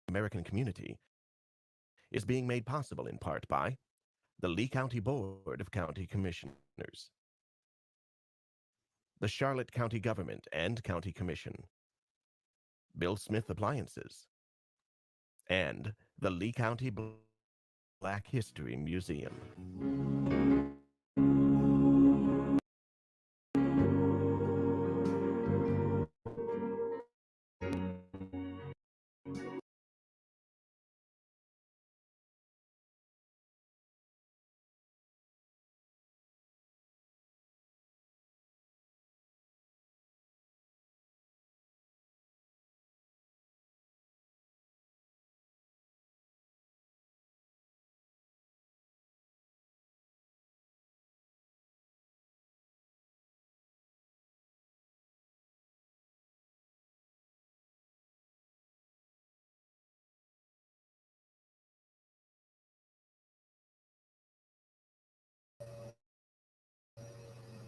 American community is being made possible in part by the Lee County Board of County Commissioners, the Charlotte County Government and County Commission, Bill Smith Appliances, and the Lee County Black History Museum.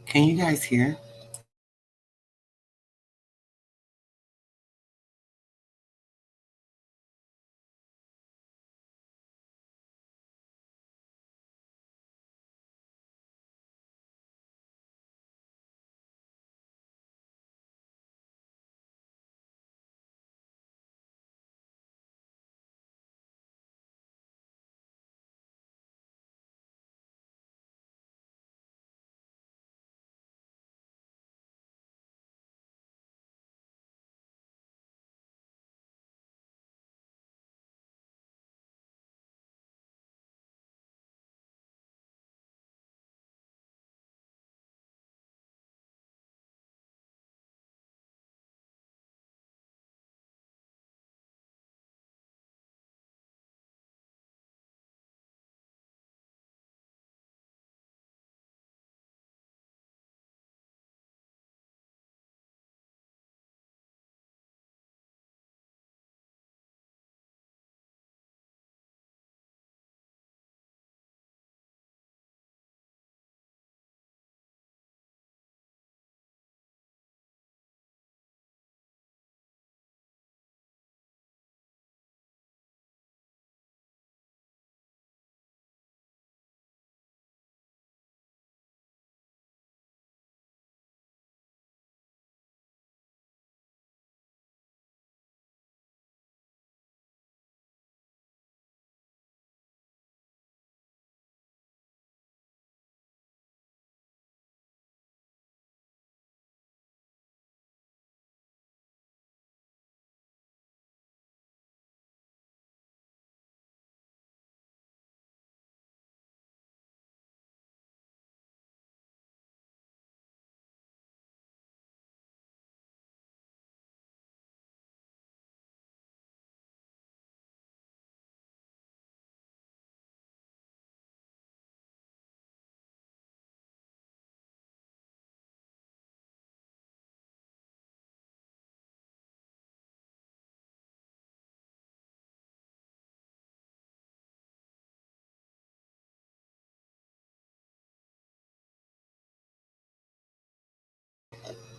Can you guys hear?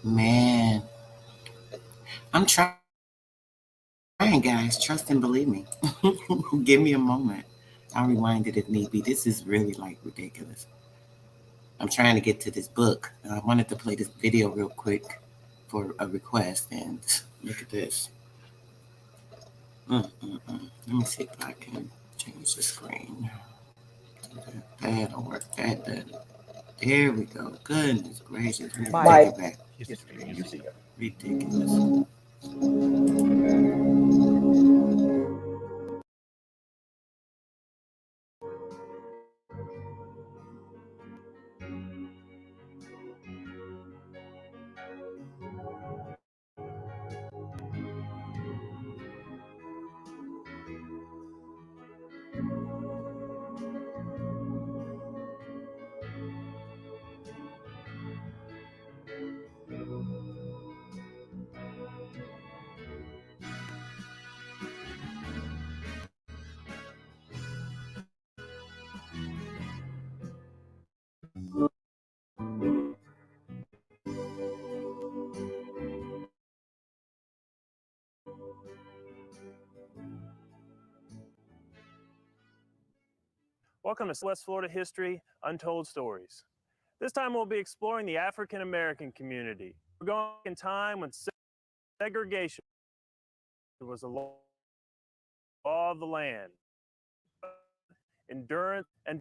Man, I'm trying, guys. Trust and believe me. Give me a moment. I'll rewind it if need be. This is really like ridiculous. I'm trying to get to this book. I wanted to play this video real quick for a request, and look at this. Let me see if I can change the screen. That'll work. That doesn't. There we go. Goodness gracious. Take it back. History Museum. Ridiculous. Welcome to West Florida History Untold Stories. This time we'll be exploring the African American community. We're going in time when segregation was a law of the land, endurance, and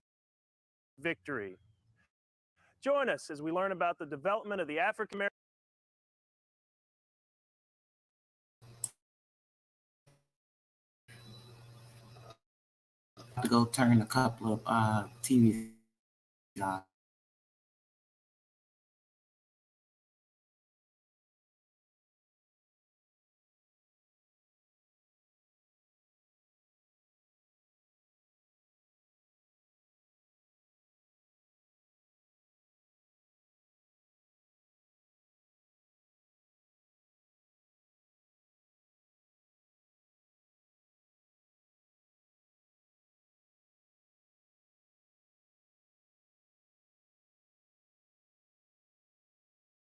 victory. Join us as we learn about the development of the African American. To go turn a couple of TVs off.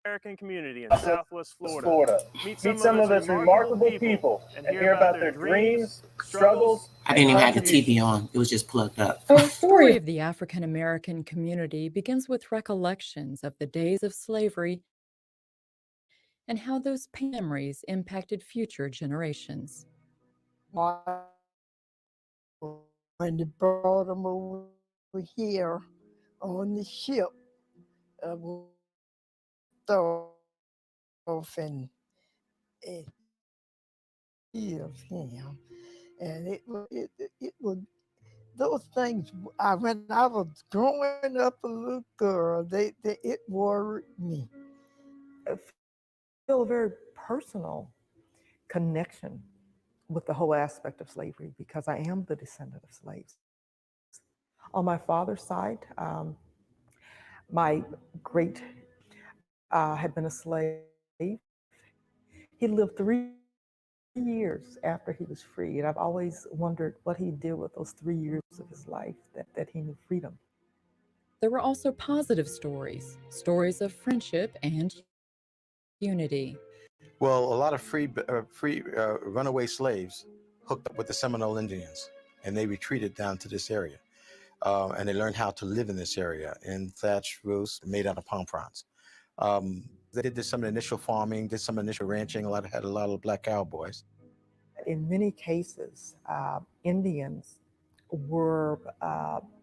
American community in Southwest Florida. Meet some of those remarkable people and hear about their dreams, struggles. I didn't even have the TV on. It was just plugged up. The story of the African American community begins with recollections of the days of slavery and how those memories impacted future generations. When they brought them over here on the ship, and healed him, and it was those things. When I was growing up a little girl, it worried me. I feel a very personal connection with the whole aspect of slavery because I am the descendant of slaves. On my father's side, my great had been a slave. He lived 3 years after he was free, and I've always wondered what he did with those 3 years of his life that he knew freedom. There were also positive stories, stories of friendship and unity. Well, a lot of free runaway slaves hooked up with the Seminole Indians, and they retreated down to this area. And they learned how to live in this area in thatched roofs made out of palm fronds. They did some initial farming, did some initial ranching. Had a lot of black cowboys. In many cases, Indians were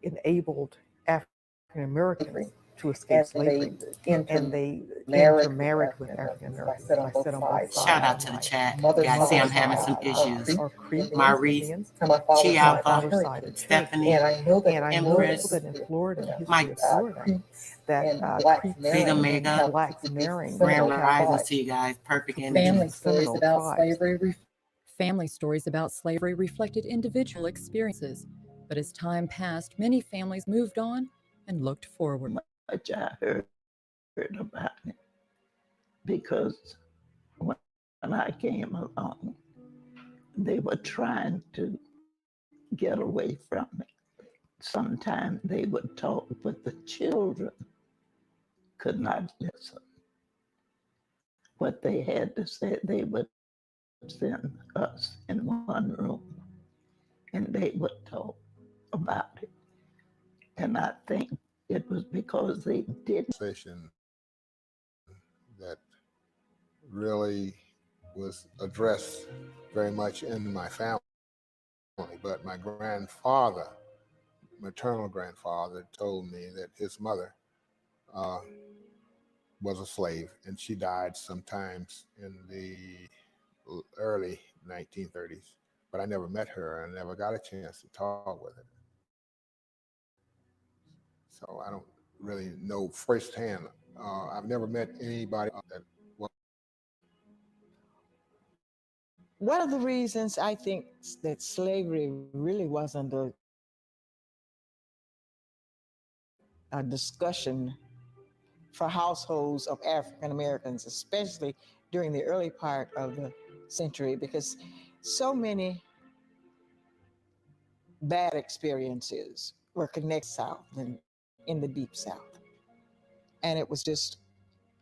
enabled African Americans to escape slavery, and they intermarried with African Americans. I sit on both sides. Shout out to the chat. You guys see I'm having some issues. Maurice, Chialpa, Stephanie, and I know Empress, that in Florida, Mike, that Freedom Mega, blacks marrying Grand Risings to you guys. Perfect energy. Family stories about slavery. Family stories about slavery reflected individual experiences, but as time passed, many families moved on and looked forward. Much I heard about it, because when I came along, they were trying to get away from it. Sometimes they would talk, but the children could not listen. What they had to say, they would send us in one room and they would talk about it. And I think it was because they didn't. That really was addressed very much in my family, but my grandfather, maternal grandfather, told me that his mother was a slave, and she died sometimes in the early 1930s. But I never met her, and never got a chance to talk with her. So I don't really know firsthand. I've never met anybody that. One of the reasons I think that slavery really wasn't a discussion for households of African Americans, especially during the early part of the century, because so many bad experiences were connected South and in the Deep South. And it was just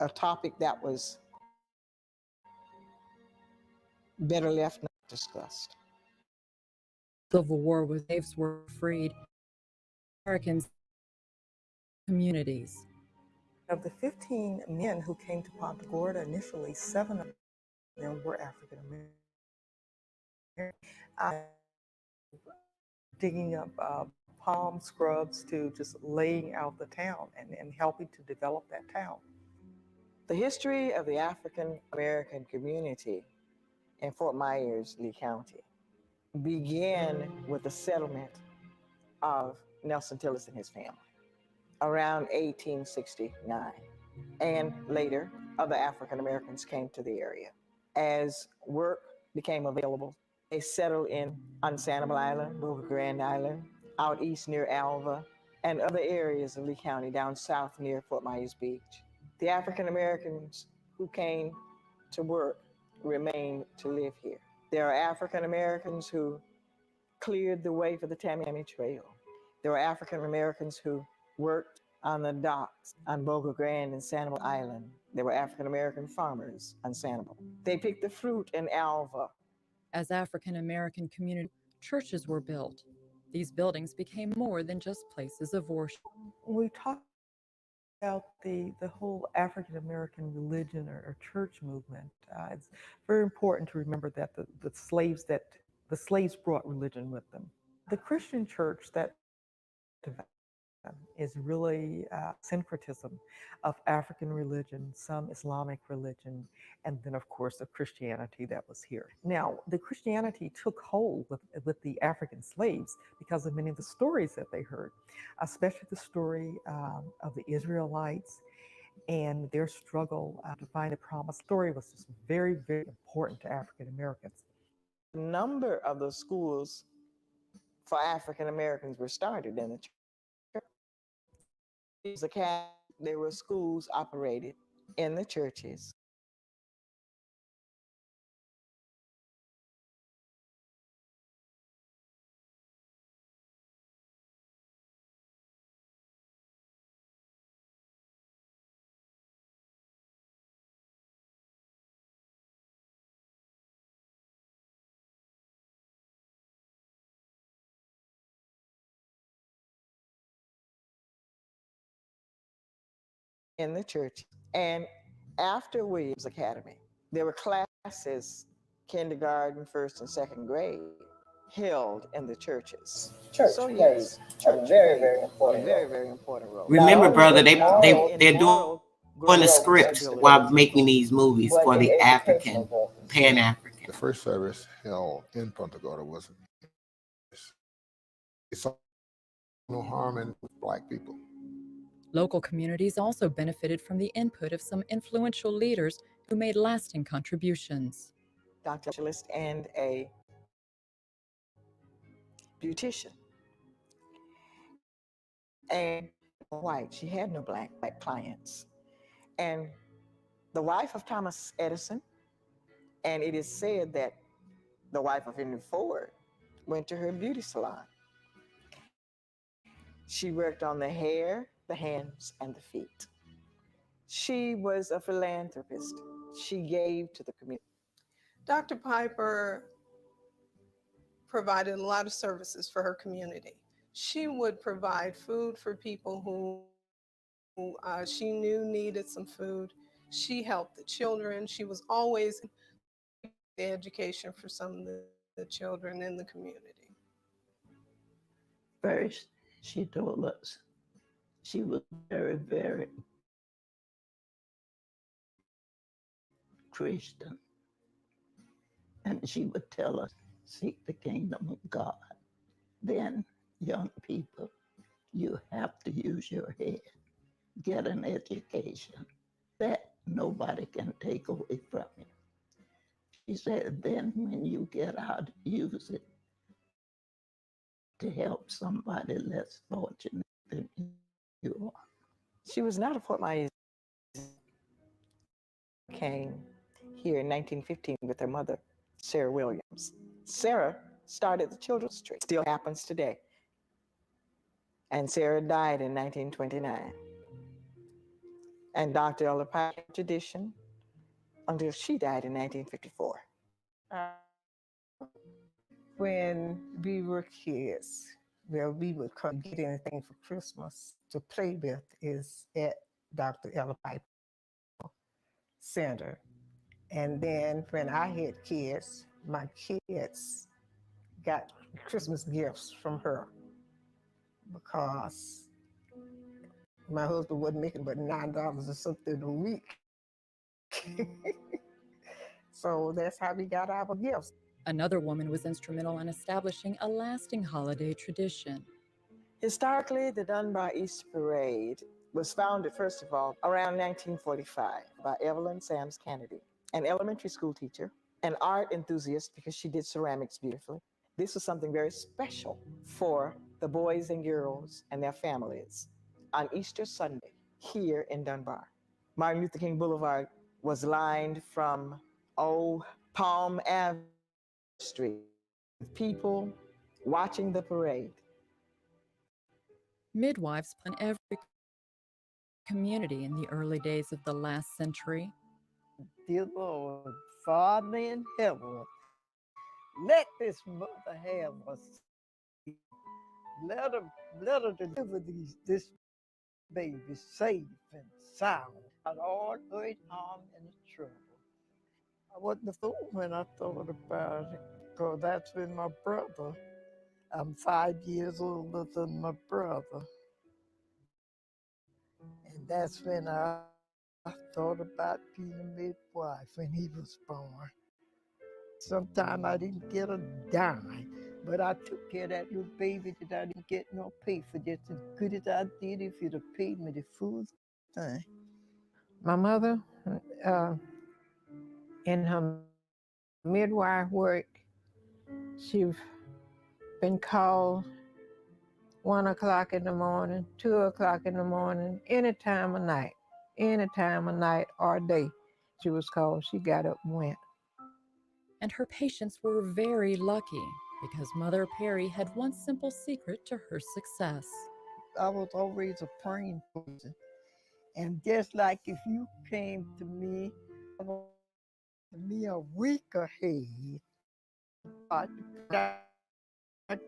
a topic that was better left not discussed. Civil War, where slaves were freed, Americans communities. Of the 15 men who came to Ponta Gorda initially, 7 of them were African American. Digging up palm scrubs to just laying out the town and helping to develop that town. The history of the African American community in Fort Myers, Lee County, began with the settlement of Nelson Tillis and his family around 1869. And later, other African Americans came to the area. As work became available, they settled in Unsanable Island, Boca Grande Island, out east near Alva, and other areas of Lee County down south near Fort Myers Beach. The African Americans who came to work remained to live here. There are African Americans who cleared the way for the Tamiami Trail. There were African Americans who worked on the docks on Boca Grande and Sanibel Island. There were African American farmers on Sanibel. They picked the fruit in Alva. As African American community, churches were built. These buildings became more than just places of worship. When we talk about the whole African American religion or church movement, it's very important to remember that the slaves brought religion with them. The Christian church that is really syncretism of African religion, some Islamic religion, and then of course the Christianity that was here. Now, the Christianity took hold with the African slaves because of many of the stories that they heard, especially the story of the Israelites and their struggle to find a promised story was just very, very important to African Americans. A number of the schools for African Americans were started in the church. There were schools operated in the churches. In the church. And after Williams Academy, there were classes, kindergarten, first and second grade, held in the churches. Church plays a very, very important role. Very, very important role. Remember, brother, they're doing the scripts while making these movies for the African, Pan-African. The first service held in Punta Gorda was, it saw no harm in Black people. Local communities also benefited from the input of some influential leaders who made lasting contributions. Dr. And a beautician. And white, she had no black clients. And the wife of Thomas Edison, and it is said that the wife of Henry Ford went to her beauty salon. She worked on the hair, the hands, and the feet. She was a philanthropist. She gave to the community. Dr. Piper provided a lot of services for her community. She would provide food for people who she knew needed some food. She helped the children. She was always the education for some of the children in the community. First, she told us she was very, very Christian. And she would tell us, seek the kingdom of God. Then, young people, you have to use your head. Get an education. That nobody can take away from you. She said, then when you get out, use it to help somebody less fortunate than you are. She was not a Fort Myers. Came here in 1915 with her mother, Sarah Williams. Sarah started the Children's Tree. Still happens today. And Sarah died in 1929. And Dr. Ella Piper tradition until she died in 1954. When we were kids, where we would come get anything for Christmas to play with is at Dr. Ella Piper Center. And then when I had kids, my kids got Christmas gifts from her because my husband wasn't making but $9 or something a week. So that's how we got our gifts. Another woman was instrumental in establishing a lasting holiday tradition. Historically, the Dunbar Easter Parade was founded, first of all, around 1945 by Evelyn Sams Kennedy, an elementary school teacher, an art enthusiast because she did ceramics beautifully. This was something very special for the boys and girls and their families on Easter Sunday here in Dunbar. Martin Luther King Boulevard was lined from Palm Avenue Street with people watching the parade. Midwives in every community in the early days of the last century. Dear Lord, Father in heaven, let this mother have a seed. Let her deliver this baby safe and sound, out all hurt, harm, and trouble. I wasn't a fool when I thought about it, because that's when my brother, I'm 5 years older than my brother. And that's when I thought about being a midwife when he was born. Sometimes I didn't get a dime, but I took care of that little baby that I didn't get no pay for, just as good as I did if you'd have paid me the full thing. My mother, in her midwife work, she's been called 1 o'clock in the morning, 2 o'clock in the morning, any time of night or day. She was called, she got up and went. And her patients were very lucky because Mother Perry had one simple secret to her success. I was always a praying person. And just like if you came to me a week ahead, I'd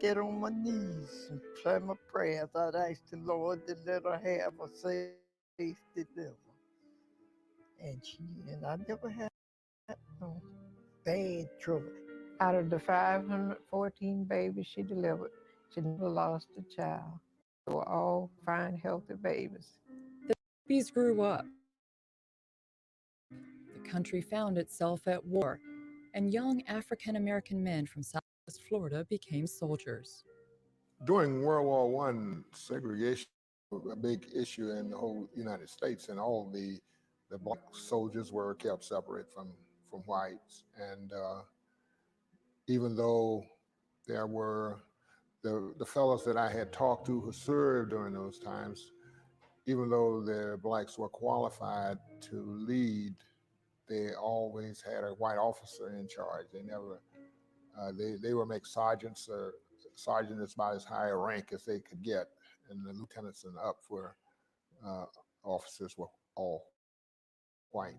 get on my knees and pray my prayers. I'd ask the Lord to let her have a safe delivery. And I never had no bad trouble. Out of the 514 babies she delivered, she never lost a child. They were all fine, healthy babies. The babies grew up. The country found itself at war, and young African-American men from Southwest Florida became soldiers. During World War I, segregation was a big issue in the whole United States, and all the black soldiers were kept separate from whites. And even though there were the fellows that I had talked to who served during those times, even though the blacks were qualified to lead, they always had a white officer in charge. They never, they would make sergeants or sergeants about as high a rank as they could get, and the lieutenants and up for officers were all white.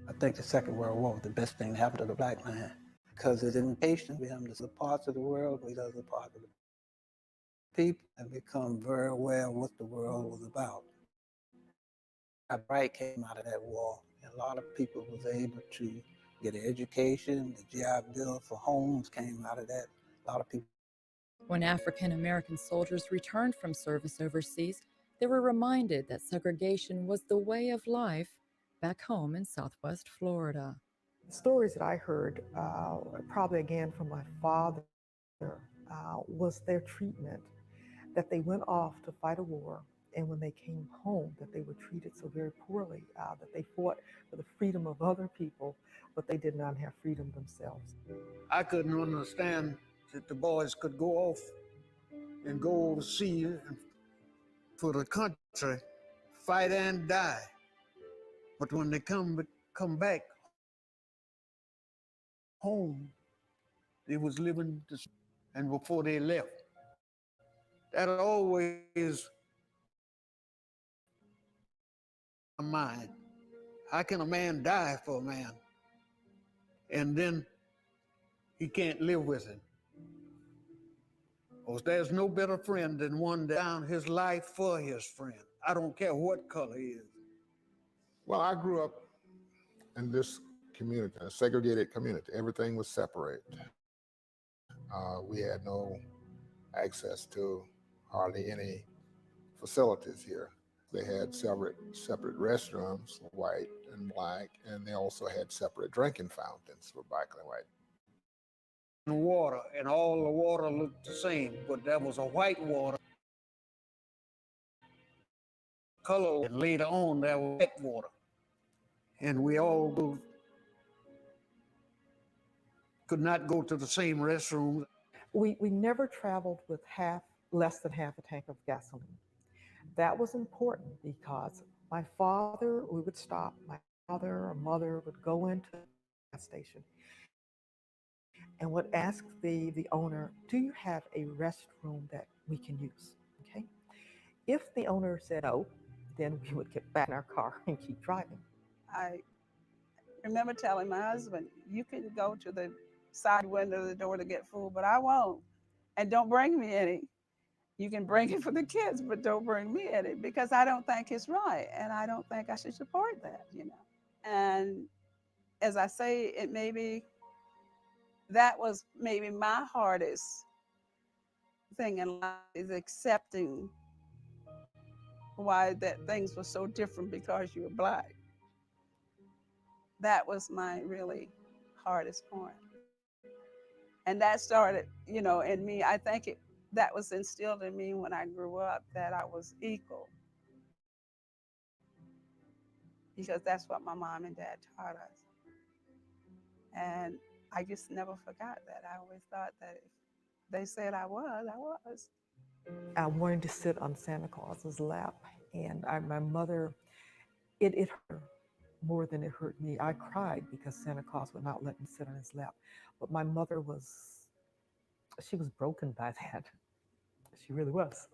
I think the Second World War was the best thing that happened to the black man, because it's impatient with him. There's a parts of the world, we other parts of the people, and become very aware of what the world was about. Bright came out of that war, and a lot of people was able to get an education. The GI Bill for homes came out of that. A lot of people. When African American soldiers returned from service overseas, they were reminded that segregation was the way of life back home in Southwest Florida. The stories that I heard, probably again from my father, was their treatment, that they went off to fight a war, and when they came home, that they were treated so very poorly, that they fought for the freedom of other people, but they did not have freedom themselves. I couldn't understand that the boys could go off and go overseas for the country, fight and die. But when they come back home, they was living this, and before they left, that always my mind. How can a man die for a man, and then he can't live with him? Or there's no better friend than one that down his life for his friend. I don't care what color he is. Well, I grew up in this community, a segregated community. Everything was separate. We had no access to hardly any facilities here. They had separate restrooms, white and black, and they also had separate drinking fountains for black and white. Water, and all the water looked the same, but there was a white water. Color, and later on there was white water. And we all could not go to the same restroom. We never traveled with less than half a tank of gasoline. That was important because my father, we would stop. My father or mother would go into the gas station and would ask the owner, do you have a restroom that we can use? Okay. If the owner said no, then we would get back in our car and keep driving. I remember telling my husband, you can go to the side window of the door to get food, but I won't. And don't bring me any. You can bring it for the kids, but don't bring me any, because I don't think it's right. And I don't think I should support that, you know. And as I say, that was maybe my hardest thing in life, is accepting why that things were so different because you were Black. That was my really hardest point. And that started, you know, in me. I think that was instilled in me when I grew up, that I was equal. Because that's what my mom and dad taught us. And I just never forgot that. I always thought that if they said I was, I was. I wanted to sit on Santa Claus's lap, and my mother, it hurt her more than it hurt me. I cried because Santa Claus would not let me sit on his lap. But my mother she was broken by that. She really was.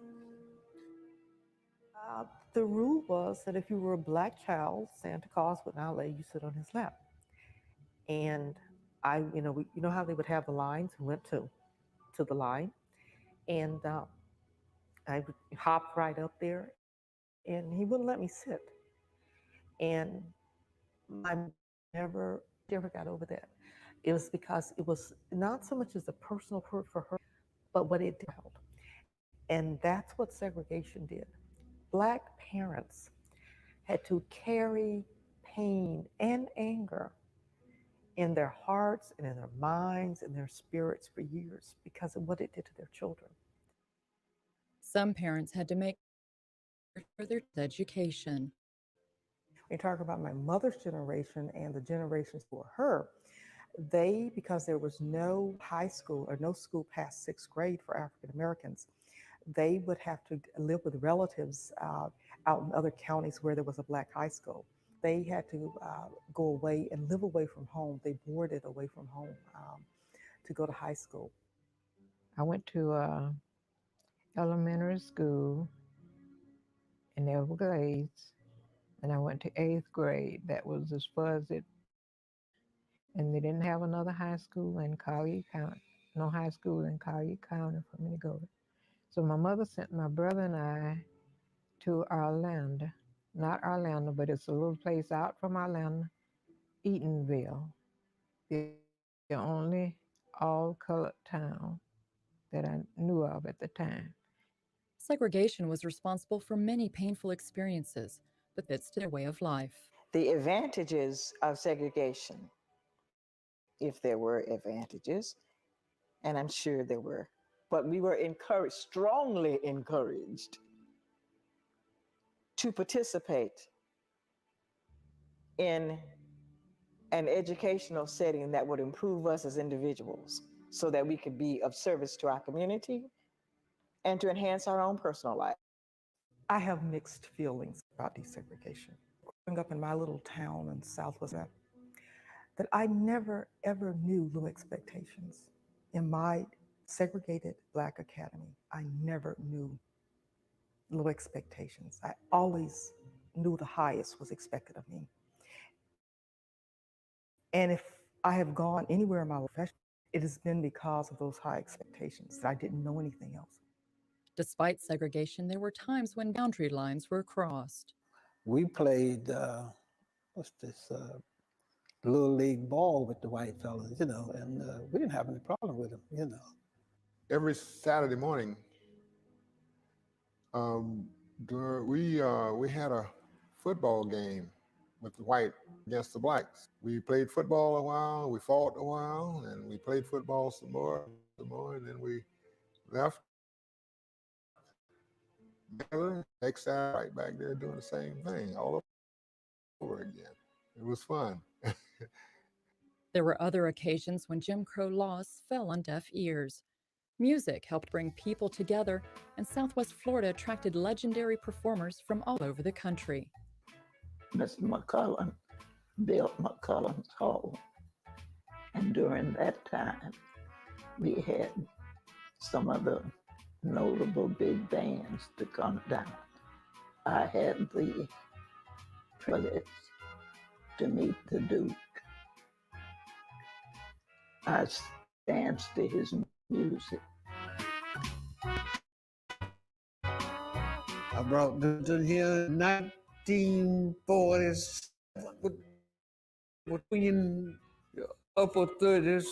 The rule was that if you were a Black child, Santa Claus would not let you sit on his lap. And you know how they would have the lines, who went to the line, and I would hop right up there, and he wouldn't let me sit. And I never got over that. It was because it was not so much as a personal hurt for her, but what it did. And that's what segregation did. Black parents had to carry pain and anger in their hearts and in their minds and their spirits for years because of what it did to their children. Some parents had to make for their education. When you talk about my mother's generation and the generations before her, because there was no high school or no school past 6th grade for African Americans, they would have to live with relatives out in other counties where there was a Black high school. They had to go away and live away from home. They boarded away from home to go to high school. I went to elementary school in Everglades, and I went to 8th grade. That was as far as it. And they didn't have another high school in Collier County, no high school in Collier County for me to go to. So my mother sent my brother and I to Orlando, not Orlando, but it's a little place out from Orlando, Eatonville, the only all-colored town that I knew of at the time. Segregation was responsible for many painful experiences, but it's their way of life. The advantages of segregation, if there were advantages, and I'm sure there were, but we were strongly encouraged to participate in an educational setting that would improve us as individuals so that we could be of service to our community and to enhance our own personal life. I have mixed feelings about desegregation. Growing up in my little town in Southwest, that I never, ever knew low expectations. In my segregated Black academy, I never knew low expectations. I always knew the highest was expected of me. And if I have gone anywhere in my profession, It has been because of those high expectations that I didn't know anything else. Despite segregation, there were times when boundary lines were crossed. We played, what's this, little league ball with the white fellas, you know, and we didn't have any problem with them, you know. Every Saturday morning, we had a football game with the white against the blacks. We played football a while, we fought a while, and we played football some more, and then we left. Next Saturday, right back there doing the same thing all over again. It was fun. There were other occasions when Jim Crow laws fell on deaf ears. Music helped bring people together, and Southwest Florida attracted legendary performers from all over the country. Mr. McCullen built McCullen's Hall, and during that time, we had some of the notable big bands to come down. I had the privilege to meet the Duke. I danced to his music. I brought them here in 1947 between the upper 30s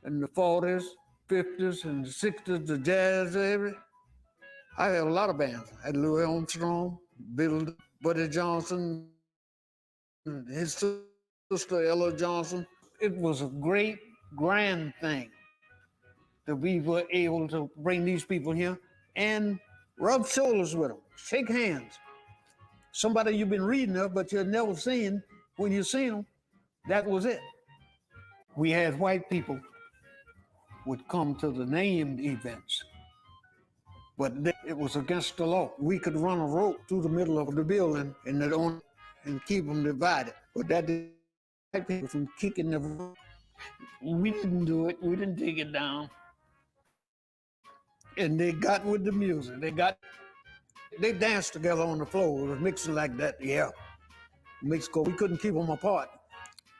and the 40s, 50s, and the 60s, the jazz era. I had a lot of bands. I had Louis Armstrong, Buddy Johnson, his sister Ella Johnson. It was a great, grand thing that we were able to bring these people here and rub shoulders with them, shake hands. Somebody you've been reading of, but you've never seen. When you see them, that was it. We had white people would come to the named events, but it was against the law. We could run a rope through the middle of the building and keep them divided, but that didn't keep people from kicking the rope. We didn't do it. We didn't take it down. And they got with the music. They danced together on the floor. It was mixing like that, yeah. We couldn't keep them apart.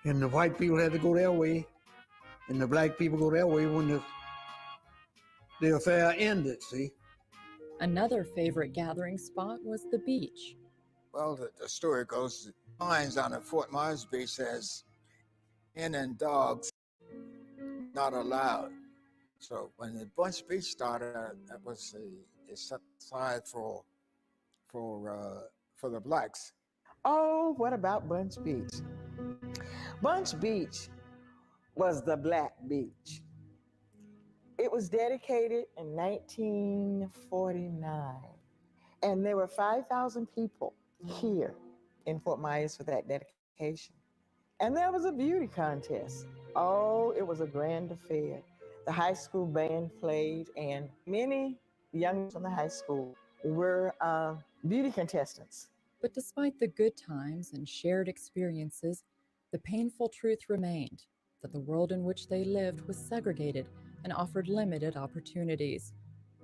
And the white people had to go their way, and the black people go their way when the affair ended, see? Another favorite gathering spot was the beach. Well, the story goes, signs on the Fort Myers beach says, "In and dogs not allowed." So when the Bunch Beach started, that was it set aside for the blacks. Oh, what about Bunch Beach? Bunch Beach was the Black Beach. It was dedicated in 1949, and there were 5,000 people here in Fort Myers for that dedication. And there was a beauty contest. Oh, it was a grand affair. The high school band played, and many young from the high school were beauty contestants. But despite the good times and shared experiences, the painful truth remained that the world in which they lived was segregated and offered limited opportunities.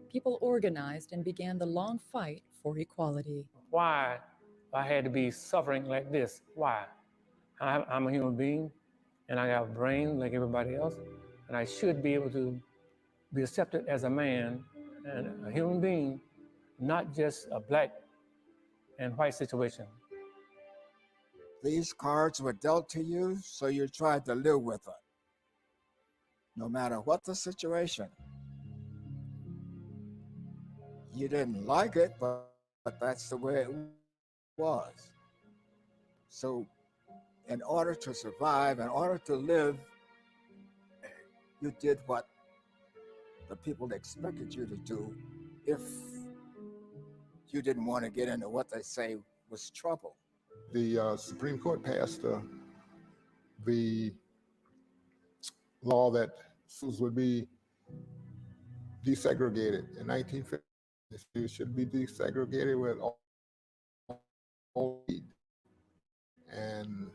People organized and began the long fight for equality. Why I had to be suffering like this? Why? I'm a human being, and I have a brain like everybody else, and I should be able to be accepted as a man and a human being, not just a black and white situation. These cards were dealt to you, so you tried to live with it, no matter what the situation. You didn't like it, but that's the way it was. So in order to survive, in order to live, you did what the people expected you to do if you didn't want to get into what they say was trouble. The Supreme Court passed the law that schools would be desegregated in 1950. It should be desegregated with all need. And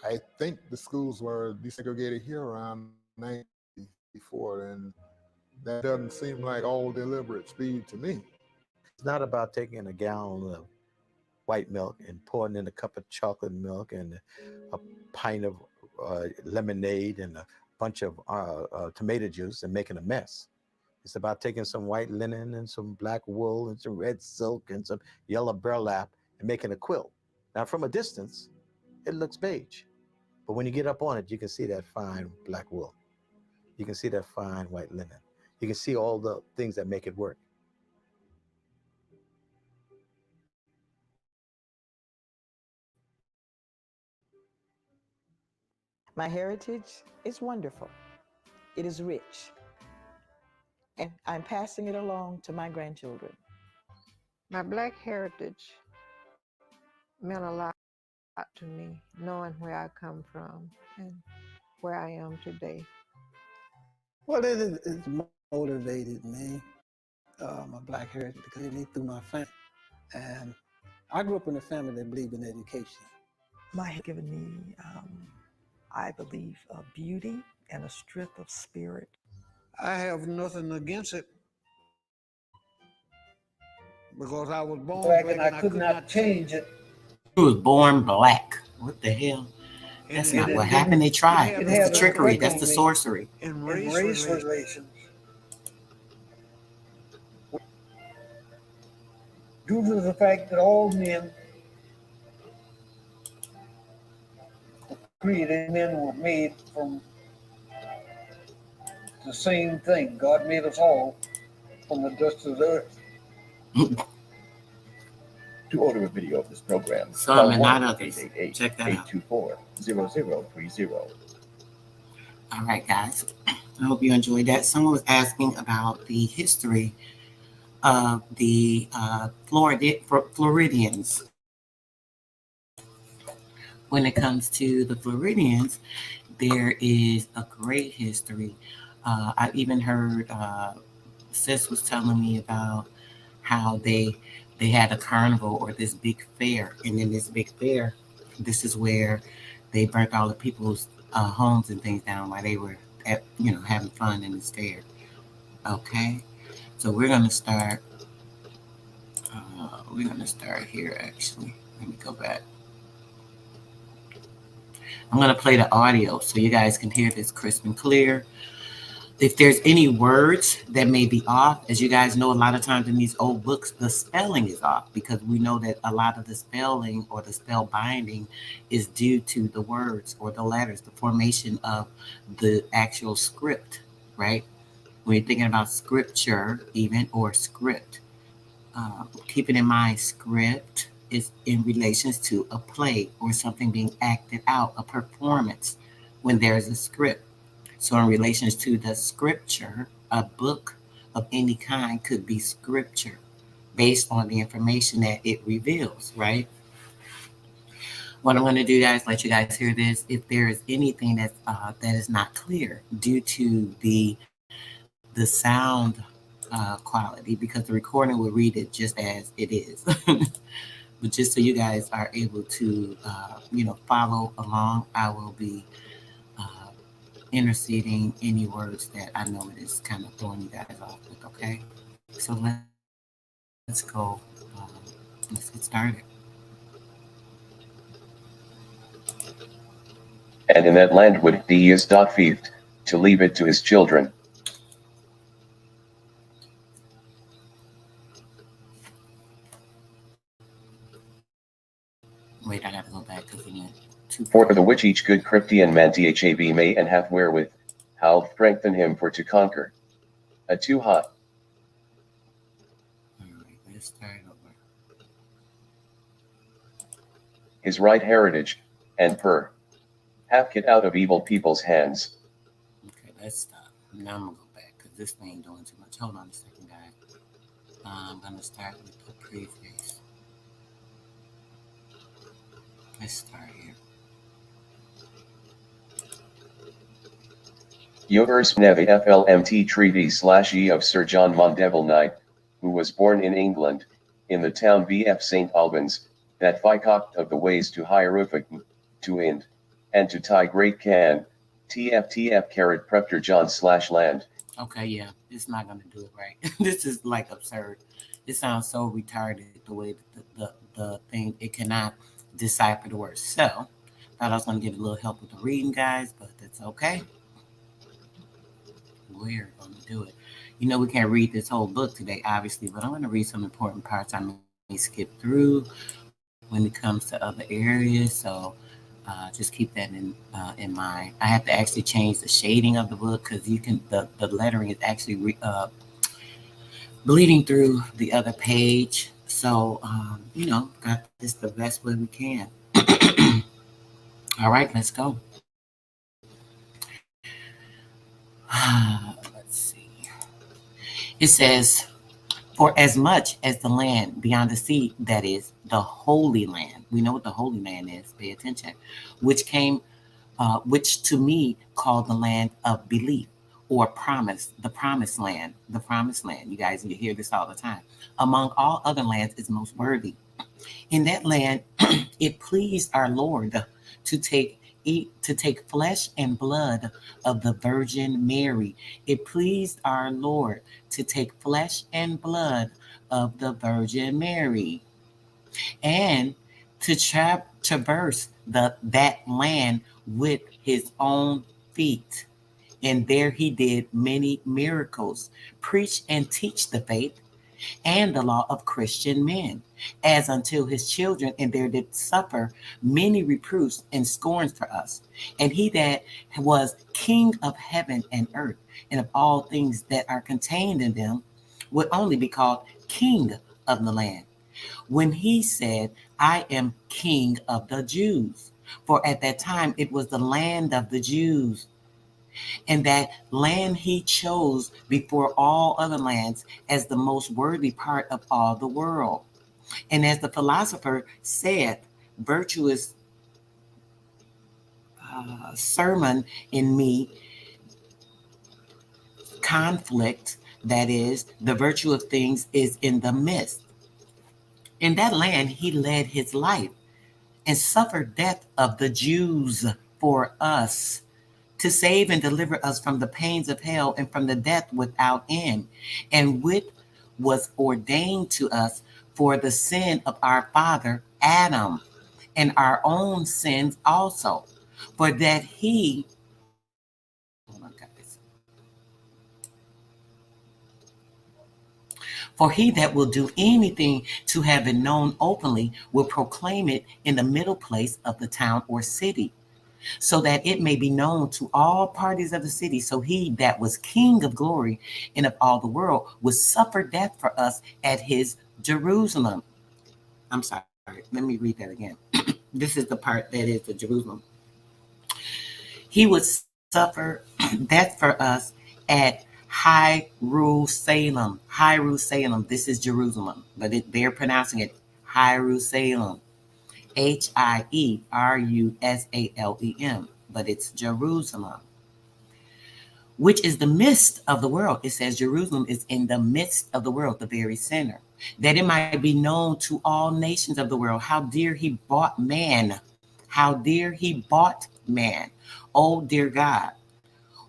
I think the schools were desegregated here around 1994, and that doesn't seem like all deliberate speed to me. It's not about taking a gallon of white milk and pouring in a cup of chocolate milk and a pint of lemonade and a bunch of tomato juice and making a mess. It's about taking some white linen and some black wool and some red silk and some yellow burlap and making a quilt. Now, from a distance, it looks beige. But when you get up on it, you can see that fine black wool. You can see that fine white linen. You can see all the things that make it work. My heritage is wonderful. It is rich. And I'm passing it along to my grandchildren. My Black heritage meant a lot to me, knowing where I come from and where I am today. Well, it's motivated me, my Black heritage, because it through my family. And I grew up in a family that believed in education. My has given me, I believe, a beauty and a strength of spirit. I have nothing against it because I was born black and I could not change it. You was born black. What the hell? That's not what happened. They tried. That's the trickery. That's the sorcery. In race relations. Due to the fact that all men created, men were made from the same thing. God made us all from the dust of the earth. To order a video of this program, Some and not others. Check that out. 824-0030. All right, guys. I hope you enjoyed that. Someone was asking about the history of the Floridians. When it comes to the Floridians, there is a great history. I even heard Sis was telling me about how they had a carnival or this big fair, and in this big fair, this is where they burnt all the people's homes and things down while they were having fun in this fair. Okay, so we're gonna start. We're gonna start here. Actually, let me go back. I'm gonna play the audio so you guys can hear this crisp and clear. If there's any words that may be off, as you guys know, a lot of times in these old books, the spelling is off because we know that a lot of the spelling or the spell binding is due to the words or the letters, the formation of the actual script, right? When you're thinking about scripture, even, or script, keeping in mind script is in relations to a play or something being acted out, a performance when there's a script. So in relations to the scripture, a book of any kind could be scripture based on the information that it reveals, right? What I'm going to do, guys, let you guys hear this. If there is anything that is not clear due to the sound quality, because the recording will read it just as it is. But just so you guys are able to, follow along, I will be interceding any words that I know it is kind of throwing you guys off with, okay? So let's go. Let's get started. And in that land would he is feast, to leave it to his children. Wait, I gotta go back because we need For the which each good Christian man thab may and hath wherewith, how strengthen him for to conquer. A too hot. Alright, let's start over. His right heritage, and hath get out of evil people's hands. Okay, let's stop. Now I'm gonna go back because this thing ain't doing too much. Hold on a second, guys. I'm gonna start with the preface. Let's start here. Yours Nevi FLMT Treaty /E of Sir John Mandevile Knight, who was born in England, in the town VF St. Albans, that Vicoct of the ways to Hierusalem, to Inde, and to tie Great Caan, TFTF Prestor John /land. Okay, yeah, it's not gonna do it right. This is like absurd. It sounds so retarded the way that the thing, it cannot decipher the words. So Thought I was going to get a little help with the reading, guys, but that's okay. We're going to do it. You know, we can't read this whole book today, obviously, but I'm going to read some important parts I may skip through when it comes to other areas. So just keep that in mind. I have to actually change the shading of the book because you can the lettering is actually bleeding through the other page. So you know, got this the best way we can. All right, let's go. Let's see. It says, for as much as the land beyond the sea, that is the Holy Land. We know what the Holy Land is. Pay attention. Which to me called the land of belief or promise, the promised land, the promised land. You guys, you hear this all the time. Among all other lands is most worthy. In that land, it pleased our Lord to take flesh and blood of the Virgin Mary. It pleased our Lord to take flesh and blood of the Virgin Mary and to traverse that land with his own feet. And there he did many miracles, preach and teach the faith and the law of Christian men, as until his children, and there did suffer many reproofs and scorns for us. And he that was King of heaven and earth, and of all things that are contained in them, would only be called King of the land. When he said, I am King of the Jews, for at that time it was the land of the Jews. And that land he chose before all other lands as the most worthy part of all the world. And as the philosopher said, virtuous sermon in me, conflict, that is, the virtue of things is in the midst. In that land he led his life and suffered death of the Jews for us, to save and deliver us from the pains of hell and from the death without end, and which was ordained to us for the sin of our father Adam, and our own sins also, for that he, for he that will do anything to have it known openly will proclaim it in the middle place of the town or city, so that it may be known to all parties of the city. So he that was King of glory and of all the world would suffer death for us at his Jerusalem. I'm sorry, let me read that again. This is the part that is the Jerusalem. He would suffer death for us at Hierusalem. Hierusalem, this is Jerusalem, but they're pronouncing it Hierusalem. Hierusalem, but it's Jerusalem, which is the midst of the world. It says Jerusalem is in the midst of the world, the very center, that it might be known to all nations of the world how dear he bought man. How dear he bought man. Oh, dear God,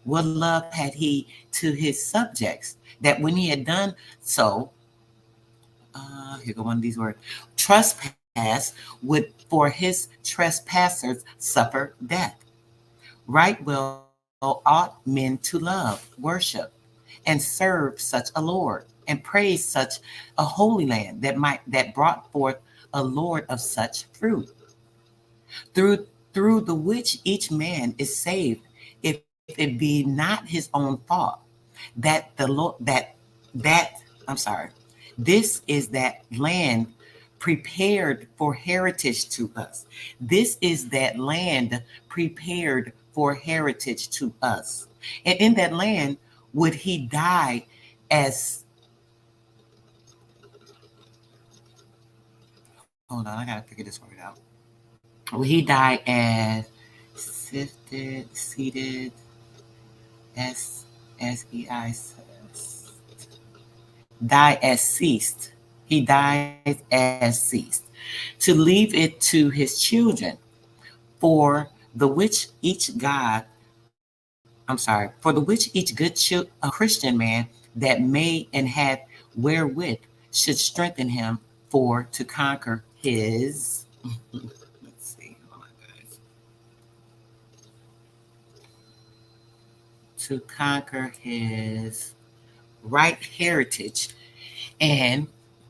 what love had he to his subjects, that when he had done so, here go one of these words, trespass would for his trespassers suffer death. Right well ought men to love, worship, and serve such a Lord, and praise such a holy land that brought forth a Lord of such fruit, through the which each man is saved, if it be not his own fault, that the Lord this is that land prepared for heritage to us. This is that land prepared for heritage to us. And in that land would he die as, hold on, I gotta figure this word out. Would he die as seated, S-E-I, die as ceased. He dies as ceased, to leave it to his children, for the which each good Christian man that may and hath wherewith should strengthen him for to conquer his, let's see, hold on, guys. to conquer his right heritage and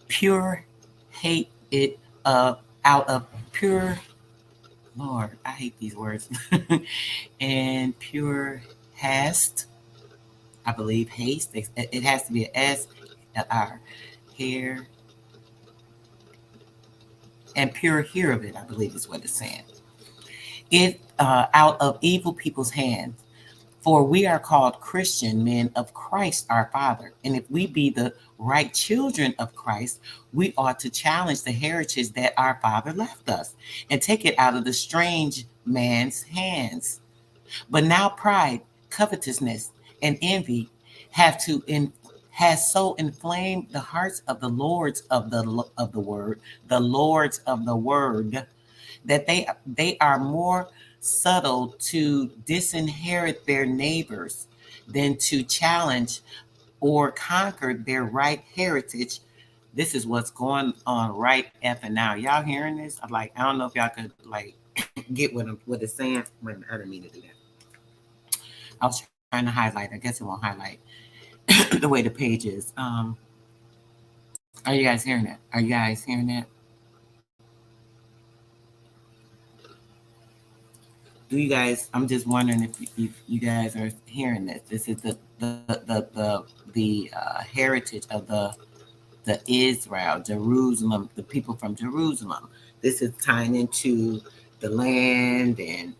pure hate it out of pure, Lord, I hate these words, and pure haste, I believe haste, it has to be an S, a R, here, and pure hear of it, I believe is what it's saying. It out of evil people's hands. For we are called Christian men of Christ our Father. And if we be the right children of Christ, we ought to challenge the heritage that our Father left us and take it out of the strange man's hands. But now pride, covetousness, and envy has so inflamed the hearts of the lords of the word, the lords of the word, that they are more subtle to disinherit their neighbors than to challenge or conquer their right heritage. This is what's going on right effing now. Y'all hearing this? I'm like, I don't know if y'all could like get what it's saying. Wait a minute, I didn't mean to do that. I was trying to highlight. I guess it won't highlight the way the page is. Are you guys hearing that? Are you guys hearing that? Do you guys? I'm just wondering if you guys are hearing this. This is the heritage of the Israel, Jerusalem, the people from Jerusalem. This is tying into the land, and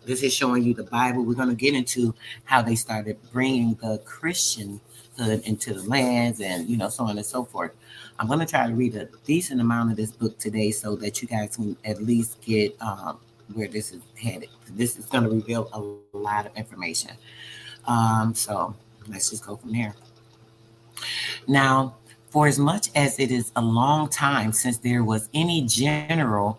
this is showing you the Bible. We're going to get into how they started bringing the Christianhood into the lands, and so on and so forth. I'm going to try to read a decent amount of this book today so that you guys can at least get where this is headed. This is going to reveal a lot of information. So let's just go from there. Now, for as much as it is a long time since there was any general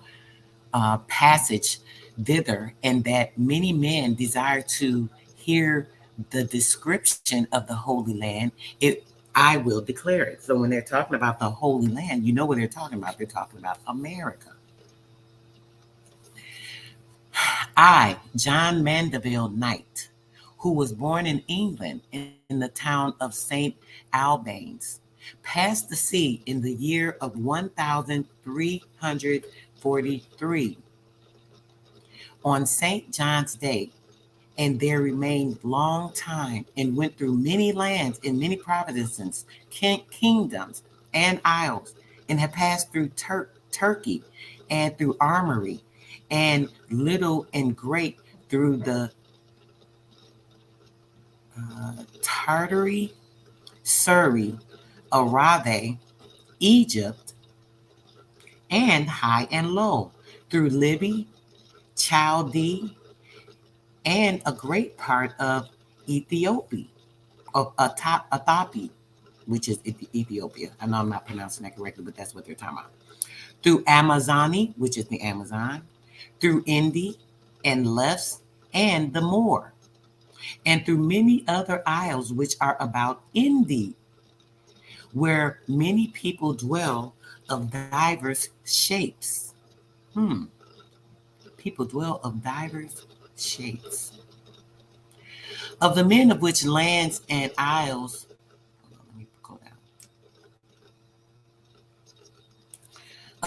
passage thither, and that many men desire to hear the description of the Holy Land, I will declare it. So when they're talking about the Holy Land, you know what they're talking about. They're talking about America. I, John Mandevile Knight, who was born in England in the town of St. Albans, passed the sea in the year of 1343 on St. John's Day, and there remained long time, and went through many lands and many provinces, kingdoms, and isles, and have passed through Turkey, and through Armory, and little and great, through the Tartary, Surrey, Arave, Egypt, and high and low, through Libya, Chaldee, and a great part of Ethiopia, of Ethiopia, which is Ethiopia. I know I'm not pronouncing that correctly, but that's what they're talking about. Through Amazoni, which is the Amazon, through Inde and Les and the Moor, and through many other isles which are about Inde, where many people dwell of divers shapes. People dwell of divers shapes. Of the men of which lands and isles, let me go down.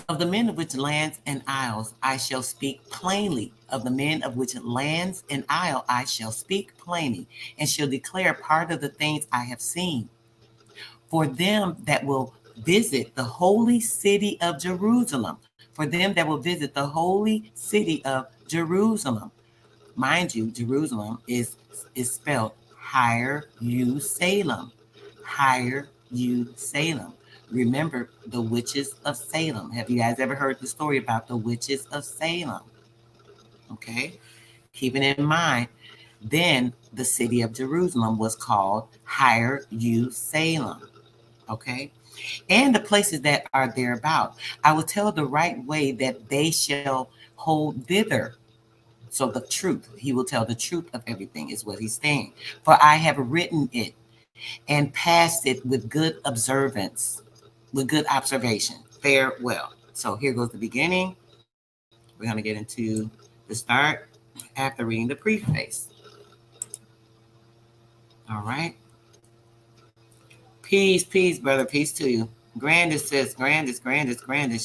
Of the men of which lands and isles I shall speak plainly. Of the men of which lands and isle I shall speak plainly, and shall declare part of the things I have seen. For them that will visit the holy city of Jerusalem, for them that will visit the holy city of Jerusalem. Mind you, Jerusalem is spelled Hierusalem. Hierusalem. Remember the witches of Salem. Have you guys ever heard the story about the witches of Salem? Okay. Keeping in mind, then the city of Jerusalem was called Hierusalem. Okay. And the places that are thereabout. I will tell the right way that they shall hold thither. So the truth, he will tell the truth of everything is what he's saying. For I have written it and passed it with good observance, with good observation. Farewell. So here goes the beginning. We're going to get into the start after reading the preface. All right. Peace, brother. Peace to you. Grandest says, grandest.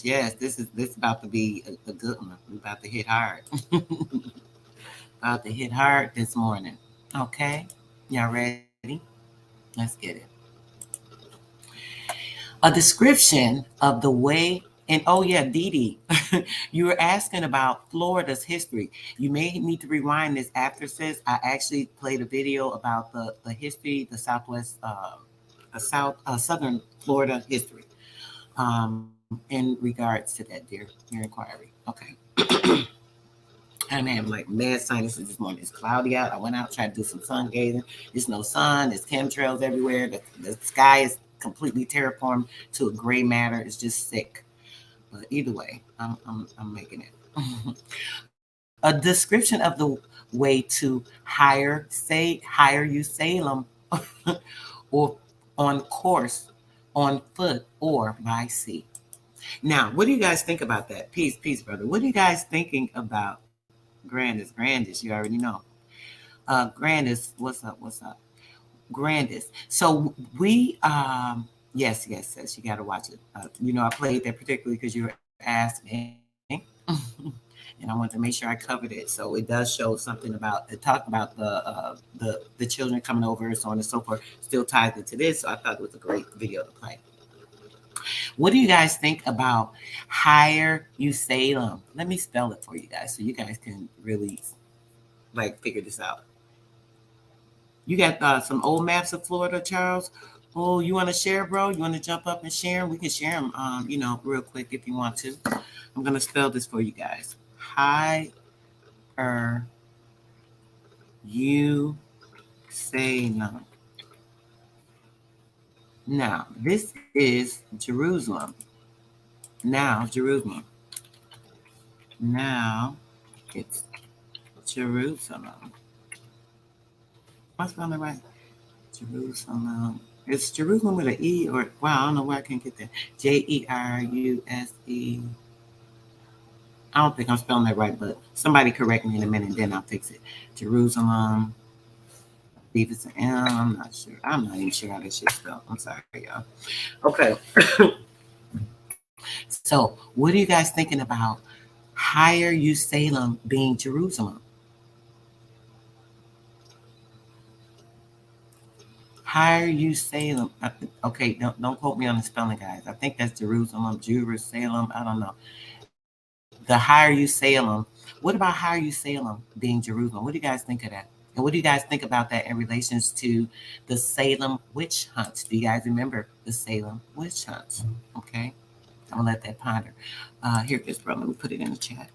Yes, this is about to be a good one. We're about to hit hard. About to hit hard this morning. Okay. Y'all ready? Let's get it. A description of the way, and oh yeah, Dee Dee, you were asking about Florida's history. You may need to rewind this after, sis. I actually played a video about the history, the southern Florida history, in regards to that, dear, your inquiry. Okay. I'm having like mad sinuses this morning. It's cloudy out. I went out, tried to do some sun gazing. There's no sun. There's chemtrails everywhere. The sky is completely terraformed to a gray matter. It's just sick. But either way, I'm making it. A description of the way to Hierusalem or on course, on foot, or by sea. Now, what do you guys think about that? Peace, brother. What are you guys thinking about Grandest? You already know. Grandest, what's up? Grandest. So we, yes, you got to watch it. I played that particularly because you were asking. And I wanted to make sure I covered it. So it does show something about, it talked about the children coming over, so on and so forth, still ties into this. So I thought it was a great video to play. What do you guys think about Hierusalem? Let me spell it for you guys so you guys can really figure this out. You got some old maps of Florida, Charles. Oh, you want to share, bro? You want to jump up and share them? We can share them, real quick if you want to. I'm going to spell this for you guys. Hierusalem. Now, this is Jerusalem. Now, Jerusalem. Now, it's Jerusalem. Am I spelling it right? Jerusalem. It's Jerusalem with an E or, wow, I don't know why I can't get that. Jeruse. I don't think I'm spelling that right, but somebody correct me in a minute, and then I'll fix it. Jerusalem. I believe it's an M. I'm not sure. I'm not even sure how this shit's spelled. I'm sorry, y'all. Okay. So, what are you guys thinking about Hierusalem being Jerusalem? Hierusalem. Okay, don't quote me on the spelling, guys. I think that's Jerusalem. I don't know. The Hierusalem. What about Hierusalem being Jerusalem? What do you guys think of that? And what do you guys think about that in relations to the Salem witch hunts? Do you guys remember the Salem witch hunts? Okay, I'm gonna let that ponder. Here it is, bro. Let me put it in the chat.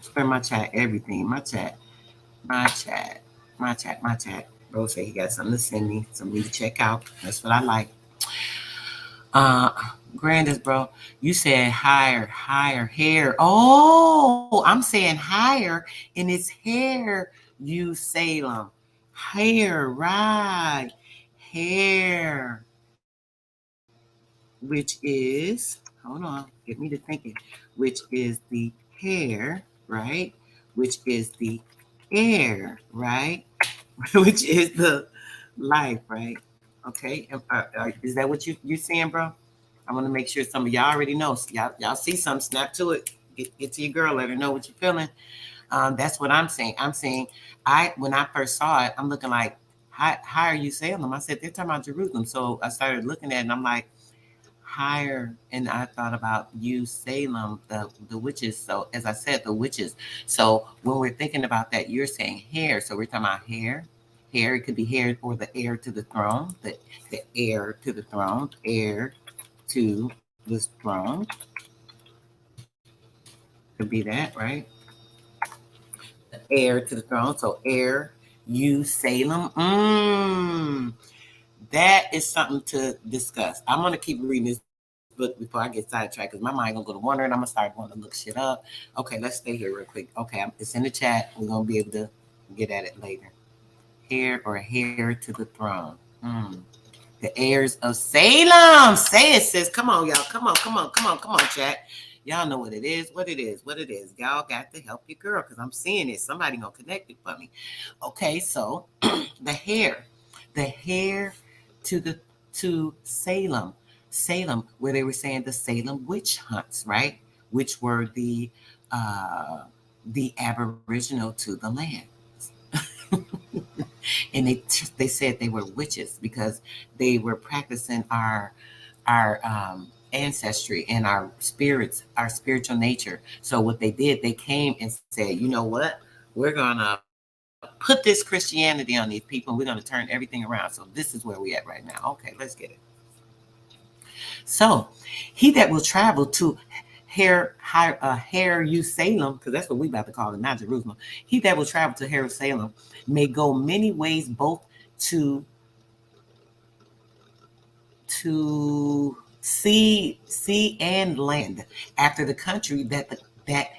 For my chat, everything. My chat. Bro said he got something to send me, something to check out. That's what I like. Grandest, bro, you said higher, hair. Oh, I'm saying higher, and it's hair, you Salem. Hair, right. Hair. Which is, hold on, get me to thinking, which is the hair, right? Which is the air, right? Which is the life, right? Okay, is that what you're saying, bro? I want to make sure some of y'all already know. Y'all see something, snap to it. Get to your girl, let her know what you're feeling. That's what I'm saying. I'm saying, when I first saw it, I'm looking like, Hierusalem? I said, they're talking about Jerusalem. So I started looking at it, and I'm like, higher, and I thought about Salem, the witches. So as I said, the witches. So when we're thinking about that, you're saying hair. So we're talking about hair. It could be hair or the heir to the throne. The heir to the throne. Heir to this throne. Could be that, right? The heir to the throne. So heir, Salem. That is something to discuss. I'm going to keep reading this book before I get sidetracked because my mind going to go to wondering. I'm going to start wanting to look shit up. Okay, let's stay here real quick. Okay, it's in the chat. We're going to be able to get at it later. Heir or heir to the throne. The heirs of Salem. Say it, sis. Come on, y'all. Come on, chat. Y'all know what it is. Y'all got to help your girl because I'm seeing it. Somebody gonna connect it for me. Okay, so the heir to Salem, where they were saying the Salem witch hunts, right? Which were the aboriginal to the land. And they said they were witches because they were practicing our ancestry and our spirits, our spiritual nature. So what they did, they came and said, you know what? We're gonna put this Christianity on these people and we're gonna turn everything around. So this is where we at right now. Okay, let's get it. So he that will travel to Hierusalem, because that's what we about to call it, not Jerusalem. He that will travel to Hierusalem may go many ways, both to sea and land, after the country that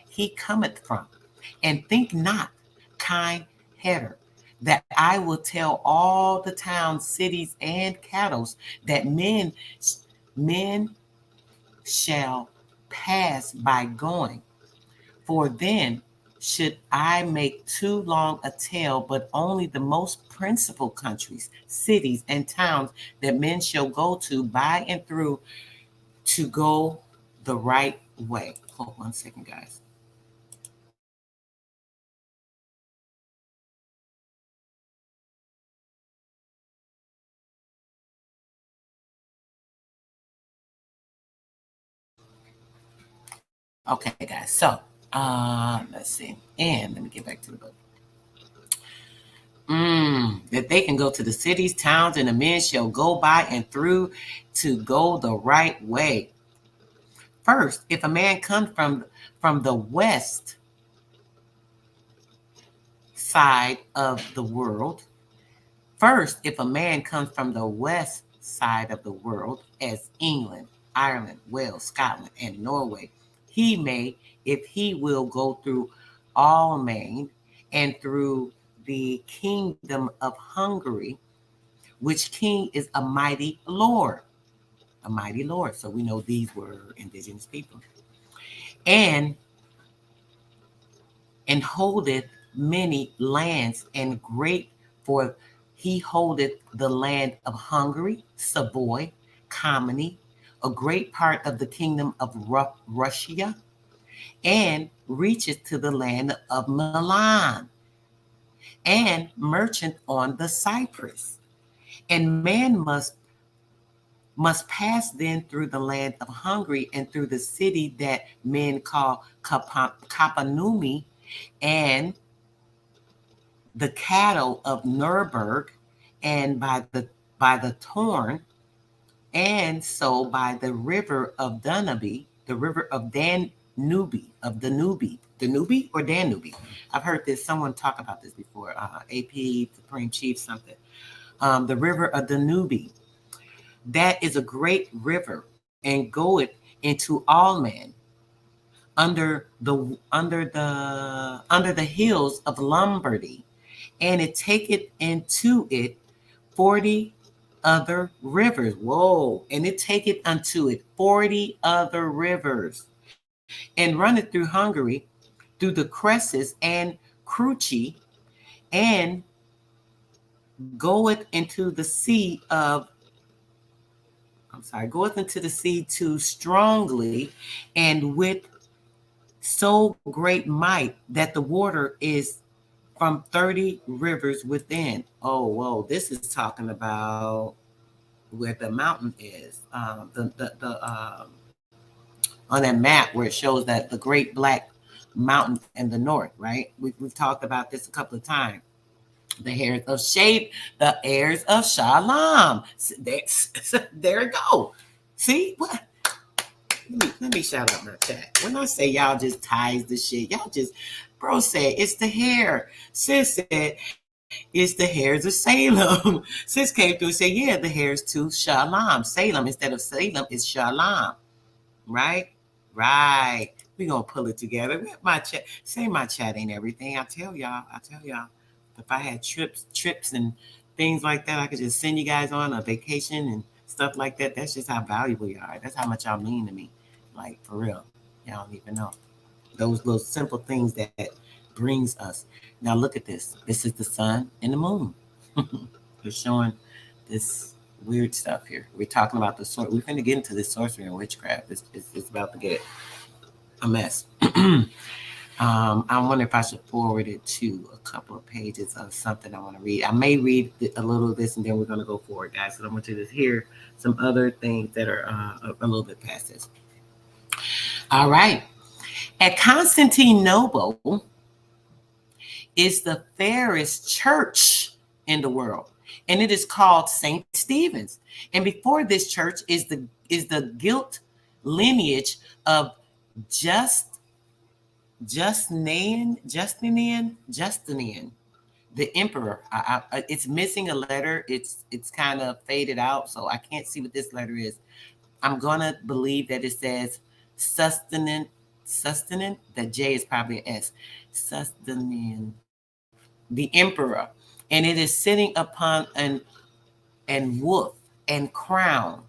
he cometh from. And think not, kind header, that I will tell all the towns, cities, and cattle that men shall pass by going. For then should I make too long a tale, but only the most principal countries, cities, and towns that men shall go to by and through to go the right way. Hold 1 second, guys. Okay, guys. So, let's see. And let me get back to the book. That they can go to the cities, towns, and the men shall go by and through to go the right way. First, if a man comes from the west side of the world, as England, Ireland, Wales, Scotland, and Norway, he may, if he will, go through Almain and through the kingdom of Hungary, which king is a mighty lord. A mighty lord. So we know these were indigenous people. And holdeth many lands and great, for he holdeth the land of Hungary, Savoy, Comedy, a great part of the kingdom of Russia, and reacheth to the land of Milan, and merchant on the Cyprus. And man must pass then through the land of Hungary and through the city that men call Kapanumi, and the cattle of Nuremberg, and by the Torn, and so by the river of Danube, the river of Danube. Or Danube. I've heard this, someone talk about this before, AP, Supreme Chief, something. The river of Danube. That is a great river, and goeth into Alman, under the hills of Lombardy, and it taketh into it 40 other rivers. Whoa! And it taketh unto it 40 other rivers, and runneth through Hungary, through the Cresses and Cruci, and goeth into the sea too strongly, and with so great might that the water is from 30 rivers within. Oh, whoa, this is talking about where the mountain is. On that map where it shows that the Great Black Mountain in the north, right? We've talked about this a couple of times. The heirs of Shalom. There it go. See what? Let me shout out my chat. When I say y'all just ties the shit, y'all just, bro said it's the hair. Sis said it's the hairs of Salem. Sis came through and said, yeah, the hairs to Shalom. Salem, instead of Salem, is Shalom. Right? Right. We're going to pull it together. My chat ain't everything. I tell y'all. If I had trips and things like that. I could just send you guys on a vacation and stuff like that. That's just how valuable you are. That's how much y'all mean to me. Like, for real. Y'all don't even know. Those little simple things that brings us. Now look at this. This is the sun and the moon. We're showing this weird stuff here. We're talking about the sort. We're going to get into this sorcery and witchcraft. It's about to get a mess. I wonder if I should forward it to a couple of pages of something I want to read. I may read a little of this and then we're going to go forward, guys. So I want you to hear some other things that are a little bit past this. All right. At Constantinople is the fairest church in the world, and it is called St. Stephen's. And before this church is the gilt lineage of Justinian, the emperor. It's missing a letter. It's kind of faded out, so I can't see what this letter is. I'm gonna believe that it says sustenance. That J is probably an S. Sustenance. The emperor, and it is sitting upon an wolf and crown.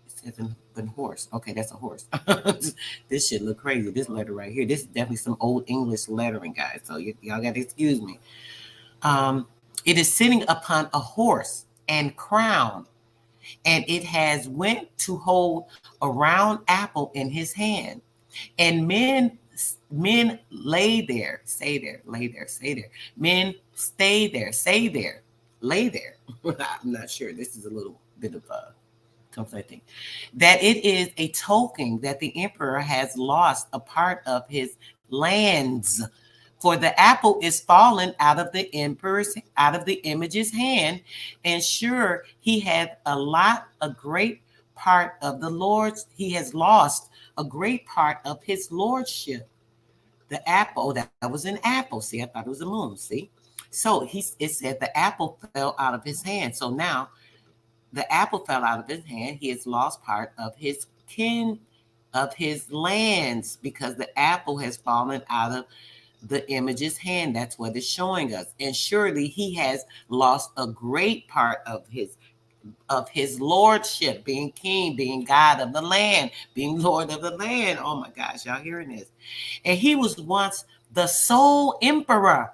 It says an horse. Okay, that's a horse. This shit look crazy. This letter right here. This is definitely some old English lettering, guys. So y'all gotta excuse me. It is sitting upon a horse and crown, and it has went to hold a round apple in his hand, and men lay there, say there, lay there, say there. Men stay there, say there, lay there. I'm not sure. This is a little bit of conflicting. That it is a token that the emperor has lost a part of his lands, for the apple is fallen out of the image's hand, and sure he had a great part of the Lord's. He has lost a great part of his lordship. The apple, that was an apple. See, I thought it was a moon. See, so it said the apple fell out of his hand. So now the apple fell out of his hand. He has lost part of his lands, because the apple has fallen out of the image's hand. That's what it's showing us. And surely he has lost a great part of his lordship, being king, being God of the land, being Lord of the land. Oh my gosh, y'all hearing this? And he was once the sole emperor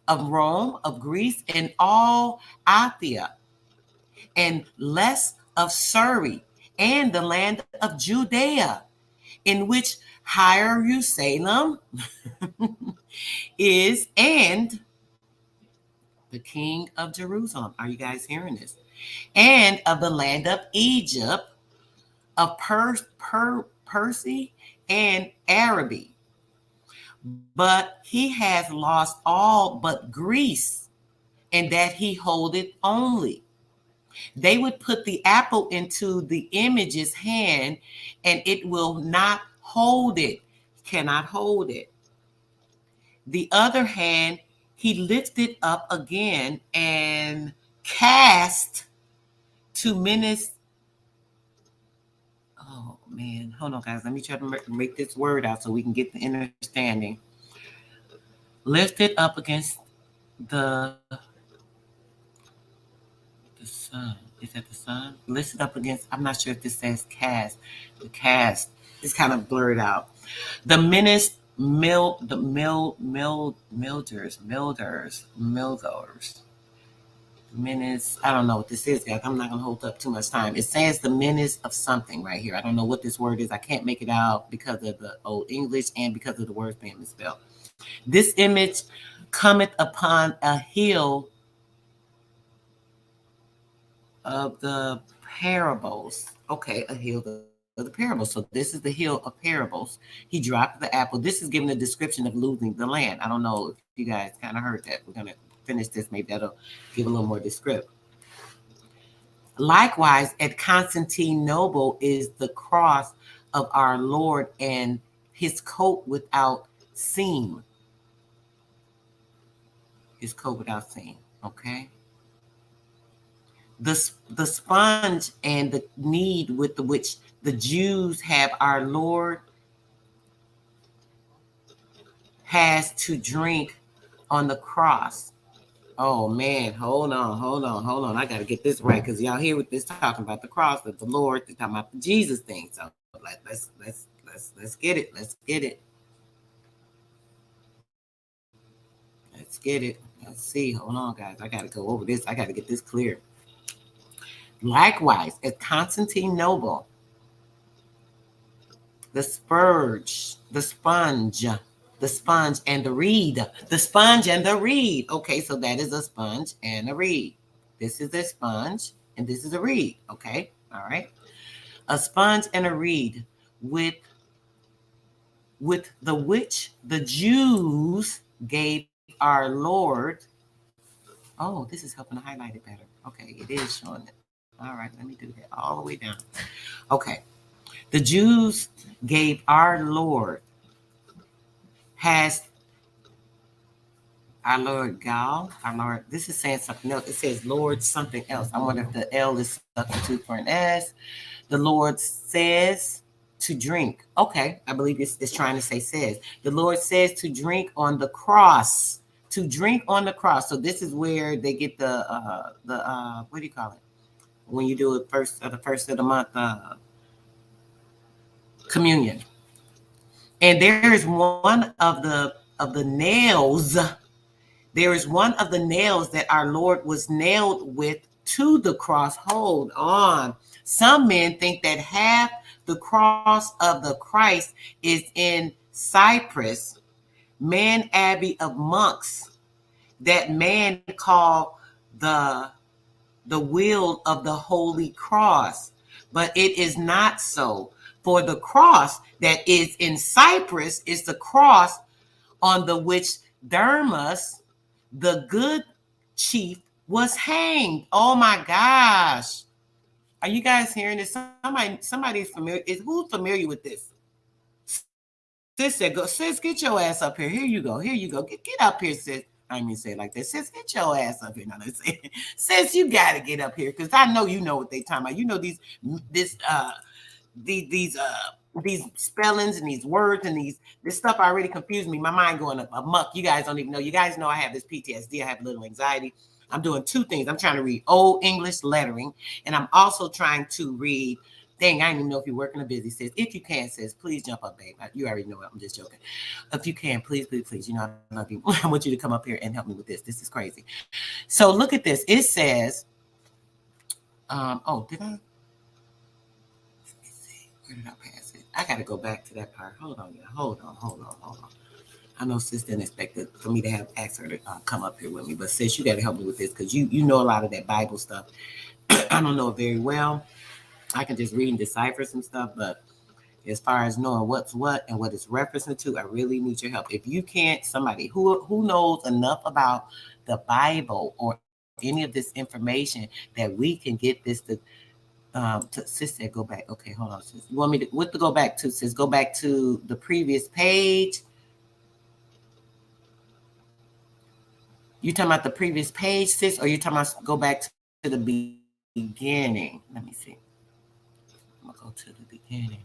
of Rome, of Greece, and all Athia, and less of Surrey, and the land of Judea, in which Hierusalem is, and the king of Jerusalem. Are you guys hearing this? And of the land of Egypt, of Persia and Araby. But he has lost all but Greece, and that he holdeth only. They would put the apple into the image's hand, and it will not hold it, cannot hold it. The other hand he lifted up again and cast to menace. Oh man, hold on, guys. Let me try to make this word out so we can get the understanding. Lifted up against the sun. Is that the sun? Lifted up against. I'm not sure if this says cast. The cast is kind of blurred out. The menace. Milders. Menace. I don't know what this is, guys. I'm not gonna hold up too much time. It says the menace of something right here. I don't know what this word is. I can't make it out because of the old English and because of the words being misspelled. This image cometh upon a hill of the parables. Okay, a hill of the parables. So this is the hill of parables. He dropped the apple. This is giving a description of losing the land. I don't know if you guys kind of heard that. We're going to finish this. Maybe that'll give a little more description. Likewise, at Constantinople is the cross of our Lord and his coat without seam. His coat without seam. Okay. The sponge and the need with which the Jews have our Lord has to drink on the cross. Oh man, hold on. I gotta get this right because y'all hear what this talking about the cross, the Lord, they're talking about the Jesus thing. So let's get it. Let's get it. Let's get it. Let's see. Hold on, guys. I gotta go over this. I gotta get this clear. Likewise, at Constantinople, the sponge and the reed. The sponge and the reed. Okay, so that is a sponge and a reed. This is a sponge and this is a reed. Okay, all right. A sponge and a reed with the which the Jews gave our Lord. Oh, this is helping to highlight it better. Okay, it is showing it. All right, let me do that all the way down. Okay. The Jews gave our Lord has our Lord Gal, our Lord. This is saying something else. It says Lord something else. I wonder if the L is substitute for an S. The Lord says to drink. Okay, I believe it's trying to say says. The Lord says to drink on the cross. To drink on the cross. So this is where they get the what do you call it? When you do it the first of the month communion. And there is one of the nails. There is one of the nails that our Lord was nailed with to the cross. Hold on. Some men think that half the cross of the Christ is in Cyprus, Man Abbey of monks, that man called the wheel of the Holy Cross. But it is not so. For the cross that is in Cyprus is the cross on the which Dermus, the good chief, was hanged. Oh my gosh. Are you guys hearing this? Somebody's familiar. Who's familiar with this? Sis said, go, sis, get your ass up here. Here you go. Get up here, sis. I didn't mean to say it like that. Sis, get your ass up here. Now let's say, sis, you gotta get up here because I know you know what they talking about. You know these spellings and these words and this stuff already confused me. My mind going amok. You guys don't even know. You guys know I have this PTSD. I have a little anxiety. I'm doing two things. I'm trying to read Old English lettering, and I'm also trying to read. Dang, I didn't even know if you're working or busy, sis. If you can, sis, please jump up, babe. You already know it. I'm just joking. If you can, please. You know I love you. I want you to come up here and help me with this. This is crazy. So look at this. It says, oh, did I? Let me see. Where did I pass it? I got to go back to that part. Hold on. I know sis didn't expect it for me to ask her to come up here with me, but sis, you got to help me with this because you know a lot of that Bible stuff. I don't know it very well. I can just read and decipher some stuff, but as far as knowing what's what and what it's referencing to, I really need your help. If you can't, somebody who knows enough about the Bible or any of this information that we can get this to sis said go back. Okay, hold on, sis. You want me to what to go back to, sis? Go back to the previous page. You talking about the previous page, sis, or you talking about go back to the beginning? Let me see. I'm gonna go to the beginning.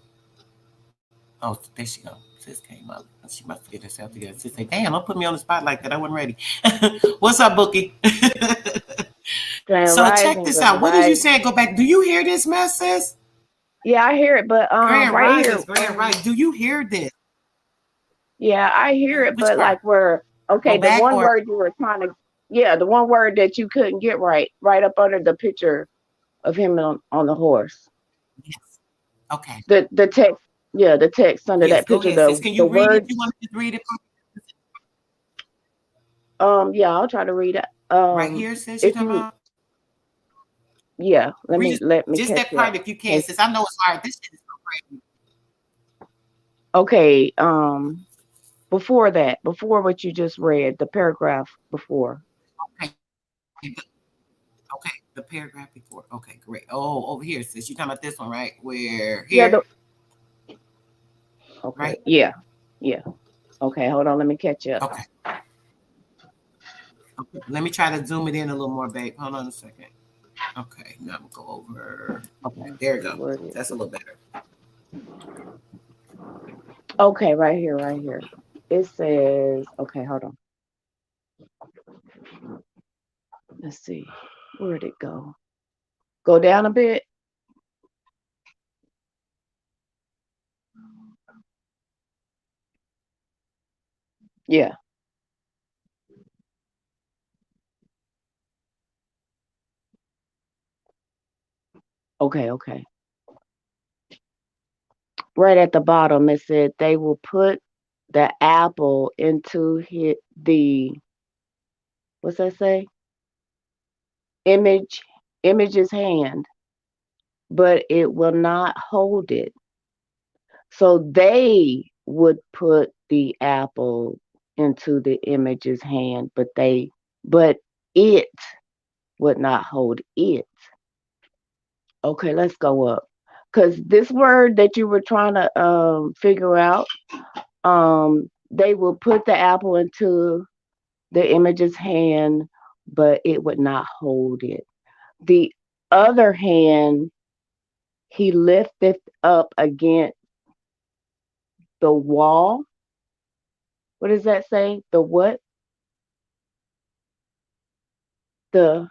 Oh, there she go. Sis came up. She must get herself together. Sis said, damn, don't put me on the spot like that. I wasn't ready. What's up, Bookie? So check this out. What did you say? Go back. Do you hear this mess, sis? Yeah, I hear it, but Grand right Rising, here. Grand Rising. Do you hear this? Yeah, I hear it, Which but part? like where okay, Go the back one or word you were trying to the one word that you couldn't get right up under the picture of him on the horse. yes. Okay. The text, the text under Yes, that go picture, ahead, sis. Can you the read it? words. You want to just read it? Yeah, I'll try to read it. Right here, sis, you If talking you about? let me Just catch that you part up. if you can, sis. I know it's hard. This shit is so crazy. Okay, before what you just read, the paragraph before. Okay. Okay, the paragraph before. Okay, great. Oh, over here, sis. You talking about this one, right? Where here? Okay. Right? Yeah. Okay, hold on. Let me catch you up. Okay. Let me try to zoom it in a little more, babe. Hold on a second. Okay, now I'm gonna go over. Okay, there we go. That's a little better. Okay, right here. It says, okay, hold on. Let's see. Where'd it go? Go down a bit. Yeah. Okay, okay. Right at the bottom, it said they will put the apple into the, what's that say? Image's hand, but it will not hold it. So they would put the apple into the image's hand, but it would not hold it. Okay, let's go up. Because this word that you were trying to figure out, they will put the apple into the image's hand, but it would not hold it. The other hand, he lifted up against the wall. What does that say? The what? The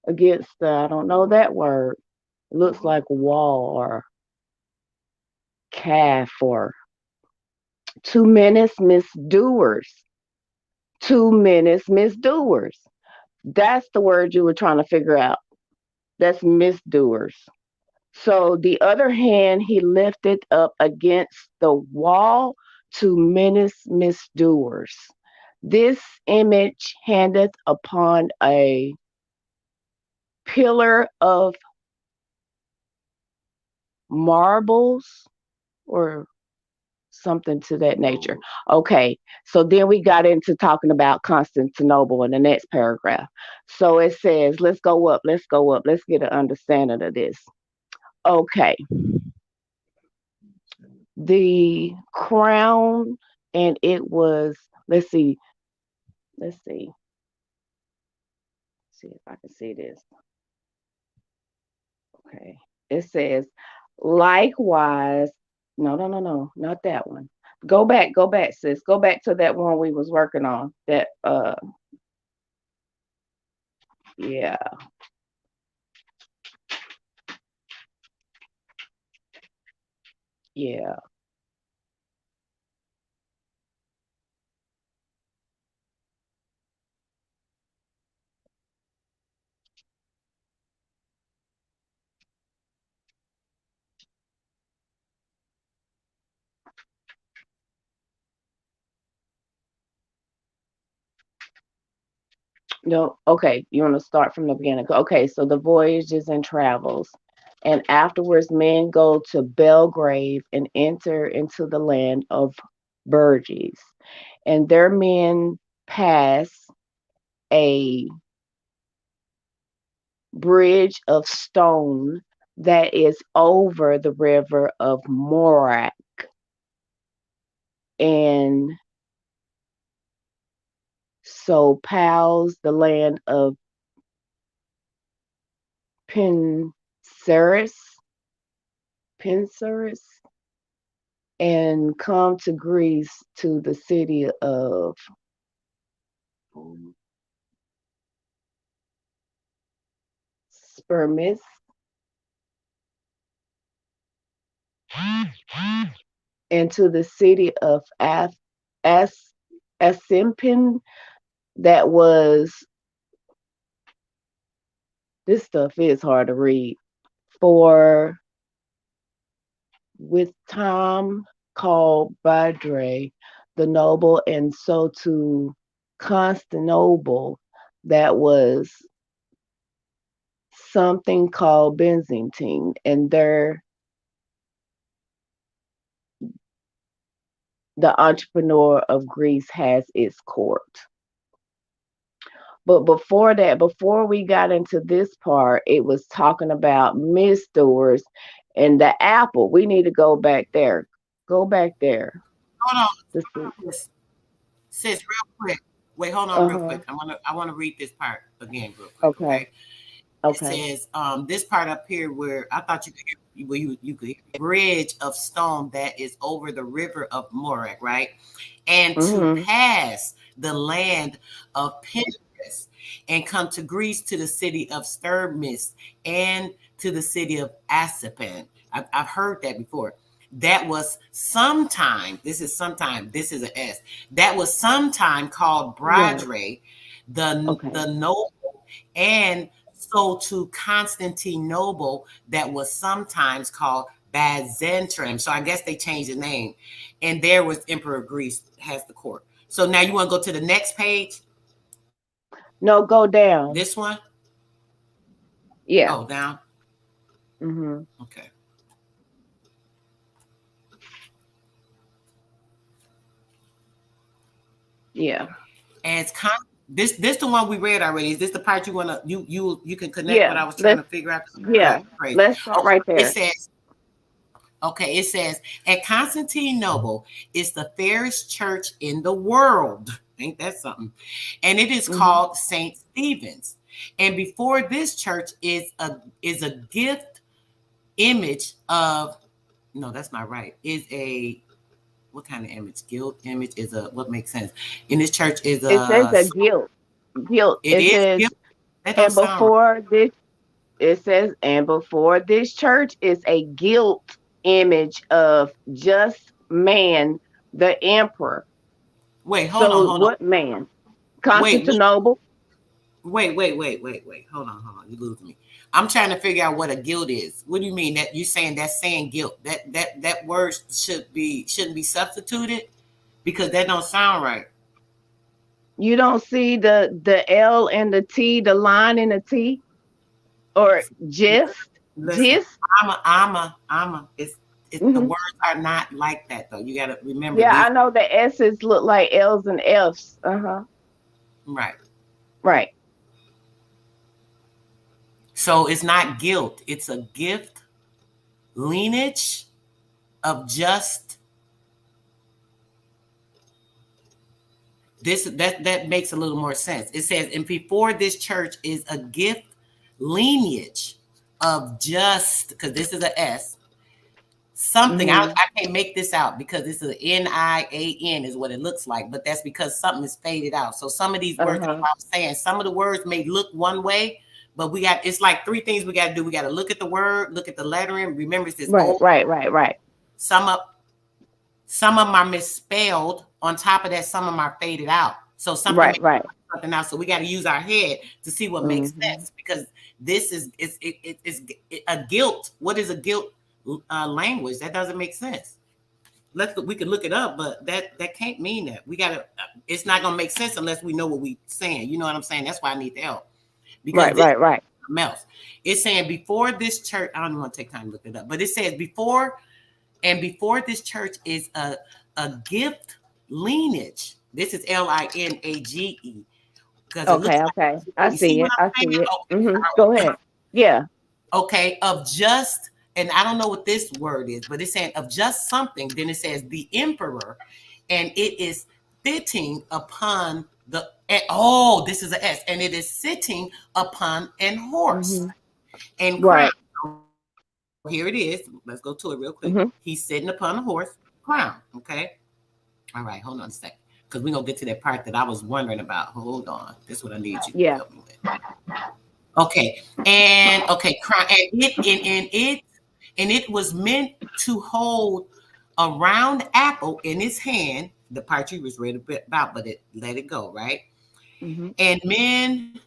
against the, I don't know that word. It looks like wall or calf or 2 minutes misdoers. 2 minutes misdoers. That's the word you were trying to figure out. That's misdoers. So the other hand he lifted up against the wall to menace misdoers. This image handeth upon a pillar of marbles or something to that nature. Okay, so then we got into talking about Constantinople in the next paragraph. So it says, let's go up, let's get an understanding of this. Okay. The crown, and it was, let's see if I can see this. Okay. It says, likewise, no, not that one. Go back, sis. Go back to that one we was working on. That yeah. Yeah. No, okay. You want to start from the beginning. Okay, so the voyages and travels. And afterwards men go to Belgrave and enter into the land of Burges. And their men pass a bridge of stone that is over the river of Morak. And so pals the land of Penseris, and come to Greece to the city of Spermis, and to the city of Asimpin, that was, this stuff is hard to read, for with Tom called Badre the noble, and so to Constantinople, that was something called Byzantine, and there the entrepreneur of Greece has its court. But before that, before we got into this part, it was talking about misdoers and the apple. We need to go back there. Go back there. Hold on. Sis, real quick. Wait, hold on real quick. I wanna read this part again real quick. Okay. It says, this part up here where I thought you could hear, where you could hear bridge of stone that is over the river of Morak, right? And to pass the land of Penseris. and come to Greece to the city of Sturmis and to the city of Assapan. I've heard that before. That was sometime, this is an S, that was sometime called Bradre, the noble, and so to Constantinople, that was sometimes called Byzantium. So I guess they changed the name. And there was Emperor of Greece has the court. So now you want to go to the next page? No, go down. This one? Yeah. Oh, down? Mm-hmm. Okay. Yeah. And it's this the one we read already. Is this the part you want to you can connect what I was trying to figure out? Yeah. Great. Let's start right there. It says at Constantinople is the fairest church in the world. Ain't that something? And it is called St. Stephen's. And before this church is a gift image of, no, that's not right. Is a, what kind of image? Guilt image is a, what makes sense? In this church is a, it says a guilt. It says, guilt. That and before this, it says, and before this church is a guilt image of just man, the emperor. Wait, hold on. What man? Constantinople. Wait. Hold on. You losing me. I'm trying to figure out what a guilt is. What do you mean that you saying that's saying guilt? That word shouldn't be substituted because that don't sound right. You don't see the L and the T, the line and the T, or just. I'm a. It's the words are not like that though. You got to remember. Yeah, I know the S's look like L's and F's. Right. So it's not guilt. It's a gift, lineage of just. That makes a little more sense. It says, and before this church is a gift, lineage of just, because this is a S, something. I can't make this out because this is an NIAN is what it looks like, but that's because something is faded out. So some of these words, I'm saying, some of the words may look one way, but it's like three things we got to do. We got to look at the word, look at the lettering. Remember, it's this right. Some of them are misspelled. On top of that, some of them are faded out. So something something else. So we got to use our head to see what makes sense, because this is a guilt. What is a guilt language? That doesn't make sense. We can look it up, but that can't mean that. We gotta. It's not gonna make sense unless we know what we're saying. You know what I'm saying? That's why I need the help. Because right. Else. It's saying before this church. I don't even want to take time to look it up, but it says before this church is a gift lineage. This is LINAGE. Okay. I see it. Go ahead. Yeah. Okay. Of just, and I don't know what this word is, but it's saying of just something. Then it says the emperor, and it is fitting upon the. Oh, this is an S, and it is sitting upon an horse. And crown. Here it is. Let's go to it real quick. He's sitting upon a horse, crown. Okay. All right. Hold on a second, because we're gonna get to that part that I was wondering about. Hold on. This is what I need you to help me with. Okay. And crown, and it was meant to hold a round apple in his hand. The part you was read a bit about, but let it go, right? And men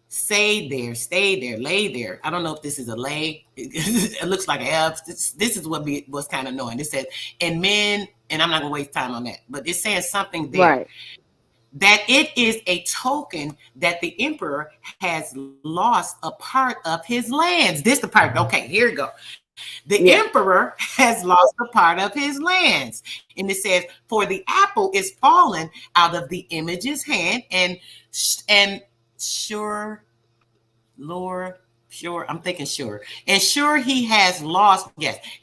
stay there, lay there. I don't know if this is a lay. It looks like an F. This is what was kind of annoying. It says, and men, and I'm not gonna waste time on that, but it's saying something there. That it is a token that the emperor has lost a part of his lands. This the part. Okay, here we go. The emperor has lost a part of his lands. And it says, for the apple is fallen out of the image's hand, and sure, I'm thinking sure. And sure he has lost,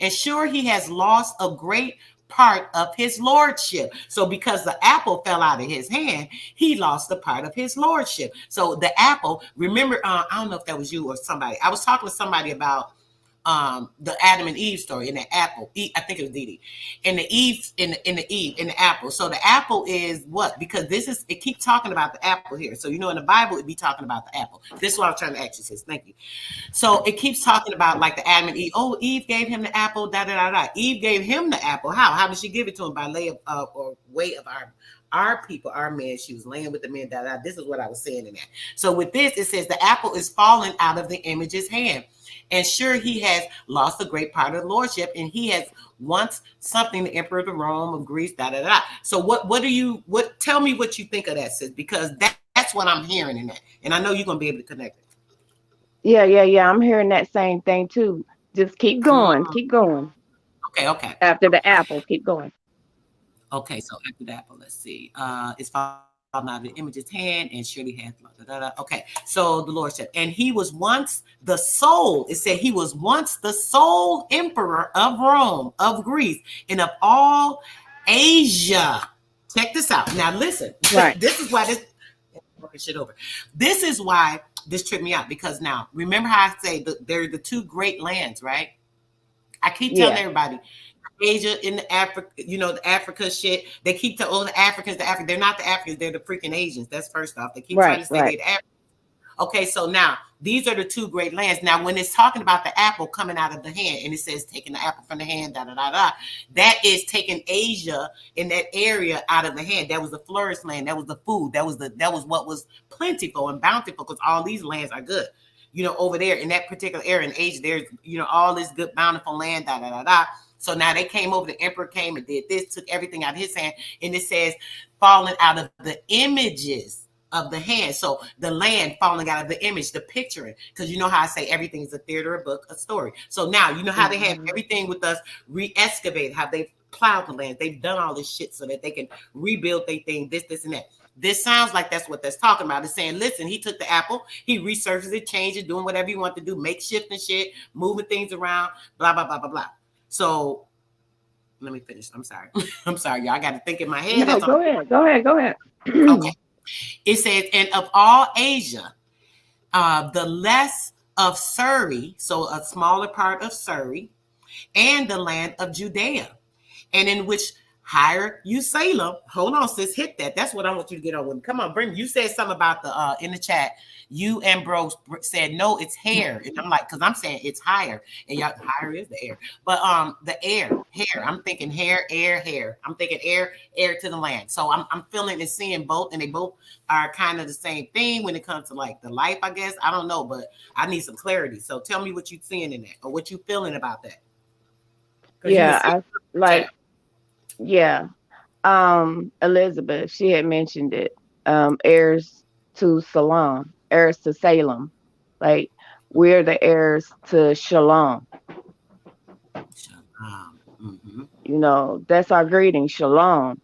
and sure he has lost a great part of his lordship. So because the apple fell out of his hand, he lost a part of his lordship. So the apple, remember, I don't know if that was you or somebody. I was talking to somebody about the Adam and Eve story in the apple. I think it was Dee. In the Eve, in the apple. So the apple is what? Because it keeps talking about the apple here. So in the Bible it'd be talking about the apple. This is what I was trying to ask you, sis. Thank you. So it keeps talking about like the Adam and Eve. Oh, Eve gave him the apple. Da da da da. Eve gave him the apple. How? How did she give it to him? By way of our people, our men. She was laying with the men. Da da. This is what I was saying in that. So with this, it says the apple is fallen out of the image's hand. And sure, he has lost a great part of the lordship, and he has once something the emperor of Rome, of Greece, da da da. So tell me what you think of that, sis, because that's what I'm hearing in that, and I know you're gonna be able to connect it. Yeah. I'm hearing that same thing too. Just keep going, keep going. Okay. After the apple, keep going. Okay, so after the apple, let's see. It's fallen out of the image's hand, and surely has. Okay, so the Lord said, and he was once the sole. It said he was once the sole emperor of Rome, of Greece, and of all Asia. Check this out. Now listen. Right. This is why this shit over. This is why this tripped me out, because now remember how I say they're the two great lands, right? I keep telling everybody. Asia, in the Africa, the Africa shit. They keep telling the Africans, they're not the Africans, they're the freaking Asians. That's first off. They keep trying to say they're the Africans. Okay, so now these are the two great lands. Now, when it's talking about the apple coming out of the hand, and it says taking the apple from the hand, da da da da, that is taking Asia in that area out of the hand. That was the flourished land. That was the food. That was what was plentiful and bountiful, because all these lands are good. Over there in that particular area in Asia, there's all this good bountiful land, da da da da. So now they came over, the emperor came and did this, took everything out of his hand, and it says falling out of the images of the hand. So the land falling out of the image, the picturing, because how I say everything is a theater, a book, a story. So now how they have everything with us re-excavate, how they've plowed the land, they've done all this shit so that they can rebuild their thing, this and that. This sounds like that's what that's talking about. It's saying, listen, he took the apple, he resurfaces it, changed it, doing whatever he wanted to do, makeshift and shit, moving things around, blah, blah, blah, blah, blah. So let me finish. I'm sorry. I'm sorry, y'all. I got to think in my head. No, go ahead. Okay. It says, and of all Asia, the less of Surrey, so a smaller part of Surrey, and the land of Judea, and in which Hierusalem. Hold on, sis, hit that. That's what I want you to get on with. Come on, bring. You said something about the in the chat. You and bro said no, it's hair, and I'm like, because I'm saying it's higher, and y'all, higher is the air, but the hair. I'm thinking hair. I'm thinking air to the land. So I'm feeling and seeing both, and they both are kind of the same thing when it comes to like the life, I guess. I don't know, but I need some clarity. So tell me what you're seeing in that, or what you feeling about that. Yeah, Elizabeth, she had mentioned it. Heirs to Salem. Like, we're the heirs to Shalom. That's our greeting, Shalom.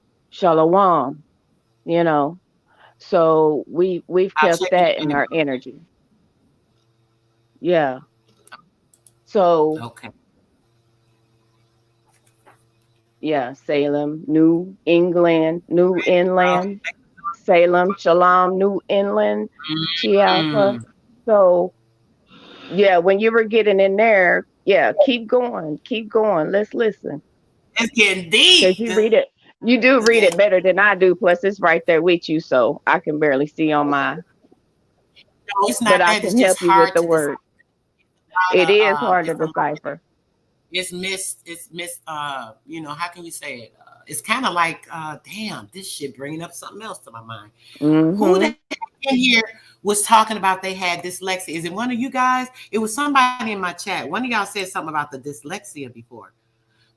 So we've kept that in our energy. Yeah. So okay. Yeah, Salem, New England, New Inland, Salem, Shalom, New Inland, Chiapa. So, yeah, when you were getting in there, keep going. Let's listen. It's getting deep. Because you do read it better than I do. Plus, it's right there with you, so I can barely see on my. No, it's not but that. I can It's help just you with the word. It is hard to decipher. It's miss, how can you say it? It's kind of like, damn, this shit bringing up something else to my mind. Who the heck in here was talking about they had dyslexia? Is it one of you guys? It was somebody in my chat. One of y'all said something about the dyslexia before,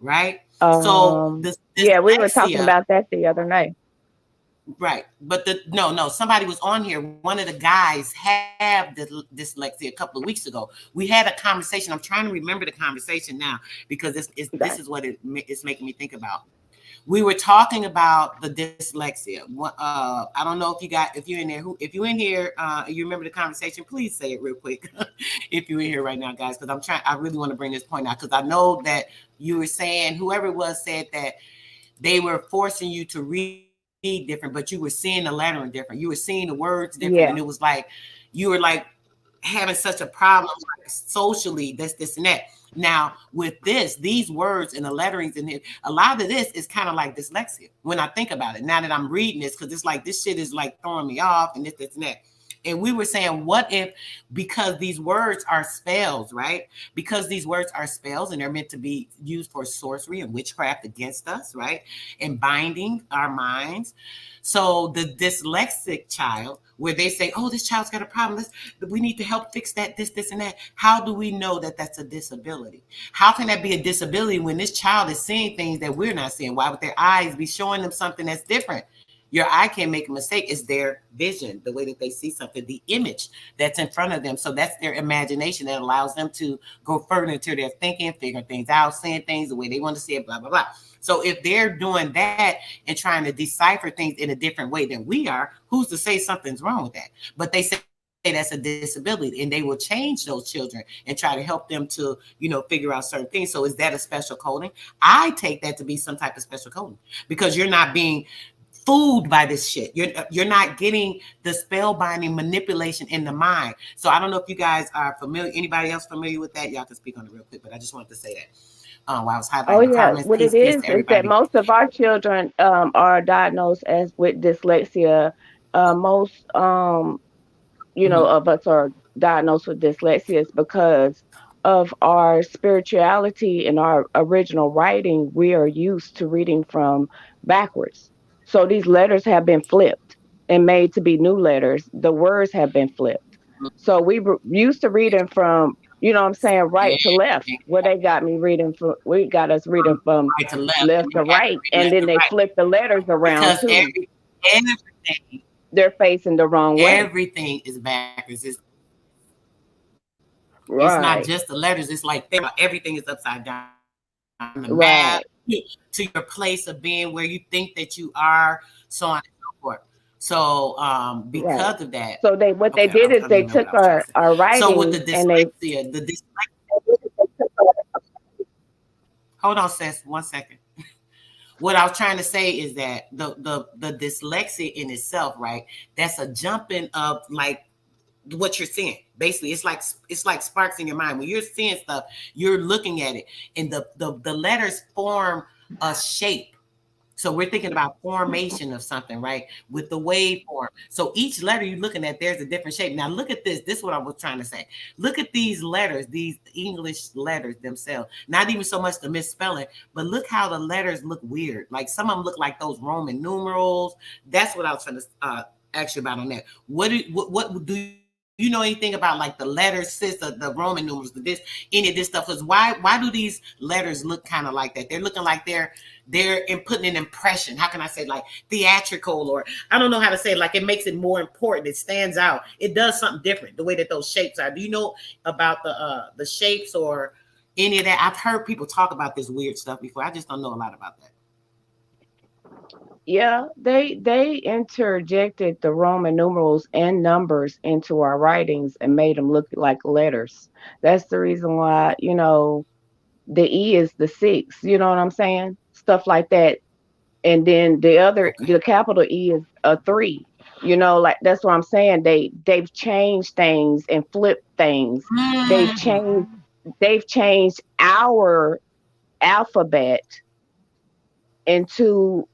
right? So we were talking about that the other night. Right. But somebody was on here. One of the guys had dyslexia a couple of weeks ago. We had a conversation. I'm trying to remember the conversation now, because this is what it's making me think about. We were talking about the dyslexia. I don't know if you're in there, you remember the conversation, please say it real quick. If you're in here right now, guys, because I really want to bring this point out, because I know that you were saying, whoever it was said that they were forcing you to read different, but you were seeing the lettering different. You were seeing the words different. And it was like, you were like having such a problem socially, this and that. Now with these words and the letterings in it, a lot of this is kind of like dyslexia when I think about it. Now that I'm reading this, because it's like this shit is like throwing me off and this and that. And we were saying, what if, because these words are spells, right? Because these words are spells and they're meant to be used for sorcery and witchcraft against us, right? And binding our minds. So the dyslexic child, where they say, oh, this child's got a problem, we need to help fix that, this, and that. How do we know that that's a disability? How can that be a disability when this child is seeing things that we're not seeing? Why would their eyes be showing them something that's different? Your eye can't make a mistake. It's their vision, the way that they see something, the image that's in front of them. So that's their imagination that allows them to go further into their thinking, figuring things out, seeing things the way they want to see it, blah, blah, blah. So if they're doing that and trying to decipher things in a different way than we are, who's to say something's wrong with that? But they say that's a disability, and they will change those children and try to help them to, figure out certain things. So is that a special coding? I take that to be some type of special coding, because you're not being fooled by this shit. You're not getting the spellbinding manipulation in the mind. So I don't know if you guys are familiar, anybody else familiar with that? Y'all can speak on it real quick, but I just wanted to say that. While I was highlighting the comments, what it is that most of our children are diagnosed as with dyslexia. Most of us are diagnosed with dyslexia is because of our spirituality and our original writing. We are used to reading from backwards. So these letters have been flipped and made to be new letters. The words have been flipped. So we were used to reading from, right to left. Where they got me reading from, we got us reading from right to left to right. And then they flip the letters around because too. everything, they're facing the wrong way. Everything is backwards. It's right. Not just the letters. It's like everything is upside down. The map to your place of being, where you think that you are, so on and so forth. So because of that, so they did is they took our writing. So with the dyslexia, hold on, sis, 1 second. What I was trying to say is that the dyslexia in itself, right? That's a jumping of like what you're seeing. Basically, it's like sparks in your mind. When you're seeing stuff, you're looking at it, and the letters form a shape. So we're thinking about formation of something, right? With the waveform. So each letter you're looking at, there's a different shape. Now look at this. This is what I was trying to say. Look at these letters, these English letters themselves. Not even so much the misspelling, but look how the letters look weird. Like some of them look like those Roman numerals. That's what I was trying to ask you about on that. What do you know anything about, like the letters, sis, the Roman numerals, any of this stuff? Because why do these letters look kind of like that? They're looking like they're putting an impression. How can I say, like theatrical, or I don't know how to say it. Like it makes it more important. It stands out. It does something different. The way that those shapes are. Do you know about the shapes or any of that? I've heard people talk about this weird stuff before. I just don't know a lot about that. Yeah, they interjected the Roman numerals and numbers into our writings and made them look like letters. That's the reason why, the E is the 6, you know what I'm saying? Stuff like that. And then the capital E is a 3. Like that's what I'm saying. They've changed things and flipped things. They've changed our alphabet into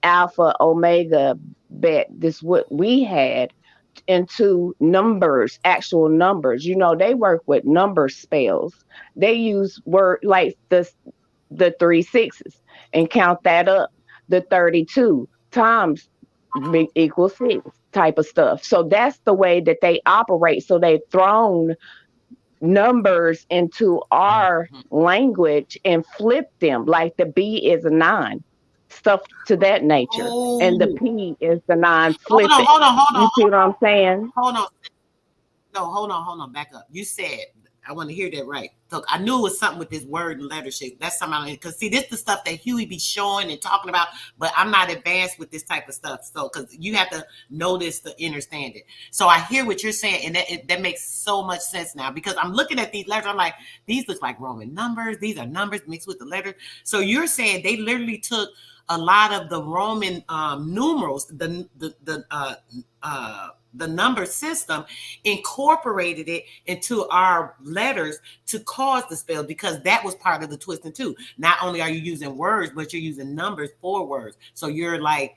alpha, omega, bet, this what we had, into numbers, actual numbers. They work with number spells. They use word like the 3 6s and count that up. The 32 times equals 6 type of stuff. So that's the way that they operate. So they've thrown numbers into our language and flipped them. Like the B is a 9. Stuff to that nature. And the P is the 9 flipping. Hold on. You see what I'm saying? Hold on. No, hold on. Back up. You said, I want to hear that right. So I knew it was something with this word and letter shape. That's something, because see, this is the stuff that Huey be showing and talking about, but I'm not advanced with this type of stuff. So, because you have to know this to understand it. So I hear what you're saying, and that makes so much sense now, because I'm looking at these letters. I'm like, these look like Roman numbers. These are numbers mixed with the letters. So you're saying they literally took the number system, incorporated it into our letters to cause the spell, because that was part of the twisting too. Not only are you using words, but you're using numbers for words. So you're like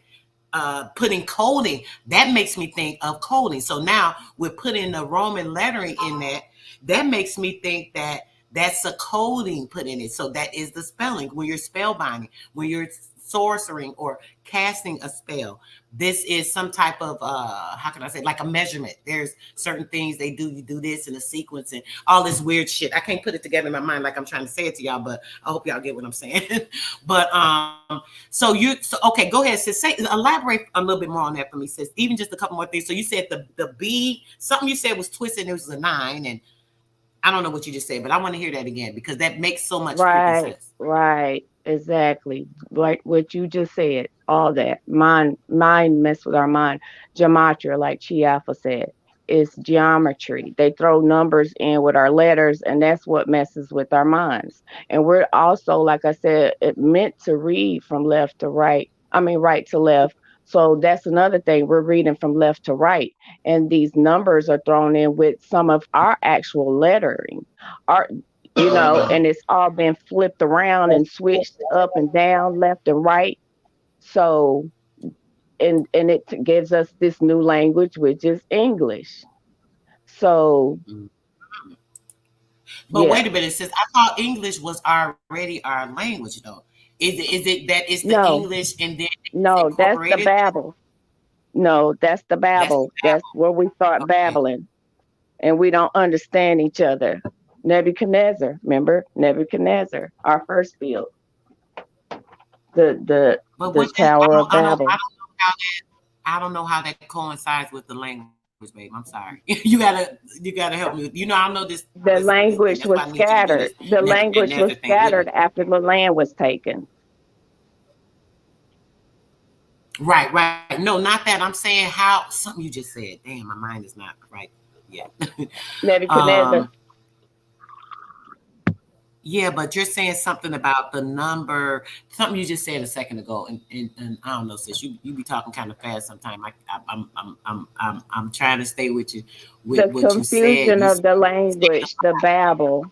putting coding. That makes me think of coding. So now we're putting the Roman lettering in that. That makes me think that that's a coding put in it. So that is the spelling. When you're spellbinding, when you're sorcering or casting a spell, this is some type of how can I say, like a measurement. There's certain things they do. You do this in a sequence and all this weird shit. I can't put it together in my mind like I'm trying to say it to y'all, but I hope y'all get what I'm saying. But so okay, go ahead, sis. Elaborate a little bit more on that for me, sis. Even just a couple more things. So you said the B, something you said was twisted and it was a 9, and I don't know what you just said, but I want to hear that again because that makes so much freaking sense. Right, exactly. Like what you just said, all that. Mind mess with our mind. Gematria, like Chiafa said, is geometry. They throw numbers in with our letters, and that's what messes with our minds. And we're also, like I said, meant to read from left to right. I mean, right to left. So that's another thing. We're reading from left to right, and these numbers are thrown in with some of our actual lettering. Our, and it's all been flipped around and switched up and down, left and right. So, and it gives us this new language, which is English. So, but wait a minute, sis. I thought English was already our language, though. Is it that it's the English and then no, that's the Babel. No, that's the Babel. That's where we start babbling, and we don't understand each other. Nebuchadnezzar, remember Nebuchadnezzar, our first field, the Tower of Babel. I don't know how that coincides with the language, babe. I'm sorry. You gotta help me. I know this. The language was scattered. The language was scattered after the land was taken. Right. No, not that. I'm saying how something you just said. Damn, my mind is not right yet. Nebuchadnezzar. Yeah, but you're saying something about the number, something you just said a second ago, and I don't know, sis. You be talking kind of fast sometimes. I'm trying to stay with you. With the confusion of the language, the babble,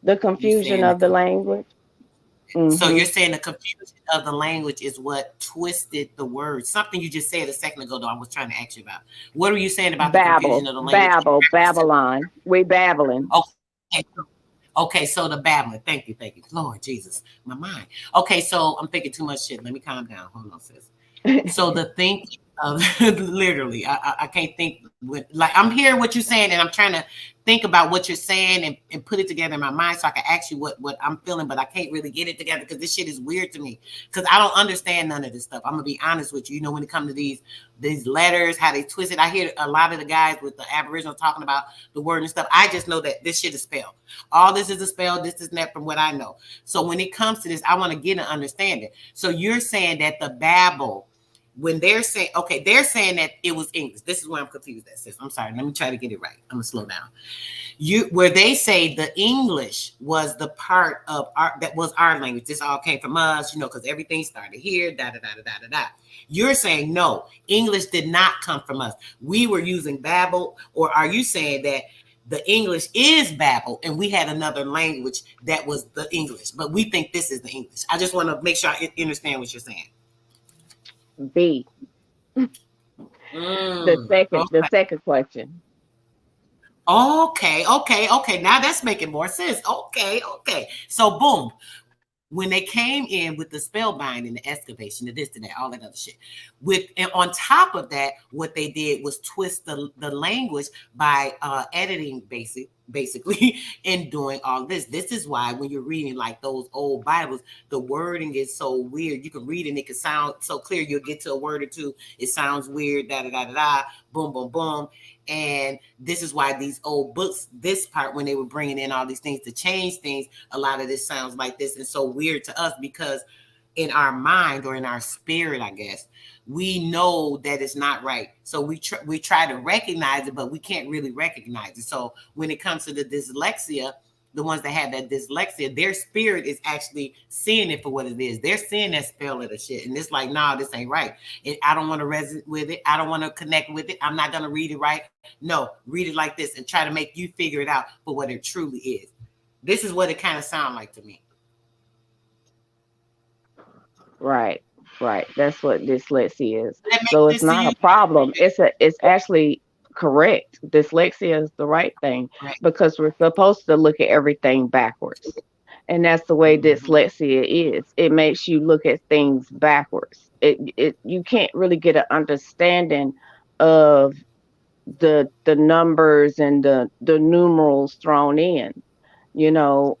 the confusion of the language. So you're saying the confusion of the language is what twisted the word. Something you just said a second ago, though, I was trying to ask you about. What are you saying about the confusion of the language? Babylon. We babbling. Okay, so the babbling. Thank you. Lord Jesus, my mind. Okay, so I'm thinking too much shit. Let me calm down. Hold on, sis. So the thinking of literally, I can't think with, like, I'm hearing what you're saying and I'm trying to think about what you're saying and put it together in my mind so I can ask you what I'm feeling, but I can't really get it together because this shit is weird to me because I don't understand none of this stuff. I'm gonna be honest with you. When it comes to these letters, how they twist it, I hear a lot of the guys with the Aboriginal talking about the word and stuff. I just know that this shit is spelled. All this is a spell. This is not from what I know. So when it comes to this, I want to get an understanding. So you're saying that the Babel, when they're saying, okay, they're saying that it was English. This is where I'm confused at, sis. I'm sorry. Let me try to get it right. I'm gonna slow down. Where they say the English was the part of that was our language. This all came from us, because everything started here. Da da da da da da. You're saying no, English did not come from us. We were using Babel, or are you saying that the English is Babel and we had another language that was the English, but we think this is the English? I just want to make sure I understand what you're saying. B. The second question. Okay. Now that's making more sense. Okay. So boom. When they came in with the spellbinding, the excavation, the this, to that, all that other shit. And on top of that, what they did was twist the language by editing basically and doing all this. This is why when you're reading like those old Bibles, the wording is so weird. You can read and it can sound so clear. You'll get to a word or two. It sounds weird, da da da da da, boom, boom, boom. And this is why these old books, this part, when they were bringing in all these things to change things, a lot of this sounds like this and so weird to us because in our mind or in our spirit, I guess, we know that it's not right. So we try to recognize it, but we can't really recognize it. So when it comes to the dyslexia, the ones that have that dyslexia, their spirit is actually seeing it for what it is. They're seeing that spell of the shit. And it's like, nah, this ain't right. I don't want to resonate with it. I don't want to connect with it. I'm not going to read it right. No, read it like this and try to make you figure it out for what it truly is. This is what it kind of sounds like to me. Right. Right. That's what dyslexia is. That makes So it's sense to not you? a problem. It's actually correct. Dyslexia is the right thing Right. because we're supposed to look at everything backwards. And that's the way dyslexia is. It makes you look at things backwards. It you can't really get an understanding of the numbers and the numerals thrown in. You know,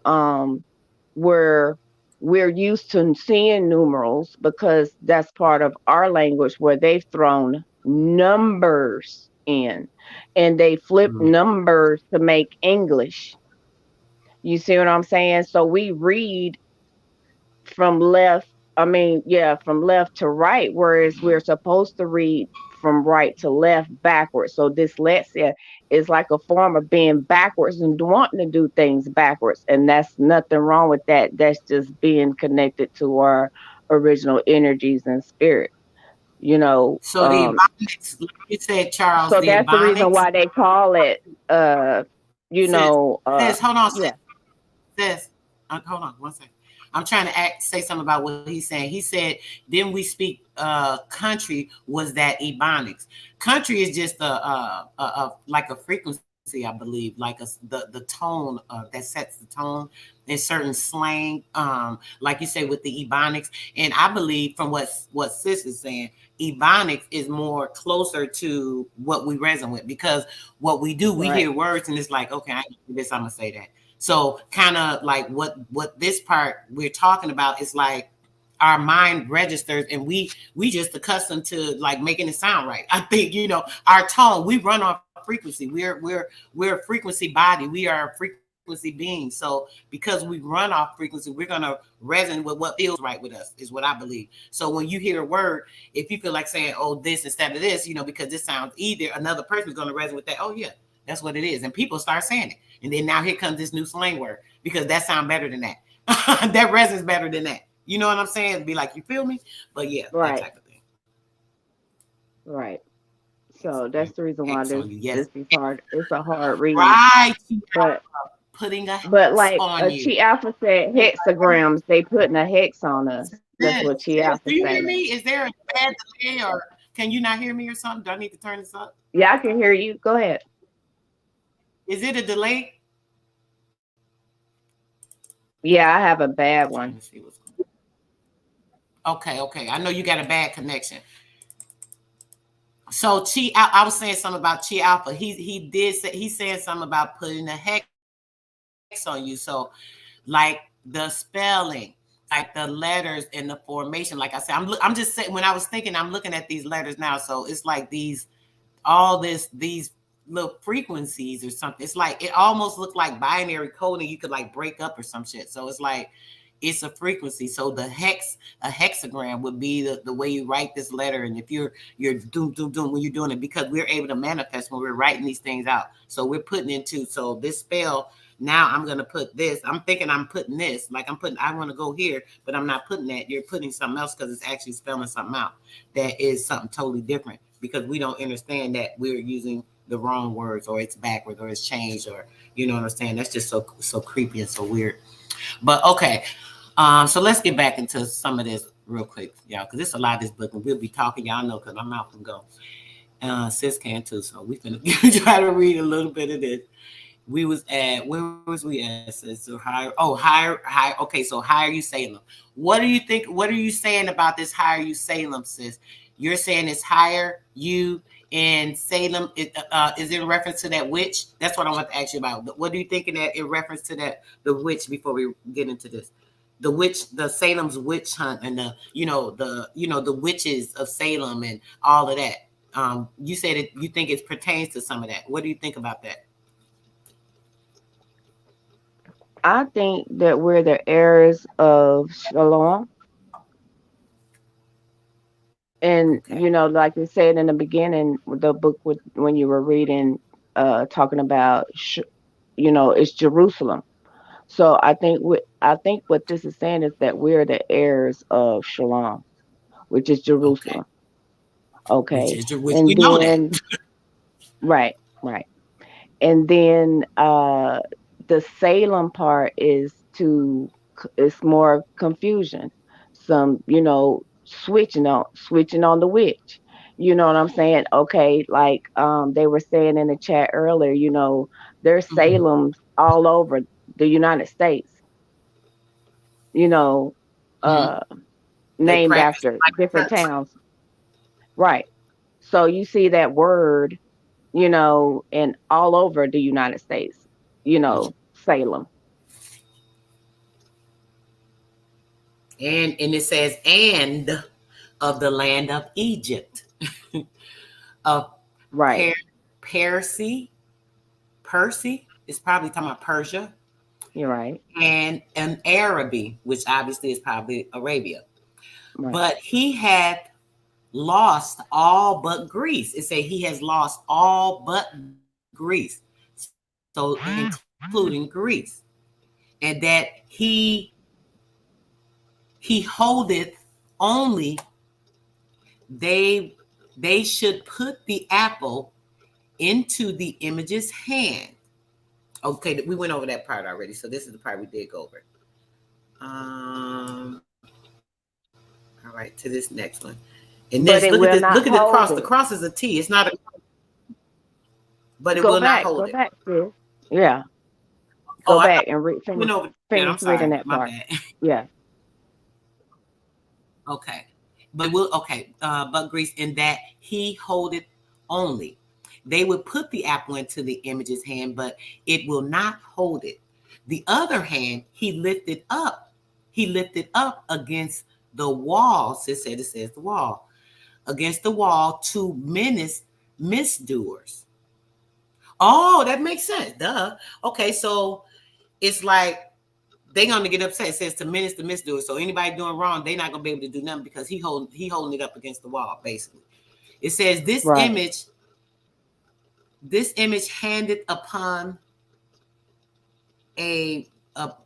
where we're used to seeing numerals because that's part of our language where they've thrown numbers in and they flip numbers to make English. You see what I'm saying? So we read from left, from left to right, whereas we're supposed to read from right to left backwards. So dyslexia is like a form of being backwards and wanting to do things backwards. And that's nothing wrong with that. That's just being connected to our original energies and spirit, you know. So the Ebonics, like you said, Charles, So the that's the reason Ebonics. why they call it Sis, hold on, yeah. sis. Hold on one second. I'm trying to say something about what he's saying. He said, then we speak country was that Ebonics. Country is just like a frequency, I believe, like the tone that sets the tone in certain slang, like you say with the Ebonics. And I believe from what Sis is saying, Ebonics is more closer to what we resonate with, because what we do, we hear words and it's like, okay, I can do this, I'm gonna say that. So kind of like what this part we're talking about is like our mind registers and we just accustomed to like making it sound right. I think, you know, our tone, we run off frequency. We're a frequency body. We are a frequency being. So because we run off frequency, we're gonna resonate with what feels right with us, is what I believe. So when you hear a word, if you feel like saying, oh, this instead of this, you know, because this sounds either, another person's gonna resonate with that. Oh yeah, that's what it is. And people start saying it. And then now here comes this new slang word because that sounds better than that. That resonates better than that. You know what I'm saying? It'd be like, you feel me? But yeah, that type of thing. Right. So that's the reason why this is hard. It's a hard read. Right. But putting a but hex like on you. Chi Alpha said, hexagrams, they putting a hex on us. That's what Chi Alpha Do you said. hear me? Is there a bad delay or can you not hear me or something? Do I need to turn this up? Yeah, I can hear you. Go ahead. Is it a delay? Yeah, I have a bad one. Let me see what's going on. Okay. I know you got a bad connection. So I was saying something about Chi Alpha. He did say, he's saying something about putting a hex on you. So like the spelling, like the letters and the formation. Like I said, I'm just saying, when I was thinking, I'm looking at these letters now. So it's like these little frequencies or something. It's like, it almost looked like binary coding you could like break up or some shit. So it's like, it's a frequency. So a hexagram would be the way you write this letter. And if you're doom when you're doing it, because we're able to manifest when we're writing these things out. So we're putting into, so this spell, now I'm going to put this. I'm thinking I'm putting this, like I want to go here, but I'm not putting that. You're putting something else because it's actually spelling something out that is something totally different, because we don't understand that we're using the wrong words, or it's backwards, or it's changed, or you know what I'm saying? That's just so creepy and so weird. But okay, so let's get back into some of this real quick, y'all, because it's a lot of this book, and we'll be talking, y'all know, because I'm out from go. Sis can too, so we finna try to read a little bit of this. We was at, where was we at? So higher. Okay, so higher you Salem. What do you think? What are you saying about this higher you Salem, sis? You're saying it's higher you in Salem. Is it in reference to that witch? That's what I want to ask you about. What are you thinking that in reference to that, the witch, before we get into this? The witch, the Salem's witch hunt, and the witches of Salem and all of that. You said it, you think it pertains to some of that. What do you think about that? I think that we're the heirs of Shalom. And, like you said in the beginning, the book, when you were reading, talking about, it's Jerusalem. So I think what this is saying is that we're the heirs of Shalom, which is Okay. Jerusalem. Okay. Which we And know that. then right, right. And then the Salem part is more confusion. Some, switching on the witch. You know what I'm saying? Okay, like they were saying in the chat earlier, there's Mhm. Salems all over the United States, you know, Mhm. uh They named practice after like different church. towns. Right. So you see that word, and all over the United States, Mhm. Salem. And it says and of the land of Egypt, of Right. per- Percy, Percy is probably talking about Persia, You're right. and an Araby, which obviously is probably Arabia. Right. But he had lost all but Greece. It said he has lost all but Greece, so including Greece, and that he holdeth only they they should put the apple into the image's hand. Okay, we went over that part already, so this is the part we did go over. Um, all right, to this next one. And But this, it look at will this, not look at the hold cross. The it. cross is a T. It's not a, but it will not hold Go it. back, sis. Yeah. Oh, Go I back thought and we went over that. finish I'm reading sorry, that my part. bad. Yeah. Okay, but we'll okay. But Greece in that he holdeth only. They would put the apple into the image's hand, but it will not hold it. The other hand he lifted up. He lifted up against the wall. It says the wall, against the wall to menace misdoers. Oh, that makes sense. Duh. Okay, so it's like they're gonna get upset. It says to menace the misdoers. So anybody doing wrong, they're not gonna be able to do nothing because he holding it up against the wall, basically. It says Right. this image handed upon a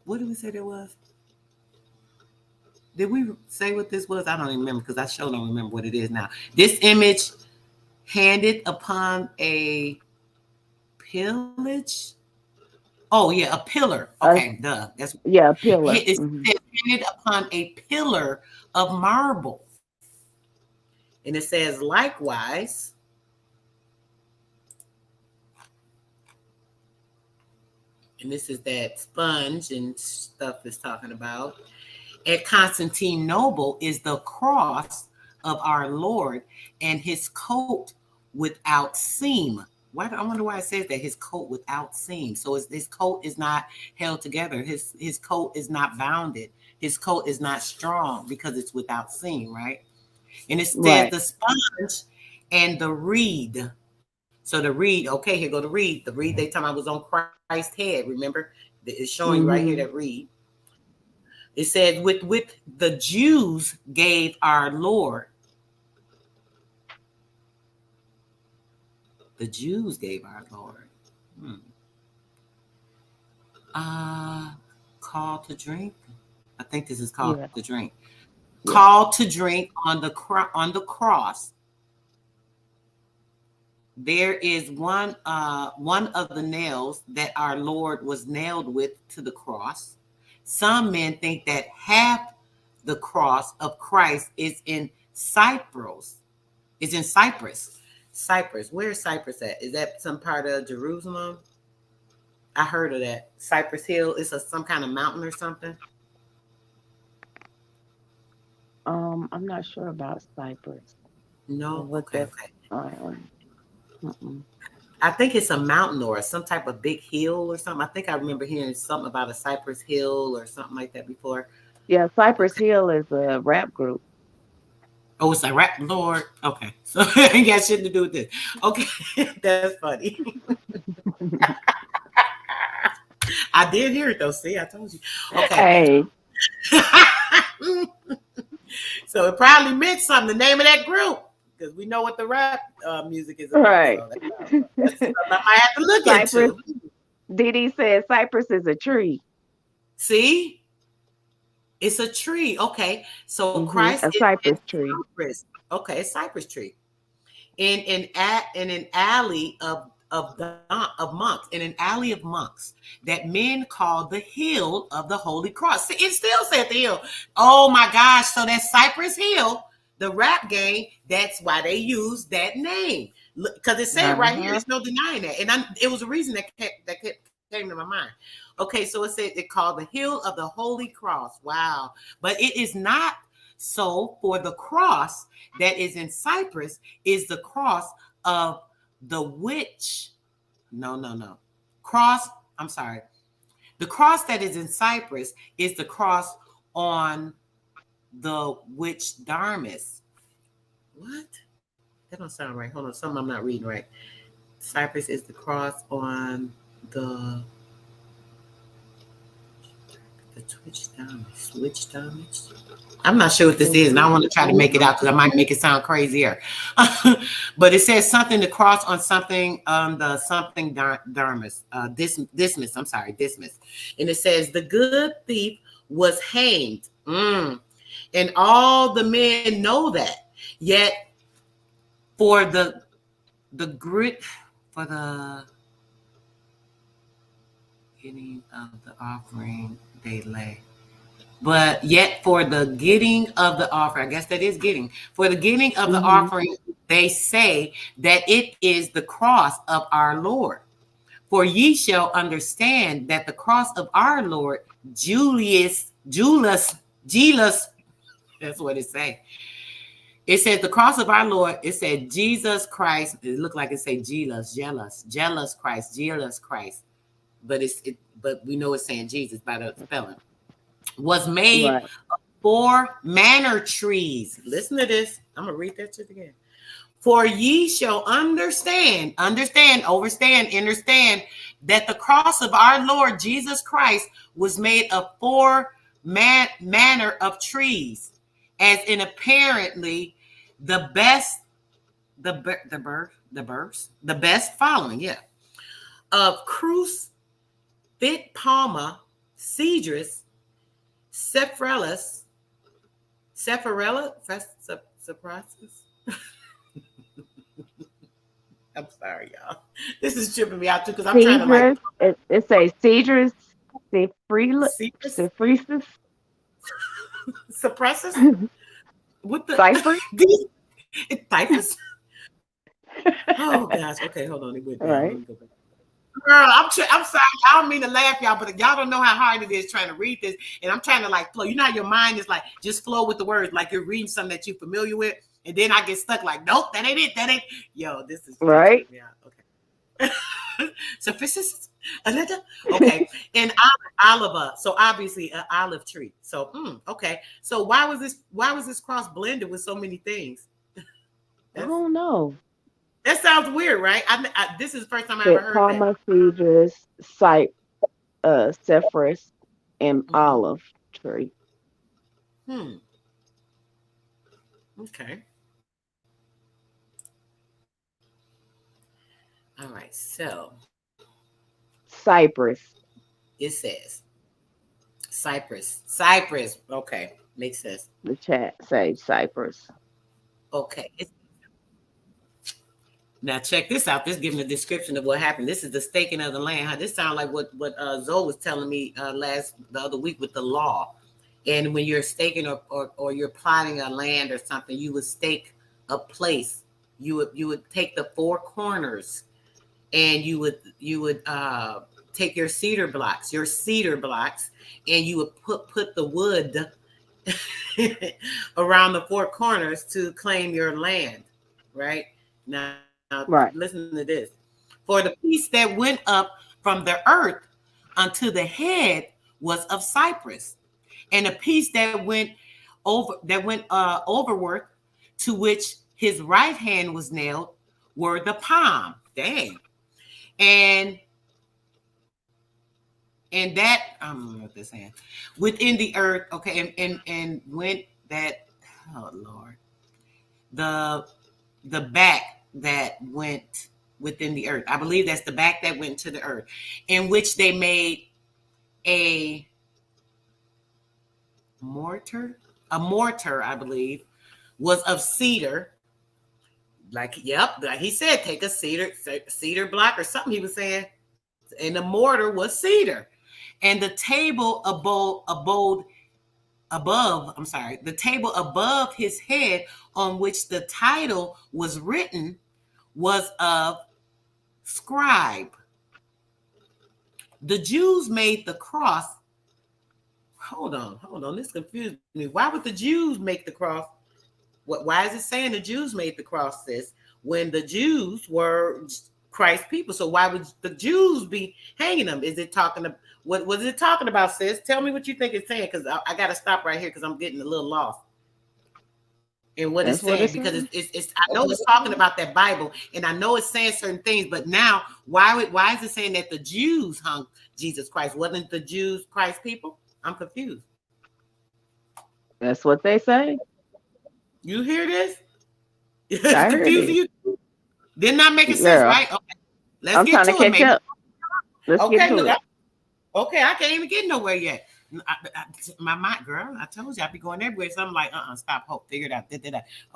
what did we say there was? Did we say what this was? I don't even remember because I sure don't remember what it is now. This image handed upon a pillage. Oh yeah, a pillar. Uh, Okay, duh. That's yeah, pillar. it Hmm. says handed upon a pillar of marble. And it says likewise, and this is that sponge and stuff is talking about. At Constantinople is the cross of our Lord and his coat without seam. Why? I wonder why it says that his coat without seam. So his coat is not held together. His coat is not bounded. His coat is not strong because it's without seam, right? And it says Right. the sponge and the reed. So the reed, okay, here go the reed. The reed they talking about was on Christ's head. Remember, it's showing you right here that Hmm. reed. It said, with the Jews gave our Lord. The Jews gave our Lord. Hmm. Uh, call to drink. I think this is called Yeah. to drink. Yeah. Call to drink on the cross. There is one of the nails that our Lord was nailed with to the cross. Some men think that half the cross of Christ is in Cyprus. Is in Cyprus. Cyprus. Where's Cyprus at? Is that some part of Jerusalem? I heard of that. Cypress Hill. It's some kind of mountain or something. I'm not sure about Cyprus or No. what Okay. that's Okay. on. Mm-mm. I think it's a mountain or some type of big hill or something. I think I remember hearing something about a Cypress Hill or something like that before. Yeah, Cypress Okay. Hill is a rap group. Oh, it's a rap Lord. Okay. So it ain't got shit to do with this. Okay. That's funny. I did hear it though. See, I told you. Okay. Hey, So it probably meant something, the name of that group. Because we know what the rap music is about. right. So that's something I might have to look Cypress. into. Didi said Cypress is a tree. See, it's a tree. Okay, so Christ A is cypress tree. cypress. Okay, cypress tree. In an alley of monks, in an alley of monks that men called the hill of the Holy Cross. It still said the hill. Oh my gosh! So that Cypress Hill, the rap game. That's why they used that name, because it said right here. There's no denying that, and it was a reason that came to my mind. Okay, so it said it called the hill of the Holy Cross. Wow, but it is not. So for the cross that is in Cyprus is the cross of the witch. No. Cross, I'm sorry. The cross that is in Cyprus is the cross on the witch Darmis. What? That don't sound right. Hold on, something I'm not reading right. Cyprus is the cross on the Twitch damage. I'm not sure what this is, and I want to try to make it out because I might make it sound crazier. But it says something to cross on something the something Darmus. Dismiss. I'm sorry, dismiss. And it says the good thief was hanged. And all the men know that. Yet for the grit for the getting of the offering they lay. But yet for the getting of the offering, I guess that is getting. For the getting of the offering, they say that it is the cross of our Lord. For ye shall understand that the cross of our Lord, Jesus, that's what it say. It says the cross of our Lord, it said Jesus Christ. It looked like it said jealous Christ. But we know it's saying Jesus by the spelling. Was made of 4 manner trees. Listen to this. I'm gonna read that shit again. For ye shall understand that the cross of our Lord Jesus Christ was made of 4 manner of trees, as in apparently the best following, of Crus, Fit Palma, Cedrus, Sephrelus, I'm sorry, y'all. This is tripping me out too because I'm trying to like. It says Cedrus, Suppressus. What the Cypress? It's Cypress. Oh gosh. Okay, hold on. It went down. Let me go back. Girl, I'm sorry. I don't mean to laugh, y'all, but y'all don't know how hard it is trying to read this. And I'm trying to like flow. You know how your mind is like just flow with the words, like you're reading something that you're familiar with. And then I get stuck like, nope, that ain't it. That ain't. Yo, this is right. Yeah. Okay. So another. Okay. And olive. So obviously an olive tree. So okay. So why was this cross blended with so many things? I don't know. That sounds weird, right? This is the first time I ever heard Palma, that. Cedrus, Cephras, and olive tree. Okay. All right. So Cypress. It says Cypress. Okay, makes sense. The chat says Cypress. Okay. Now check this out. This is giving a description of what happened. This is the staking of the land. Huh? This sounds like what Zoe was telling me the other week with the law. And when you're staking or you're plotting a land or something, you would stake a place. You would take the 4 corners, and you would take your cedar blocks, and you would put the wood around the 4 corners to claim your land. Right now. Listen to this. For the piece that went up from the earth unto the head was of cypress, and a piece that went overward, to which his right hand was nailed, were the palm. Dang. And that I don't know what they're saying. Within the earth, okay, and went that, oh Lord, the back that went within the earth. I believe that's the back that went to the earth, in which they made a mortar, a mortar, I believe, was of cedar. Like, yep, like he said, take a cedar block or something he was saying. And the mortar was cedar. And the table the table above his head on which the title was written was of scribe. The Jews made the cross. Hold on. This confused me. Why would the Jews make the cross? Why is it saying the Jews made the cross, sis, when the Jews were Christ's people? So why would the Jews be hanging them? Is it talking about, what was it talking about, sis? Tell me what you think it's saying, because I got to stop right here because I'm getting a little lost in what it's saying, because it's I know it's talking about that Bible, and I know it's saying certain things, but now why is it saying that the Jews hung Jesus Christ? Wasn't the Jews Christ's people? I'm confused. That's what they say. You hear this? It's I heard confusing it. you. Did not make sense, Girl, right? Okay. Let's I'm get trying to to it, catch maybe. up. Let's Okay, get to look. it. Okay, I can't even get nowhere yet. My mind, girl, I told you I'd be going everywhere. So I'm like, stop, hope, figure it out.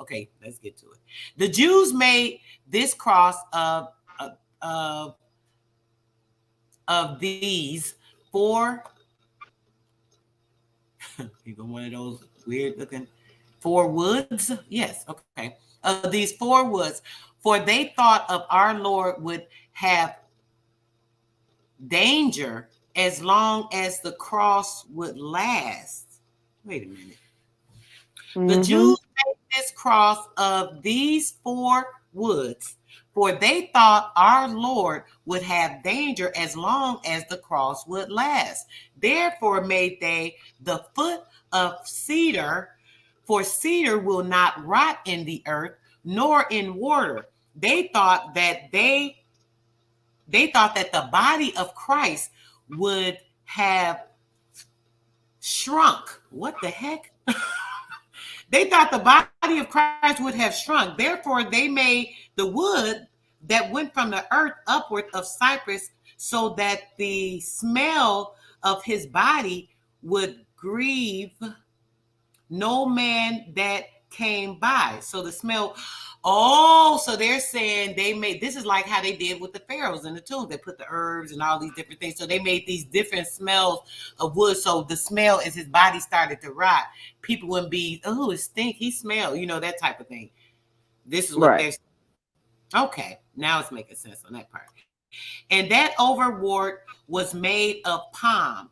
Okay, let's get to it. The Jews made this cross of these four. Even one of those weird looking 4 woods. Yes, okay. Of these 4 woods, for they thought of our Lord would have danger as long as the cross would last. Wait a minute. The Jews made this cross of these 4 woods, for they thought our Lord would have danger as long as the cross would last. Therefore made they the foot of cedar, for cedar will not rot in the earth, nor in water. They thought that the body of Christ would have shrunk. What the heck? They thought the body of Christ would have shrunk. Therefore, they made the wood that went from the earth upward of cypress, so that the smell of his body would grieve no man that came by. So the smell, so they're saying they made, this is like how they did with the pharaohs in the tombs. They put the herbs and all these different things. So they made these different smells of wood. So the smell, as his body started to rot, people wouldn't be, oh, it stink, he smelled, that type of thing. This is what they're saying. Okay, now it's making sense on that part. And that overwort was made of palm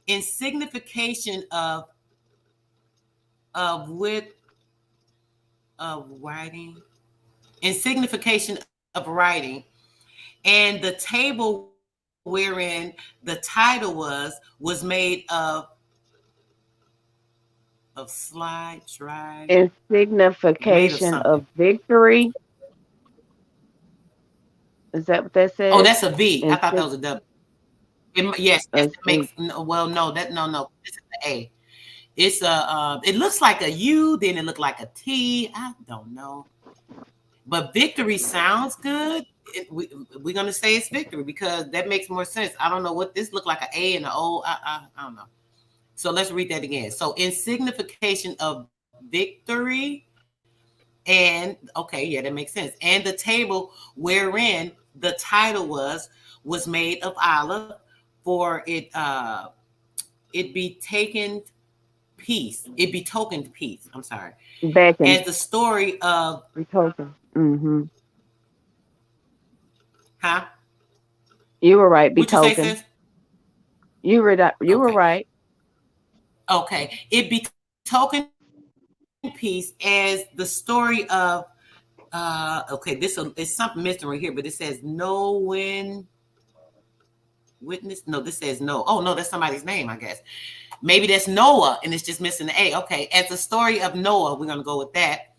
in signification of writing, in signification of writing, and the table wherein the title was made of dried. In signification of victory. Is that what that says? Oh, that's a V. I thought that was a W. Yes, it makes no. This is the A. It's it looks like a U, then it looked like a T. I don't know. But victory sounds good. We're going to say it's victory because that makes more sense. I don't know what this looked like, an A and an O. I don't know. So let's read that again. So in signification of victory, and okay, yeah, that makes sense. And the table wherein the title was made of olive, for it be taken peace. It betokened peace. I'm sorry. As the story of betoken. Huh? You were right. What you say, sis? You were right. Okay. It betokened peace as the story of okay, this is something missing right here, but it says no witness. No, this says no. Oh no, that's somebody's name, I guess. Maybe that's Noah, and it's just missing the A. Okay, as the story of Noah, we're gonna go with that.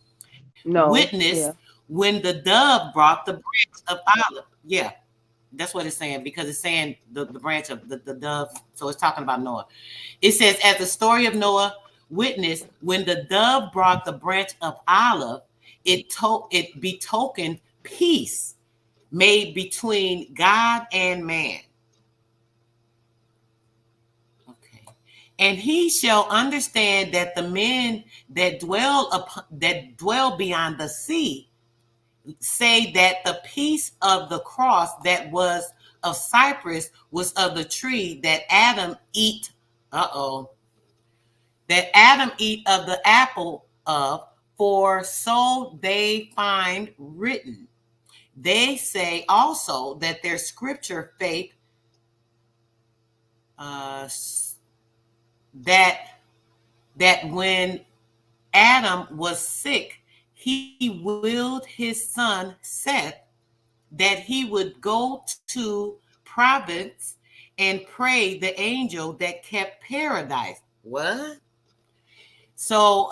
No, witness when the dove brought the branch of olive. Yeah, that's what it's saying, because it's saying the branch of the dove. So it's talking about Noah. It says, as the story of Noah witness when the dove brought the branch of olive, it betokened peace made between God and man. Okay. And he shall understand that the men that dwell beyond the sea say that the piece of the cross that was of Cyprus was of the tree that Adam eat. That Adam eat of the apple of, for so they find written. They say also that their scripture faith that when Adam was sick, he willed his son Seth that he would go to province and pray the angel that kept paradise. What? So,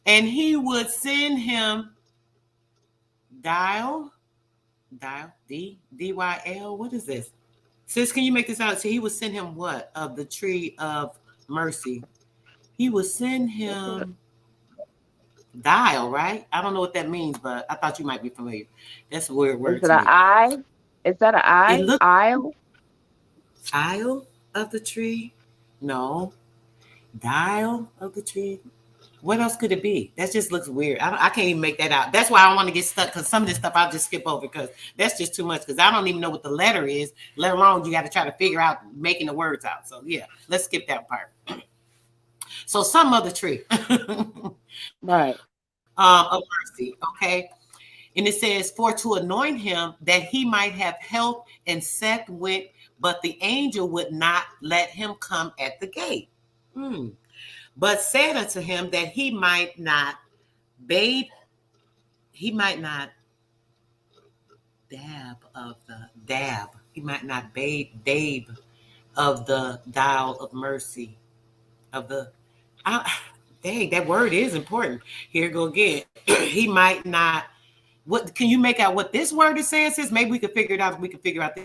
and he would send him D-Y-L. What is this? Sis, can you make this out? So he would send him what? Of the tree of mercy. He would send him dial, right? I don't know what that means, but I thought you might be familiar. That's a weird word. Is it an eye? Is that an eye? It looks Isle? Isle of the tree? No. Dial of the tree? What else could it be? That just looks weird. I can't even make that out. That's why I don't want to get stuck, because some of this stuff I'll just skip over because that's just too much, because I don't even know what the letter is, let alone you got to try to figure out making the words out. So yeah, let's skip that part. So some other tree. Right. Of mercy, okay? And it says, for to anoint him that he might have health, and Seth went, but the angel would not let him come at the gate. But said unto him that he might not dab of the dial of mercy of the. Dang, that word is important. Here go again. He might not. What can you make out what this word is saying? Sis, maybe we could figure it out. If we can figure out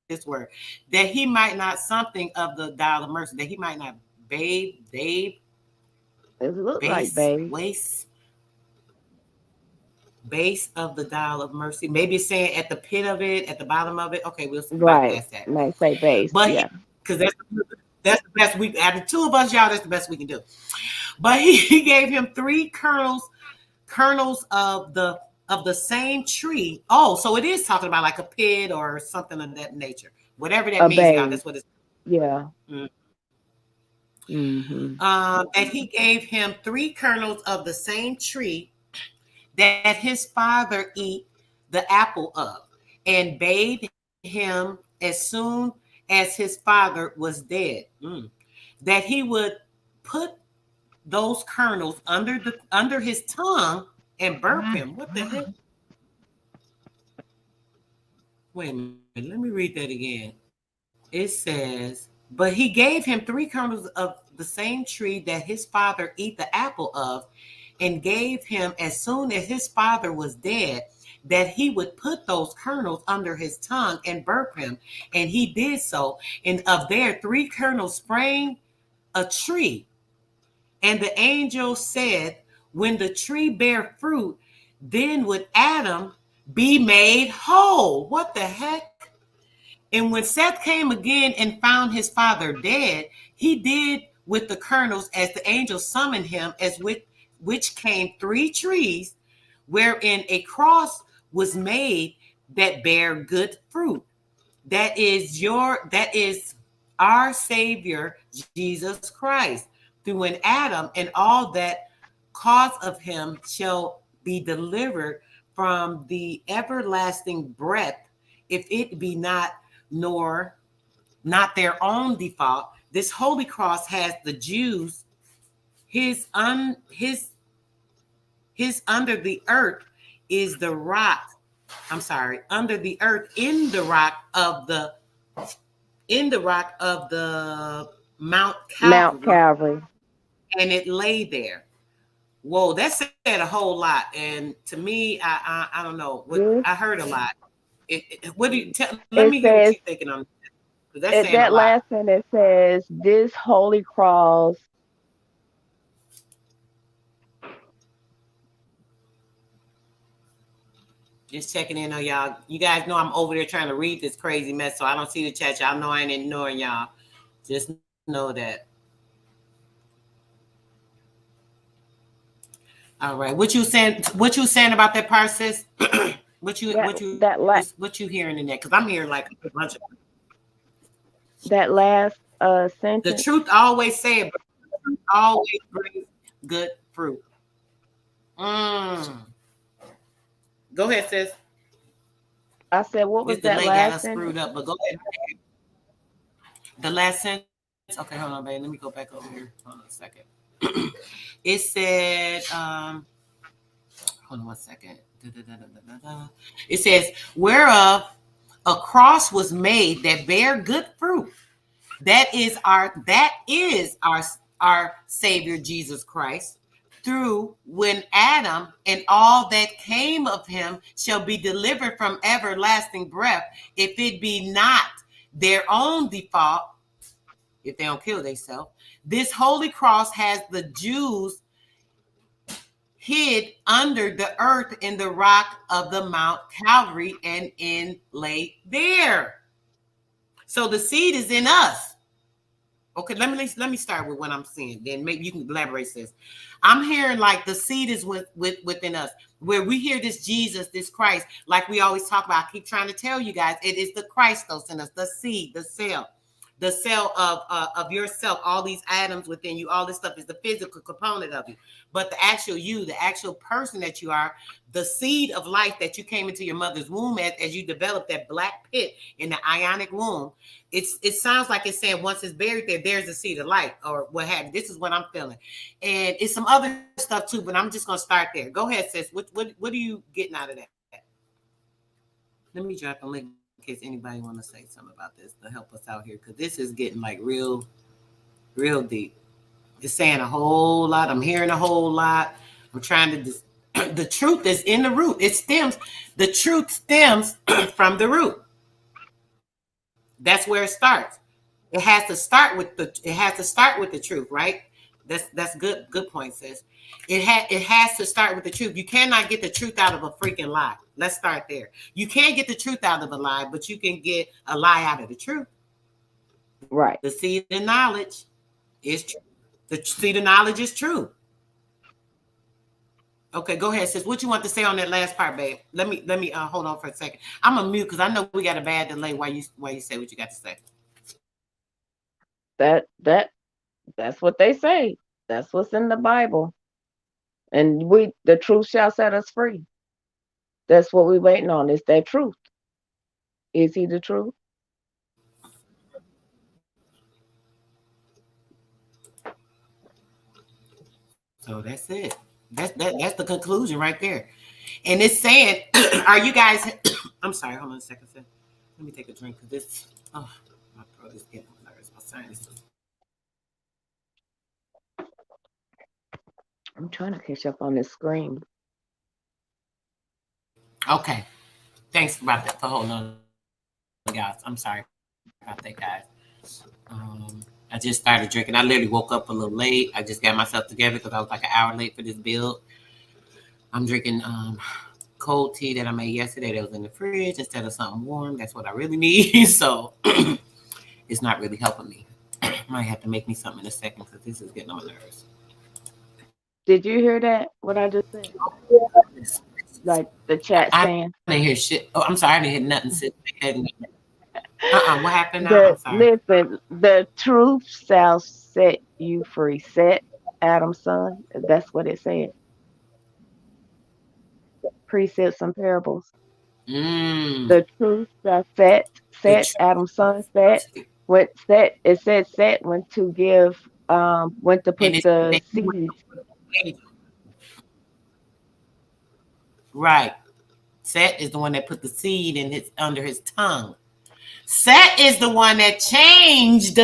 this word, that he might not something of the dial of mercy. That he might not babe. It looks like babe. Base of the dial of mercy. Maybe it's saying at the pit of it, at the bottom of it. Okay, we'll bypass that. Might say base. But yeah, because that's the best we. Out of two of us, y'all, that's the best we can do. But he gave him 3 kernels of the same tree. Oh, so it is talking about like a pit or something of that nature. Whatever that means, y'all, that's what it's. Yeah. And he gave him 3 kernels of the same tree that his father eat the apple of, and bade him as soon as his father was dead, that he would put those kernels under his tongue and burp him. What the heck? Wait a minute, let me read that again. It says, but he gave him 3 kernels of the same tree that his father eat the apple of, and gave him as soon as his father was dead, that he would put those kernels under his tongue and burp him. And he did so. And of there 3 kernels sprang a tree. And the angel said, when the tree bear fruit, then would Adam be made whole. What the heck? And when Seth came again and found his father dead, he did with the kernels as the angel summoned him, as with which came 3 trees, wherein a cross was made that bare good fruit. That is our Savior, Jesus Christ, through an Adam, and all that cause of him shall be delivered from the everlasting breath, if it be not their own default. This holy cross has the Jews his under the earth is the rock. I'm sorry, under the earth in the rock of the Mount Calvary. And it lay there. Whoa, that said a whole lot. And to me, I don't know. I heard a lot. What do you tell? Let me hear what you're thinking on that. That last sentence says, this holy cross. Just checking in on y'all. You guys know I'm over there trying to read this crazy mess, so I don't see the chat. Y'all know I ain't ignoring y'all. Just know that. All right. What you saying? What you saying about that part, sis? what you hearing in that? Because I'm hearing like a bunch of that last the sentence. truth always said, always brings good fruit. Go ahead, sis. I said, what was This that delay got last us sentence? screwed up, but go ahead. The last sentence. Okay, hold on, babe. Let me go back over here. Hold on a second. It said, hold on one second. It says, whereof a cross was made that bear good fruit. That is our Savior Jesus Christ. Through when Adam and all that came of him shall be delivered from everlasting breath, if it be not their own default, if they don't kill themselves. This holy cross has the Jews hid under the earth in the rock of the Mount Calvary and inlaid there. So the seed is in us. Okay, let me start with what I'm seeing. Then maybe you can elaborate this. I'm hearing like the seed is within us. Where we hear this Jesus, this Christ, like we always talk about. I keep trying to tell you guys, it is the Christos in us, the seed, the cell of yourself. All these atoms within you, all this stuff is the physical component of you. But the actual you, the actual person that you are, the seed of life that you came into your mother's womb as you developed that black pit in the ionic womb. It sounds like it's saying once it's buried there, there's a seed of life or what have you. This is what I'm feeling. And it's some other stuff too, but I'm just going to start there. Go ahead, sis. What are you getting out of that? Let me drop a link in case anybody want to say something about this to help us out here, because this is getting like real deep. It's saying a whole lot. I'm hearing a whole lot. I'm trying to the truth is in the root. The truth stems from the root. That's where it starts. It has to start with the truth, right? That's good point, sis. It has to start with the truth. You cannot get the truth out of a freaking lie. Let's start there. You can't get the truth out of a lie, but you can get a lie out of the truth. Right. The seed of knowledge is true. The seed of knowledge is true. Okay, go ahead, sis. What you want to say on that last part, babe? Let me hold on for a second. I'm gonna mute because I know we got a bad delay while you say what you got to say. That's what they say. That's what's in the Bible. And the truth shall set us free. That's what we're waiting on, is that truth. Is he the truth? So that's it. That's the conclusion right there. And it's saying, are you guys I'm sorry, hold on a second, sis. Let me take a drink because this my throat is getting nervous. My sinuses. I'm trying to catch up on this screen. Okay. Thanks about that for holding on, guys. I'm sorry about that, guys. I just started drinking. I literally woke up a little late. I just got myself together because I was like an hour late for this build. I'm drinking cold tea that I made yesterday that was in the fridge instead of something warm. That's what I really need. So it's not really helping me. Might have to make me something in a second because this is getting on my nerves. Did you hear that? What I just said? Like the chat saying. I didn't hear shit. Oh, I'm sorry. I didn't hear nothing. What happened now? I'm sorry. Listen, the truth shall set you free. Set, Adam's son. That's what it said. Precepts and parables. The truth shall set Adam's son, set. What set? It said set when to give, when to put the seed. Right. Set is the one that put the seed under his tongue. Set is the one that changed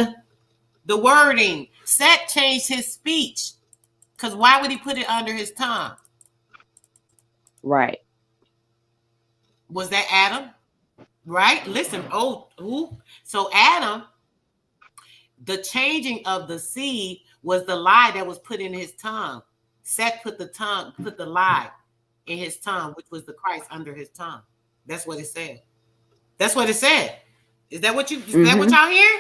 the wording. Set changed his speech. Because why would he put it under his tongue? Right. Was that Adam? Right? Listen. So Adam, the changing of the seed was the lie that was put in his tongue. Seth put the lie in his tongue, which was the Christ under his tongue. That's what it said. That's what it said. Is that what y'all hear?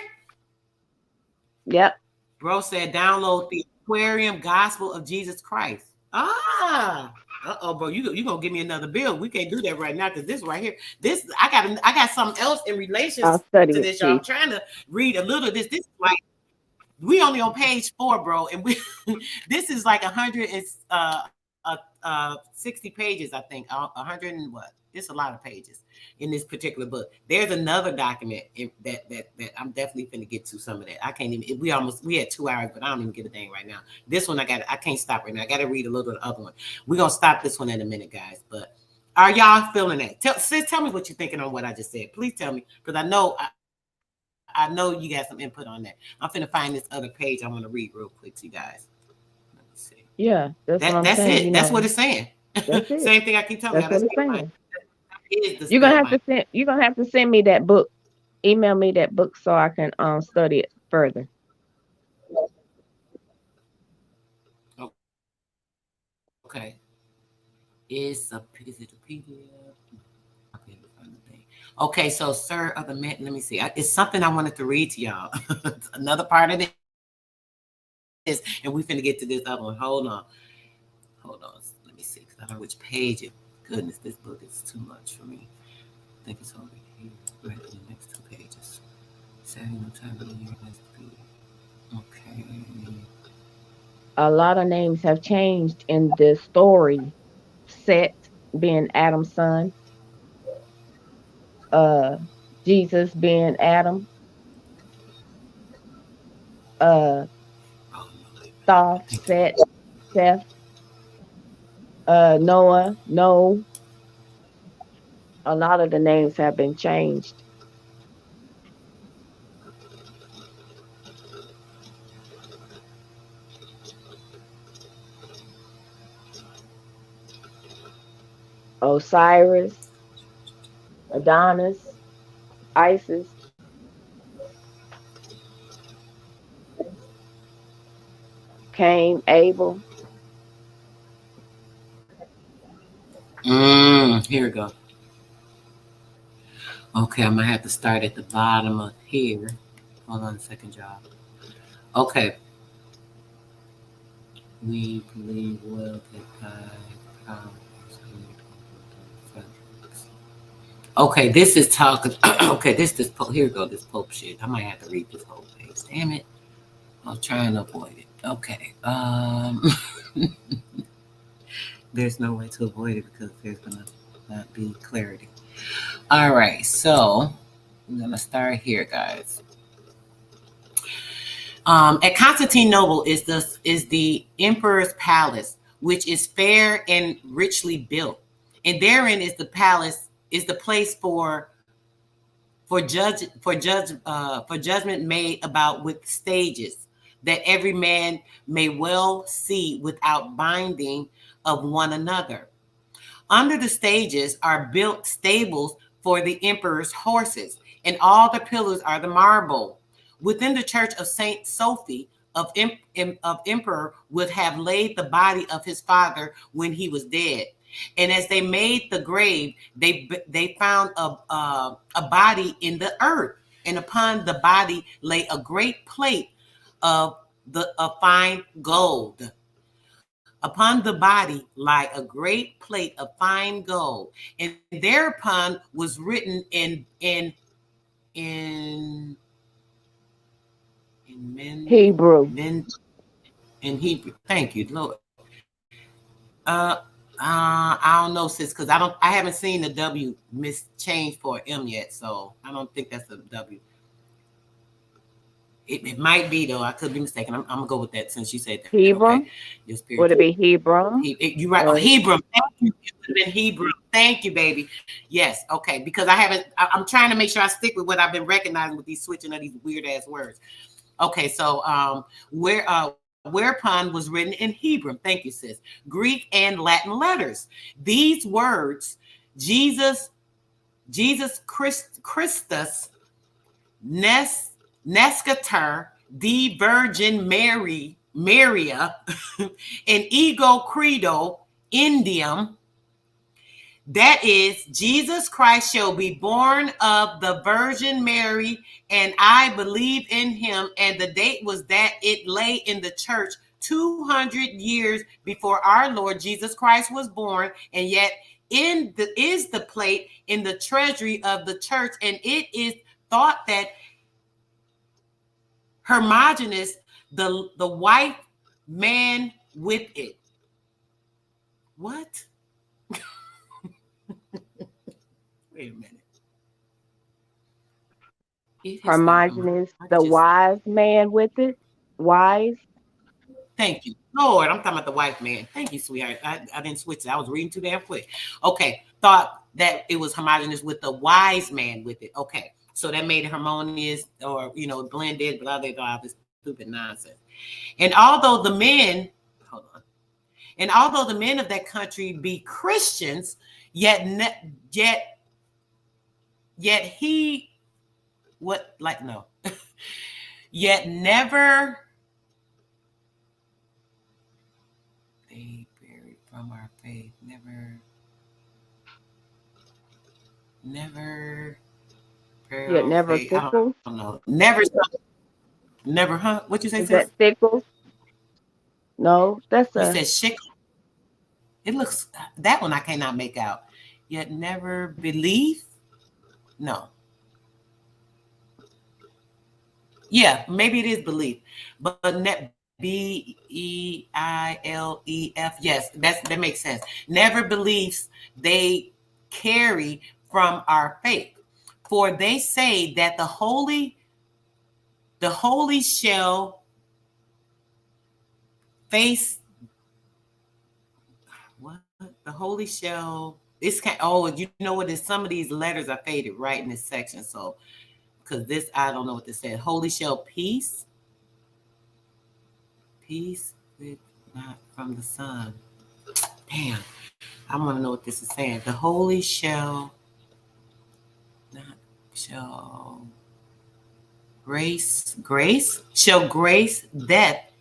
Yep. Bro said download the Aquarium Gospel of Jesus Christ. Ah. Bro, you gonna give me another bill? We can't do that right now because this right here, this I got something else in relation I'll to study it, this. Y'all, I'm Chief. trying to read a little of this. This is like we only on page 4, bro, and we this is like 60 pages, I think. 100 and what? It's a lot of pages in this particular book. There's another document that I'm definitely finna get to some of that. I can't even. We had 2 hours, but I don't even get a thing right now. This one I can't stop right now. I got to read a little of the other one. We're gonna stop this one in a minute, guys. But are y'all feeling that? Tell me what you're thinking on what I just said. Please tell me, because I know you got some input on that. I'm finna find this other page I want to read real quick to you guys. Let me see. Yeah, that's what I'm That's saying. it. You That's know, what it's saying. that's it. Same thing I keep telling That's y'all. what it's saying. Is the You're gonna have spellbind. to send. You're gonna have to send me that book. Email me that book so I can study it further. Okay. Is it a PDF? Okay, so Sir of the Man, let me see. It's something I wanted to read to y'all. Another part of this, and we finna get to this other one. Hold on. Let me see, because I don't know which page it. Goodness, this book is too much for me. I think it's over here. Right in the next 2 pages. Setting the time of the year. Okay. A lot of names have changed in the story. Set being Adam's son. Jesus being Adam. Thoth, Set, Seth. Noah, No. A lot of the names have been changed. Osiris, Adonis, Isis, Cain, Abel. Here we go. Okay, I'm gonna have to start at the bottom of here. Hold on a second, y'all. Okay. We believe well that okay, this is talking. Okay, this here we go. This Pope shit. I might have to read this whole page. Damn it! I'll try and avoid it. Okay. There's no way to avoid it because there's gonna not be clarity. All right, so I'm gonna start here, guys. At Constantinople is the emperor's palace, which is fair and richly built, and therein is the palace is the place for judgment made about with stages, that every man may well see without binding of one another. Under the stages are built stables for the emperor's horses, and all the pillars are the marble. Within the church of Saint Sophie of emperor would have laid the body of his father when he was dead. And as they made the grave, they found a body in the earth, and upon the body lay a great plate of fine gold. Upon the body lie a great plate of fine gold, and thereupon was written in Hebrew. In Hebrew. Thank you, Lord. I don't know, sis, because I haven't seen the W change for M yet, so I don't think that's a W. It might be though. I could be mistaken. I'm gonna go with that since you said that. Hebrew. Okay. Your spirit. Would it be Hebrew? You right. Hebrew. Thank you. It would have been Hebrew. Thank you, baby. Yes. Okay. Because I'm trying to make sure I stick with what I've been recognizing with these switching of these weird ass words. Okay. So whereupon was written in Hebrew. Thank you, sis. Greek and Latin letters. These words, Jesus Christus, Nescator, the Virgin Maria, and Ego Credo, Indium, That is, Jesus Christ shall be born of the Virgin Mary, and I believe in him. And the date was that it lay in the church 200 years before our Lord Jesus Christ was born, and yet is the plate in the treasury of the church, and it is thought that Hermogenes, the white man with it. What? Wait a minute. Hermogenes, the wise man with it. Wise. Thank you. Lord, I'm talking about the white man. Thank you, sweetheart. I didn't switch it. I was reading too damn quick. Okay. Thought that it was Hermogenes with the wise man with it. Okay. So that made it harmonious or, blended, blah, blah, blah, this stupid nonsense. And although the men, and although the men of that country be Christians, yet he, what, like, no, yet never they buried from our faith, never, Yet never faith, fickle. I don't know, never, huh? What you say, Is sis? that fickle? No, that's You a. said shickle. It looks, that one I cannot make out. Yet never believe? No. Yeah, maybe it is belief. But B-E-I-L-E-F. Yes, that makes sense. Never believes they carry from our faith. For they say that the holy shall face what? The holy shall. This kind. Oh, you know what? Some of these letters are faded right in this section. So, because this, I don't know what this said. Holy shall peace with not from the sun. Damn, I want to know what this is saying. The holy shall grace shall grace death,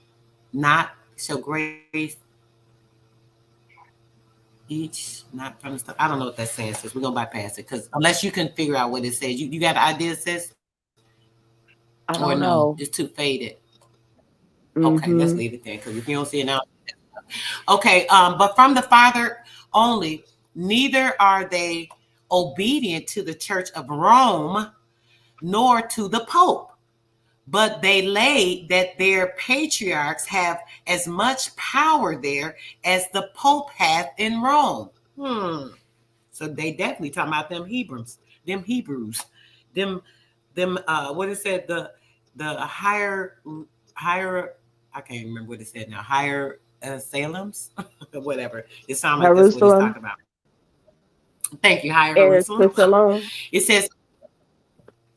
not shall grace each, not from the stuff. I don't know what that says, sis. We're gonna bypass it because unless you can figure out what it says, you got an idea, sis? I don't know. It's too faded. Okay, let's leave it there because if you don't see it now. Okay, but from the Father only, neither are they obedient to the Church of Rome, nor to the Pope, but they lay that their patriarchs have as much power there as the Pope hath in Rome. So they definitely talking about them Hebrews, what it said, the higher, I can't remember what it said now, higher Salems, whatever. It sounds like that's what he's talking about. Thank you, higher Hierusalem. It says,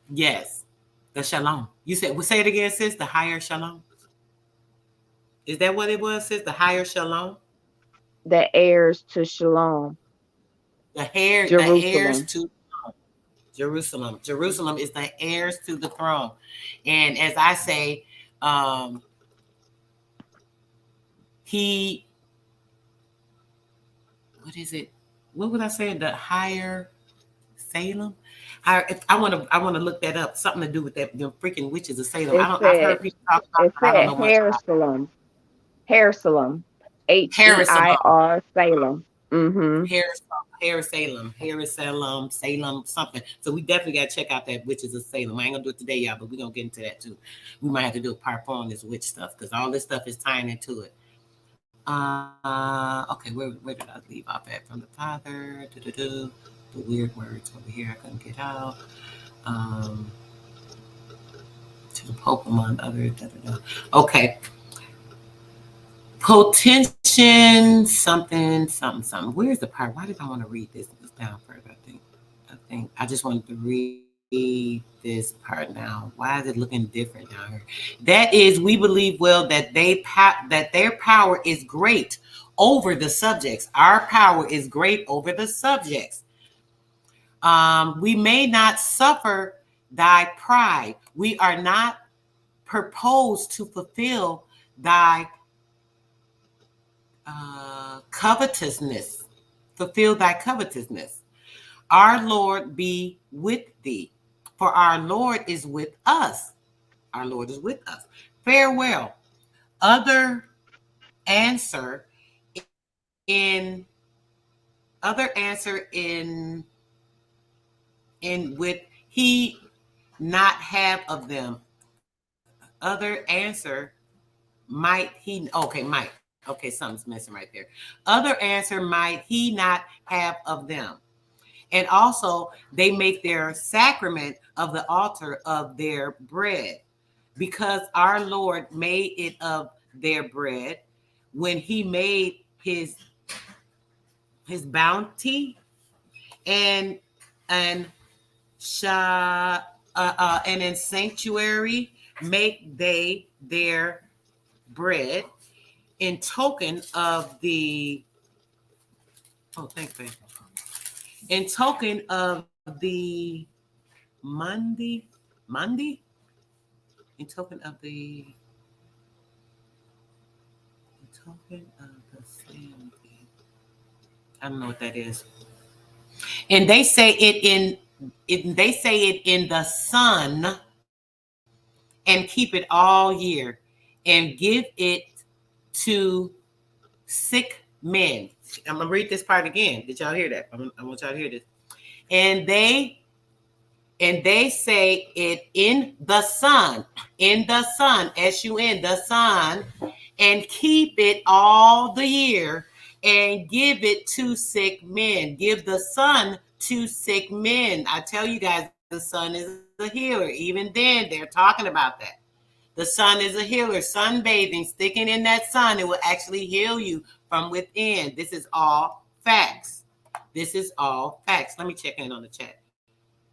yes, the shalom. You said, well, say it again, sis, the higher shalom. Is that what it was, sis, the higher shalom? The heirs to shalom. The heirs to Jerusalem. Jerusalem is the heirs to the throne. And as I say, what is it? What would I say? The higher Salem? I want to look that up. Something to do with that, the freaking witches of Salem. I've heard people talk about it. I don't know much about it. Hierusalem. H-E-I-R Salem. Hierusalem, Salem, something. So we definitely got to check out that witches of Salem. I ain't gonna do it today, y'all, but we're gonna get into that too. We might have to do a part 4 on this witch stuff because all this stuff is tying into it. Okay, where did I leave off at? From the Father, the weird words over here I couldn't get out. To the Pope among others. Okay. Potention, something. Where's the part? Why did I want to read this? It's down further, I think I just wanted to read this part now. Why is it looking different down here? That is, we believe well that their power is great over the subjects. Our power is great over the subjects. We may not suffer thy pride. We are not proposed to fulfill thy covetousness. fulfill thy covetousness. Our Lord be with thee, for our Lord is with us. Our Lord is with us. Farewell. Other answer in with he not have of them. Other answer might he might. Okay, something's missing right there. Other answer might he not have of them. And also they make their sacrament of the altar of their bread, because our Lord made it of their bread when he made his bounty and in sanctuary make they their bread in token of the in token of the Monday in token of the Sunday. I don't know what that is. And they say it in the sun and keep it all year and give it to sick men. I'm gonna read this part again. Did y'all hear that? I want y'all to hear this. And they say it in the sun, S-U-N, the sun, and keep it all the year and give it to sick men. Give the sun to sick men. I tell you guys, the sun is a healer. Even then, they're talking about that. The sun is a healer. Sunbathing, sticking in that sun, it will actually heal you from within. This is all facts. This is all facts. Let me check in on the chat.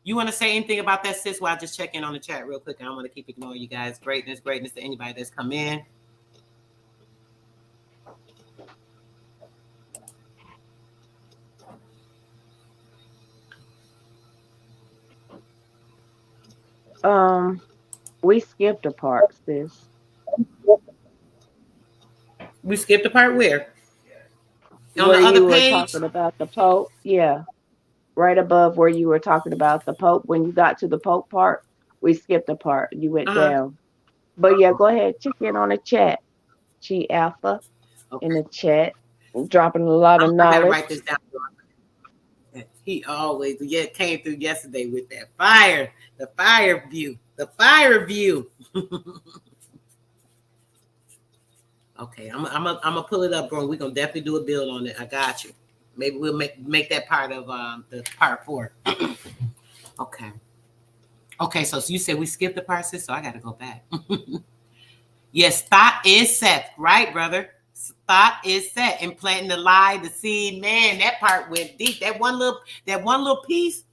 You want to say anything about that, sis? Well, I'll just check in on the chat real quick. I don't want to keep ignoring you guys. Greatness to anybody that's come in. We skipped a part, sis. We skipped a part where? On Where the other you were page? talking about the Pope. Yeah. Right above where you were talking about the Pope. When you got to the Pope part, we skipped a part. You went down. But yeah, go ahead. Check in on the chat. Chi Alpha in the chat. Dropping a lot of knowledge. I gotta write this down. He always came through yesterday with that fire. The fire view. The fire view. Okay, I'm gonna pull it up, bro. We're gonna definitely do a build on it. I got you. Maybe we'll make that part of the part 4. Okay. Okay, so you said we skipped the part 6, so I gotta go back. Yes, thought is set, right, brother? Thought is set. And planting the lie, the seed, man, that part went deep. That one little piece,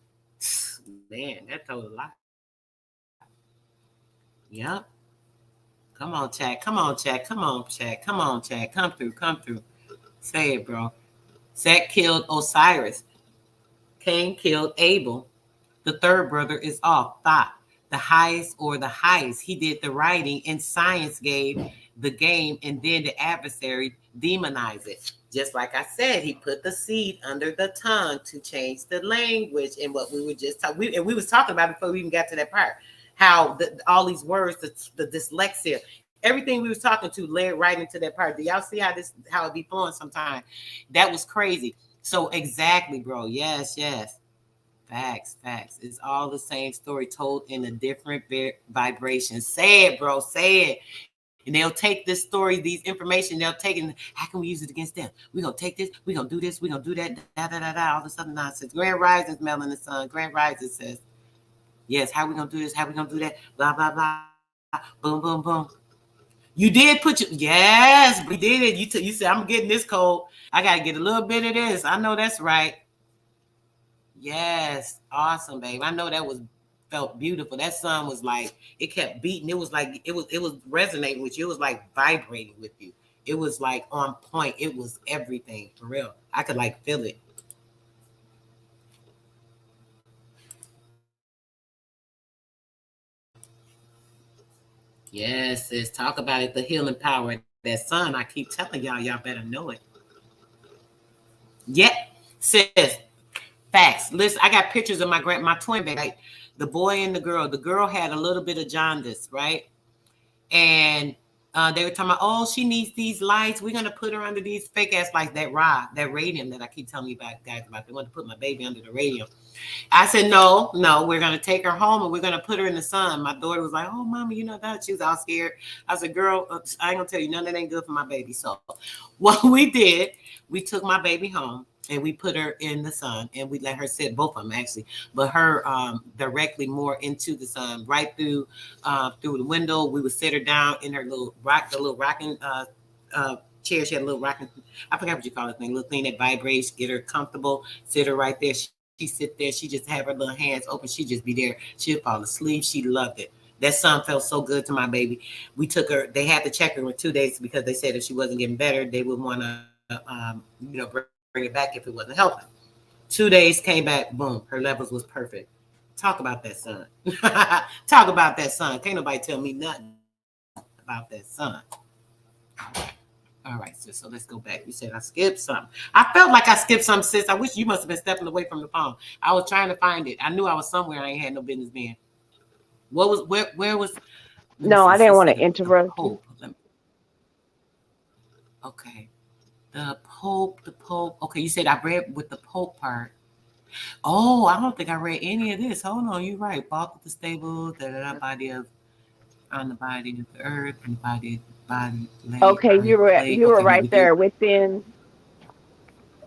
man, that told a lot. Yep. Come on, chat. Come on, chat. Come on, chat. Come on, chat. Come through. Come through. Say it, bro. Set killed Osiris. Cain killed Abel. The third brother is off. Thought. The highest or the highest. He did the writing, and science gave the game, and then the adversary demonized it. Just like I said, he put the seed under the tongue to change the language. And what we were just talking, we was talking about before we even got to that part, how all these words, the dyslexia, everything we was talking to led right into that part. Do y'all see how it be flowing sometimes? That was crazy. So exactly, bro. Yes. Facts. It's all the same story told in a different vibration. Say it, bro. Say it. And they'll take this story, these information, they'll take it. How can we use it against them? We're going to take this. We're going to do this. We're going to do that. All this other nonsense. Grand Rising, Mel in the Sun. Grand Rising says, yes, how we going to do this? How we going to do that? Blah, blah, blah. Boom, boom, boom. You did yes, we did it. You said, I'm getting this cold. I got to get a little bit of this. I know that's right. Yes, awesome, babe. I know that felt beautiful. That sun was like, it kept beating. It was like it was resonating with you. It was like vibrating with you. It was like on point. It was everything for real. I could like feel it. Yes, sis. Talk about it. The healing power. That sun. I keep telling y'all better know it. Yep. Sis, facts. Listen, I got pictures of my twin baby, like the boy and the girl. The girl had a little bit of jaundice, right? And they were talking about, oh, she needs these lights. We're gonna put her under these fake ass lights, that radium that I keep telling you about, guys, about. They want to put my baby under the radium. I said, no, we're gonna take her home and we're gonna put her in the sun. My daughter was like, oh, mama, you know that. She was all scared. I said, girl, I ain't gonna tell you, none of that ain't good for my baby. So what we did, we took my baby home and we put her in the sun and we let her sit, both of them actually, but her directly more into the sun, right through the window. We would sit her down in her little rocking chair. She had a little rocking, I forgot what you call it, thing, little thing that vibrates, get her comfortable, sit her right there. She sit there, she just have her little hands open, she just be there. She'd fall asleep. She loved it. That sun felt so good to my baby. We took her, they had to check her in 2 days because they said if she wasn't getting better, they would want to, bring it back if it wasn't helping. 2 days, came back, boom, her levels was perfect. Talk about that sun. Talk about that sun. Can't nobody tell me nothing about that sun. All right, sis, so let's go back. You said I skipped something. I felt like I skipped something, sis. I wish you must have been stepping away from the phone. I was trying to find it. I knew I was somewhere I ain't had no business being. What was, where was? No, I didn't want to interrupt you. Okay. The Pope. Okay, you said I read with the Pope part. Oh, I don't think I read any of this. Hold on, you're right. Balk with the stable, body of, on the body of the earth, and body. Okay, you were right there within.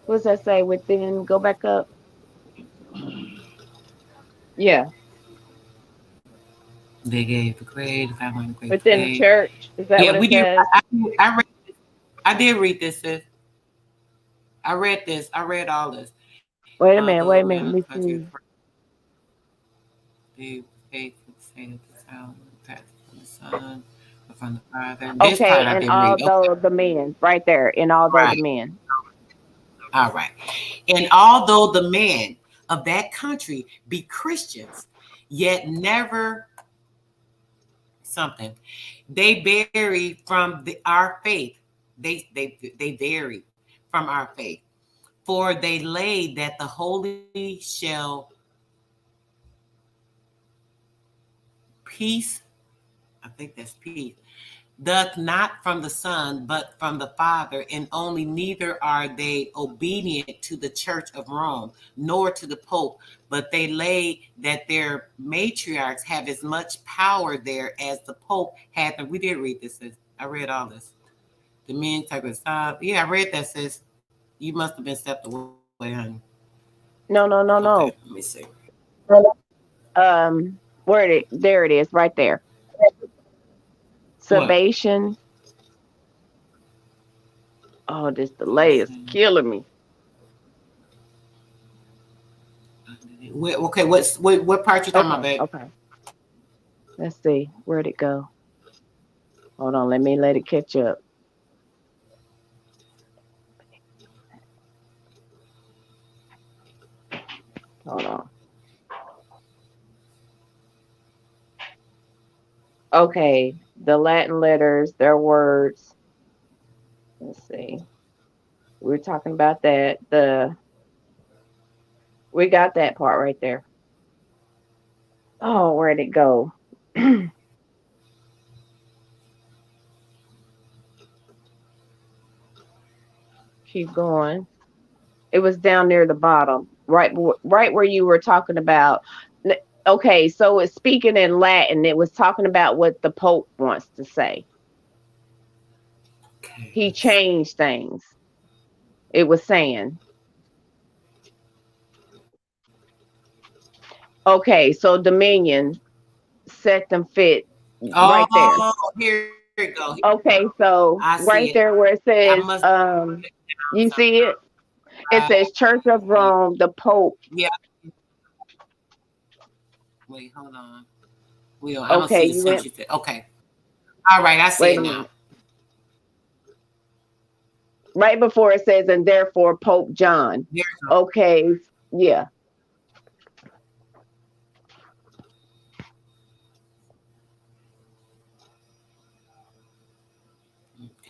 What does that say? Within, go back up. Yeah. They gave the grade, the family grade. Within the church. Is that what it says? I did read this, sis. I read this. I read all this. Wait a minute. Let me see. Okay, and although the men, right there, and although the men. All right. And although the men of that country be Christians, yet never something, they vary from our faith. They vary from our faith. For they lay that the holy shall peace, I think that's peace, doth not from the Son, but from the Father, and only neither are they obedient to the Church of Rome, nor to the Pope, but they lay that their matriarchs have as much power there as the Pope had. And we did read this, sis. I read all this. The men take a stop. Yeah, I read that, sis. You must have been stepped away, honey. No. Okay, let me see. There it is, right there. Subation. Oh, this delay is killing me. Okay, what part you talking about, babe? Okay. Let's see. Where'd it go? Hold on, let it catch up. Hold on. Okay, the Latin letters, their words. Let's see. We're talking about that. We got that part right there. Oh, where'd it go? Keep going. It was down near the bottom, right where you were talking about. Okay, so it's speaking in Latin. It was talking about what the Pope wants to say. Okay. He changed things. It was saying. Okay, so dominion, set them fit, right there. Oh, here you go. Okay, so right there where it says, you see it? It says Church of Rome, the Pope. Yeah. Wait, hold on. I don't see the sense you said. Okay. All right, I see it now. Right before it says, and therefore Pope John. Okay, yeah.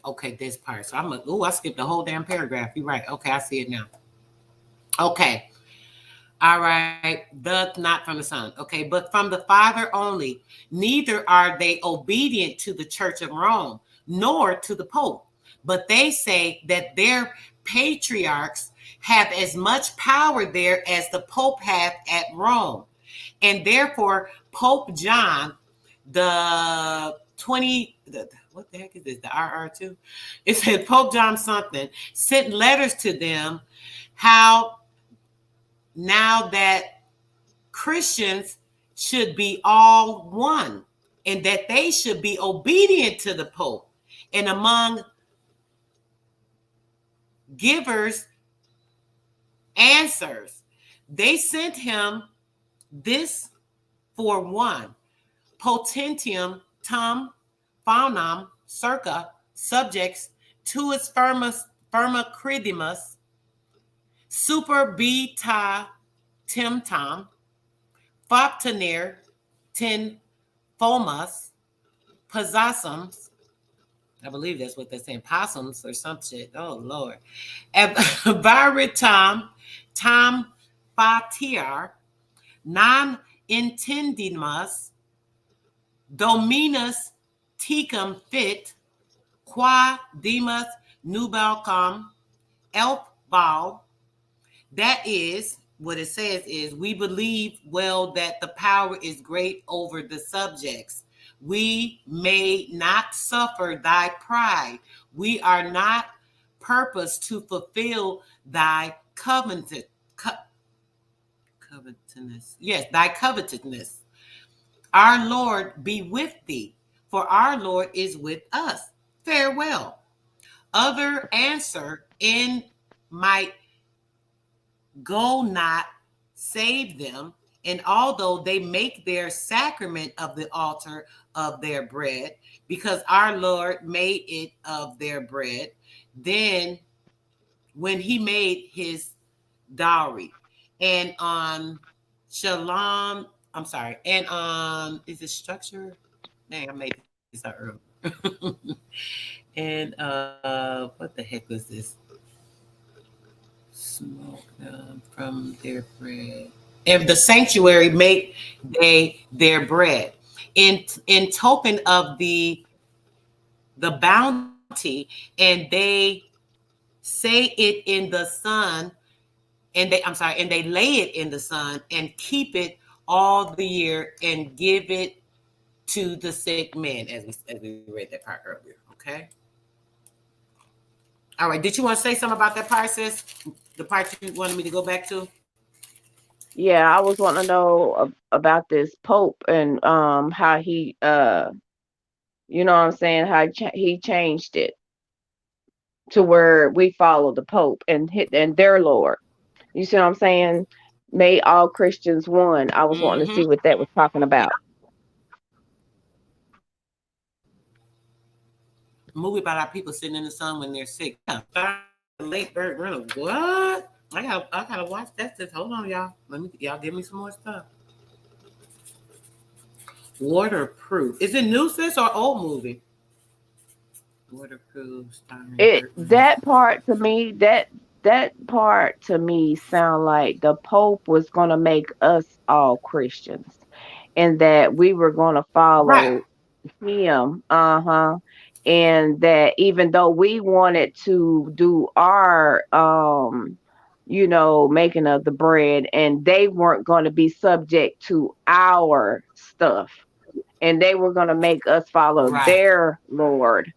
Okay, this part. So I skipped the whole damn paragraph. You're right. Okay, I see it now. Okay. All right. Doth not from the Son. Okay. But from the Father only. Neither are they obedient to the Church of Rome, nor to the Pope. But they say that their patriarchs have as much power there as the Pope hath at Rome. And therefore, Pope John, the 20, what the heck is this? The RR2? It said Pope John something, sent letters to them how now that Christians should be all one and that they should be obedient to the Pope. And among givers answers, they sent him this for one, potentium tum faunam circa subjects to its firma credimus super beta timtam foptenir tin fomas possessums. I believe that's what they're saying, possums or some shit. Oh Lord. Varitam tam fatiar non intendimus dominus tecum fit qua demus nubalcum elf bal. That is what it says is, we believe well that the power is great over the subjects. We may not suffer thy pride. We are not purpose to fulfill thy covetousness. Yes, thy covetousness. Our Lord be with thee, for our Lord is with us. Farewell. Other answer in might go not save them. And although they make their sacrament of the altar of their bread, because our Lord made it of their bread, then when he made his dowry, and on Shalom, I'm sorry, and on, is it structure? Dang, I made this out earlier. And what the heck was this? Smoke them from their bread. And the sanctuary make they their bread. In token of the bounty, and they say it in the sun, and they lay it in the sun and keep it all the year and give it to the sick men, as we read that part earlier. Okay. All right. Did you want to say something about that part, sis? The part you wanted me to go back to? Yeah, I was wanting to know about this Pope and how he you know what I'm saying, how he changed it to where we follow the Pope and their Lord. You see what I'm saying? Made all Christians one. I was wanting to see what that was talking about. Movie about our people sitting in the sun when they're sick. Late Burt Reynolds. What? I gotta watch that. Just hold on, y'all. Y'all give me some more stuff. Waterproof. Is it new, sis, or old movie? Waterproof. That part to me, that part to me sound like the Pope was gonna make us all Christians, and that we were gonna follow him. And that even though we wanted to do our making of the bread, and they weren't going to be subject to our stuff, and they were going to make us follow their Lord.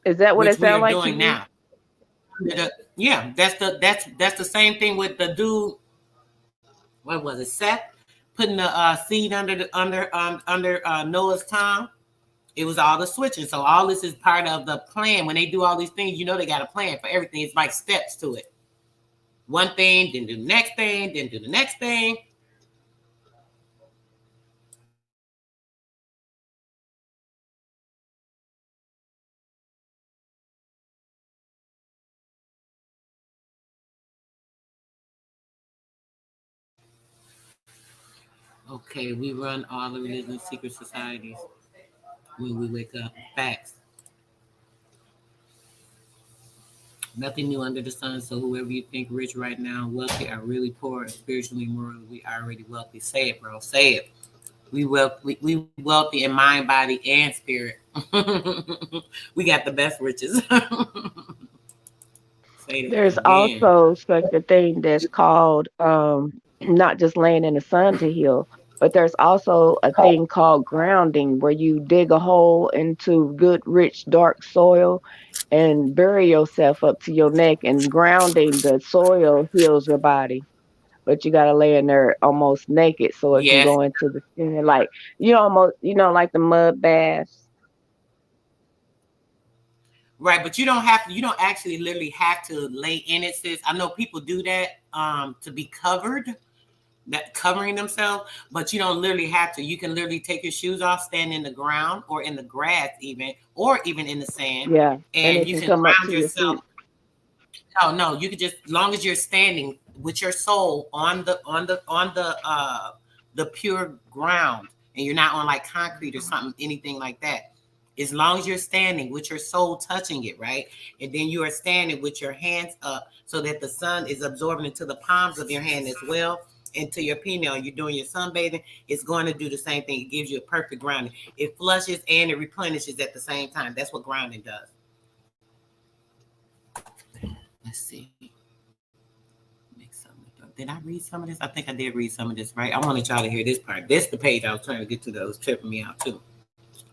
Is that what it sounds like to you? Now. Yeah, that's the same thing with the dude. What was it? Seth putting the seed under Noah's tongue. It was all the switching. So all this is part of the plan. When they do all these things, they got a plan for everything. It's like steps to it. One thing, then do the next thing, then do the next thing. Okay, we run all the religious secret societies when we wake up. Facts. Nothing new under the sun. So whoever you think rich right now, wealthy, are really poor, spiritually, morally, we already wealthy. Say it, bro. Say it. We wealthy in mind, body, and spirit. We got the best riches. Say it There's again. also such a thing that's called not just laying in the sun to heal, but there's also a thing called grounding where you dig a hole into good, rich, dark soil and bury yourself up to your neck, and grounding the soil heals your body. But you gotta lay in there almost naked so it can Yes. go into the skin. Like like the mud baths. Right, but you don't have to. You don't actually literally have to lay in it, sis. I know people do that to be covered, that covering themselves, but you don't literally have to. You can literally take your shoes off, stand in the ground or in the grass, even, or even in the sand, Yeah, and and it you can can come up ground to your yourself. feet. Oh no, you could just, as long as you're standing with your soul on the pure ground, and you're not on like concrete or something, anything like that. As long as you're standing with your soul touching it, right? And then you are standing with your hands up so that the sun is absorbing into the palms of your hand as well, into your pineal. You're doing your sunbathing. It's going to do the same thing. It gives you a perfect grounding. It flushes and it replenishes at the same time. That's what grounding does. Let's see. Did I read some of this? I think I did read some of this, right? I wanted y'all to hear this part. This the page I was trying to get to that was tripping me out too.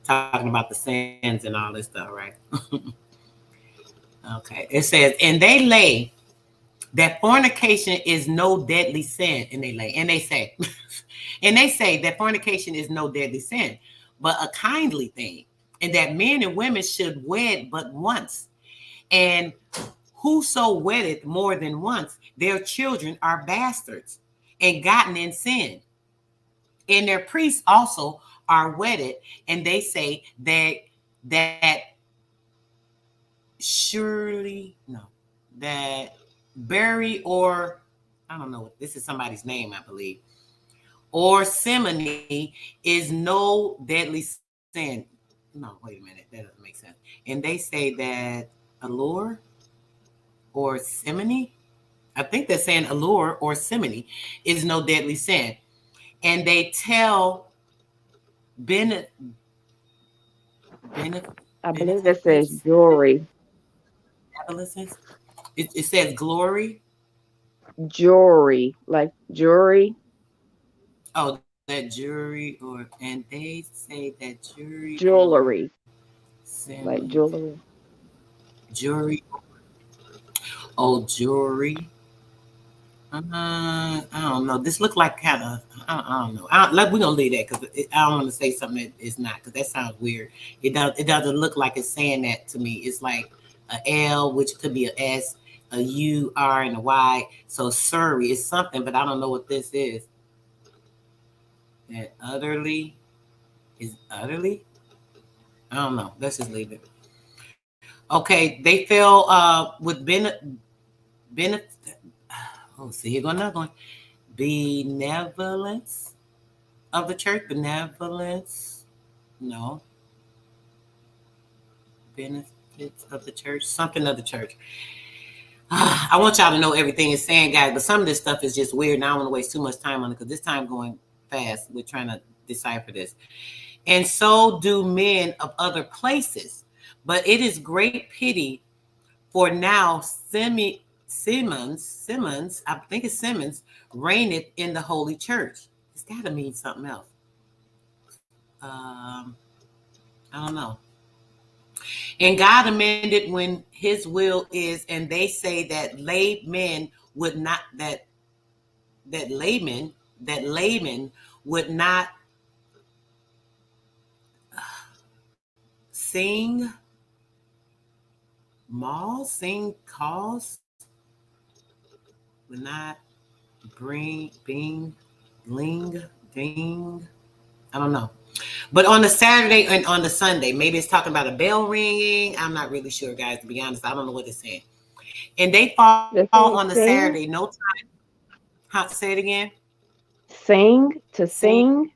Talking about the sins and all this stuff, right? Okay. It says, and they lay that fornication is no deadly sin. And they say, and they say that fornication is no deadly sin, but a kindly thing. And that men and women should wed but once. And whoso weddeth more than once, their children are bastards and gotten in sin. And their priests also are wedded, and they say that surely no, that bury or I don't know. This is somebody's name, I believe. Or simony is no deadly sin. No, wait a minute, that doesn't make sense. And they say that allure or simony, I think they're saying allure or simony is no deadly sin. And they tell I believe it says jewelry. It says glory. Jewelry, like jewelry. Oh, that jury and they say that jury or Jewelry, like Simmons, jewelry. jury. Oh, jewelry. I don't know. This look like kind of. I don't know. We're gonna leave that because I don't want to say something that is not, because that sounds weird. It doesn't look like it's saying that to me. It's like a L, which could be a S, a U, R, and a Y. So Surrey is something, but I don't know what this is. That utterly is utterly. I don't know. Let's just leave it. Okay, they fell with oh, see, here go another one. Benevolence of the church. Benevolence. No. Benefits of the church. Something of the church. I want y'all to know everything it's saying, guys, but some of this stuff is just weird, and I don't want to waste too much time on it because this time going fast. We're trying to decipher this. And so do men of other places. But it is great pity for now Simmons, I think it's Simmons, reigneth in the holy church. It's got to mean something else. I don't know. And God amended when his will is, and they say that laymen would not, that laymen would not sing calls, would not ding. I don't know. But on the Saturday and on the Sunday, maybe it's talking about a bell ringing. I'm not really sure, guys, to be honest. I don't know what it's saying. And they fall on the Sing, Saturday, no time. Say it again. sing to Sing, sing.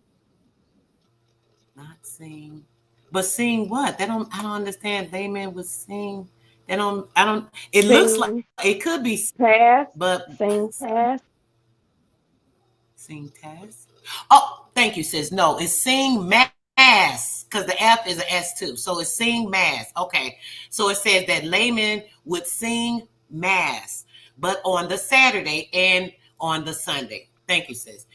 not sing. But sing what? I don't understand. Layman would sing. I don't. It looks like Sing it could be, past, but sing past. sing task. Oh, thank you, sis. No, it's sing mass because the F is an S too. So it's sing mass. Okay. So it says that laymen would sing mass, but on the Saturday and on the Sunday. Thank you, sis.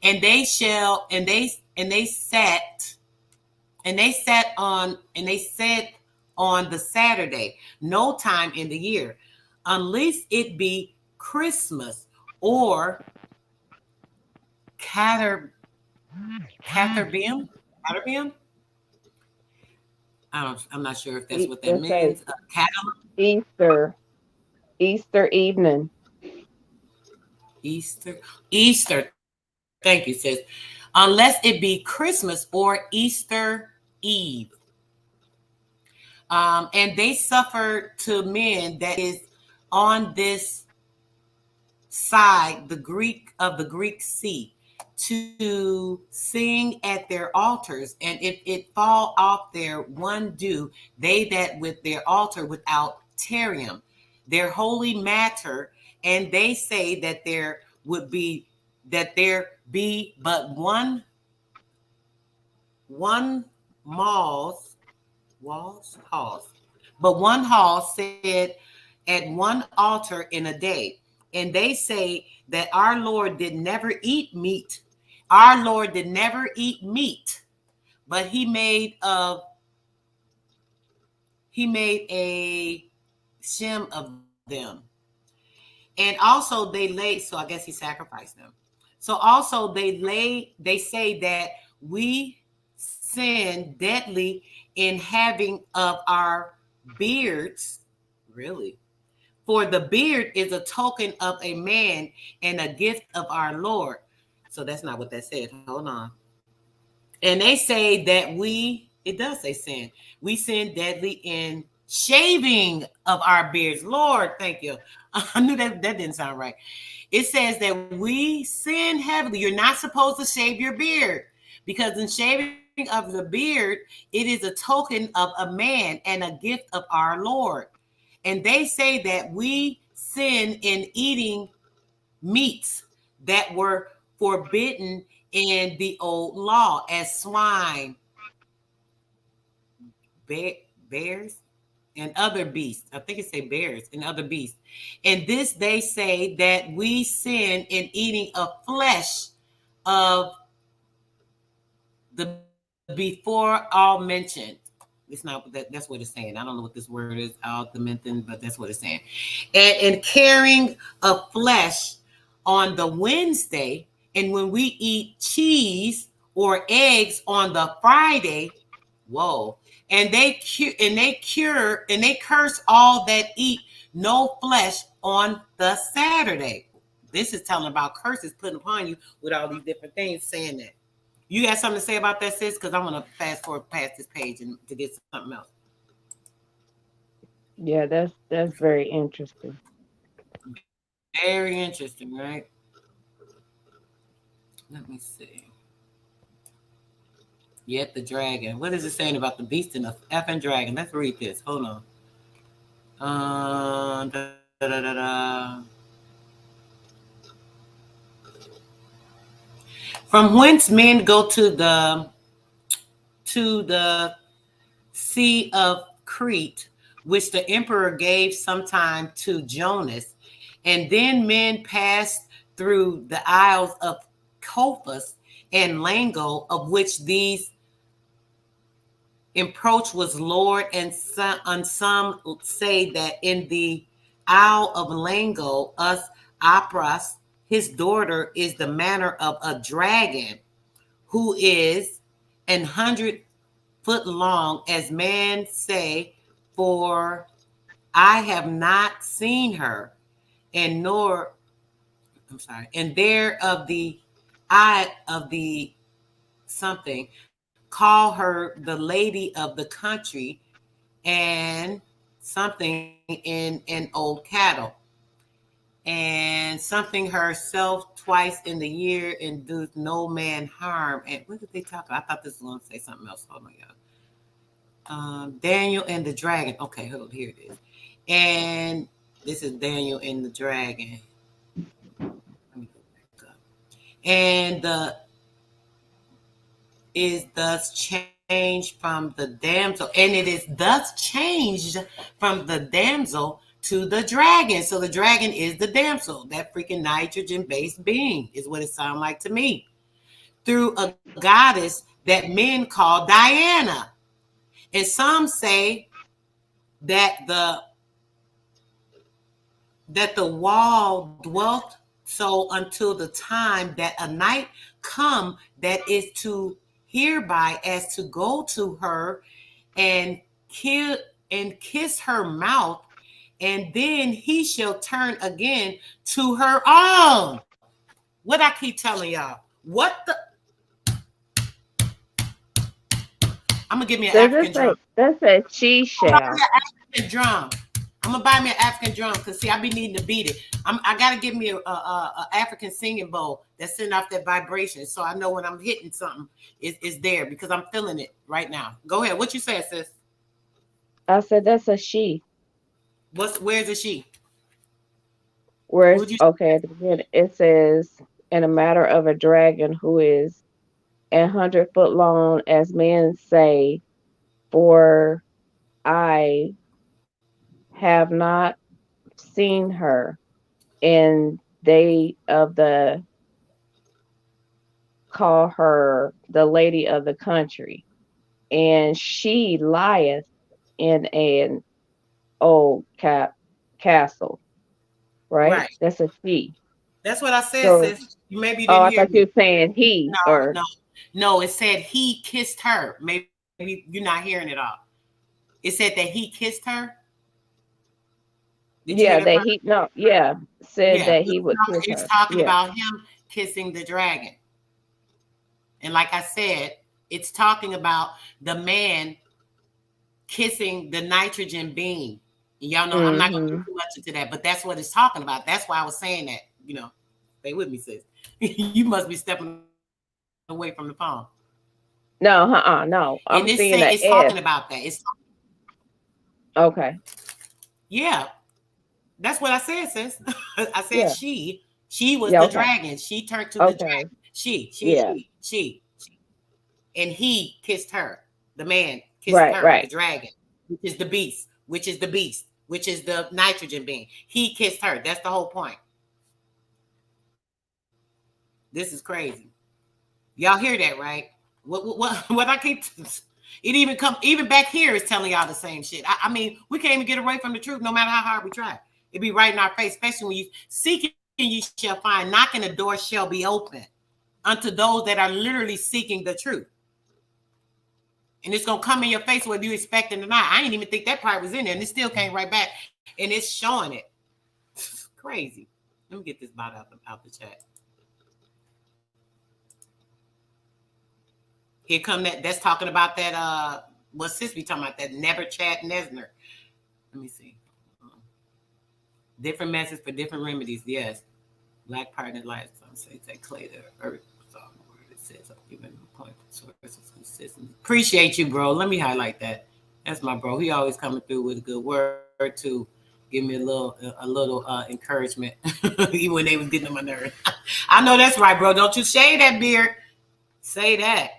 And they shall, and they sat, and they sat on, and they said on the Saturday, no time in the year, unless it be Christmas or Cater Caterbium. Caterbium. I'm not sure if that's what that Let's say means. Cater Easter, Easter evening. Easter. Easter. Thank you, sis. Unless it be Christmas or Easter Eve. And they suffered to men that is on this side, the Greek Sea, to sing at their altars, and if it fall off their one do, they that with their altar without terium, their holy matter, and they say that there be but one halls, but one hall said at one altar in a day. And they say that our Lord did never eat meat. Our Lord did never eat meat, but he made a shim of them. And also they laid, so I guess he sacrificed them. So also they say that we sin deadly in having of our beards, really. For the beard is a token of a man and a gift of our Lord. So that's not what that said. Hold on. And they say that it does say sin. We sin deadly in shaving of our beards. Lord, thank you. I knew that didn't sound right. It says that we sin heavily. You're not supposed to shave your beard because in shaving of the beard, it is a token of a man and a gift of our Lord. And they say that we sin in eating meats that were forbidden in the old law, as swine, bears, and other beasts. I think it say bears and other beasts. And this they say that we sin in eating of flesh of the before all mentioned. It's not that's what it's saying. I don't know what this word is, augmentin, but that's what it's saying. And in carrying of flesh on the Wednesday, and when we eat cheese or eggs on the Friday, whoa. And they curse all that eat no flesh on the Saturday. This is telling about curses put upon you with all these different things saying that. You got something to say about that, sis? Because I want to fast forward past this page and to get something else. Yeah, that's very interesting. Very interesting, right? Let me see. Yet the dragon. What is it saying about the beast and the effing dragon? Let's read this. Hold on. Da, da, da, da. From whence men go to the Sea of Crete, which the emperor gave sometime to Jonas, and then men passed through the isles of Cophus and Lango, of which these approach was Lord, and some say that in the Isle of Lango, us Apras, his daughter, is the manner of a dragon, who is 100 foot long, as man say, for I have not seen her, and there of the eye of the something, call her the lady of the country, and something in an old cattle, and something herself twice in the year, and does no man harm. And what did they talk about? I thought this was going to say something else. Oh my God. Daniel and the dragon. Okay, hold on, here it is. And this is Daniel and the dragon. Let me go back up. And the is thus changed from the damsel, and it is thus changed from the damsel to the dragon. So the dragon is the damsel, that freaking nitrogen-based being, is what it sounds like to me. Through a goddess that men call Diana. And some say that the wall dwelt so until the time that a night come that is to hereby as to go to her and kiss her mouth, and then he shall turn again to her own. What I keep telling y'all, what the I'm gonna give me an African drum. That's a she shall. African drum. I'm gonna buy me an African drum because see, I be needing to beat it. I gotta give me a African singing bowl that's sending off that vibration, so I know when I'm hitting something, it's there because I'm feeling it right now. Go ahead. What you said, sis? I said that's a she. Where's the she? Where's okay at the beginning it says in a matter of a dragon who is 100 foot long, as men say, for I have not seen her, and they of the call her the lady of the country, and she lieth in an old castle. Right? That's a she. That's what I said, So, sis. Maybe you didn't I hear thought me. you were saying he or No. It said he kissed her. Maybe you're not hearing it all. It said that he kissed her. Did you hear that part? Said that he would kiss her. It's talking about him kissing the dragon. And like I said, it's talking about the man kissing the nitrogen being. Y'all know I'm not going to get too much into that, but that's what it's talking about. That's why I was saying that. Stay with me, sis. You must be stepping away from the phone. No. I'm seeing it's talking about that. It's okay. Yeah, that's what I said, sis. I said she was the dragon. She turned to the dragon. She. And he kissed her. The man kissed her, the dragon, which is the beast, which is the nitrogen being. He kissed her. That's the whole point. This is crazy. Y'all hear that, right? What I keep even back here is telling y'all the same shit. I mean, we can't even get away from the truth no matter how hard we try. It be right in our face, especially when you seek and you shall find, knocking, the door shall be open unto those that are literally seeking the truth. And it's gonna come in your face whether you expect it or not. I didn't even think that part was in there, and it still came right back, and it's showing it. It's crazy. Let me get this bot out the chat. Here come that's talking about that. What sis be talking about? That Never Chat Nesner. Let me see. Different methods for different remedies. Yes. Black partner life. Some say take clay to earth. It says even point sources consistent. Appreciate you, bro. Let me highlight that. That's my bro. He always coming through with a good word to give me a little encouragement, even when they was getting on my nerves. I know that's right, bro. Don't you shade that beard. Say that.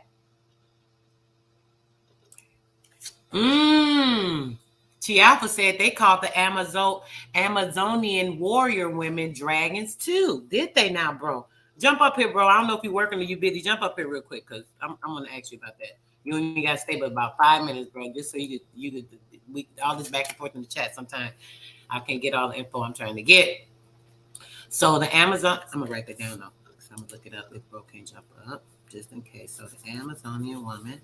Chialpa said they called the Amazonian warrior women dragons too. Did they now, bro? Jump up here, bro. I don't know if you're working or you busy. Jump up here real quick because I'm going to ask you about that. You only got to stay but about 5 minutes, bro, just so you could all this back and forth in the chat. Sometimes I can't get all the info I'm trying to get. So the Amazon, I'm going to write that down though. I'm going to look it up if bro can't jump up just in case. So the Amazonian woman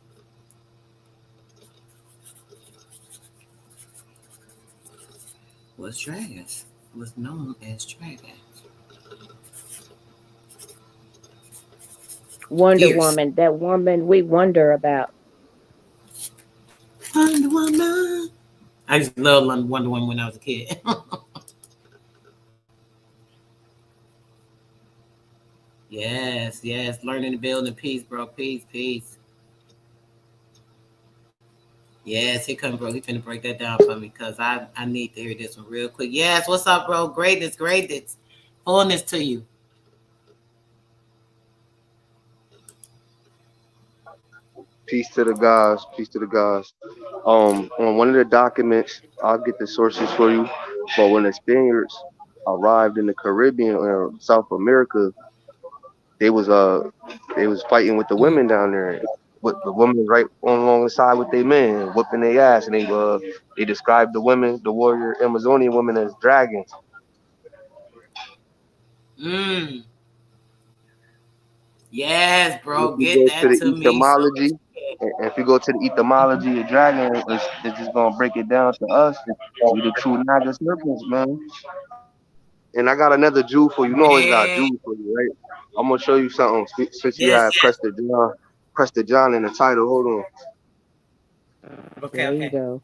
was dragons, was known as dragons. Wonder Woman, that woman we wonder about. Wonder Woman. I used to love Wonder Woman when I was a kid. Yes. Learning to build in peace, bro. Peace. Yes, he come, bro. He finna break that down for me because I need to hear this one real quick. Yes, what's up, bro? Greatness, greatness. Fullness to you. Peace to the guys. Peace to the guys. On one of the documents, I'll get the sources for you. But when the Spaniards arrived in the Caribbean or South America, they was they was fighting with the women down there. With the women right on alongside with their men, whooping their ass, and they described the women, the warrior Amazonian women, as dragons. Mm. Yes, If bro. you Get go to that the to me. So etymology, and if you go to the etymology of dragon, it's just gonna break it down to us. We the true Naga serpents, man. And I got another Jew for you. You know, always got man. Jews for you, right? I'm gonna show you something since you Yes, had yes. Prestor John in the title. Hold on. Okay, There you okay. go.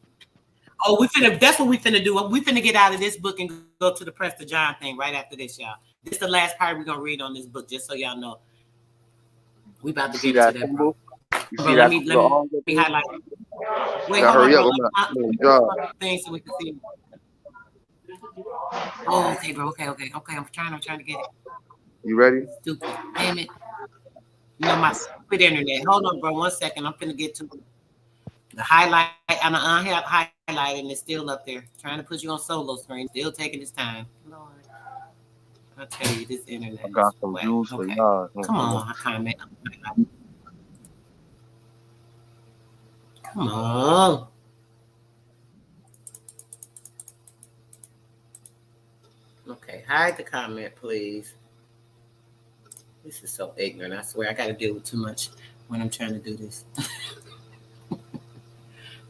Oh, we finna. That's what we finna do. We finna get out of this book and go to the Prestor John thing right after this, y'all. This is the last part we're gonna read on this book, just so y'all know. We about You to see get into that that, bro. symbol? You Bro, see let that me little arms up there? highlight. Wait, Now hold on, hurry bro. up with Let me my job. thing so we can see. Oh, okay, bro. Okay. I'm trying to get it. You ready? Stupid. Damn it. You know my stupid internet. Hold on, bro. 1 second. I'm finna get to the highlight. I'm highlighting. It's still up there. Trying to put you on solo screen. Still taking this time. Lord. I tell you, this internet I is got some whack. Jews for Okay. y'all. Come on, I comment. Come on. Okay, hide the comment, please. This is so ignorant. I swear, I got to deal with too much when I'm trying to do this.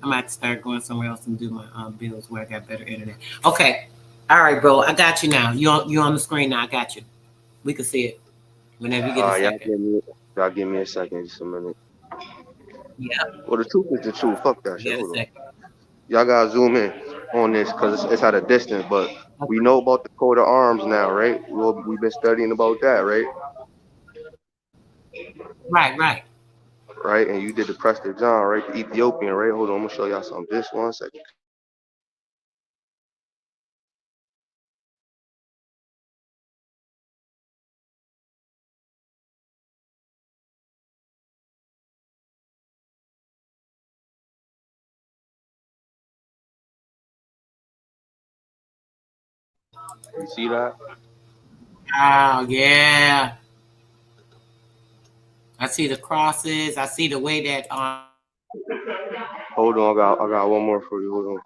I might start going somewhere else and do my bills where I got better internet. Okay. All right, bro. I got you now. You on the screen now. I got you. We can see it whenever you get a second. Y'all give me a second, just a minute. Yeah. Well, the truth is the truth. Fuck that shit. Get a Hold on. second. Y'all gotta zoom in on this because it's at a distance, but we know about the coat of arms now, right? We've been studying about that, right? Right. Right, and you did the Preston John, right? The Ethiopian, right? Hold on, I'm gonna show y'all something. Just 1 second. You see that? Oh, yeah. I see the crosses. I see the way that Hold on, I got one more for you. Hold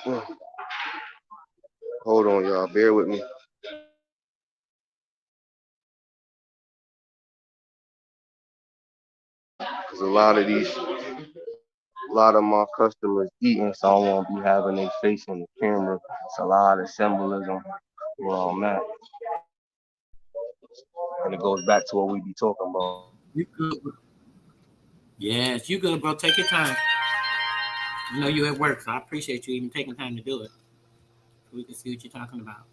on. Hold on, y'all. Bear with me. Cause a lot of my customers eating, so I won't be having their face on the camera. It's a lot of symbolism where I'm at. And it goes back to what we be talking about. You good, bro. Yes, you good, bro. Take your time. I know you're at work, so I appreciate you even taking time to do it. So we can see what you're talking about.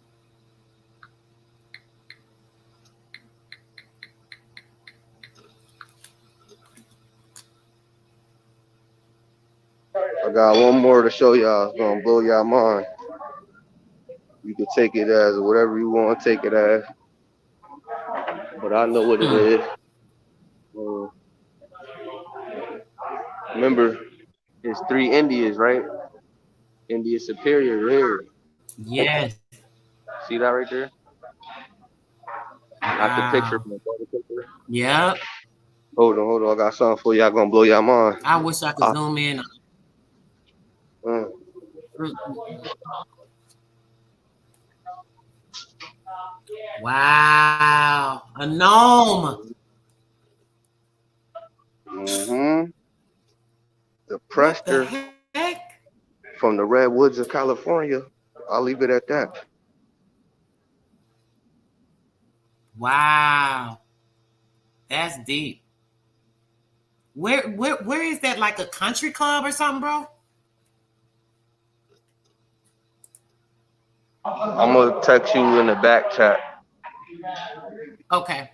I got one more to show y'all. It's gonna blow y'all mind. You can take it as whatever you want to take it as, but I know what it is. Remember, it's 3 Indias, right? India Superior here. Yes. See that right there? Not the picture, Wow. but the picture. Yep. Hold on. I got something for y'all. Gonna blow y'all mind. I wish I could zoom in. Wow. A gnome. Mm-hmm. The What the Prestor heck? from the redwoods of California. I'll leave it at that. Wow. That's deep. Where is that, like a country club or something, bro? I'm gonna text you in the back chat. Okay.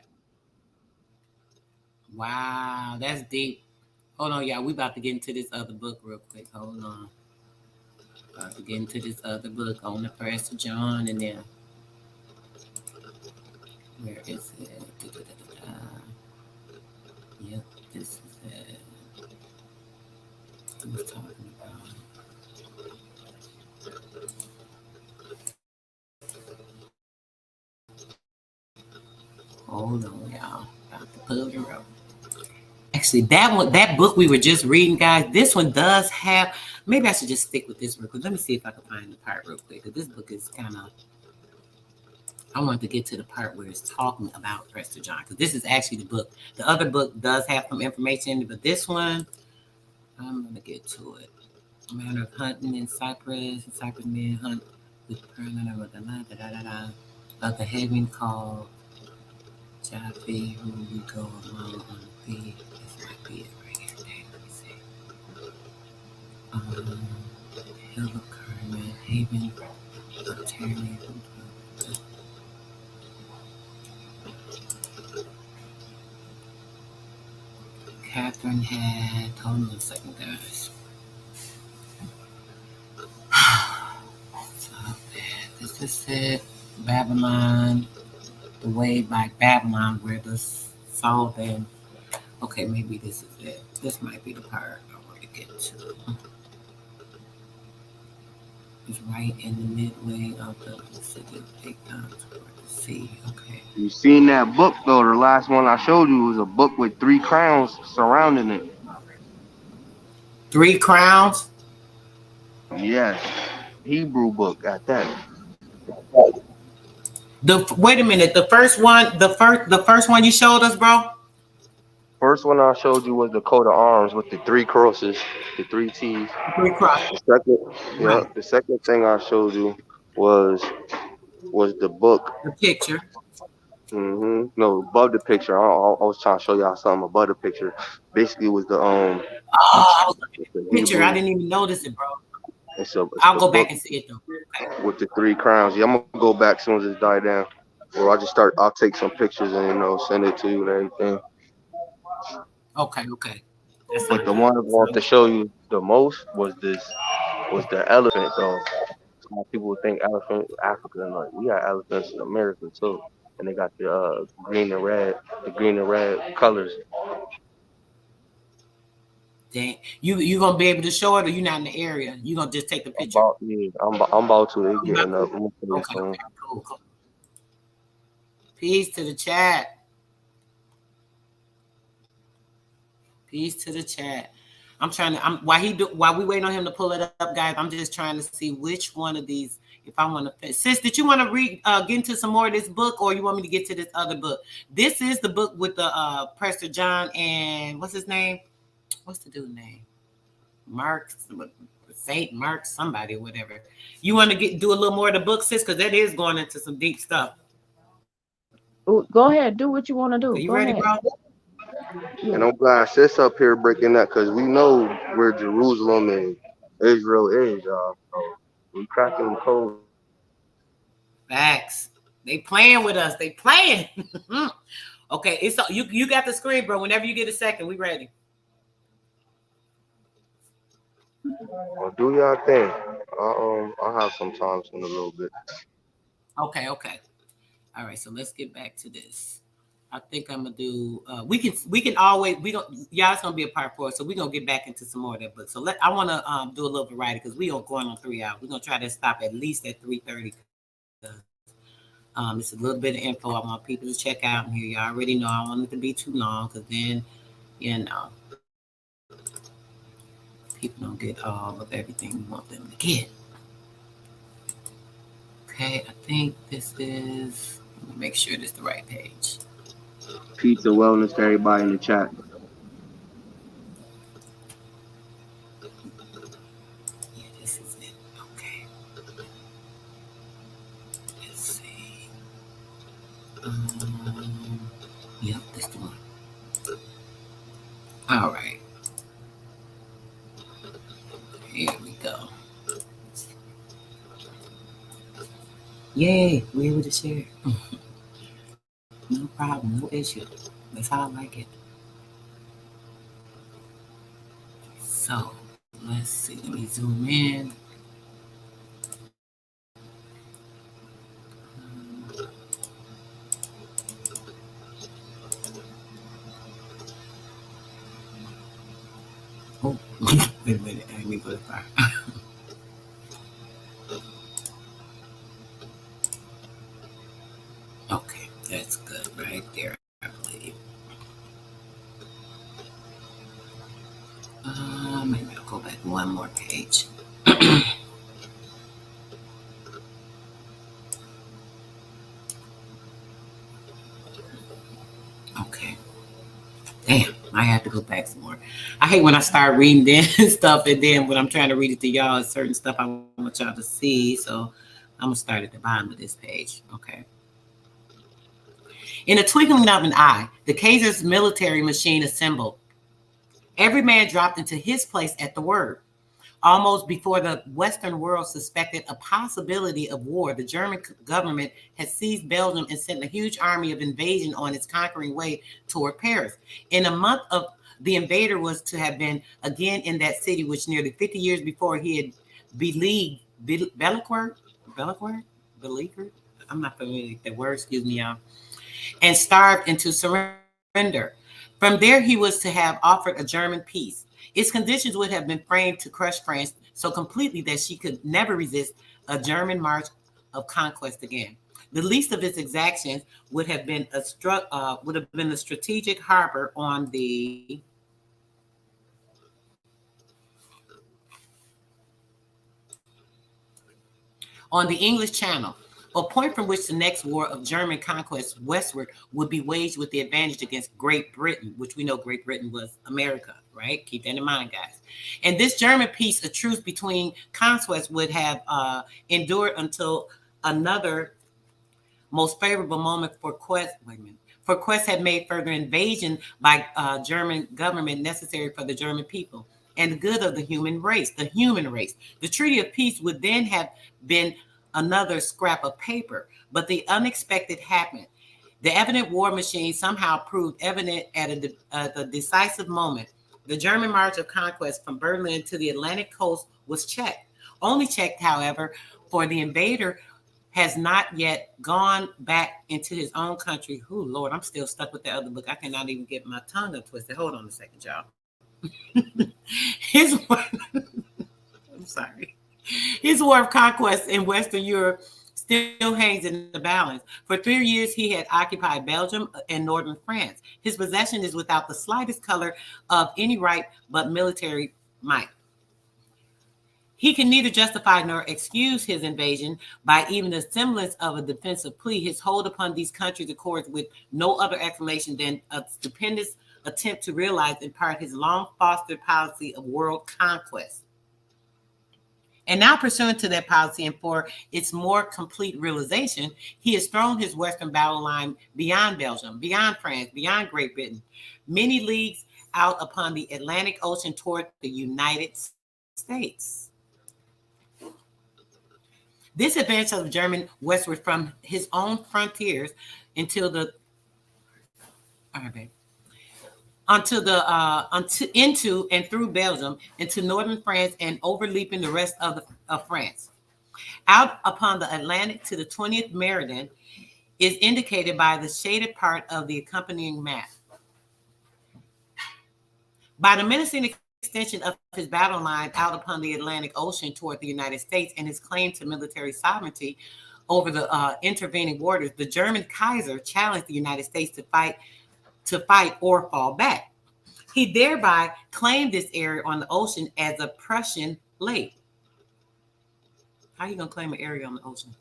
Wow, that's deep. Hold on, y'all. We about to get into this other book real quick. Hold on. About to get into this other book on the Prestor John and then where is it? Yep, this is it. I was talking about. Hold on, y'all. About to pull it up. Actually, that book we were just reading, guys, this one does have, maybe I should just stick with this real quick. Let me see if I can find the part real quick, because this book is kind of, I wanted to get to the part where it's talking about Prestor John, because this is actually the book. The other book does have some information, but this one, I'm going to get to it. A manner of hunting in Cyprus men hunt with of the heaven called Jaffe, who we go along on the feet. This might be it right here. Let me see. Hill of Carmen, Haven, Ontario. Catherine had, hold on a second, guys. This is it. Babylon, the way by Babylon, where the salt and, okay, maybe this is it. This might be the part I want to get to. It's right in the midway of the city, big down toward the sea. Okay. You seen that book though? The last one I showed you was a book with 3 crowns surrounding it. 3 crowns? Yes, Hebrew book at that. Wait a minute. The first one you showed us, bro. First one I showed you was the coat of arms with the 3 crosses, the 3 T's. 3 crosses. The second thing I showed you was the book. The picture. No, above the picture. I was trying to show y'all something above the picture. Basically, it was the Oh, I was looking at the picture. I didn't even notice it, bro. I'll go back and see it though. Okay. With the 3 crowns. Yeah, I'm gonna go back as soon as it died down. Or I'll take some pictures and send it to you and everything. Okay. But the one I want to show you the most was the elephant though. Some people would think elephant Africa, and like we got elephants in America too. And they got the green and red colors. Dang. You gonna be able to show it, or you not in the area? You gonna just take the picture? I'm about to. They're getting up. Okay, cool. Peace to the chat. Peace to the chat. While we waiting on him to pull it up, guys, I'm just trying to see which one of these, if I want to. Sis, did you want to get into some more of this book, or you want me to get to this other book? This is the book with the Prestor John and what's his name? What's the dude's name? Saint Mark, somebody or whatever. You want to do a little more of the book, sis, because that is going into some deep stuff. Go ahead, do what you want to do. Okay, you ready, bro? And I'm glad sis up here breaking that because we know where Jerusalem and Israel is, y'all. So we cracking the code. Facts. They playing with us. They playing. Okay, it's you got the screen, bro. Whenever you get a second, we ready. Well, do y'all thing. I'll have some time in a little bit. Okay. All right, so let's get back to this. I think I'm gonna do. We can always y'all. It's gonna be a part 4, so we're gonna get back into some more of that book. So I want to do a little variety because we are going on 3 hours. We're gonna try to stop at least at 3:30. It's a little bit of info I want people to check out in here. Y'all already know I don't want it to be too long because then, people don't get all of everything we want them to get. Okay, I think this is. Let me make sure this is the right page. Pizza wellness to everybody in the chat. Yeah, this is it. Okay. Let's see. Yep, this is the one. All right. Here we go. Yay, we're able to share. No problem, no issue. That's how I like it. So let's see. Let me zoom in. Oh, wait a minute. Let me go far. Okay, that's good right there, I believe. Maybe I'll go back one more page. Okay. Damn, I have to go back some more. I hate when I start reading then stuff, and then when I'm trying to read it to y'all, certain stuff I want y'all to see. So I'm gonna start at the bottom of this page. Okay. In a twinkling of an eye, the Kaiser's military machine assembled. Every man dropped into his place at the word. Almost before the Western world suspected a possibility of war, the German government had seized Belgium and sent a huge army of invasion on its conquering way toward Paris. In a month of the invader was to have been again in that city, which nearly 50 years before he had beleaguered, beleaguered? I'm not familiar with that word, excuse me, y'all, and starved into surrender. From there, he was to have offered a German peace. Its conditions would have been framed to crush France so completely that she could never resist a German march of conquest again. The least of its exactions would have been the strategic harbor on the English Channel, a point from which the next war of German conquest westward would be waged with the advantage against Great Britain, which we know Great Britain was America, right? Keep that in mind, guys. And this German peace, a truce between conquests, would have endured until another most favorable moment for Quest. Wait a minute. For Quest had made further invasion by German government necessary for the German people and the good of the human race. The Treaty of Peace would then have been another scrap of paper, but the unexpected happened. The evident war machine somehow proved evident at a decisive moment. The German march of conquest from Berlin to the Atlantic coast was checked. Only checked, however, for the invader has not yet gone back into his own country. Oh, Lord, I'm still stuck with the other book. I cannot even get my tongue untwisted. Hold on a second, y'all. I'm sorry. His war of conquest in Western Europe still hangs in the balance. For 3 years, he had occupied Belgium and northern France. His possession is without the slightest color of any right but military might. He can neither justify nor excuse his invasion by even the semblance of a defensive plea. His hold upon these countries accords with no other explanation than a stupendous attempt to realize in part his long fostered policy of world conquest. And now, pursuant to that policy and for its more complete realization, he has thrown his western battle line beyond Belgium, beyond France, beyond Great Britain, many leagues out upon the Atlantic Ocean toward the United States. This advance of the German westward from his own frontiers into and through Belgium into northern France and overleaping the rest of France. Out upon the Atlantic to the 20th meridian is indicated by the shaded part of the accompanying map. By the menacing extension of his battle line out upon the Atlantic Ocean toward the United States and his claim to military sovereignty over the intervening waters, the German Kaiser challenged the United States to fight or fall back. He thereby claimed this area on the ocean as a Prussian lake. How are you gonna claim an area on the ocean?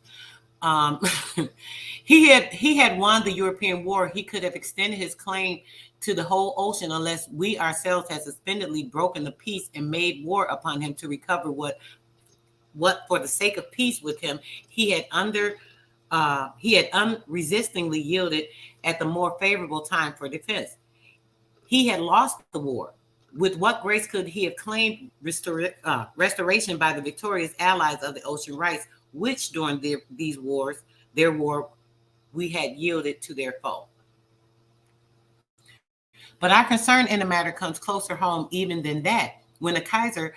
He had won the European war. He could have extended his claim to the whole ocean unless we ourselves had suspendedly broken the peace and made war upon him to recover what for the sake of peace with him he had unresistingly yielded at the more favorable time for defense. He had lost the war. With what grace could he have claimed restoration by the victorious allies of the ocean rights, which during their war, we had yielded to their foe? But our concern in the matter comes closer home even than that. when the Kaiser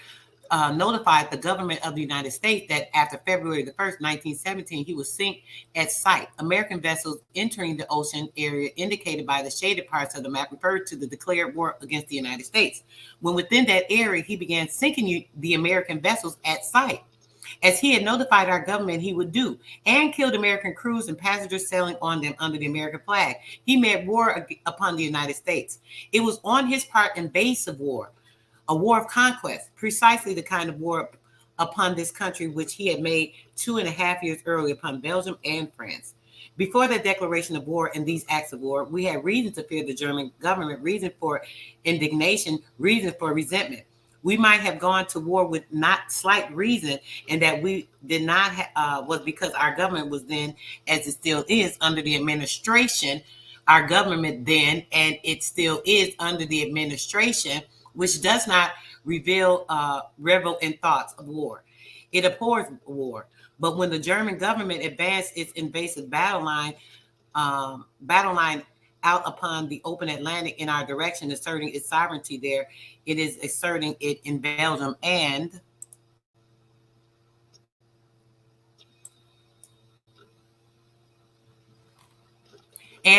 notified the government of the United States that after February the 1st, 1917, he would sink at sight. American vessels entering the ocean area indicated by the shaded parts of the map referred to the declared war against the United States. When within that area, he began sinking the American vessels at sight, as he had notified our government he would do, and killed American crews and passengers sailing on them under the American flag. He made war upon the United States. It was on his part invasive war, a war of conquest, precisely the kind of war upon this country which he had made 2.5 years earlier upon Belgium and France. Before the declaration of war and these acts of war, we had reason to fear the German government, reason for indignation, reason for resentment. We might have gone to war with not slight reason, and that we did not was because our government was then, as it still is, under the administration. Our government then, and it still is under the administration, which does not revel in thoughts of war. It abhors war. But when the German government advanced its invasive battle line out upon the open Atlantic in our direction, asserting its sovereignty there, it is asserting it in Belgium and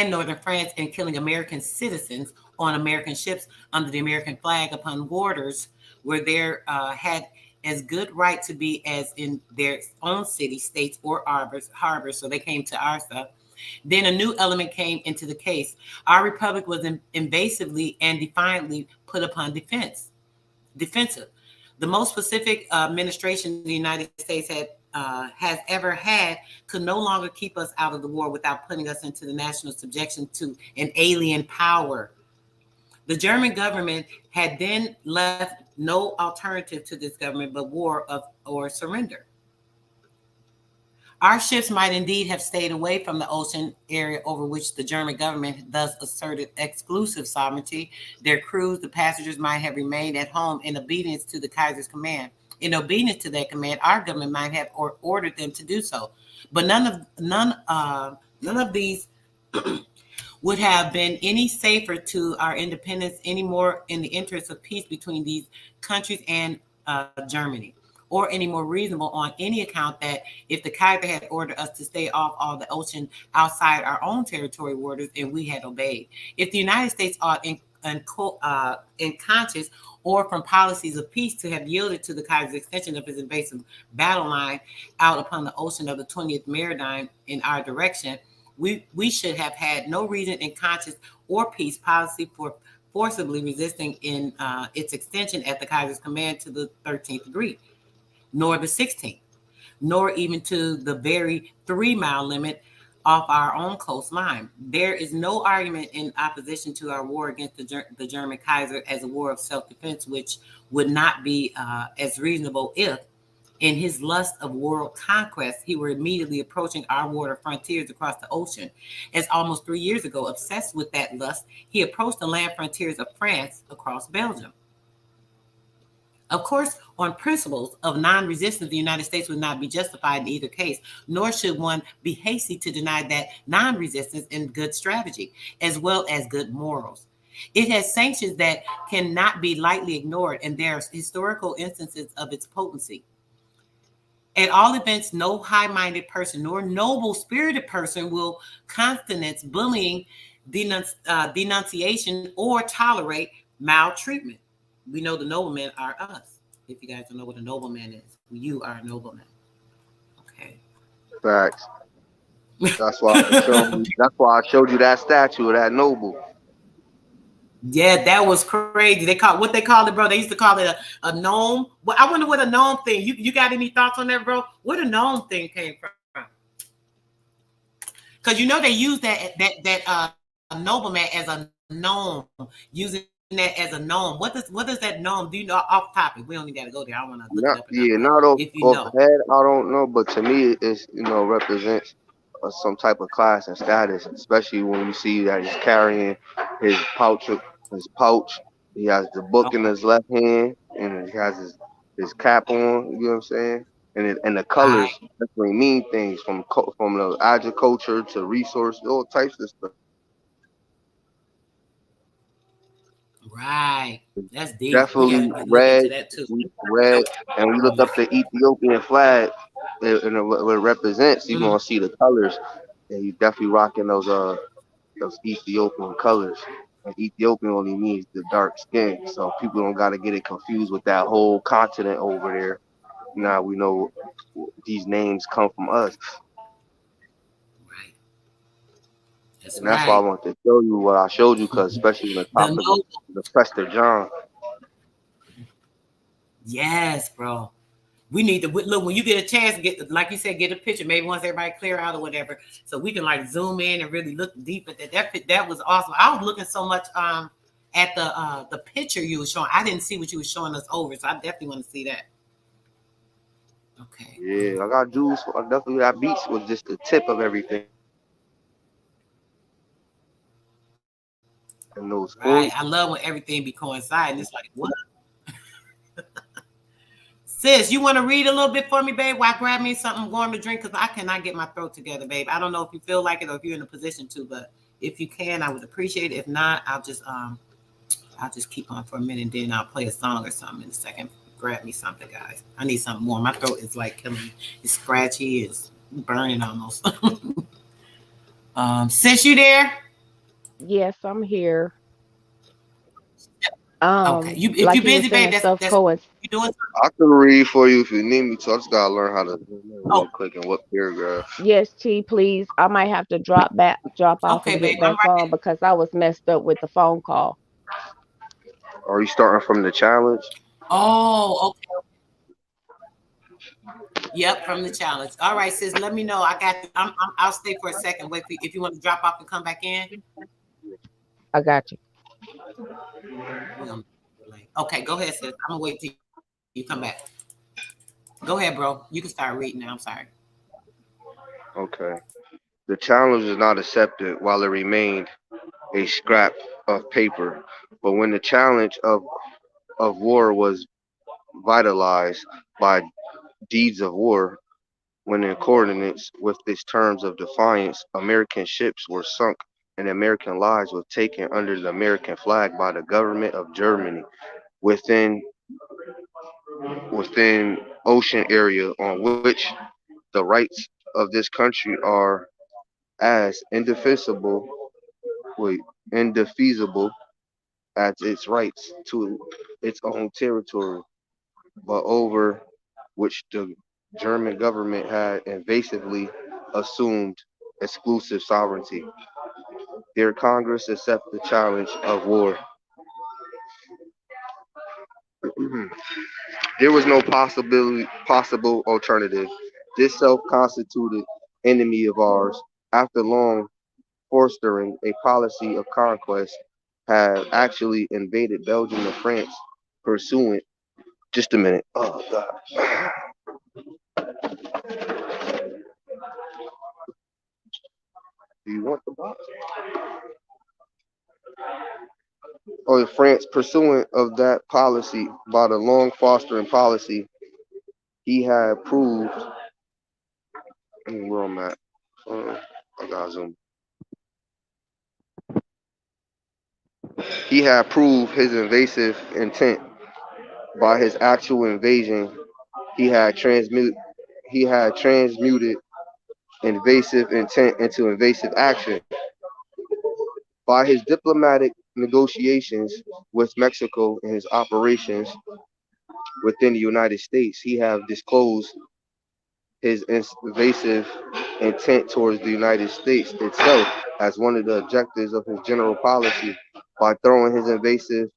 northern France, and killing American citizens on American ships under the American flag upon waters where there had as good right to be as in their own city, states, or harbors. So they came to our stuff. Then a new element came into the case. Our republic was invasively and defiantly put upon defensive. The most specific administration the United States has ever had could no longer keep us out of the war without putting us into the national subjection to an alien power. The German government had then left no alternative to this government but war or surrender. Our ships might indeed have stayed away from the ocean area over which the German government thus asserted exclusive sovereignty. Their crews, the passengers, might have remained at home in obedience to the Kaiser's command. In obedience to that command, our government might have ordered them to do so. But none of these would have been any safer to our independence, any more in the interest of peace between these countries and Germany, or any more reasonable on any account that if the Kaiser had ordered us to stay off all the ocean outside our own territory waters, and we had obeyed. If the United States ought in conscience or from policies of peace to have yielded to the Kaiser's extension of his invasive battle line out upon the ocean of the 20th Maritime in our direction, we should have had no reason in conscience or peace policy for forcibly resisting in its extension at the Kaiser's command to the 13th degree, nor the 16th, nor even to the very 3-mile limit off our own coastline. There is no argument in opposition to our war against the German Kaiser as a war of self-defense, which would not be as reasonable if, in his lust of world conquest, he were immediately approaching our water frontiers across the ocean. As almost 3 years ago, obsessed with that lust, he approached the land frontiers of France across Belgium. Of course, on principles of non-resistance, the United States would not be justified in either case, nor should one be hasty to deny that non-resistance in good strategy, as well as good morals. It has sanctions that cannot be lightly ignored, and there are historical instances of its potency. At all events, no high-minded person nor noble-spirited person will countenance bullying, denunciation, or tolerate maltreatment. We know the noblemen are us. If you guys don't know what a nobleman is, you are a nobleman. Okay. Facts. That's why I showed you that statue of that noble. Yeah, that was crazy. They call it, bro. They used to call it a gnome. Well, I wonder what a gnome thing. You got any thoughts on that, bro? Where the gnome thing came from? Because they use that nobleman as a gnome, using that as a gnome. What does that gnome do? Off topic. We only got to go there. I want to look it up. Not off the head. I don't know, but to me, it's represents some type of class and status, especially when you see that he's carrying his pouch. He has the book in his left hand, and he has his cap on. You know what I'm saying? And the colors definitely mean things from the agriculture to resource, all types of stuff. Right. That's deep. We Definitely gotta look into red, that too. red, and we look up the Ethiopian flag and what it represents. You're Mm. gonna see the colors, and you definitely rocking those Ethiopian colors. And Ethiopian only means the dark skin, so people don't gotta get it confused with that whole continent over there. Now we know these names come from us, Right. That's and that's why I right. wanted to show you what I showed you, because especially on the The topic of noble. the Prestor John. Yes, bro. We need to look when you get a chance. Get like you said, get a picture. Maybe once everybody clear out or whatever, so we can like zoom in and really look deep at that. That was awesome. I was looking so much at the picture you were showing. I didn't see what you were showing us over, so I definitely want to see that. Okay. Yeah, I got juice. I definitely that beats was just the tip of everything. And those Right. spoons. I love when everything be coinciding. It's like what? Sis, you want to read a little bit for me, babe? While I grab me something warm to drink, because I cannot get my throat together, babe. I don't know if you feel like it or if you're in a position to, but if you can, I would appreciate it. If not, I'll just keep on for a minute, and then I'll play a song or something in a second. Grab me something, guys. I need something warm. My throat is like killing me. It's scratchy. It's burning almost. Sis, you there? Yes, I'm here. Okay. You if you Like you were busy, babe, saying, stuff that's coinc. you doing something? I can read for you if you need me to. I just gotta learn how to zoom in Oh, real quick and what paragraph. Yes, T, please. I might have to drop off okay, and babe. get I'm back right. on because I was messed up with the phone call. Are you starting from the challenge? Oh, okay. Yep, from the challenge. All right, sis. Let me know. I got you. I'll stay for a second. Wait for you. If you want to drop off and come back in. I got you. We're gonna okay, go ahead, sis. I'm gonna wait till you come back. Go ahead, bro. You can start reading now. I'm sorry. Okay. The challenge was not accepted while it remained a scrap of paper. But when the challenge of war was vitalized by deeds of war, when in accordance with its terms of defiance, American ships were sunk and American lives were taken under the American flag by the government of Germany within ocean area on which the rights of this country are as wait, indefeasible as its rights to its own territory, but over which the German government had invasively assumed exclusive sovereignty. Their Congress accept the challenge of war. There was no possible alternative. This self-constituted enemy of ours, after long fostering a policy of conquest, had actually invaded Belgium and France pursuant. Just a minute. Oh God. Do you want the box? Or France pursuant of that policy by the long fostering policy, he had proved where I'm at. I got zoom. He had proved his invasive intent by his actual invasion. He had transmute he had transmuted invasive intent into invasive action. By his diplomatic negotiations with Mexico and his operations within the United States, he have disclosed his invasive intent towards the United States itself as one of the objectives of his general policy by throwing his invasive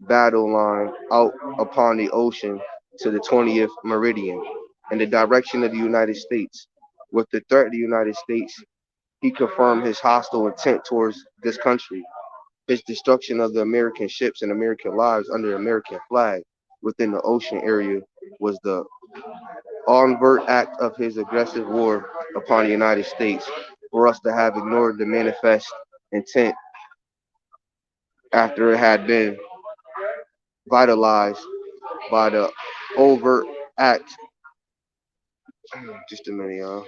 battle line out upon the ocean to the 20th meridian in the direction of the United States. With the threat of the United States, he confirmed his hostile intent towards this country. His destruction of the American ships and American lives under American flag within the ocean area was the overt act of his aggressive war upon the United States. For us to have ignored the manifest intent after it had been vitalized by the overt act. Just a minute, y'all.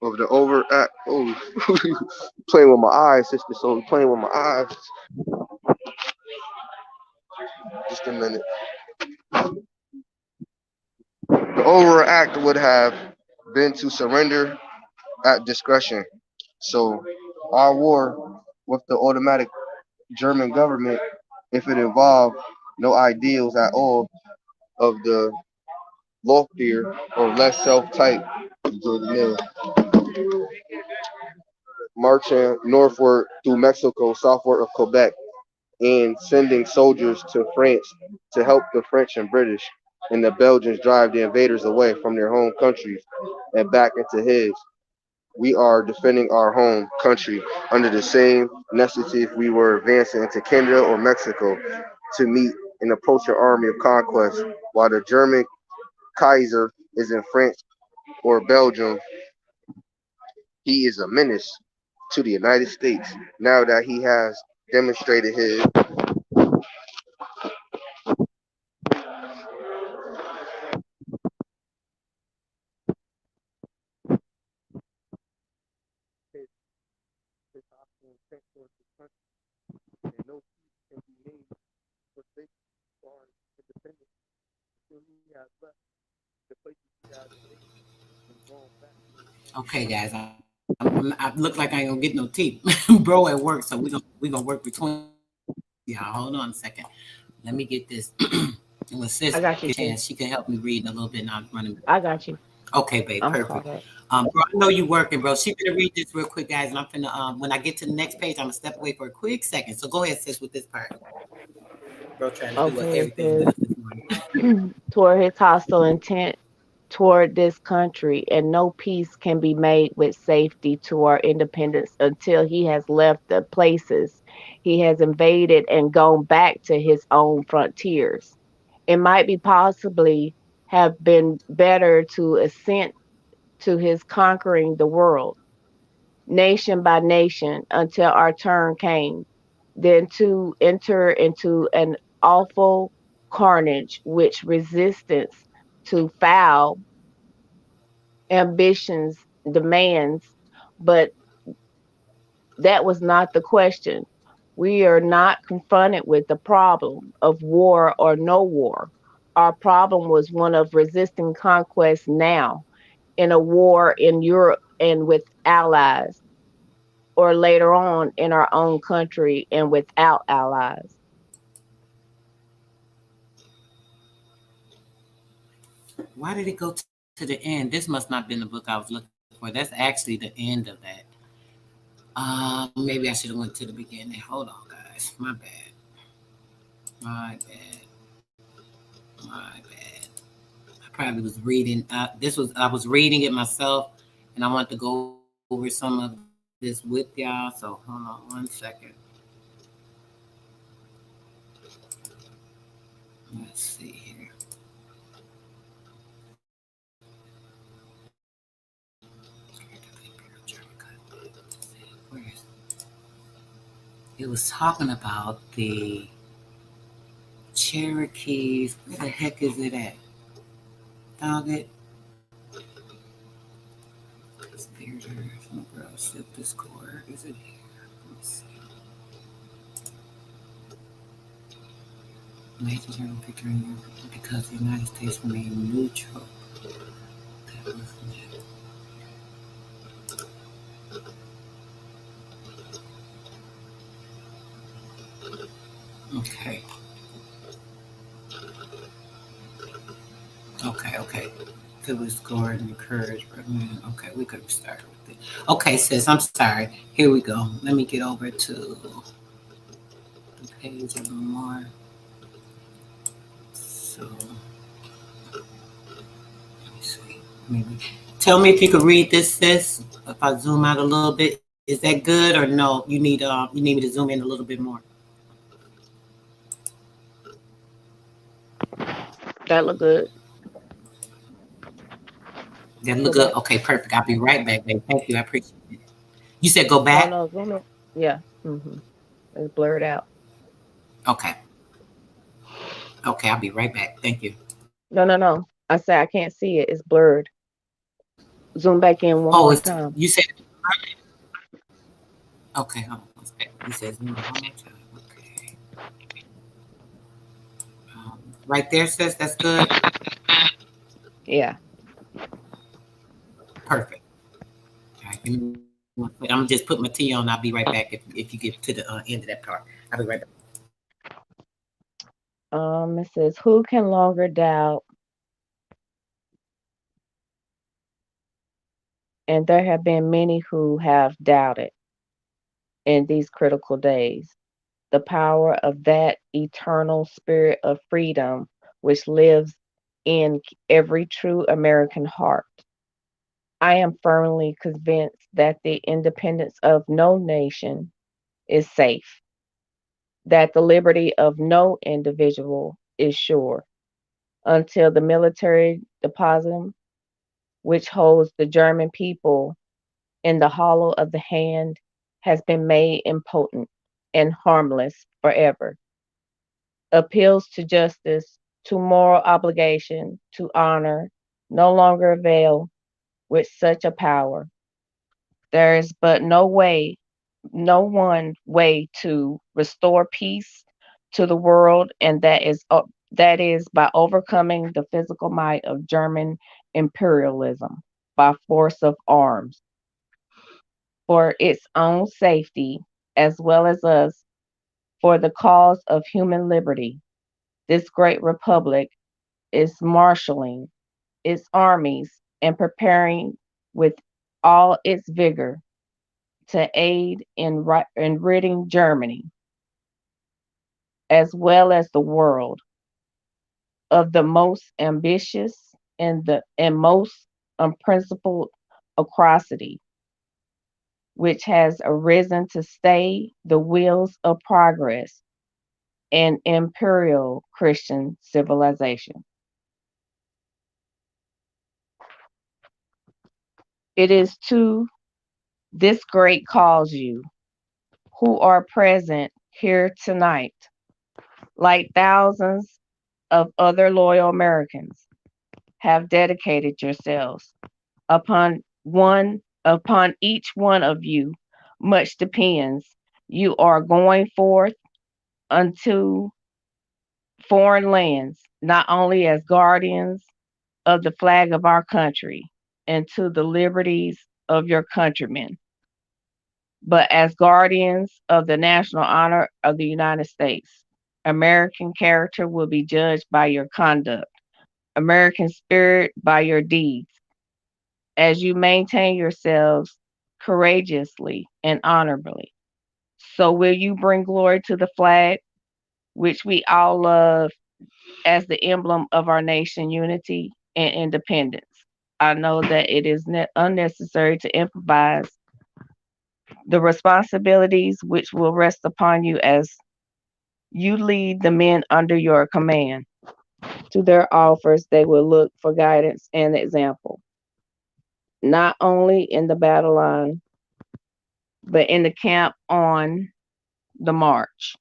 of the overact. Oh, playing with my eyes, sister. So playing with my eyes. Just a minute. The overact would have been to surrender at discretion. So our war with the automatic German government, if it involved no ideals at all of the loftier or less self-type, marching northward through Mexico, southward of Quebec, and sending soldiers to France to help the French and British and the Belgians drive the invaders away from their home countries and back into his. We are defending our home country under the same necessity if we were advancing into Canada or Mexico to meet an approaching army of conquest, while the German Kaiser is in France or Belgium. He is a menace to the United States now that he has demonstrated his Okay, guys, I look like I ain't gonna get no tea, bro, at work. So we gonna work between y'all. Hold on a second. Let me get this. When sis I got you, get a sis. chance, she can help me read in a little bit. And I'm running. I got you. Okay, babe, I'm perfect. caught up. Bro, I know you working, bro. She gonna read this real quick, guys, and I'm finna when I get to the next page, I'm gonna step away for a quick second. So go ahead, sis, with this part. Bro, trying to do Okay, it everything says, with us this morning. toward his hostile intent toward this country, and no peace can be made with safety to our independence until he has left the places he has invaded and gone back to his own frontiers. It might be possibly have been better to assent to his conquering the world, nation by nation, until our turn came, than to enter into an awful carnage which resistance to foul ambitions demands. But that was not the question. We are not confronted with the problem of war or no war. Our problem was one of resisting conquest now, in a war in Europe and with allies, or later on in our own country and without allies. Why did it go to the end? This must not been the book I was looking for. That's actually the end of that. Maybe I should have went to the beginning. Hold on, guys. My bad. My bad. My bad. I probably was reading. I was reading it myself, and I want to go over some of this with y'all. So hold on one second. Let's see here. Where is it? It was talking about the Cherokees. Where the heck is it at? Found it. Conspirators, ship discord. Is it here? Let me see. Major general picture in Europe because the United States remained neutral. That wasn't it. Okay. Okay. Phyllis Gordon encouraged Berlin. Okay, we could have started with it. Okay, sis, I'm sorry. Here we go. Let me get over to the page a little more. So, let me see. Maybe. Tell me if you could read this, sis. If I zoom out a little bit, is that good or no? You need me to zoom in a little bit more. That look good. That look Go good. back. Okay, perfect. I'll be right back, babe. Thank you. I appreciate it. You said go No, back? no, zoom in. Yeah. It's blurred out. Okay. Okay, I'll be right back. Thank you. No, no, no. I say I can't see it. It's blurred. Zoom back in one Oh, more it's time. you said okay. Hold on. You said Zoom one more time. Okay. Right there, sis. That's good. Yeah. Perfect. All right, give me one second. I'm gonna just put my tea on. I'll be right back if you get to the end of that part. I'll be right back. It says, who can longer doubt? And there have been many who have doubted in these critical days the power of that eternal spirit of freedom which lives in every true American heart. I am firmly convinced that the independence of no nation is safe, that the liberty of no individual is sure, until the military deposit, which holds the German people in the hollow of the hand, has been made impotent and harmless forever. Appeals to justice, to moral obligation, to honor, no longer avail with such a power. There is but no one way to restore peace to the world, and that is by overcoming the physical might of German imperialism by force of arms for its own safety as well as us for the cause of human liberty. This great republic is marshaling its armies and preparing with all its vigor to aid in ridding Germany, as well as the world, of the most ambitious and most unprincipled atrocity, which has arisen to stay the wheels of progress and imperial Christian civilization. It is to this great cause you, who are present here tonight, like thousands of other loyal Americans, have dedicated yourselves. Upon each one of you, much depends. You are going forth unto foreign lands, not only as guardians of the flag of our country and to the liberties of your countrymen, but as guardians of the national honor of the United States. American character will be judged by your conduct, American spirit by your deeds. As you maintain yourselves courageously and honorably, so will you bring glory to the flag, which we all love as the emblem of our nation unity and independence. I know that it is unnecessary to improvise the responsibilities which will rest upon you as you lead the men under your command. To their offers, they will look for guidance and example, not only in the battle line, but in the camp on the march.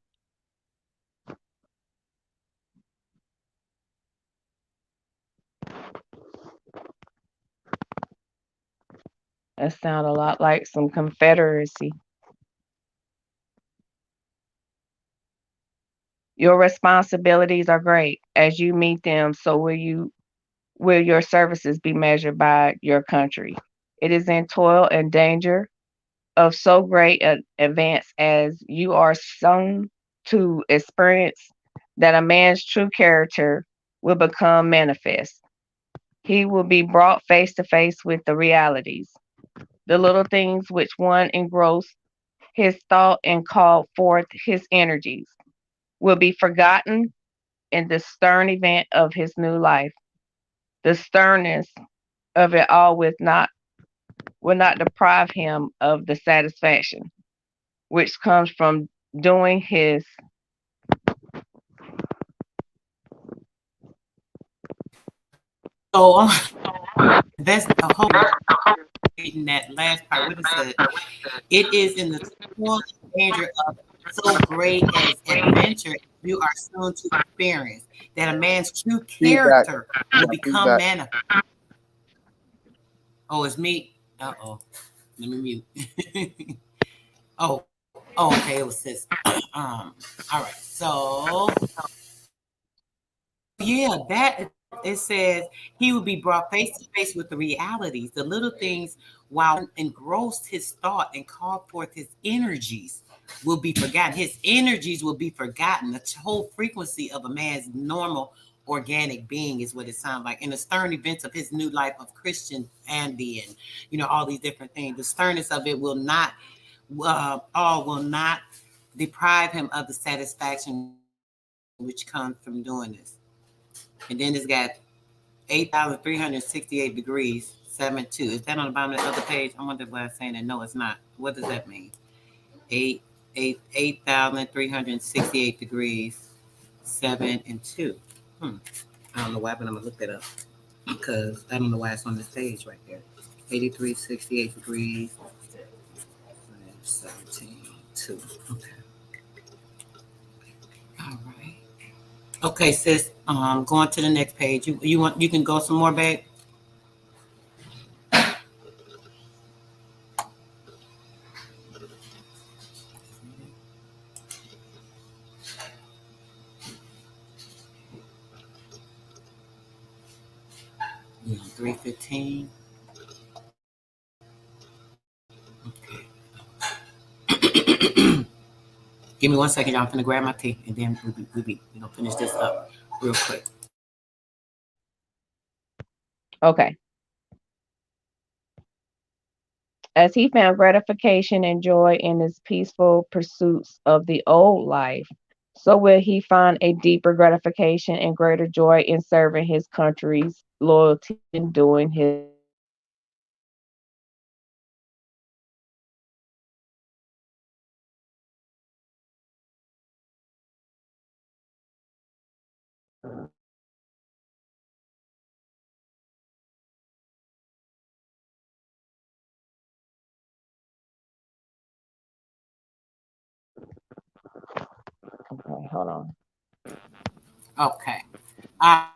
That sounds a lot like some Confederacy. Your responsibilities are great. As you meet them, so will your services be measured by your country. It is in toil and danger of so great an advance as you are soon to experience that a man's true character will become manifest. He will be brought face to face with the realities, the little things which one engrossed his thought and called forth his energies will be forgotten in the stern event of his new life. The sternness of it all will not deprive him of the satisfaction which comes from doing his So that's the whole reading that last part. What it said, it is in the toil and danger of so great as adventure you are soon to experience that a man's true Feedback. character will become Feedback. manifest. Oh, it's me. Uh-oh. Let me mute. Okay, it was sis. All right. So yeah, that it says he would be brought face to face with the realities, the little things, while engrossed his thought and called forth his energies will be forgotten. His energies will be forgotten. The whole frequency of a man's normal organic being is what it sounds like. And the stern events of his new life of Christian Andy and all these different things. The sternness of it will not all will not deprive him of the satisfaction which comes from doing this. And then it's got 8,368 degrees, 7-2. Is that on the bottom of the other page? I wonder why I'm saying that. No, it's not. What does that mean? 8,368 degrees, 7 and 2. I don't know why, but I'm gonna look that up because I don't know why it's on this page right there. 8368 degrees, 17, 2. Okay. All right. Okay, sis. Going to the next page. You can go some more, babe. Yeah, 315. Give me 1 second, y'all. I'm gonna grab my tea, and then we'll finish this up real quick. Okay. As he found gratification and joy in his peaceful pursuits of the old life, so will he find a deeper gratification and greater joy in serving his country's loyalty and doing his okay, hold on. Okay. All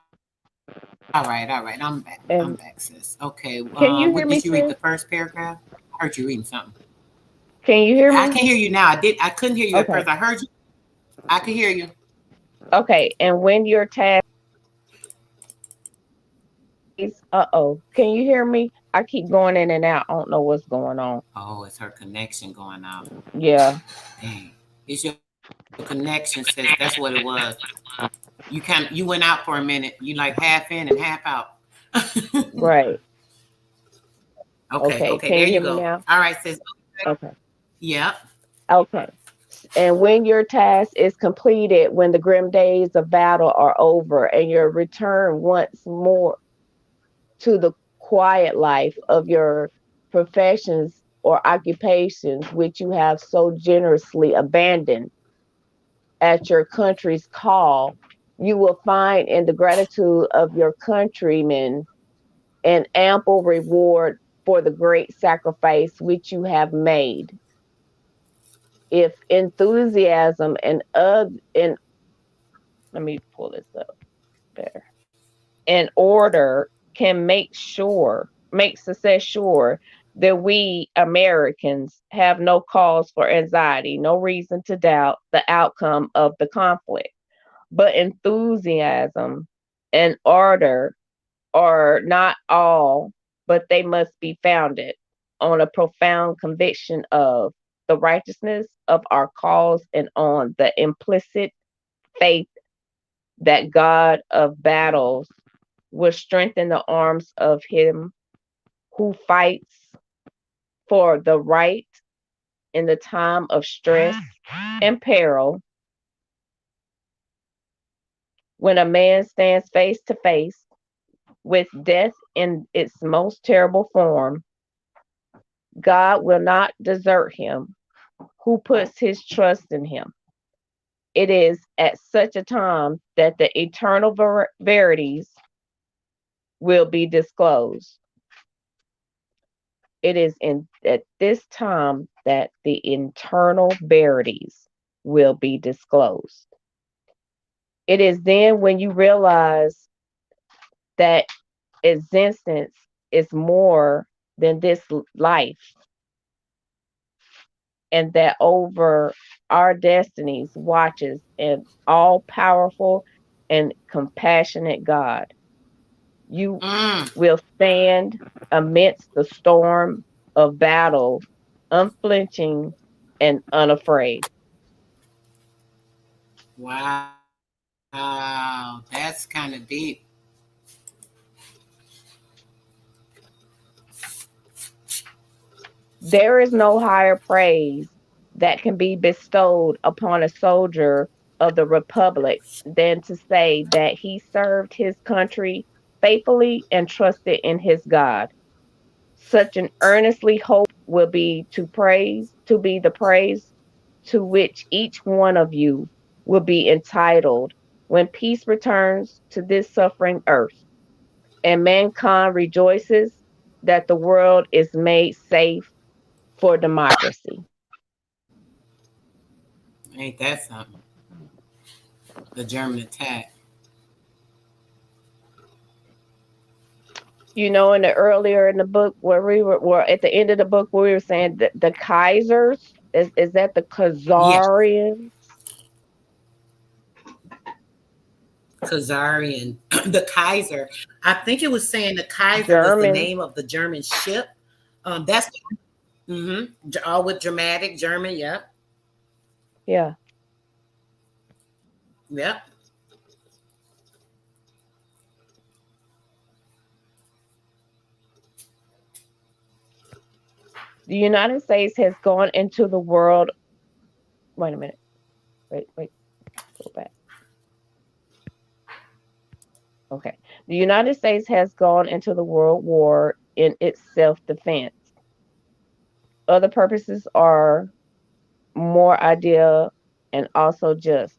right. I'm back. I'm And back, sis. Okay. can you hear What me, did you read sis? the first paragraph? I heard you reading something. Can you hear I me? can hear you now. I couldn't hear you at Okay. first. I heard you. I could hear you. Okay. And when your task is, can you hear me? I keep going in and out. I don't know what's going on. Oh, it's her connection going out. Yeah. Dang. It's your connection, sis. That's what it was. You went out for a minute. You like half in and half out. Right. Okay. Okay. There Can you you hear go. me now? All right, sis. Okay. Yeah. Okay. And when your task is completed, when the grim days of battle are over, and your return once more to the quiet life of your professions or occupations, which you have so generously abandoned at your country's call, you will find in the gratitude of your countrymen an ample reward for the great sacrifice which you have made. If enthusiasm and let me pull this up there. In order can make success sure that we Americans have no cause for anxiety, no reason to doubt the outcome of the conflict. But enthusiasm and ardor are not all, but they must be founded on a profound conviction of the righteousness of our cause and on the implicit faith that God of battles will strengthen the arms of him who fights for the right in the time of stress and peril. When a man stands face to face with death in its most terrible form, God will not desert him who puts his trust in him. It is at such a time that the eternal verities will be disclosed. It is in at this time that the internal verities will be disclosed. It is then when you realize that existence is more than this life, and that over our destinies watches an all powerful and compassionate God. You will stand amidst the storm of battle, unflinching and unafraid. Wow, that's kind of deep. There is no higher praise that can be bestowed upon a soldier of the Republic than to say that he served his country faithfully and trusted in his God. Such an earnestly hope will be the praise to which each one of you will be entitled when peace returns to this suffering earth, and mankind rejoices that the world is made safe for democracy. Ain't that something? The German attack. You know, in the earlier in the book where we were at the end of the book where we were saying that the Kaisers is that the Yes, Khazarians? Khazarian. The Kaiser. I think it was saying the Kaiser was the German. name of the German ship. That's all with dramatic German. Yep, Yeah. yep. The United States has gone into the world. Wait a minute. Wait. Go back. Okay. The United States has gone into the World War in its self defense. Other purposes are more ideal and also just.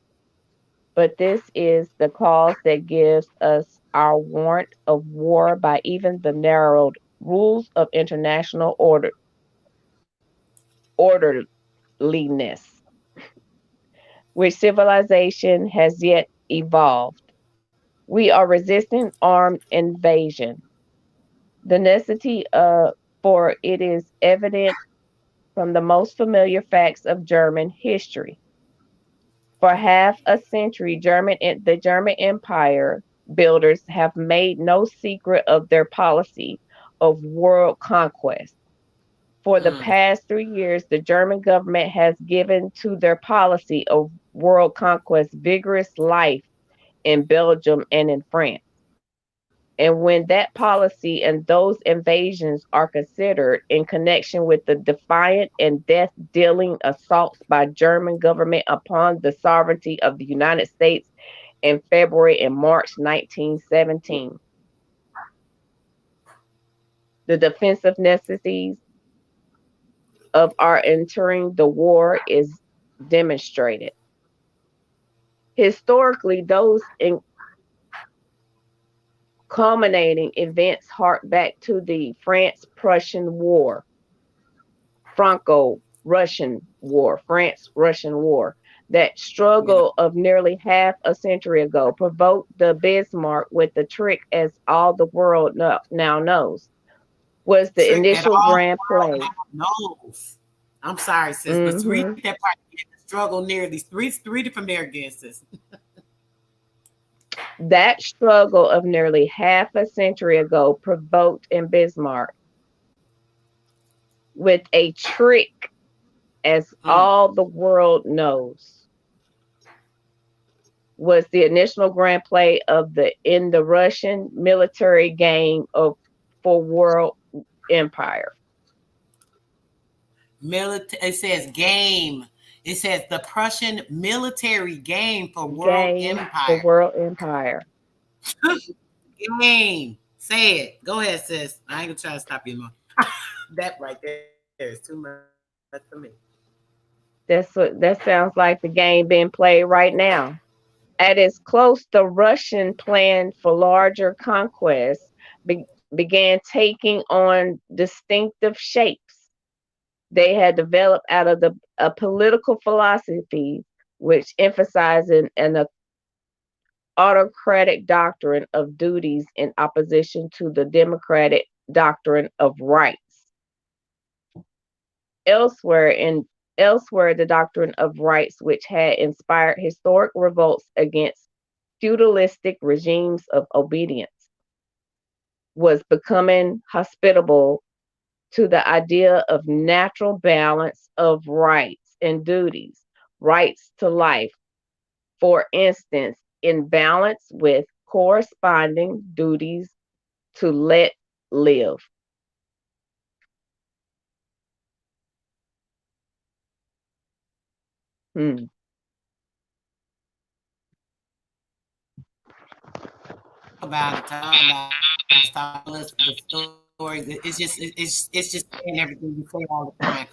But this is the cause that gives us our warrant of war by even the narrowed rules of international orderliness, which civilization has yet evolved. We are resisting armed invasion. The necessity for it is evident from the most familiar facts of German history. For half a century, the German Empire builders have made no secret of their policy of world conquest. For the past 3 years, the German government has given to their policy of world conquest vigorous life in Belgium and in France. And when that policy and those invasions are considered in connection with the defiant and death-dealing assaults by German government upon the sovereignty of the United States in February and March 1917, the defensive necessities of our entering the war is demonstrated. Historically, those culminating events hark back to the France-Prussian War, France-Russian War. That struggle of nearly half a century ago provoked the Bismarck with the trick, as all the world now knows, was the Trick that initial all grand the world play. now knows. I'm sorry, sis, but read Hmm. that part again. The struggle nearly. Read it from there again, sis. That struggle of nearly half a century ago provoked in Bismarck with a trick, as all the world knows, was the initial grand play of the Russian military game for world empire. It says game. It says the Prussian military game for world Game for empire. world empire. Game. Say it. Go ahead, sis. I ain't gonna try to stop you more. That right there is too much for me. That sounds like the game being played right now. At its close, the Russian plan for larger conquests began taking on distinctive shapes. They had developed out of a political philosophy which emphasized an autocratic doctrine of duties in opposition to the democratic doctrine of rights. Elsewhere in Elsewhere, the doctrine of rights, which had inspired historic revolts against feudalistic regimes of obedience, was becoming hospitable to the idea of natural balance of rights and duties, rights to life, for instance, in balance with corresponding duties to let live. Hmm. Talk about it, tell us the stories. It's just saying everything you say all the time.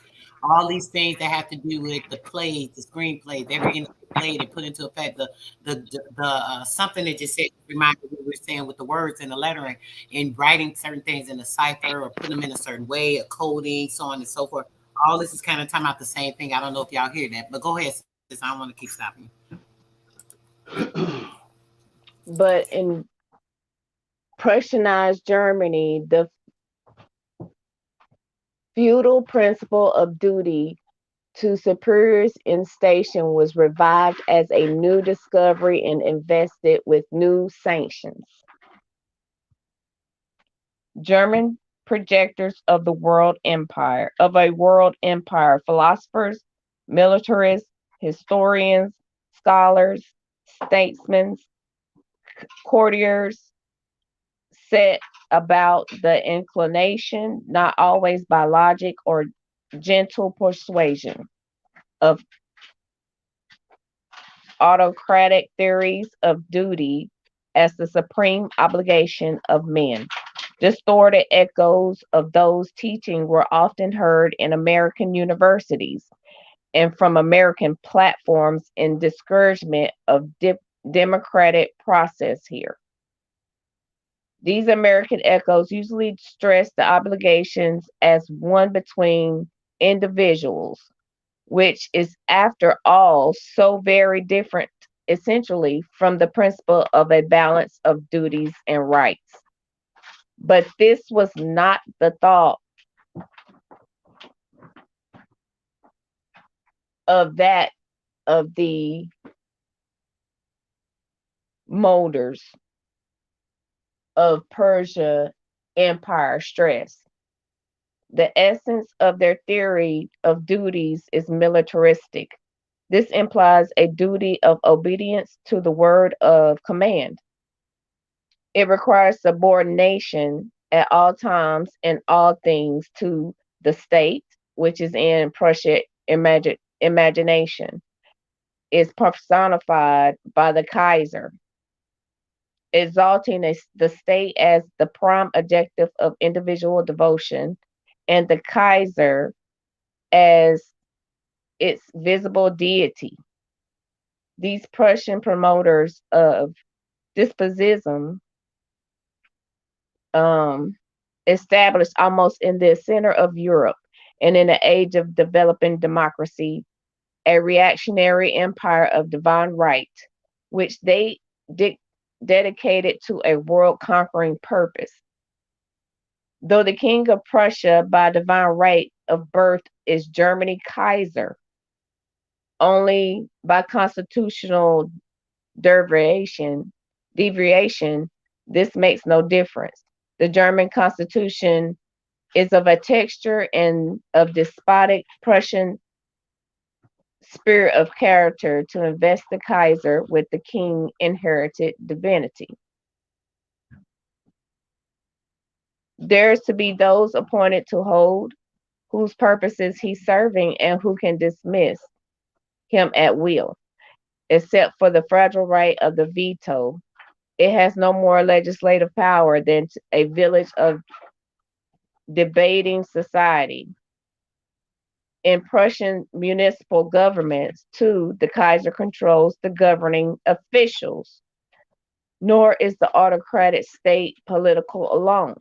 All these things that have to do with the plays, the screenplays, everything that they played and put into effect. The something that just said reminded me what we were saying with the words and the lettering and writing certain things in a cipher or putting them in a certain way, a coding, so on and so forth. All this is kind of talking about the same thing. I don't know if y'all hear that, but go ahead, sis. I don't want to keep stopping But in Prussianized Germany, the feudal principle of duty to superiors in station was revived as a new discovery and invested with new sanctions. German projectors of a world empire, philosophers, militarists, historians, scholars, statesmen, courtiers, set about the inclination, not always by logic or gentle persuasion, of autocratic theories of duty as the supreme obligation of men. Distorted echoes of those teachings were often heard in American universities and from American platforms in discouragement of democratic process here. These American echoes usually stress the obligations as one between individuals, which is, after all, so very different essentially from the principle of a balance of duties and rights. But this was not the thought of that of the molders of Persia Empire stress. The essence of their theory of duties is militaristic. This implies a duty of obedience to the word of command. It requires subordination at all times and all things to the state, which is in Prussian imagination, is personified by the Kaiser, exalting the state as the prime objective of individual devotion, and the Kaiser as its visible deity. These Prussian promoters of despotism um, established almost in the center of Europe and in the age of developing democracy, a reactionary empire of divine right, which they dedicated to a world conquering purpose. Though the king of Prussia by divine right of birth is Germany Kaiser, only by constitutional deviation, this makes no difference. The German constitution is of a texture and of despotic Prussian spirit of character to invest the Kaiser with the king inherited divinity. There's to be those appointed to hold, whose purposes he's serving, and who can dismiss him at will, except for the fragile right of the veto. It has no more legislative power than a village of debating society. In Prussian municipal governments, too, the Kaiser controls the governing officials, nor is the autocratic state political alone.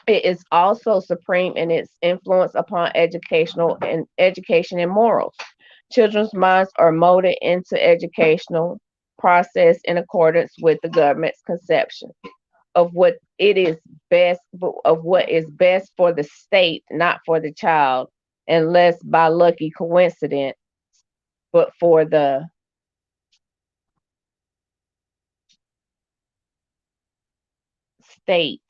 It is also supreme in its influence upon education and morals. Children's minds are molded into educational process in accordance with the government's conception of what it is best of what is best for the state, not for the child, unless by lucky coincidence, but for the state,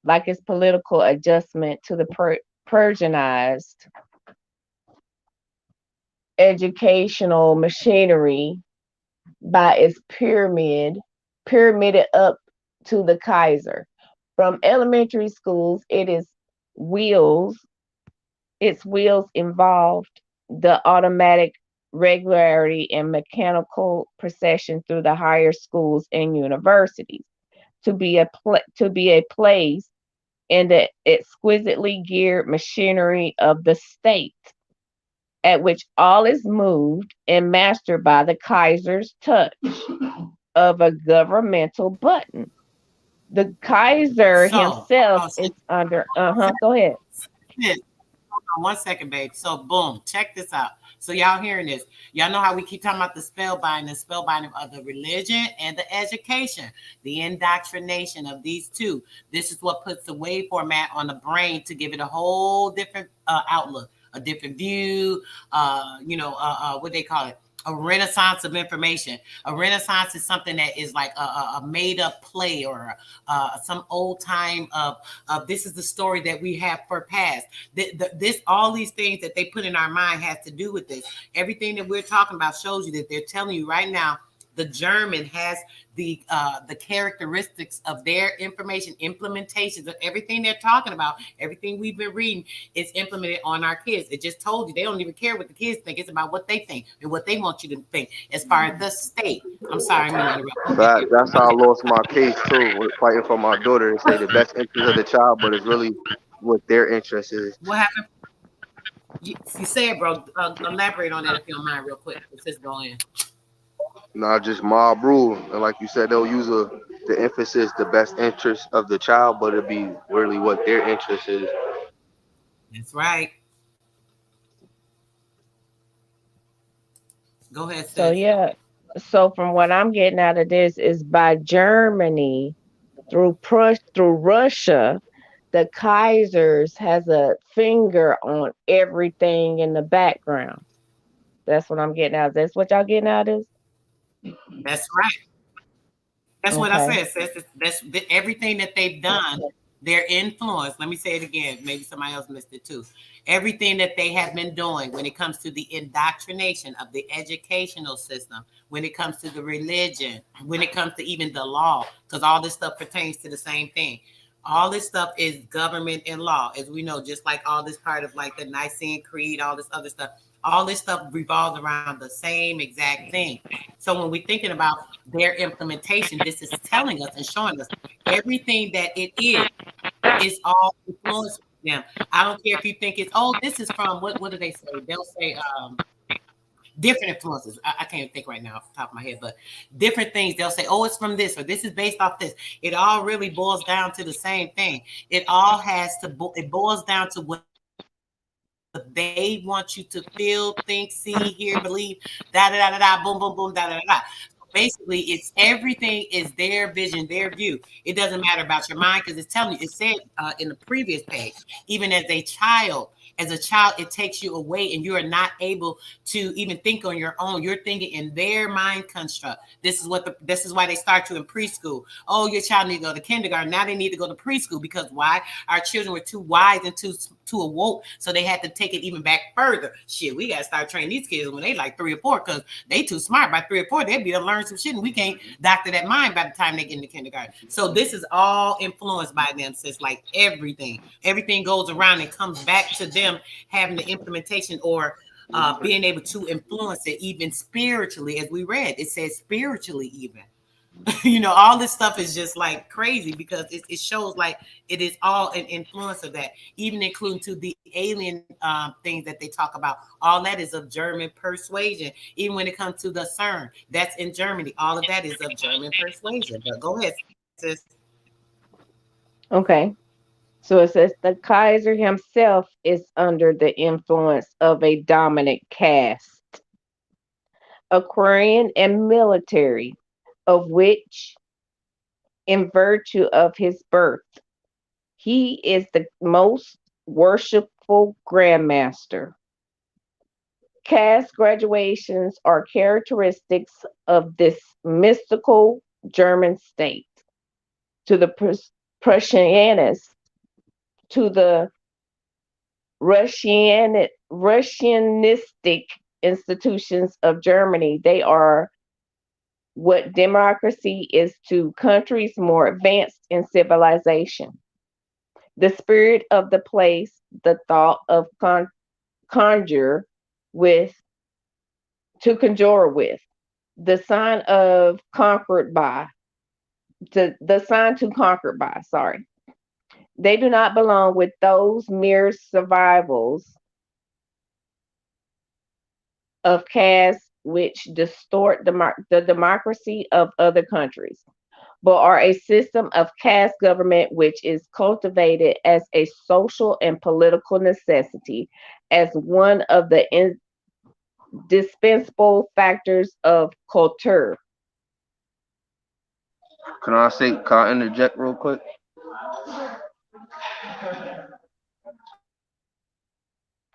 like its political adjustment to the Persianized educational machinery by its pyramided up to the Kaiser. From elementary schools, wheels, its wheels involved the automatic regularity and mechanical procession through the higher schools and universities to be a place in the exquisitely geared machinery of the state, at which all is moved and mastered by the Kaiser's touch of a governmental button. The Kaiser So, himself oh, is under, go ahead. sis, hold on 1 second, babe. So, boom, check this out. So, y'all hearing this? Y'all know how we keep talking about the spellbinding of the religion and the education, the indoctrination of these two. This is what puts the wave format on the brain to give it a whole different outlook, a different view. What they call it? A renaissance of information. A renaissance is something that is like a made up play or some old time of this is the story that we have for past. This all these things that they put in our mind has to do with this. Everything that we're talking about shows you that they're telling you right now. The German has the characteristics of their information, implementations of everything they're talking about, everything we've been reading is implemented on our kids. It just told you they don't even care what the kids think. It's about what they think and what they want you to think as far as the state. I'm sorry, I'm gonna interrupt. That's how I lost my case too, with fighting for my daughter. They say the best interest of the child, but it's really what their interest is. What happened? You say it, bro. Elaborate on that if you don't mind, real quick. Let's just go in. Not just mob rule, and like you said, they'll use the emphasis, the best interest of the child, but it'll be really what their interest is. That's right. Go ahead, So sis. yeah, so from what I'm getting out of this is by Germany through Russia, the Kaisers has a finger on everything in the background. That's what I'm getting out. That's what y'all getting out of this? That's right. That's what I Okay. said, sis. That's everything that they've done, their influence. Let me say it again. Maybe somebody else missed it too. Everything that they have been doing when it comes to the indoctrination of the educational system, when it comes to the religion, when it comes to even the law, because all this stuff pertains to the same thing. All this stuff is government and law, as we know, just like all this part of like the Nicene Creed, all this other stuff. All this stuff revolves around the same exact thing. So when we're thinking about their implementation, this is telling us and showing us everything that it is all influenced them. I don't care if you think it's this is from what do they say? They'll say different influences. I can't think right now off the top of my head, but different things. They'll say, it's from this or this is based off this. It all really boils down to the same thing. It all has to. It boils down to what they want you to feel, think, see, hear, believe, boom, boom, boom, Basically, it's everything is their vision, their view. It doesn't matter about your mind because it's telling you. It said in the previous page, even as a child, it takes you away and you are not able to even think on your own. You're thinking in their mind construct. This is why they start you in preschool. Oh, your child need to go to kindergarten. Now they need to go to preschool because why? Our children were too wise and too awoke, so they had to take it even back further. Shit, we gotta start training these kids when they like 3 or 4 because they too smart. By 3 or 4, they'll be able to learn some shit, and we can't doctor that mind by the time they get into kindergarten. So this is all influenced by them. Since like everything goes around and comes back to them having the implementation or being able to influence it even spiritually. As we read, it says spiritually even. All this stuff is just like crazy because it shows like it is all an influence of that, even including to the alien things that they talk about. All that is of German persuasion. Even when it comes to the CERN, that's in Germany. All of that is of German persuasion. But go ahead, sis. Okay. So it says the Kaiser himself is under the influence of a dominant caste, Aquarian and military, of which, in virtue of his birth, he is the most worshipful powerful grandmaster. Caste graduations are characteristics of this mystical German state. To the Prussianists, to the Russianistic institutions of Germany, they are what democracy is to countries more advanced in civilization. The spirit of the place, the thought of conjure with, to conjure with, the sign of conquered by, the sign to conquer by, sorry. They do not belong with those mere survivals of caste which distort the democracy of other countries, but are a system of caste government which is cultivated as a social and political necessity, as one of the indispensable factors of culture. Can I interject real quick?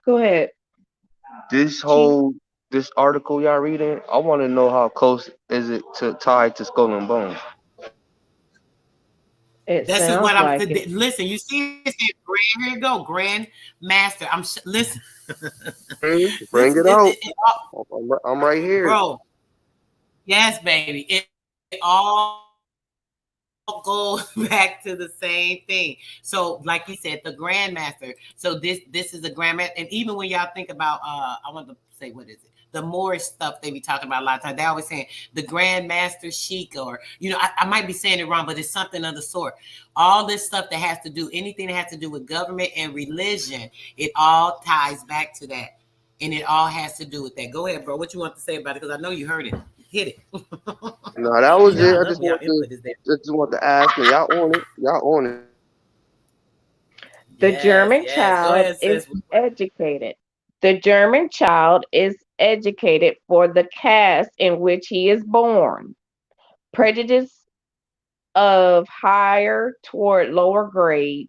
Go ahead. This Chief. whole this article y'all reading, I want to know how close is it to tied to Skull and Bones. It This is sounds what I'm. like it. Listen, you see this grand? Here you go, Grand Master. Listen. Bring Listen, it out. I'm right here. bro. Yes, baby. It all goes back to the same thing. So, like you said, the Grandmaster. So this is a Grandmaster, and even when y'all think about, I want to say, what is it? The Moorish stuff they be talking about a lot of times. They always saying the Grandmaster Sheik, or I might be saying it wrong, but it's something of the sort. All this stuff that has to do, anything that has to do with government and religion, it all ties back to that, and it all has to do with that. Go ahead, bro. What you want to say about it? Because I know you heard it. Hit it. No, that was it. I I love y'all input is there. just want to ask, and y'all on it. Y'all on it. The Yes, German yes. Go child ahead, is sis. educated. The German child is educated for the caste in which he is born. Prejudice of higher toward lower grade.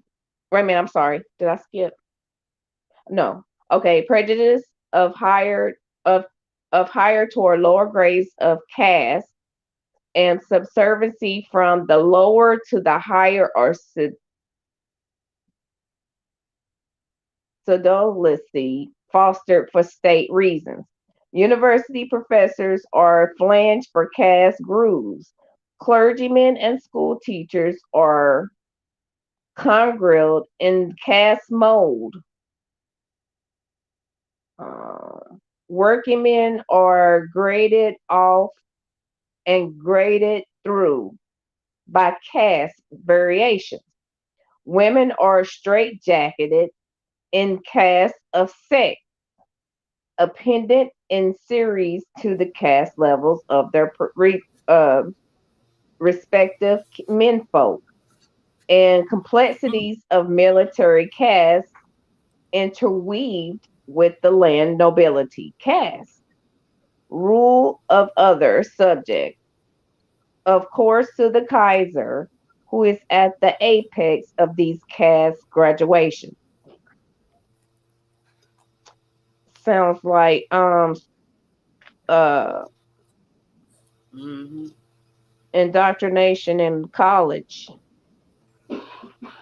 Wait a minute, I'm sorry. Did I skip? No. Okay, prejudice of higher toward lower grades of caste and subserviency from the lower to the higher or sedulity fostered for state reasons. University professors are flanged for caste grooves. Clergymen and school teachers are congealed in caste mold. Working men are graded off and graded through by caste variations. Women are straitjacketed in caste of sex, appendant in series to the caste levels of their respective menfolk, and complexities of military caste interweaved with the land nobility caste, rule of other subjects, of course, to the Kaiser, who is at the apex of these caste graduations. Sounds like uh Mm-hmm. indoctrination in college.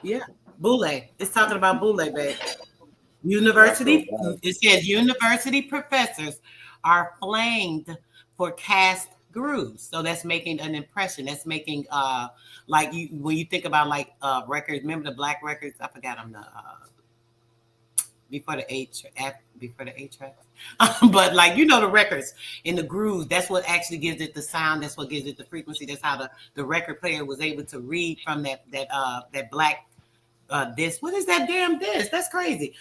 Yeah. Boule. It's talking about Boule, babe. That's so University, bad. it says university professors are flamed for caste grooves. So that's making an impression. That's making like you when you think about like records, remember the black records? I forgot them the before the before the eight tracks. But like the records in the grooves, that's what actually gives it the sound, that's what gives it the frequency. That's how the record player was able to read from that black disc. What is that damn disc? That's crazy.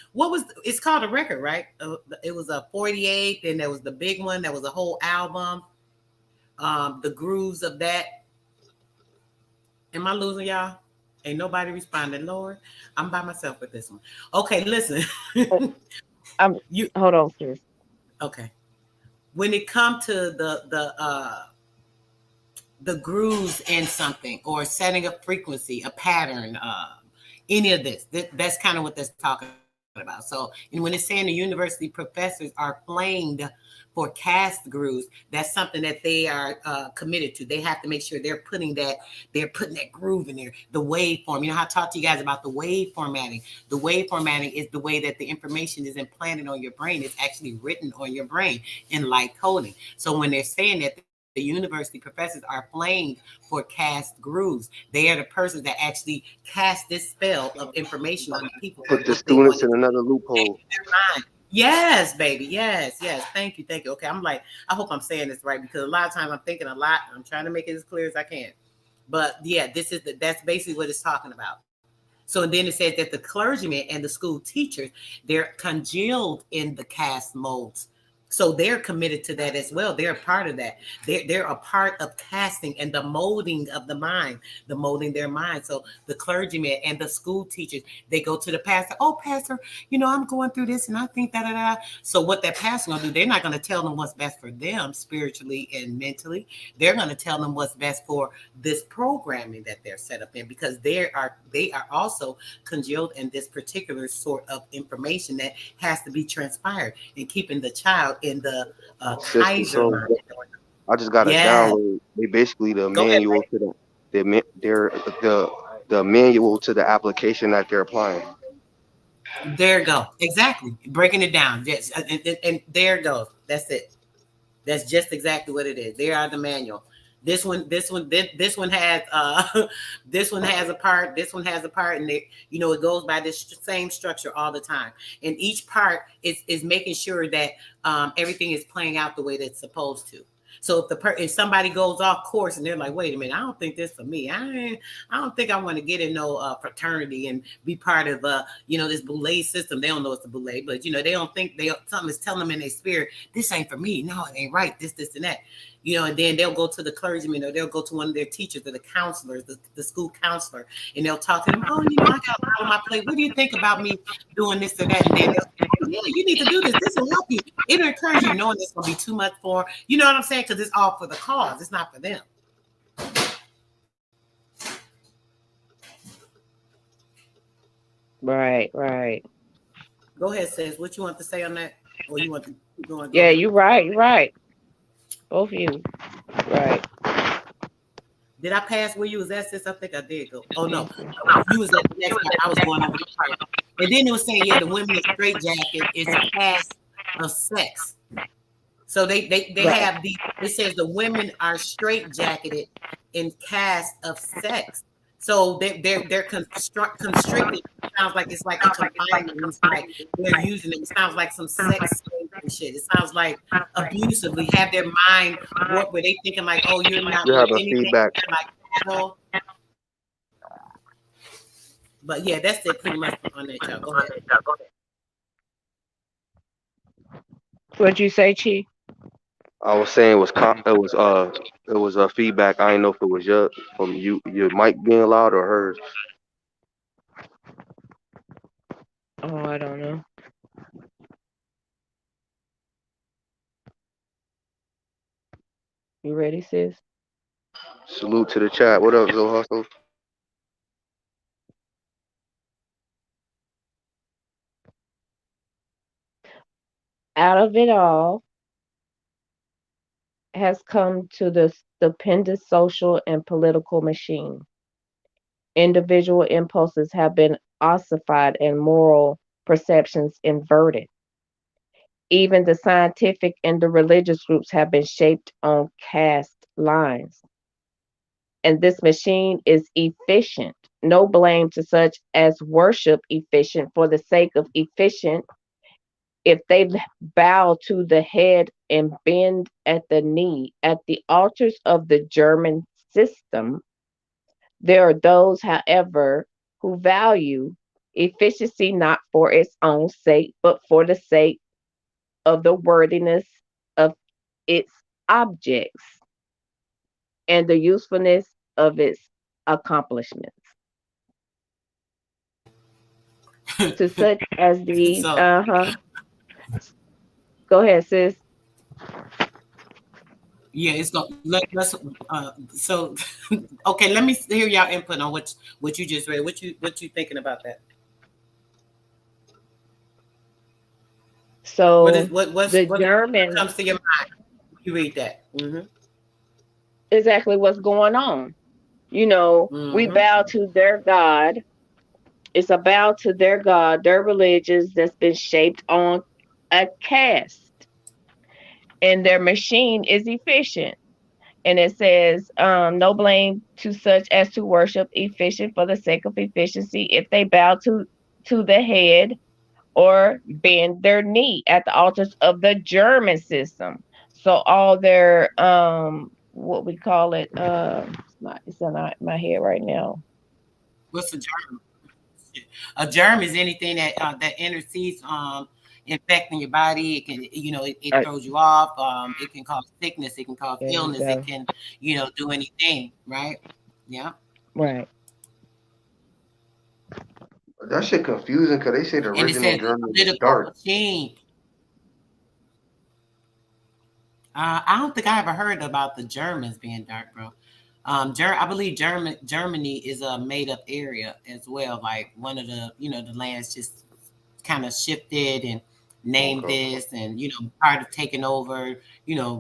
It's called a record, right? It was a 48, then there was the big one, that was a whole album. The grooves of that. Am I losing y'all? Ain't nobody responding, Lord. I'm by myself with this one. Okay, listen. I'm you hold on, sis. Okay. When it comes to the grooves in something or setting a frequency, a pattern, any of this, that's kind of what that's talking about. about. So, and when it's saying the university professors are flamed for caste grooves, that's something that they are committed to. They have to make sure they're putting that groove in there. The wave form. You know how I talked to you guys about the wave formatting. The wave formatting is the way that the information is implanted on your brain. It's actually written on your brain in light coding. So when they're saying that the university professors are flamed for caste grooves, they are the persons that actually cast this spell of information on the people of Put the what they want students to in do another in loophole. their mind. Yes, baby. Yes, yes. Thank you. Thank you. Okay. I'm like, I hope I'm saying this right, because a lot of times I'm thinking a lot. I'm trying to make it as clear as I can. But yeah, that's basically what it's talking about. So then it says that the clergymen and the school teachers, they're congealed in the caste molds. So they're committed to that as well. They're a part of that. They're a part of casting and the molding of the mind, the molding their mind. So the clergymen and the school teachers, they go to the pastor. Oh, pastor, I'm going through this and I think da da da. So what that pastor gonna do? They're not gonna tell them what's best for them spiritually and mentally. They're gonna tell them what's best for this programming that they're set up in, because they are also congealed in this particular sort of information that has to be transpired and keeping the child in the System. Kaiser So mind. I just got to Yes. download. They basically the Go ahead, manual baby. to they're the manual to the application that they're applying. There you go. Exactly. Breaking it down. Yes. And there it goes. That's it. That's just exactly what it is. There are the manual. This one has this one has a part. This one has a part, and it goes by this same structure all the time. And each part is making sure that everything is playing out the way that it's supposed to. So if somebody goes off course and they're like, wait a minute, I don't think this for me. I don't think I want to get in no fraternity and be part of this boule system. They don't know it's a boule, but they don't think something is telling them in their spirit, this ain't for me. No, it ain't right. This and that. And then they'll go to the clergyman or they'll go to one of their teachers or the counselors, the school counselor, and they'll talk to them. Oh, I got a lot on my plate. What do you think about me doing this or that? And then they'll say, oh, yeah, you need to do this. This will help you. It'll encourage you, knowing it's going to be too much for, you know what I'm saying? Because it's all for the cause. It's not for them. Right, right. Go ahead, sis. What you want to say on that? Or you want to keep going? Go Yeah, ahead. you're right, you're right. Both of you. Right. Did I pass where you was at, sis? I think I did go. Oh, no. You was at the next part. I was going over the part. And then it was saying, yeah, the women in straight jacket is a cast of sex. So they have these. It says the women are straight jacketed in cast of sex. So they're constricted. It sounds like it's like a confinement. It's like they're using it. It sounds like some sex and shit. It sounds like abusively have their mind warped where they thinking like, oh, you're not You worth have a anything. feedback. You're like cattle. But yeah, that's it pretty much on that, y'all. Go ahead. What'd you say, Chi? I was saying it was a feedback. I didn't know if it was from your mic being loud or hers. Oh, I don't know. You ready, sis? Salute to the chat. What up, Zo Hustle? Out of it all has come to the stupendous social and political machine. Individual impulses have been ossified and moral perceptions inverted. Even the scientific and the religious groups have been shaped on caste lines. And this machine is efficient. No blame to such as worship efficient for the sake of efficient. If they bow to the head and bend at the knee at the altars of the German system, there are those, however, who value efficiency not for its own sake, but for the sake of the worthiness of its objects and the usefulness of its accomplishments. To such as these, So go ahead, sis. yeah, it's going. Let's. So okay, let me hear y'all input on what you just read. What you thinking about that? So the what Germans, comes to your mind when you read that? exactly what's going on. We Mm-hmm. bow to their God. It's a bow to their God, their religions that's been shaped on a caste, and their machine is efficient. And it says, no blame to such as to worship efficient for the sake of efficiency if they bow to the head or bend their knee at the altars of the German system. So all their what we call it, it's in my head right now. What's a germ? A germ is anything that intercedes infecting your body. It can, it throws you off. It can cause sickness. It can cause There you illness. It go. can, do anything. Right? Yeah. Right. That shit confusing because they say the And it original says German was political dark. machine. I don't think I ever heard about the Germans being dark, bro. I believe Germany is a made up area as well. Like one of the, the lands just kind of shifted and named Okay. this, and part of taking over.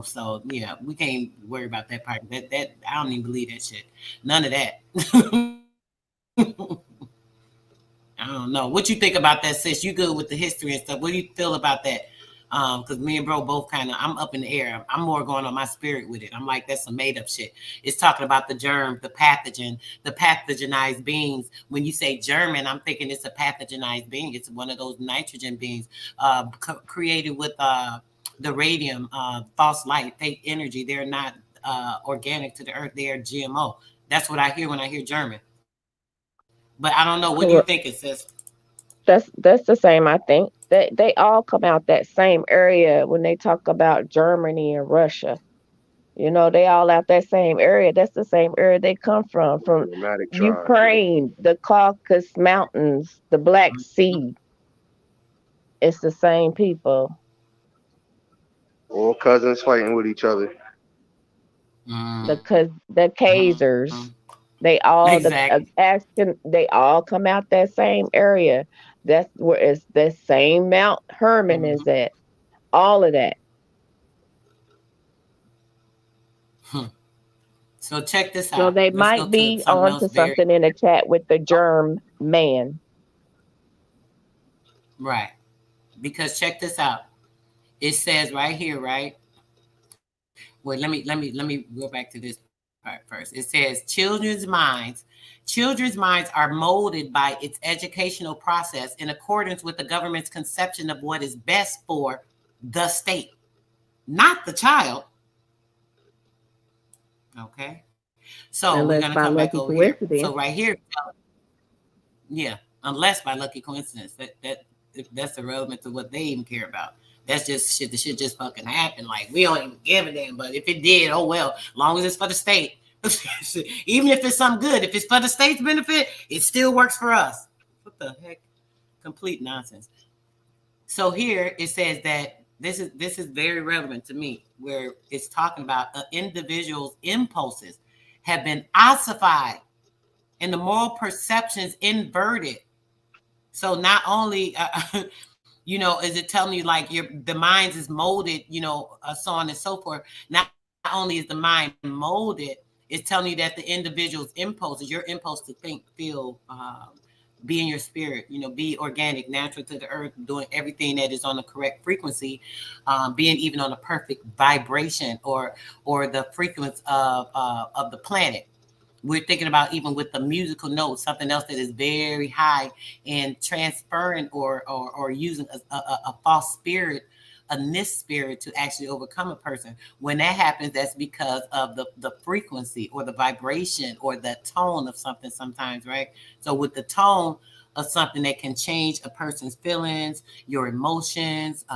So yeah, we can't worry about that part. That I don't even believe that shit. None of that. I don't know. What you think about that, sis? You good with the history and stuff. What do you feel about that? Because me and bro both kind of, I'm up in the air. I'm more going on my spirit with it. I'm like, that's some made up shit. It's talking about the germ, the pathogen, the pathogenized beings. When you say German, I'm thinking it's a pathogenized being. It's one of those nitrogen beings created with the radium, false light, fake energy. They're not organic to the earth. They are GMO. That's what I hear when I hear German. But I don't know. What do you think it Correct. says? That's the same. I think they all come out that same area when they talk about Germany and Russia. They all out that same area. That's the same area they come from Nomadic tribes. Yeah. Ukraine, the Caucasus Mountains, the Black Sea. It's the same people. All cousins fighting with each other. The Khazars, they all the Exactly. action. They all come out that same area. That's where it's the same Mount Hermon is at. All of that. So check this So out. they Let's go might to be something else onto very something in the chat with the germ man. right. Because check this out. It says right here, right? Wait, let me go back to this part first. It says children's minds are molded by its educational process in accordance with the government's conception of what is best for the state, not the child. Okay. So we're gonna Unless come by back over lucky here. So coincidence. right here, yeah, unless by lucky coincidence. That's irrelevant to what they even care about. That's just shit. The shit just fucking happened. Like we don't even give a damn. But if it did, oh well. Long as it's for the state, even if it's something good, if it's for the state's benefit, it still works for us. What the heck? Complete nonsense. So here it says that this is very relevant to me, where it's talking about an individual's impulses have been ossified and the moral perceptions inverted. So not only is it telling you like the mind is molded, so on and so forth. Not only is the mind molded, it's telling you that the individual's impulses, your impulse to think, feel, be in your spirit, be organic, natural to the earth, doing everything that is on the correct frequency, being even on a perfect vibration or the frequency of the planet. We're thinking about even with the musical notes, something else that is very high and transferring or using a false spirit, a nis spirit to actually overcome a person. When that happens, that's because of the frequency or the vibration or the tone of something sometimes, right? So with the tone of something that can change a person's feelings, your emotions,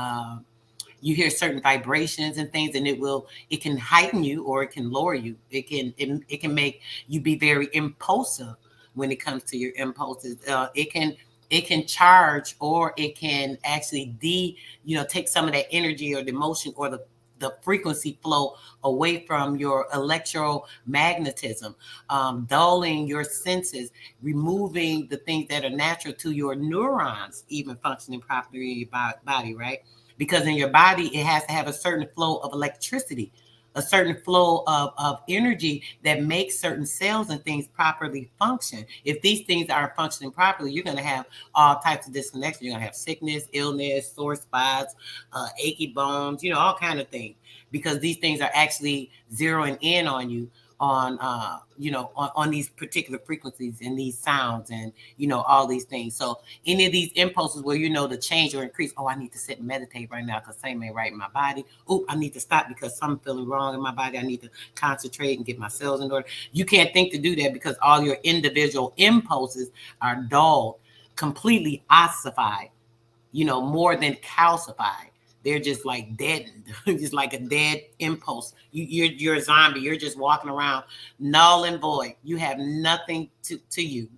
you hear certain vibrations and things, and it can heighten you or it can lower you. It can make you be very impulsive when it comes to your impulses. It can charge, or it can actually take some of that energy or the emotion or the frequency flow away from your electromagnetism, dulling your senses, removing the things that are natural to your neurons, even functioning properly in your body, right? because in your body, it has to have a certain flow of electricity, a certain flow of energy that makes certain cells and things properly function. If these things aren't functioning properly, you're going to have all types of disconnection. You're going to have sickness, illness, sore spots, achy bones, all kind of things, because these things are actually zeroing in on you on on these particular frequencies and these sounds and all these things. So any of these impulses where the change or increase, I need to sit and meditate right now because something ain't right in my body. I need to stop because something feeling wrong in my body. I need to concentrate and get my cells in order. You can't think to do that because all your individual impulses are dulled, completely ossified, more than calcified. They're just like deadened, just like a dead impulse. You're a zombie. You're just walking around null and void. You have nothing to you,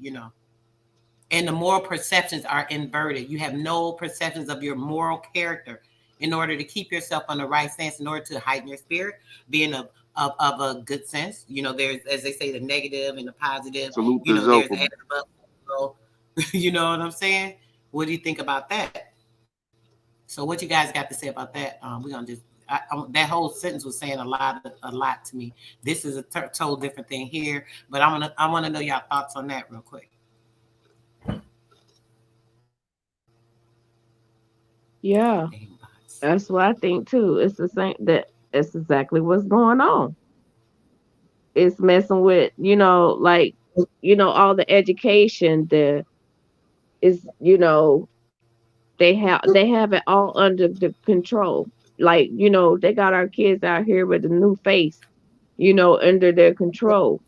And the moral perceptions are inverted. You have no perceptions of your moral character in order to keep yourself on the right stance, in order to heighten your spirit, being of a good sense. There's, as they say, the negative and the positive. Salute There's the you know what I'm saying? What do you think about that? So what you guys got to say about that? We're gonna just that whole sentence was saying a lot to me. This is a total different thing here, but I want to know y'all thoughts on that real quick. Yeah, that's what I think too. It's the same. That's exactly what's going on. It's messing with like all the education. They have it all under the control. Like, they got our kids out here with a new face, under their control,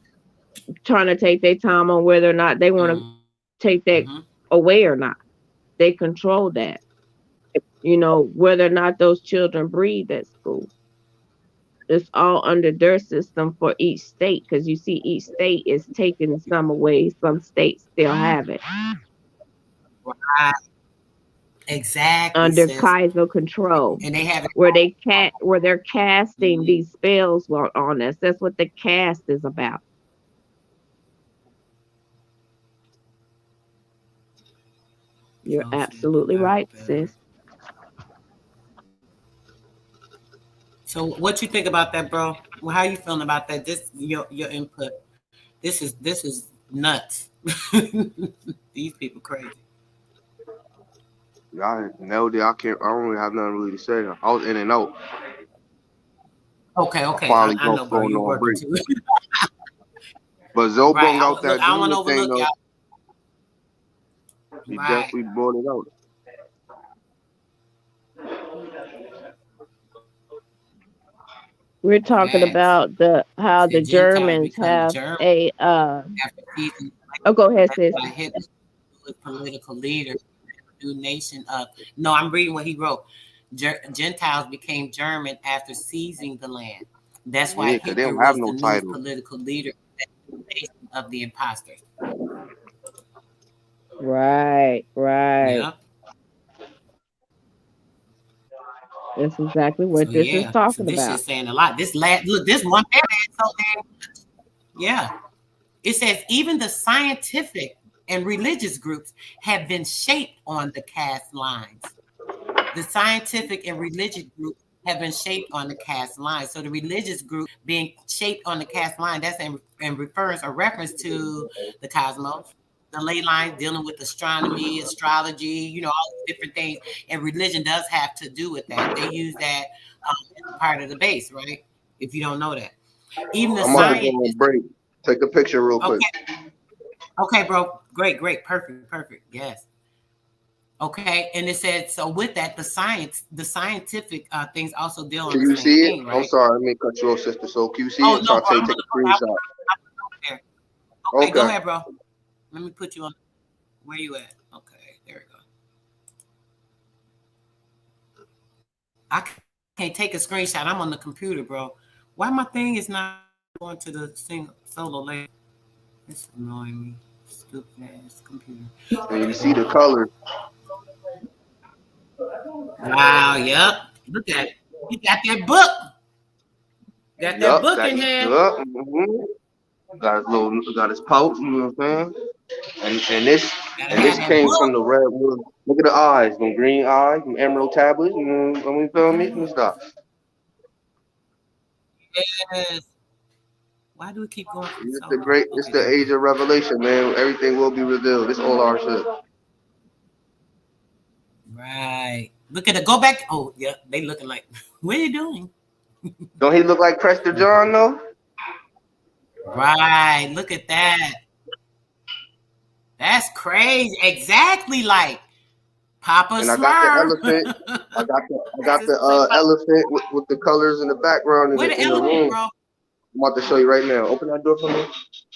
trying to take their time on whether or not they want to take that away or not. They control that, whether or not those children breathe at school. It's all under their system for each state, because you see each state is taking some away. Some states still have it. Right. Exactly, Under sis. Kaiser control, and they have it where they're casting these spells on us. That's what the cast is about. You're absolutely right, sis. So what you think about that, bro? Well, how you feeling about that? This your input. This is nuts. These people crazy. Y'all nailed it. I don't really have nothing really to say. I was in and out. Okay. Finally I know, bro. You working too. But Zoe right. brought out that I don't want to thing, overlook y'all. He definitely brought it out. We're talking about how the Germans have a go ahead, sis. Political leader, new nation of. No, I'm reading what he wrote. Gentiles became German after seizing the land. That's why Hitler was the new political leader of the imposters. Right. Yeah. That's exactly what this is talking this about. Is saying a lot. This one paragraph. Yeah. It says even the scientific and religious groups have been shaped on the caste lines. The scientific and religious groups have been shaped on the caste line. So the religious group being shaped on the caste line, that's in reference to the cosmos, the ley lines dealing with astronomy, astrology, all these different things. And religion does have to do with that. They use that as part of the base, right? If you don't know that. Even the scientists. Take a picture real quick. Okay, bro. Great. Perfect. Yes. Okay, and it said, so with that, the scientific things also deal with the same thing, right? I'm sorry, let me cut you off, sister. So can you see it? No, take a screenshot. Okay, go ahead, bro. Let me put you on. Where you at? Okay, there we go. I can't take a screenshot. I'm on the computer, bro. Why my thing is not going to the solo layer? It's annoying me. Stupid ass computer. And you see the color. Wow, yep. Look at it. He got that book. Got that book in hand. Got his pouch, you know what I'm saying? And Gotta And this have that came book. from the red wood. Look at the eyes, them green eyes, them emerald tablets. You feel me? Let me stop. Yes. Why do we keep going from It's so the low? great. It's Okay, the there we age go. of revelation, man. Everything will be revealed. It's all our shit. Right. Look at it. Go back. Oh, yeah. They looking like, what are you doing? Don't he look like Prestor John though? Right. Look at that. That's crazy. Exactly like Papa And I got the Smurf. elephant. I That's got his the twin Papa. elephant with the colors in the background Where the in the elephant, room. bro? I'm about to show you right now. Open that door for me.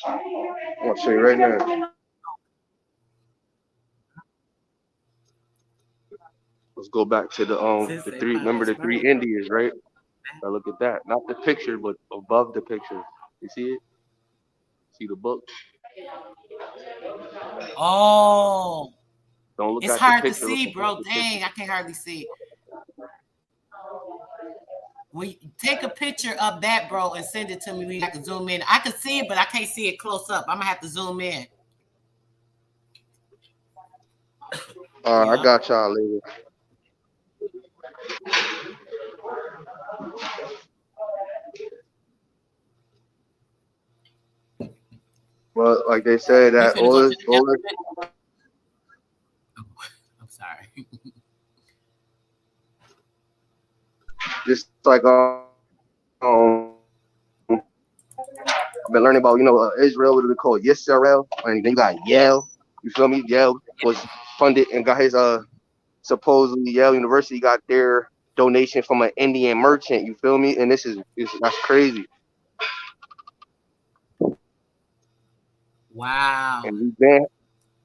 I'm gonna show you right now. Let's go back to Sis the say three. Papa Remember the three Smurf. Indians, right? Now look at that. Not the picture, but above the picture. You see it? See the book? Oh, Don't look it's at the hard to picture. Look see, above bro. the picture. Dang, I can hardly see. When you take a picture of that, bro, and send it to me, I can zoom in. I can see it, but I can't see it close up. I'm gonna have to zoom in. I Yeah. got y'all later. Well, like they said, You that finna go to the all this, elephant? I'm sorry. just like I've been learning about Israel, what do they call it, Yisrael, and then you got Yale. You feel me? Yale was funded and got his supposedly Yale University got their donation from an Indian merchant. You feel me? And that's crazy. Wow. And we've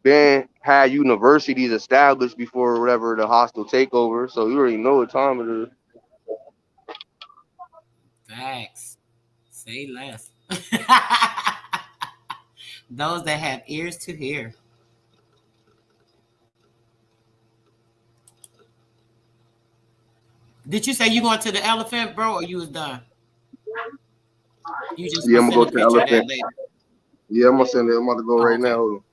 been had universities established before whatever the hostile takeover. So you already know what time it is. Facts. Say less. Those that have ears to hear. Did you say you going to the elephant, bro, or you was done? You just Yeah, gonna I'm gonna send go a to the picture of that elephant. later? Yeah, I'm gonna send it. I'm about to go Oh, right okay. now.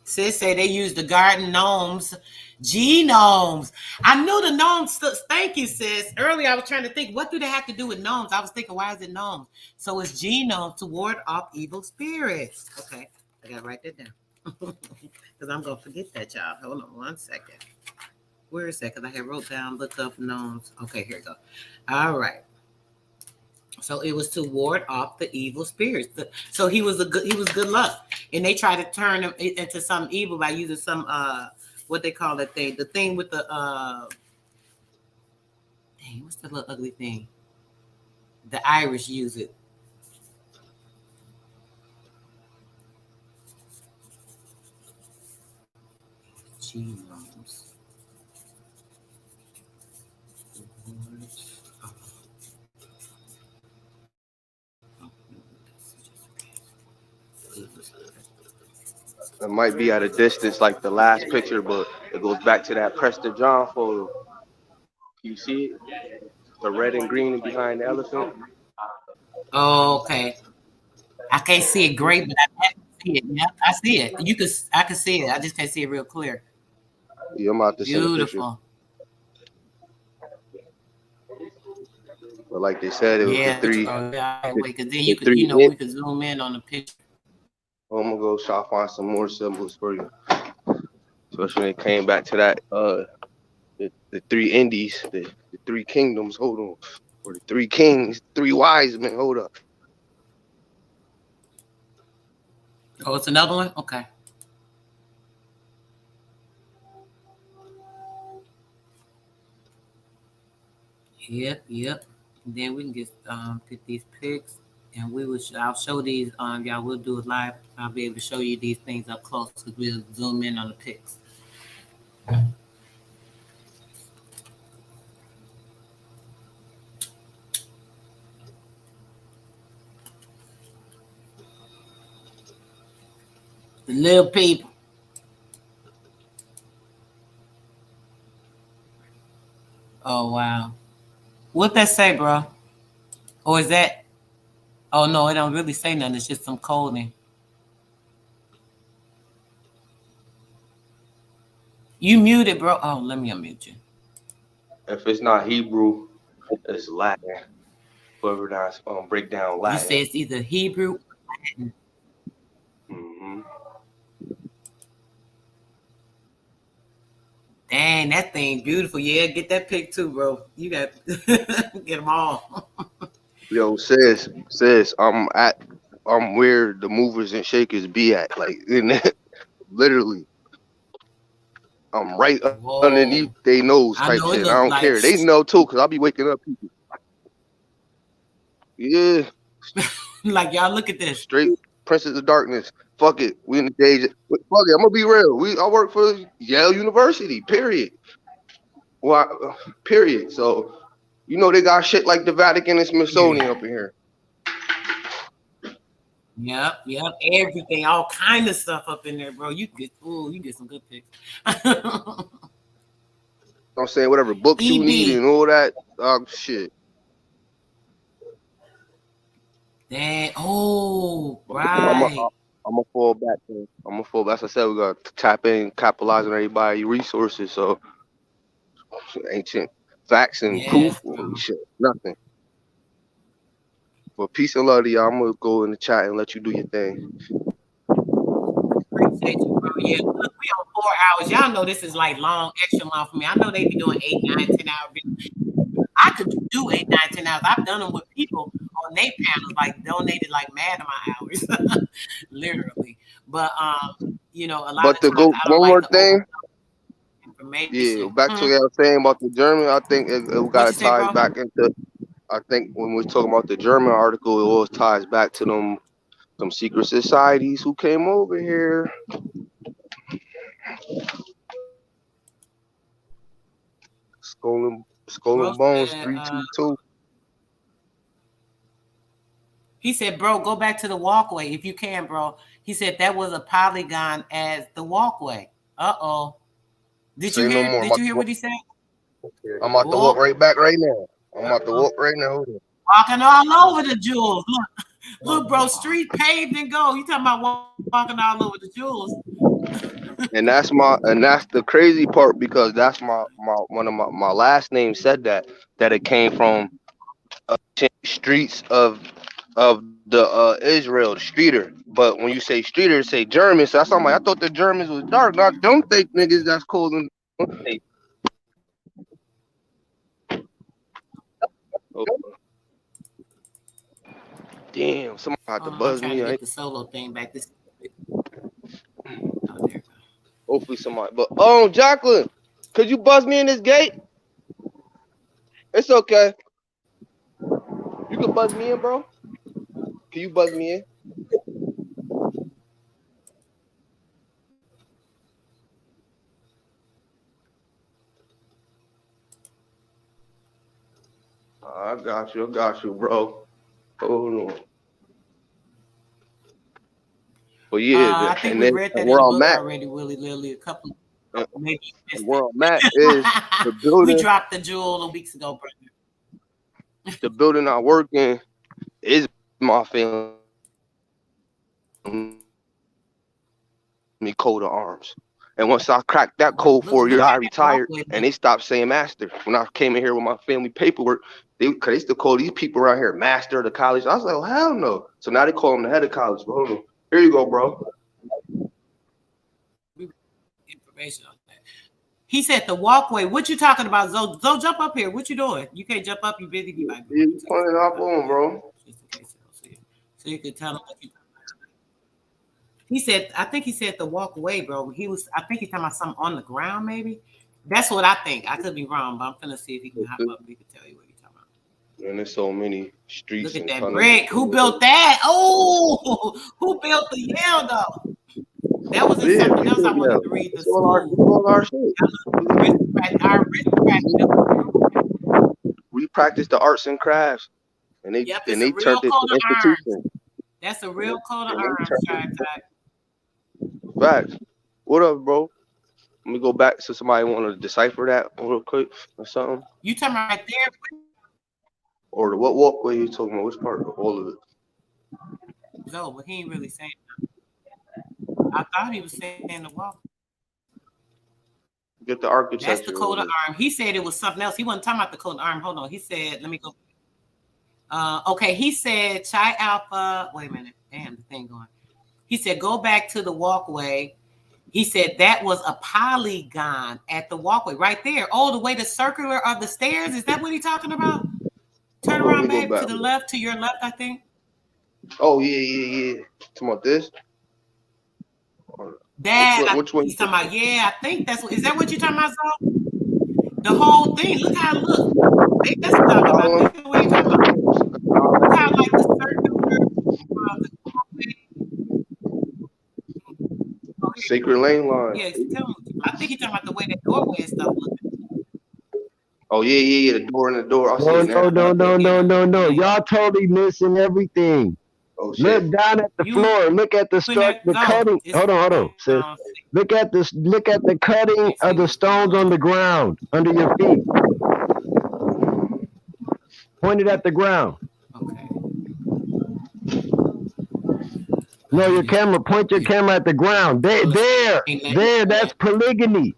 Sis say they use the garden gnomes, genomes. I knew the gnomes. Thank you, sis. Earlier I was trying to think, what do they have to do with gnomes? I was thinking, why is it gnomes? So it's genomes to ward off evil spirits. Okay, I gotta write that down because I'm gonna forget that, y'all. Hold on 1 second. Where is that? Because I had wrote down, look up gnomes. Okay, here we go. All right. So it was to ward off the evil spirits. So he was good luck, and they tried to turn him into some evil by using some what they call that thing, the thing with the dang, what's the little ugly thing? The Irish use it. Genomes. It might be at a distance like the last picture, but it goes back to that Prestor John photo. You see it? The red and green behind the elephant. Oh, okay. I can't see it great, but I can see it. Yep, I see it. I can see it. I just can't see it real clear. Yeah, I'm about to send a picture. Beautiful. But like they said, it was Yeah, yeah. Wait, because then the you could, three. we could zoom in on the picture. I'm gonna go shop find some more symbols for you. Especially when it came back to that the three Indies, the three kingdoms. Hold on, or the three kings, three wise men. Hold up. Oh, it's another one? Okay. Yep. And then we can get these pics, and I'll show these. Y'all will do it live. I'll be able to show you these things up close because we'll zoom in on the pics. The little people. Oh wow. What that say, bro? Or is that? Oh no, it don't really say nothing. It's just some coding. You muted, bro. Oh, let me unmute you. If it's not Hebrew, it's Latin. Whoever does break down You say Latin. it's either Hebrew or Latin. Hmm. Dang, that thing beautiful. Yeah, get that pic too, bro. You got get them all. Yo, sis, I'm where the movers and shakers be at. Like, literally, I'm right underneath Whoa. they nose I type know it shit. I looked don't like care. They know too, cause I'll be waking up people. Yeah, like y'all look at this. straight Princess of Darkness. Fuck it. We in the days. Fuck it. I'm gonna be real. I work for Yale University. Period. Well, period. So, they got shit like the Vatican and Period. Smithsonian up in here. Yep. Everything, all kind of stuff up in there, bro. You get some good pics. I'm saying whatever books you need EB. and all that. Shit. Dang. Oh, I'm a, right. I'm gonna fall back. I'm gonna fall back. As I said, we got to tap in, capitalize on everybody's resources. So ancient facts and Yes, proof, bro. shit, nothing. But peace and love to y'all. I'm gonna go in the chat and let you do your thing. Appreciate you, bro. Yeah, look, we on 4 hours. Y'all know this is like long, extra long for me. I know they be doing 8, 9, 10 hour videos. I could do 8, 9, 10 hours. I've done them with people on their panels, like donated like mad amount of hours, literally. But a lot But of to times go I don't one like more to thing, oversell yeah, information. back to what I was saying about the German. I think it What got you to say, tie bro? back into. I think when we're talking about the German article, it always ties back to them secret societies who came over here. Skull Bro and Bones said, 322. he said, bro, go back to the walkway if you can, bro. He said that was a polygon as the walkway. Uh-oh. Did you Say no hear? more. Did you hear what he said? I'm about to walk Oh, right back right now. I'm about to walk right now. walking all over the jewels. Look, bro, street paved and go. You talking about walking all over the jewels? And that's the crazy part, because that's my one of my last name said that it came from streets of the Israel, the streeter. But when you say streeter, say German. So that's something like, I thought the Germans was dark. Now don't think niggas that's cold and oh, damn, somebody had to I'm buzz trying me. to get the solo thing back. This. Oh, there. Hopefully somebody. But Jacqueline, could you buzz me in this gate? It's okay. You can buzz me in, bro. Can you buzz me in? I got you, bro. Hold on. But yeah, I think and we then read that in where the I'm book at, already, Willie Lily. A couple, uh, maybe you missed where it. I'm at is the We building. dropped the jewel a weeks ago, brother. The building I work in is my family coat of arms. And once I cracked that code Look, 4 years, look I at that retired, walkway. and they stopped saying master. When I came in here with my family paperwork, cause they used to call these people around here master of the college. I was like, well, hell no. So now they call them the head of college. But hold on. Here you go, bro. Information on that. He said the walkway. What you talking about, Zoe? Zoe, jump up here. What you doing? You can't jump up. You busy. You might be Yeah, working you too. pointed up on, bro. Just in case you don't see it. So you can tell him what you. He said, I think he said to walk away, bro. I think he's talking about something on the ground, maybe. That's what I think. I could be wrong, but I'm finna see if he can hop up. He can tell you what he's talking about. And there's so many Look streets at and that tunnels. brick. Who built that? Oh, who built the Yale though? That was in Yeah, something we else I did, wanted yeah. to read. The It's school. all our shit. Our aristocrat. We practice the arts and crafts, and Yep, it's a they real turned it coat to of arms. institution. That's a real coat of And they arms, turned Shy it Ty. to facts. What up, bro? Let me go back to somebody want to decipher that real quick or something. You talking right there? Or what walkway you talking about? Which part of all of it? old, but he ain't really saying I thought he was saying the walk. Get the That's the architecture coat of over arm. He said it was something else. He wasn't talking about the coat of arm. Hold on. He said, let me go. Okay, he said Chi Alpha. Wait a minute. Damn, the thing going. He said, go back to the walkway. He said that was a polygon at the walkway right there. Oh, the way the circular of the stairs. Is that what he's talking about? Turn around, babe, to the left, to your left, I think. Oh, yeah. Talking about this? That Which one? he's talking about. Yeah, I think that's what. Is that what you're talking about, so? The whole thing. Look how it looks. That's what I'm talking about. That's what you're talking about. Look how like the circular. Sacred lane line. Yeah, I think he's talking about the way that doorway and stuff looks. Oh yeah. The door and the door. I see it now. No. Y'all totally missing everything. Oh shit. Look down at the floor. Look at the cutting. Hold on, sis. Look at the cutting of the stones on the ground under your feet. Point it at the ground. Okay. No, your camera. Point your camera at the ground. There. That's polygyny.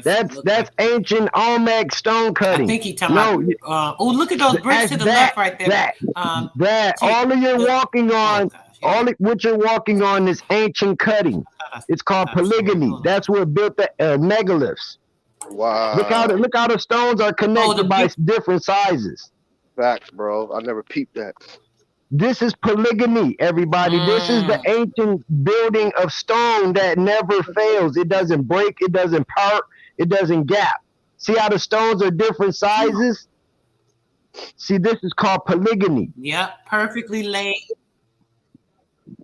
That's ancient Olmec stone cutting. I think he's talking about. Oh, look at those bricks to the left right there. All of you're walking on. What you're walking on is ancient cutting. It's called polygyny. That's where built the megaliths. Wow. Look how the stones are connected by different sizes. Facts, bro. I never peeped that. This is polygyny, everybody. This is the ancient building of stone that never fails. It doesn't break. It doesn't part. It doesn't gap. See how the stones are different sizes? See, this is called polygyny. Yep, perfectly laid.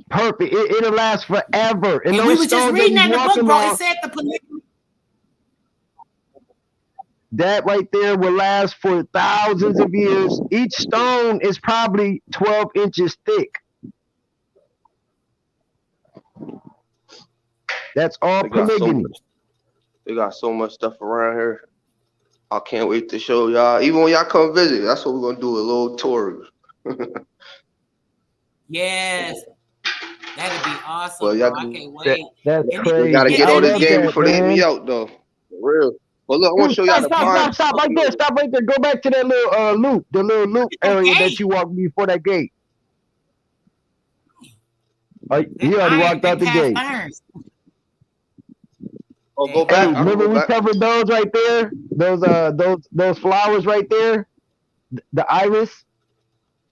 Perfect. It'll last forever. And we were just reading that in the book, bro. It said the polygyny. That right there will last for thousands of years. Each stone is probably 12 inches thick. That's all polygyny. They got so much stuff around here. I can't wait to show y'all. Even when y'all come visit, that's what we're gonna do, a little tour. Yes. That'd be awesome. Well, I can't wait. That's crazy. We gotta get on this game before they hit me out, though. For real. Well, look, I want to show y'all the pine. Stop right there. Stop right there. Go back to that little loop, the little loop area that you walked before that gate. He already walked out the gate. Oh, go back. Hey, remember we covered those right there? Those flowers right there? The iris?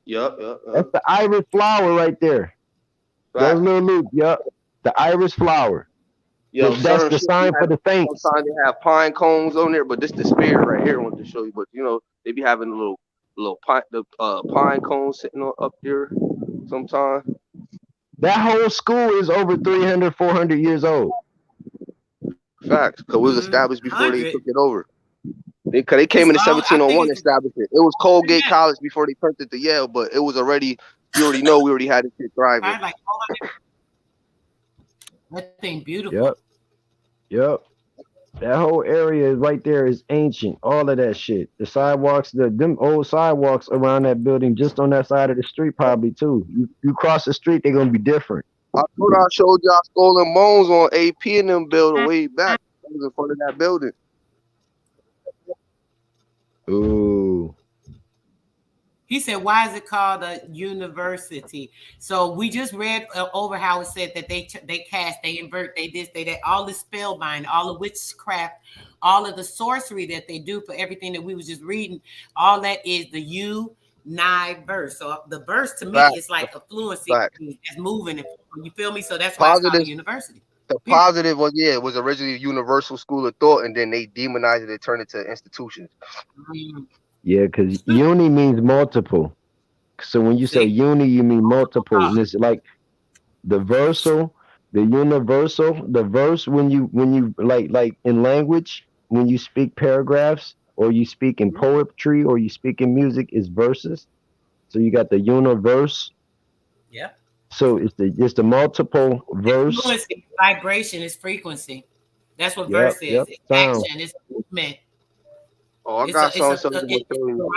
Yep. That's the iris flower right there. Right. Those little loops, yep. The iris flower. Yo, that's the sign for the saints. Sometimes they have pine cones on there, but this the spirit right here I want to show you. But you know, they be having a little pine cones sitting up there sometimes. That whole school is over 300, 400 years old. Facts, because it was established before they took it over. They came in 1701 and established it. It was Colgate College before they turned it to Yale, but it was already, you already know, we already had it thriving. That thing beautiful. Yep. That whole area right there is ancient. All of that shit. The sidewalks, them old sidewalks around that building, just on that side of the street, probably too. You cross the street, they're gonna be different. I thought I showed y'all stolen bones on AP in them building way back. That was in front of that building. Ooh. He said, why is it called a university? So we just read over how it said that they cast, they invert, they this, they that, all the spellbind, all the witchcraft, all of the sorcery that they do for everything that we was just reading, all that is the verse. So the verse to me is like a fluency that's moving. You feel me? So that's why it's called a university. The positive was, it was originally a universal school of thought, and then they demonized it and turned it to institutions. Yeah, because uni means multiple. So when you say uni, you mean multiple. And it's like the versal, the universal, the verse when you like in language, when you speak paragraphs or you speak in poetry or you speak in music, is verses. So you got the universe. Yeah. So it's the multiple verse. Fluency, vibration is frequency. That's what verse is. It's action, it's movement. Oh, I got something to show you.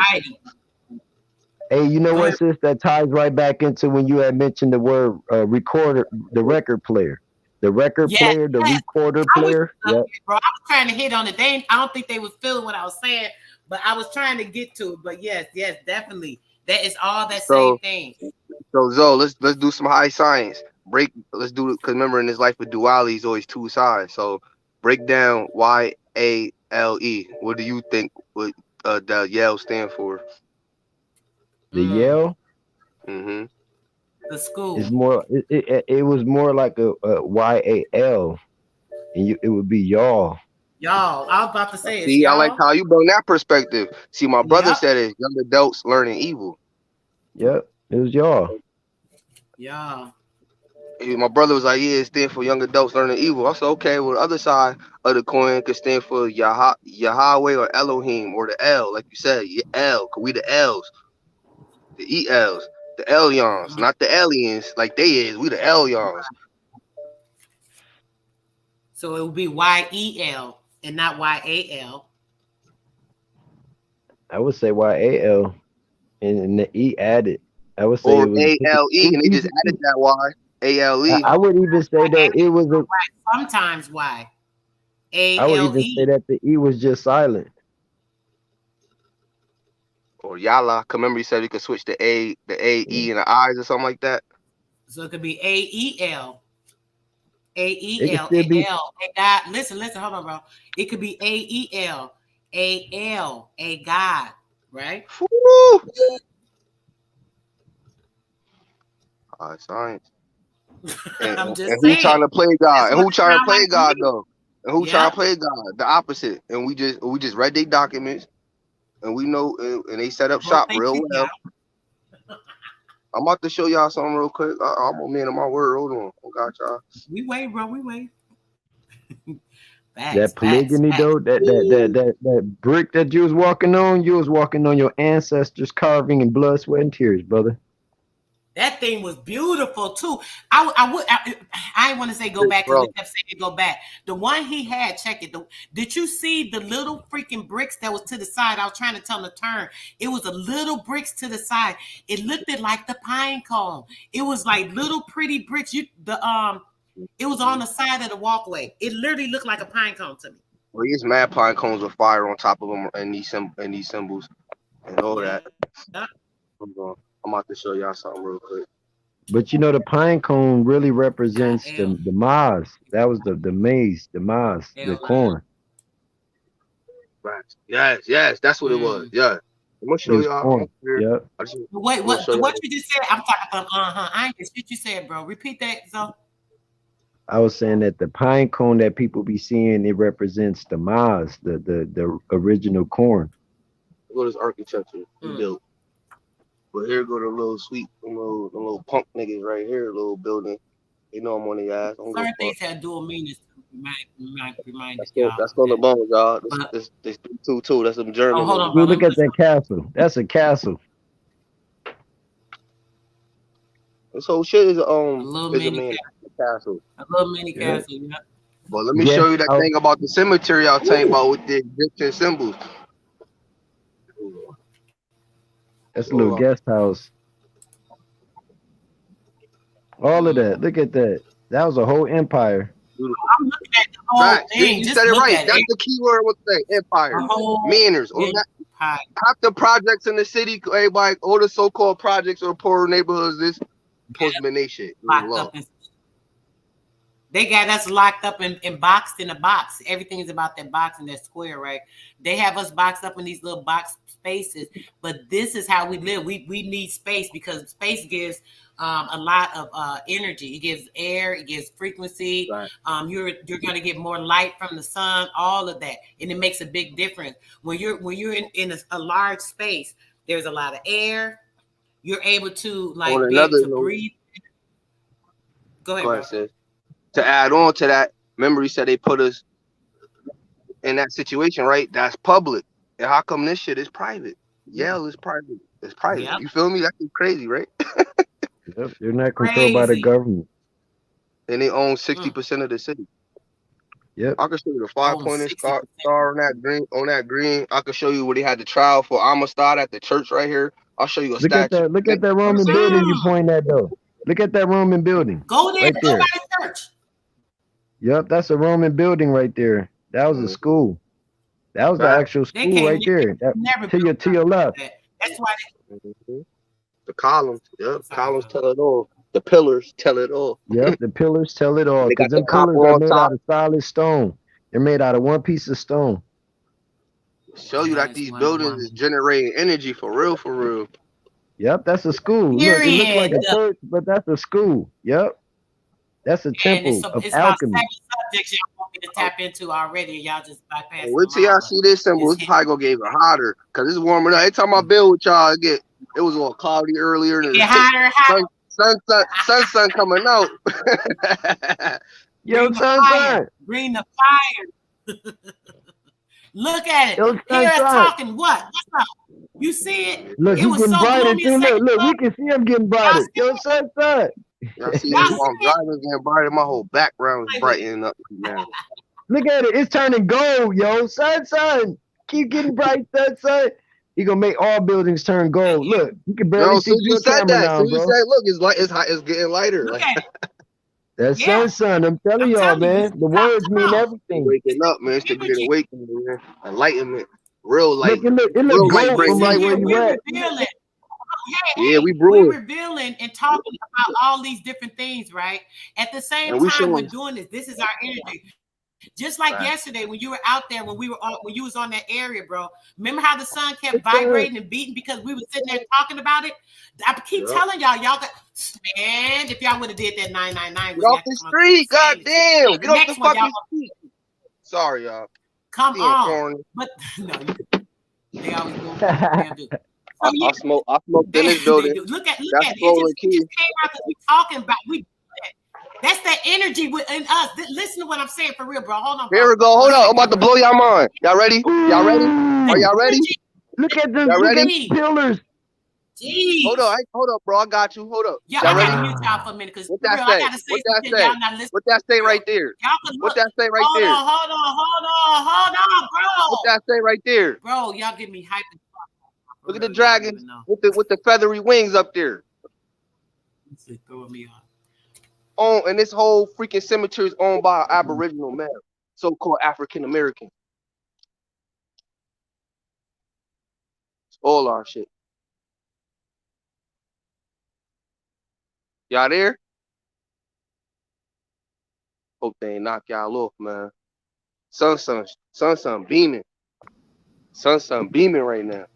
Hey, you know Go what, ahead. sis? That ties right back into when you had mentioned the word recorder, the record player, the record Yes, player, the yes. recorder I wish player. Yep. bro. I was trying to hit on it. I don't think they was feeling what I was saying, but I was trying to get to it. But yes, definitely. That is all that same So thing. so Zoe, let's do some high science. Let's do it because remember in this life of duality is always two sides. So break down YALE. What do you think would the Yale stand for? The Yale The is school. more. It was more like a YAL, and it would be y'all. Y'all, I was about to say it's See, I like y'all. how you bring that perspective. See, my brother Yep. said it's young adults learning evil. Yep, it was y'all. Y'all. My brother was like, yeah, it stands for young adults learning evil. I said, okay, well, the other side of the coin could stand for Yahweh or Elohim or the L, like you said, L, because we the L's, the ELs, the Elyons, not the aliens like they is. We the Elyons. So it would be YEL and not YAL. I would say YAL, and the E added. I would say Or it was. ALE, and they just added that Y. ALE. I would even say that it was a. Sometimes Y. I would even say ALE. that the E was just silent. Or Yala. Cause remember you said you could switch the A, Yeah. E, and the I's or something like that. So it could be AEL. It could still be. AEL. A God. Listen, hold on, bro. It could be AEL. AL. A God. Right? Woo! All right, science. I'm just And who saying. trying to play That's God? And what who it trying to sounds like play to God me. though? And who trying Yep. to play God? The opposite. And we just read their documents, and we know, and they set up Both shop they real kick well. out. I'm about to show y'all something real quick. I'm a man of my word. Hold on. I got y'all. We wait, bro. We wait. That Facts. polygamy though, that brick that you was walking on your ancestors' carving in blood, sweat, and tears, brother. That thing was beautiful too. I want to say go back because we Bro, kept saying go back. The one he had, check it. Did you see the little freaking bricks that was to the side? I was trying to tell him to turn. It was a little bricks to the side. It looked like the pine cone. It was like little pretty bricks. It was on the side of the walkway. It literally looked like a pine cone to me. well, he's mad pine cones with fire on top of them and these symbols and all Yeah. that. I'm about to show y'all something real quick. But you know, the pine cone really Got represents L. the maize. That was the maize, the maize, the L line. corn. Right. Yes, that's what it was. Yeah. I'm gonna It show was y'all. I'm corn. here. Yep. Wait, I'm gonna show what y'all. you just said? I'm talking about I ain't just what you said, bro. Repeat that, so. I was saying that the pine cone that people be seeing, it represents the maize, the original corn. Look at this architecture he built. But here go the little sweet, the little punk niggas right here, little building. They know I'm on the ass. I'm gonna Certain go things fuck. have dual meanings. Remind y'all. That's on the bones, y'all. But This two. That's some oh, German hold on, niggas. bro. Dude, Let look me at put that castle. That's a castle. This whole shit is a little a mini man castle. castle. A little mini Yeah. castle. Yeah. But let me Guest show you that house. thing about the cemetery I was telling you about with the Egyptian symbols. That's a little Hold on. guest house. All of that. Look at that. That was a whole empire. Beautiful. I'm looking at the whole Facts. thing. You Just said it look right. at That's it. the key word with the empire. The whole Manners. On that, empire. half the projects in the city, everybody, all the so-called projects or poorer neighborhoods, this supposed to be they shit. Locked Low. up in. They got us locked up and boxed in a box. Everything is about that box and that square, right? They have us boxed up in these little box spaces, but this is how we live. We need space because space gives a lot of energy. It gives air, it gives frequency. Right. You're going to get more light from the sun, all of that, and it makes a big difference when you're in a large space. There's a lot of air. You're able to On be able another to note, breathe. Go ahead, bro. sis. To add on to that, remember he said they put us in that situation, right? That's public. And how come this shit is private? Yale is private. It's private. Yep. You feel me? That's crazy, right? Yep. They're not controlled by the Crazy. government. And they own 60% of the city. Yep. I can show you the Own five-pointed 60%. star on that green. I can show you where they had the trial for Amistad at the church right here. I'll show you a Look at statue. that. Look at that Roman building you point at though. Look at that Roman building Go there, right go there. by the church. Yep, that's a Roman building right there. That was a school. That was the Fact. actual They school can't right there. That, never to your left. that. That's why Mhm. The columns. Yep. sorry, Columns tell it all. The pillars tell it all. Yep, the pillars tell it all. They Cause got the them pillars copper are on made top. out of solid stone. They're made out of one piece of stone. Show you that nice these Wonder buildings Woman. is generating energy for real, for real. Yep, that's a school. Look, it looks like Period. a church, but that's a school. Yep, that's a And temple of it's about alchemy. 7 subjects y'all want me to tap into already, and y'all just And bypassing wait them till all. y'all But see this symbol. it's It's probably gonna get even hotter because it's warming up. Every time I build with y'all, it was all cloudy earlier it and get hotter and hotter. sun coming out. Yo, Bring the son. fire. Bring the fire. Look at it. Yo, Hear us son. talking. What? What's up? You see it? Look, It he was getting so brighter gloomy a too. second Look, ago. we can see him getting Y'all brighter. see Yo, it? son. Y'all see Y'all this see while I'm it? driving, getting brighter. My whole background is brightening up right now. Look at it. It's turning gold, yo. Son. Keep getting bright, son. He gonna make all buildings turn gold. Look, you can barely Yo, see since through you your said camera that, now, since you bro. said, look, it's like it's hot, it's getting lighter. Look Like at it. That's Yeah. son. I'm telling I'm y'all, telling you. man. The words mean it's everything. waking up, man. It's the great Energy. awakening, man. Enlightenment, real light, Look, it look real light gold bring from Listen right light, where here, you man. we're at. revealing. Yeah, we We're brewing revealing and talking about all these different things, right? At the same and we time, we're showing. doing this. This is our energy. Just like Right. yesterday when you were out there, when you was on that area, bro. Remember how the sun kept Yes, sir. vibrating and beating because we were sitting there talking about it? I keep Yep. telling y'all got, man, if y'all would have did that 999 Get with me, off I the come up here street, and saying it. goddamn! The Get off the next one, y'all fucking street. Sorry, y'all. come Being on. corny. But no, they always do what they do. So I smoked in this they building. do. Look at That's it. rolling It key. just came out because we talking about we. That's that energy within us. Listen to what I'm saying for real, bro. Hold on, bro. Here we go. Hold up. I'm about to blow y'all mind. Y'all ready? Y'all ready? Are y'all ready? Look at the Y'all ready? pillars. Jeez. Hold up, bro. I got you. Hold up. Yo, Y'all I ready? gotta mute y'all for a minute because for What that real, I say? gotta say What some that shit. say? Y'all not listening. What that say right there? Y'all can What look. that say right Hold there? on, What bro. that say right there? Bro, y'all get me hyped. Look at the dragon with the feathery wings up there. This is throwing me off. Oh, and this whole freaking cemetery is owned by an Aboriginal man, so-called African American. It's all our shit. Y'all there? Hope they ain't knock y'all off, man. Sun beaming. Sun beaming right now.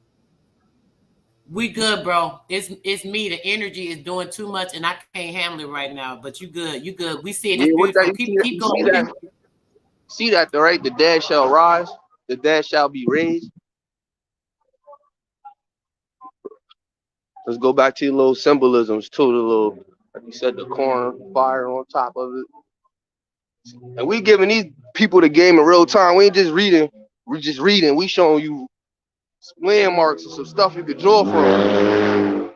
We good, bro. It's me. The energy is doing too much, and I can't handle it right now. But you good. You good. We see it. Yeah, It's what that beautiful. Keep you going. see that? See that though, right? The dead shall rise. The dead shall be raised. Let's go back to the little symbolisms too. The little, like you said, the corn fire on top of it. And we giving these people the game in real time. We ain't just reading. We just reading. We showing you landmarks and some stuff you could draw from.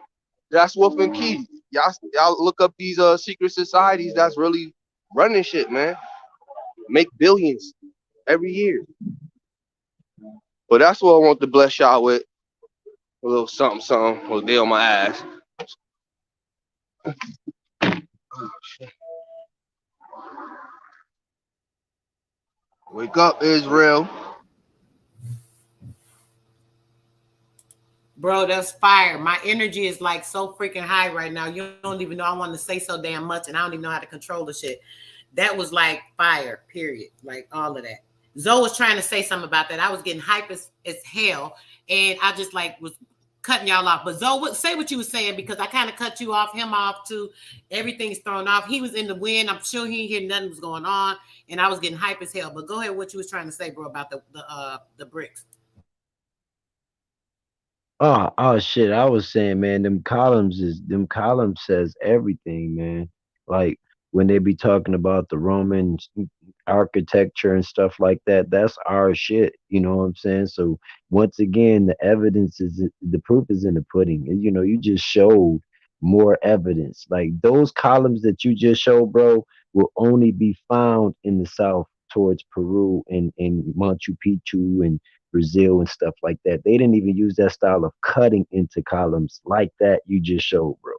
That's Wolf and Key. Y'all look up these secret societies that's really running shit, man. Make billions every year. But that's what I want to bless y'all with. A little something. Well, they on my ass. Oh, shit. Wake up, Israel. Bro, that's fire. My energy is like so freaking high right now. You don't even know I want to say so damn much, and I don't even know how to control the shit. That was like fire, period. Like all of that. Zoe was trying to say something about that. I was getting hype as hell, and I just like was cutting y'all off. But Zoe, say what you were saying because I kind of cut you off, him off too. Everything's thrown off. He was in the wind. I'm sure he didn't hear nothing was going on, and I was getting hype as hell. But go ahead, what you was trying to say, bro, about the bricks. Oh shit. I was saying, man, them columns says everything, man. Like when they be talking about the Roman architecture and stuff like that, that's our shit. You know what I'm saying? So once again, the proof is in the pudding. And, you know, you just showed more evidence. Like those columns that you just showed, bro, will only be found in the south towards Peru and Machu Picchu and Brazil and stuff like that. They didn't even use that style of cutting into columns like that you just showed, bro.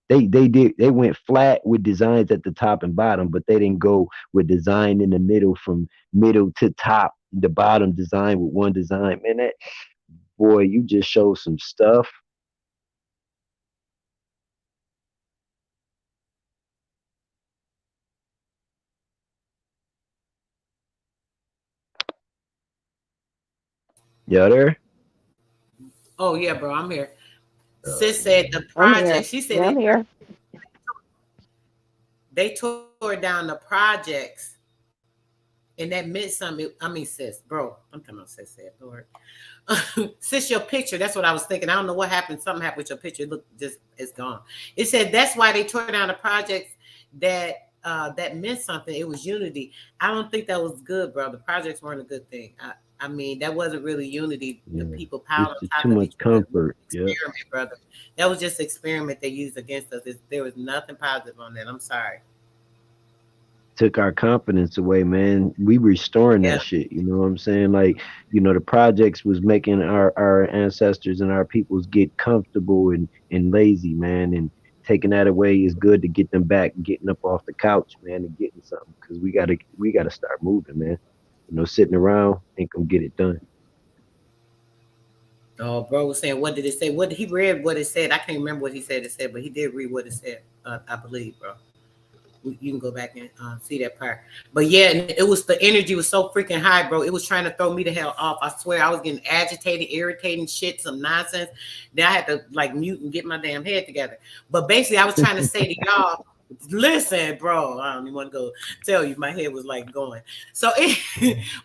They went flat with designs at the top and bottom, but they didn't go with design in the middle from middle to top, the bottom design with one design. Man, that boy, you just showed some stuff. You there? Oh yeah, bro, I'm here. Sis said the I'm here. project. She said Yeah, I'm here. they tore down the projects, and that meant something. I mean, sis, bro, I'm talking about sis said, Lord. Sis, your picture. That's what I was thinking. I don't know what happened. Something happened with your picture. It looked just it's gone. It said that's why they tore down the projects that that meant something. It was unity. I don't think that was good, bro. The projects weren't a good thing. I mean, that wasn't really unity. The Yeah. people It's piled on just top too of much each other. comfort. Yeah. Experiment, brother. That was just an experiment they used against us. There was nothing positive on that. I'm sorry. Took our confidence away, man. We restoring Yeah. that shit. You know what I'm saying? Like, the projects was making our ancestors and our peoples get comfortable and lazy, man. And taking that away is good to get them back, getting up off the couch, man, and getting something. Cause we gotta start moving, man. Sitting around ain't gonna get it done. Oh, bro was saying, what did it say? What he read what it said. I can't remember what he said it said, but he did read what it said. I believe, bro. You can go back and see that part. But yeah, it was the energy was so freaking high, bro. It was trying to throw me the hell off. I swear I was getting agitated, irritating shit, some nonsense. Then I had to like mute and get my damn head together. But basically, I was trying to say to y'all, listen, bro. I don't even want to go tell you. My head was like going. So,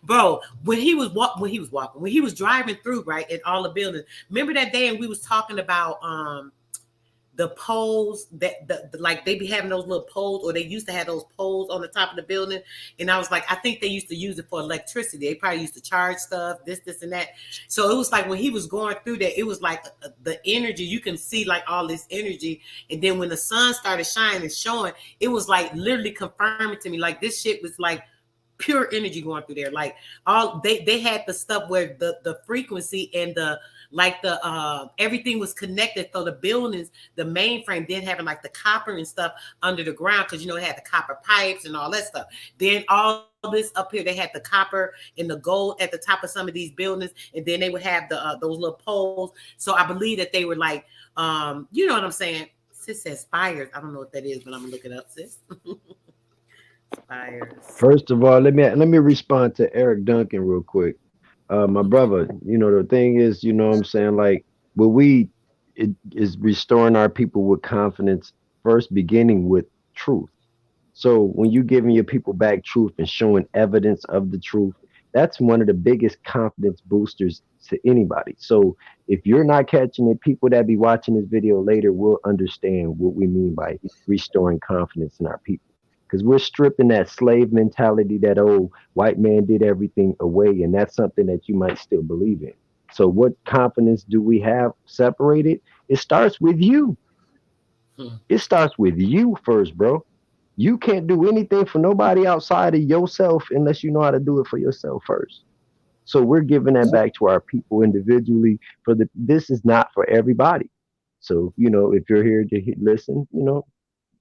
bro, when he was when he was driving through, right, in all the buildings. Remember that day, and we was talking about the poles that like they be having those little poles, or they used to have those poles on the top of the building. And I was like, I think they used to use it for electricity. They probably used to charge stuff, this and that. So it was like when he was going through that, it was like the energy, you can see like all this energy. And then when the sun started shining and showing, it was like literally confirming to me, like this shit was like pure energy going through there. Like all they had the stuff where the frequency and the like the everything was connected. So the buildings, the mainframe, then having like the copper and stuff under the ground, because it had the copper pipes and all that stuff. Then all this up here, they had the copper and the gold at the top of some of these buildings, and then they would have the those little poles. So I believe that they were like you know what I'm saying. Sis says spires. I don't know what that is, but I'm gonna look it up, sis. Spires. First of all, let me respond to Eric Duncan real quick. My brother, the thing is, what I'm saying, like, what it is restoring our people with confidence, first beginning with truth. So when you giving your people back truth and showing evidence of the truth, that's one of the biggest confidence boosters to anybody. So if you're not catching it, people that be watching this video later will understand what we mean by restoring confidence in our people. Because we're stripping that slave mentality, that old white man did everything away, and that's something that you might still believe in. So what confidence do we have separated? It starts with you. It starts with you first, bro. You can't do anything for nobody outside of yourself unless you know how to do it for yourself first. So we're giving that back to our people individually. This is not for everybody. So if you're here to listen,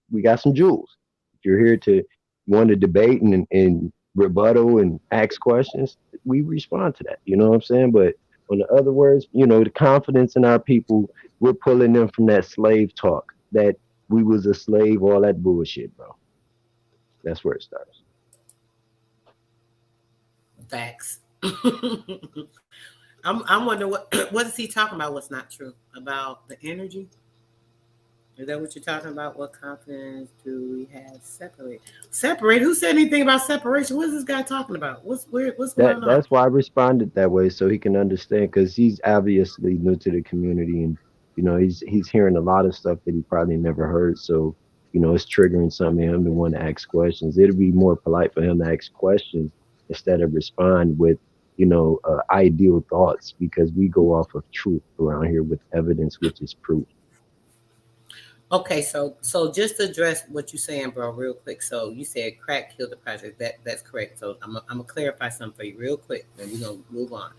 we got some jewels. If you're here to want to debate and rebuttal and ask questions, we respond to that. You know what I'm saying? But on the other words, the confidence in our people, we're pulling them from that slave talk, that we was a slave, all that bullshit, bro. That's where it starts. Facts. I'm wondering what is he talking about? What's not true about the energy? Is that what you're talking about? What confidence do we have separate? Separate? Who said anything about separation? What is this guy talking about? What's weird? What's going on? That's why I responded that way, so he can understand, because he's obviously new to the community, and he's hearing a lot of stuff that he probably never heard. So it's triggering something in him to want to ask questions. It'll be more polite for him to ask questions instead of respond with ideal thoughts, because we go off of truth around here with evidence, which is proof. Okay, so just to address what you're saying, bro, real quick. So you said crack killed the project. That's correct. So I'm gonna clarify something for you real quick, and we're gonna move on.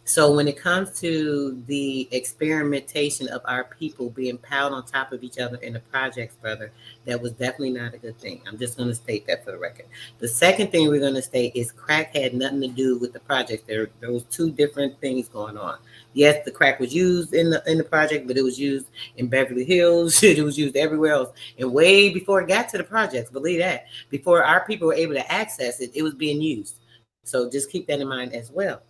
So when it comes to the experimentation of our people being piled on top of each other in the projects, brother, that was definitely not a good thing. I'm just going to state that for the record. The second thing we're going to state is crack had nothing to do with the project. There was two different things going on. Yes, the crack was used in the project, but it was used in Beverly Hills. It was used everywhere else, and way before it got to the projects. Believe that. Before our people were able to access it, it was being used. So just keep that in mind as well.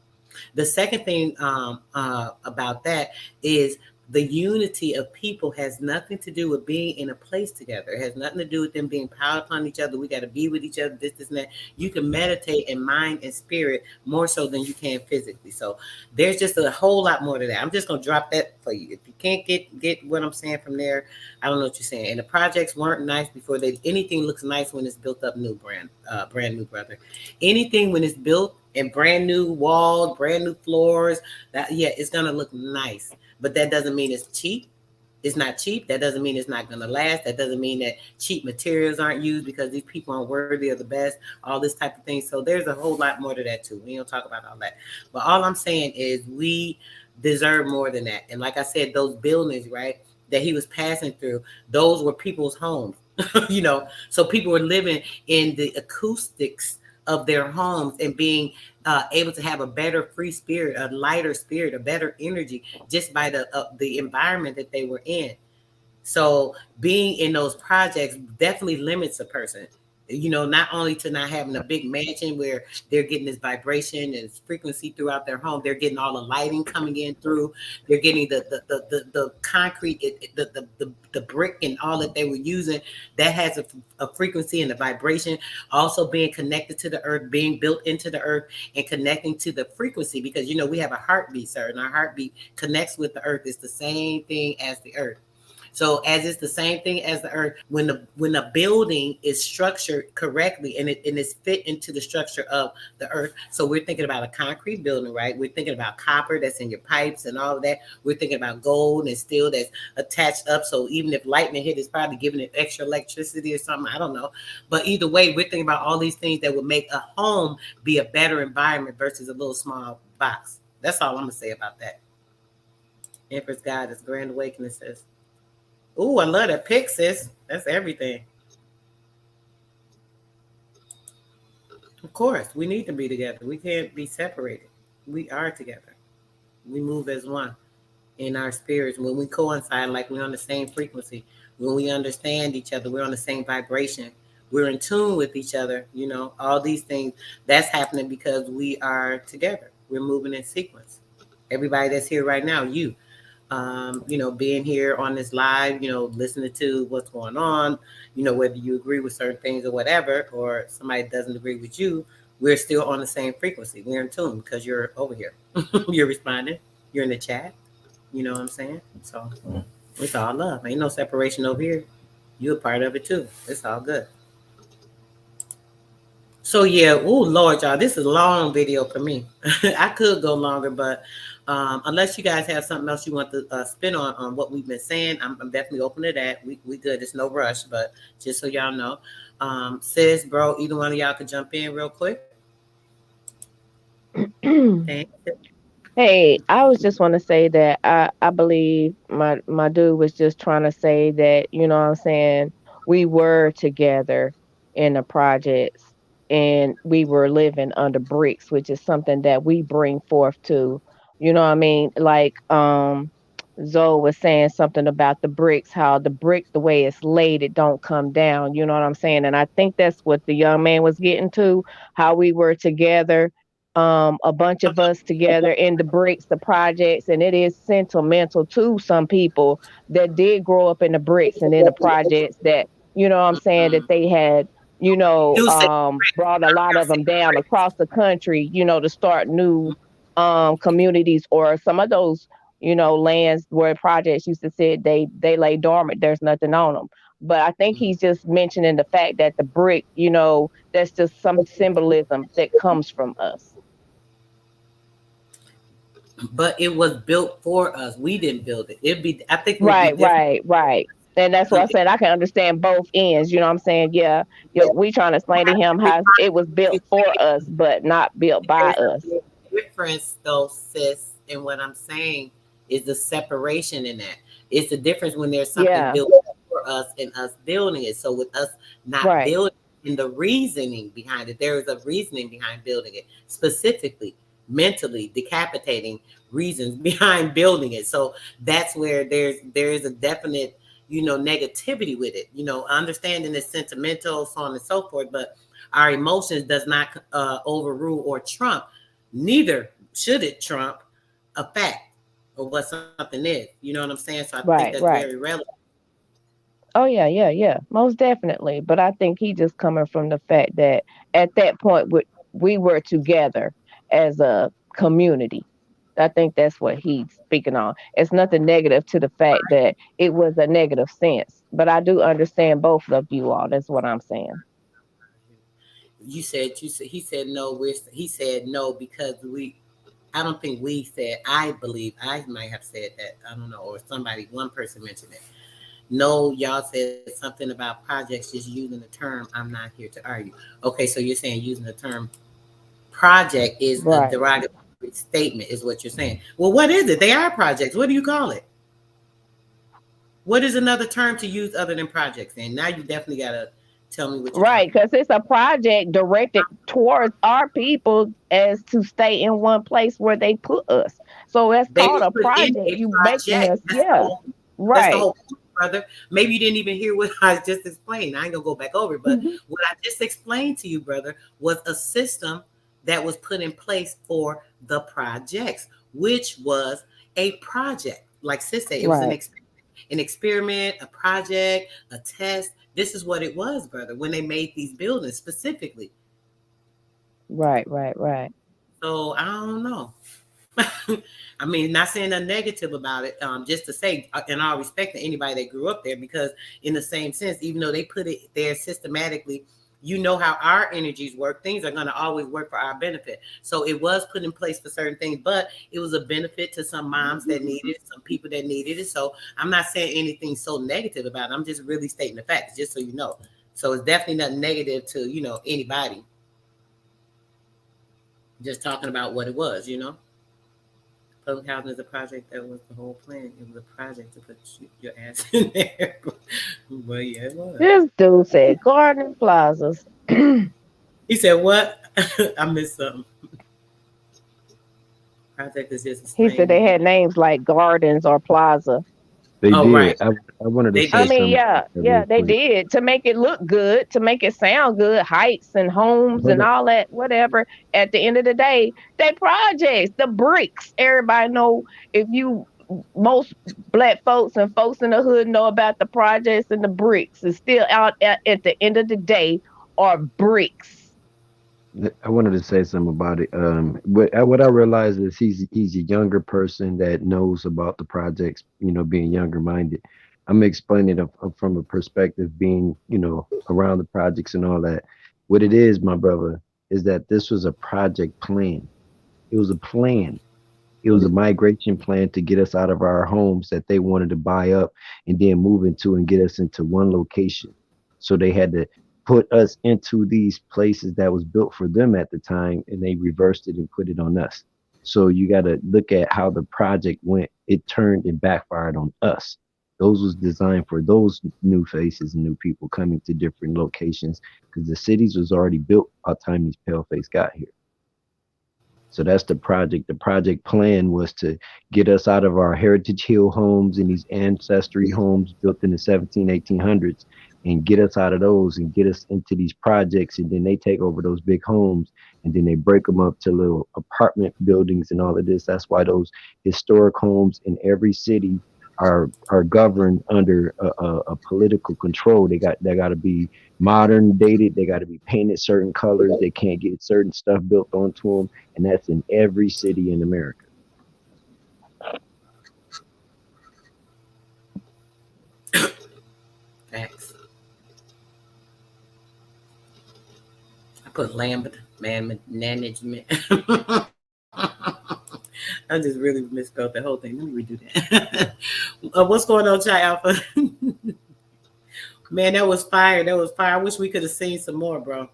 The second thing about that is the unity of people has nothing to do with being in a place together. It has nothing to do with them being piled upon each other. We got to be with each other, this, and that. You can meditate in mind and spirit more so than you can physically. So there's just a whole lot more to that. I'm just going to drop that for you. If you can't get what I'm saying from there, I don't know what you're saying. And the projects weren't nice before they, anything looks nice when it's built up new, brand new, brother. Anything when it's built and brand new walls, brand new floors, that yeah, it's gonna look nice. But that doesn't mean it's cheap. It's not cheap. That doesn't mean it's not gonna last. That doesn't mean that cheap materials aren't used because these people aren't worthy of the best, all this type of thing. So there's a whole lot more to that too. We don't talk about all that. But all I'm saying is we deserve more than that. And like I said, those buildings, right, that he was passing through, those were people's homes. So people were living in the acoustics of their homes and being able to have a better free spirit, a lighter spirit, a better energy just by the environment that they were in. So being in those projects definitely limits a person. Not only to not having a big mansion where they're getting this vibration and frequency throughout their home, they're getting all the lighting coming in through, they're getting the concrete, the brick and all that they were using that has a frequency and a vibration. Also being connected to the earth, being built into the earth and connecting to the frequency because we have a heartbeat, sir, and our heartbeat connects with the earth. It's the same thing as the earth. So as it's the same thing as the earth, when a building is structured correctly and it's fit into the structure of the earth. So we're thinking about a concrete building, right? We're thinking about copper that's in your pipes and all of that. We're thinking about gold and steel that's attached up. So even if lightning hit, it's probably giving it extra electricity or something. I don't know. But either way, we're thinking about all these things that would make a home be a better environment versus a little small box. That's all I'm gonna say about that. Empress Goddess, Grand Awakening says. Ooh, I love that pic, sis. That's everything. Of course, we need to be together. We can't be separated. We are together. We move as one in our spirits. When we coincide, like we're on the same frequency. When we understand each other, we're on the same vibration. We're in tune with each other. All these things, that's happening because we are together. We're moving in sequence. Everybody that's here right now, being here on this live, listening to what's going on, whether you agree with certain things or whatever, or somebody doesn't agree with you, we're still on the same frequency. We're in tune because you're over here. You're responding. You're in the chat. You know what I'm saying? So it's all love. Ain't no separation over here. You're a part of it too. It's all good. So yeah, oh Lord, y'all, this is a long video for me. I could go longer, but unless you guys have something else you want to spin on what we've been saying, I'm definitely open to that. We good. It's no rush, but just so y'all know, sis, bro, either one of y'all could jump in real quick. Hey, I was just want to say that I believe my dude was just trying to say that, what I'm saying, we were together in the projects and we were living under bricks, which is something that we bring forth to, what I mean? Like Zoe was saying something about the bricks, how the bricks, the way it's laid, it don't come down, you know what I'm saying? And I think that's what the young man was getting to, how we were together, a bunch of us together in the bricks, the projects, and it is sentimental to some people that did grow up in the bricks and in the projects that, what I'm saying, that they had, brought a lot of them down across the country, to start new communities, or some of those, lands where projects used to sit, they lay dormant. There's nothing on them. But I think he's just mentioning the fact that the brick, that's just some symbolism that comes from us. But it was built for us. We didn't build it. I think right. And that's what I said. I can understand both ends. You know what I'm saying? Yeah, yeah. We trying to explain to him how it was built for us, but not built by us. There's a difference, though, sis, and what I'm saying is the separation in that. It's the difference when there's something Yeah. built for us and us building it. So with us not Right. building and the reasoning behind it, there is a reasoning behind building it, specifically mentally decapitating reasons behind building it. So that's where there is a definite, negativity with it. Understanding it's sentimental, so on and so forth, but our emotions does not overrule or trump. Neither should it trump a fact or what something is. You know what I'm saying? So I think Right. that's Right. very relevant. Oh yeah, yeah, yeah. Most definitely. But I think he just coming from the fact that at that point we were together as a community. I think that's what he's speaking on. It's nothing negative to the fact that it was a negative sense. But I do understand both of you all. That's what I'm saying. You said he said no. He said no because we. I don't think we said. I believe I might have said that. I don't know, or one person mentioned it. No, y'all said something about projects just using the term. I'm not here to argue. Okay, so you're saying using the term project is a Right. derogatory statement, is what you're saying. Well, what is it? They are projects. What do you call it? What is another term to use other than projects? And now you definitely gotta tell me what you're talking Right, because it's a project directed towards our people as to stay in one place where they put us. So it's They called were a put in project. a You making project. us, yeah. That's the Right. whole point, brother. Maybe you didn't even hear what I just explained. I ain't gonna go back over it, but what I just explained to you, brother, was a system that was put in place for the projects, which was a project. Like sis said, it was Right. an experiment, a project, a test. This is what it was, brother, when they made these buildings specifically. Right, right, right. So I don't know. I mean, not saying a negative about it, just to say, in all respect to anybody that grew up there, because in the same sense, even though they put it there systematically, how our energies work. Things are going to always work for our benefit. So it was put in place for certain things, but it was a benefit to some moms that needed it, some people that needed it. So I'm not saying anything so negative about it. I'm just really stating the facts, just so you know. So it's definitely not negative to, anybody. Just talking about what it was. Public housing is a project that was the whole plan. It was a project to put your ass in there. But yeah, it was. This dude said garden plazas. He said, what? I missed something. Project is just a He said slang they name. had names like gardens or plaza. They Oh, right. did. I wanted to They I say did. mean, something yeah, about that yeah, real they quick. did to make it look good, to make it sound good, heights and homes Hold and on. all that, whatever. At the end of the day, they projects, the bricks. Everybody know if you most black folks and folks in the hood know about the projects and the bricks. It's still out at the end of the day are bricks. I wanted to say something about it. What I realized is he's a younger person that knows about the projects. Being younger minded. I'm explaining it from a perspective being around the projects and all that. What it is, my brother, is that this was a project plan. It was a plan. It was a migration plan to get us out of our homes that they wanted to buy up and then move into and get us into one location. So they had to put us into these places that was built for them at the time, and they reversed it and put it on us. So you got to look at how the project went. It turned and backfired on us. Those was designed for those new faces and new people coming to different locations because the cities was already built by the time these paleface got here. So that's the project. The project plan was to get us out of our Heritage Hill homes and these ancestry homes built in the 1800s and get us out of those and get us into these projects. And then they take over those big homes and then they break them up to little apartment buildings and all of this. That's why those historic homes in every city are governed under a political control. They got to be modern dated. They got to be painted certain colors. They can't get certain stuff built onto them, and that's in every city in America. Thanks. I put land management. I just really misspelled the whole thing. Let me redo that. What's going on, Chai Alpha? Man, that was fire. That was fire. I wish we could have seen some more, bro.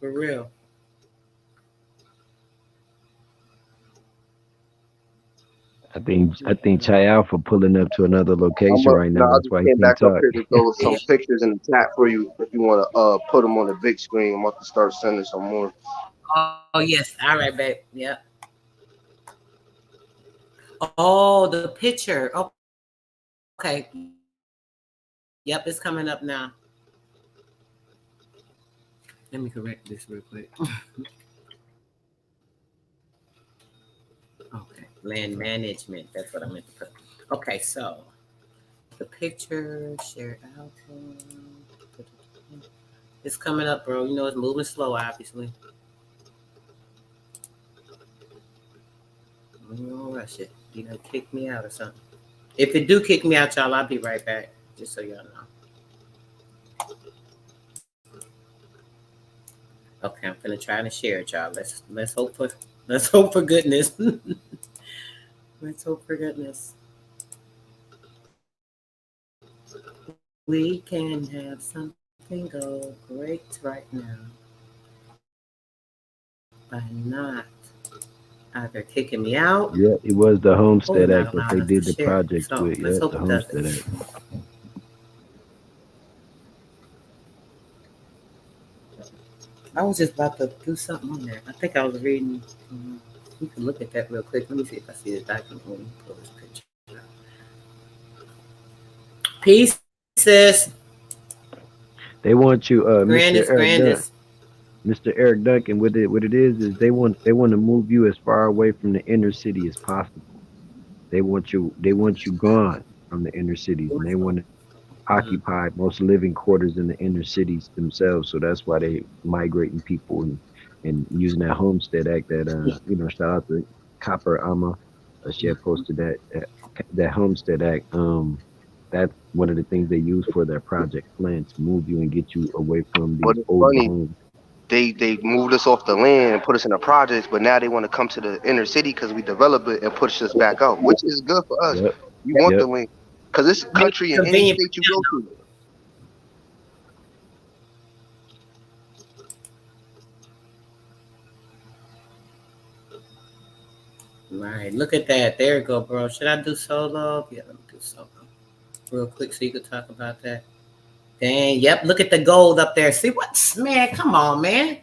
For real. I think Chai Alpha pulling up to another I'm location up. right Now now. I That's just why he came can't back up talk. here to throw some pictures in the chat for you if you want to put them on the big screen. I'm about to start sending some more. Oh yes. All right, babe. Yep. Oh, the picture. Okay. Yep, it's coming up now. Let me correct this real quick. Okay, land management. That's what I meant to put. Okay, so the picture share out. It's coming up, bro. You know it's moving slow, obviously. You don't rush it. You gonna kick me out or something? If it do kick me out, y'all, I'll be right back. Just so y'all know. Okay, I'm gonna try to share it, y'all. Let's hope for goodness. Let's hope for goodness. We can have something go great right now by not either kicking me out Yeah, it was the or Homestead not Act that they allowing us to did the share it. project So with. let's Yeah, hope the it doesn't. Homestead Act. I was just about to do something on there. I think I was reading. You can look at that real quick. Let me see if I see the document when you pull this picture out. Peace, sis. They want you, Mr. Grandest, Eric Dunn. grandest. Mr. Eric Duncan, what it is they want to move you as far away from the inner city as possible. They want you gone from the inner cities, and they want to occupy most living quarters in the inner cities themselves. So that's why they migrating people and using that Homestead Act. That shout out to Copper Ama. She had posted that Homestead Act. That's one of the things they use for their project plan to move you and get you away from But these it's older funny. homes. They moved us off the land and put us in the projects, but now they want to come to the inner city because we develop it and push us back out, which is good for us. Yep. You want the Yep. land because it's Make country it in any convenient state you go to. Right. Look at that. There you go, bro. Should I do solo? Yeah, let me do solo. Real quick so you could talk about that. Dang, yep. Look at the gold up there. See what? Man, come on, man.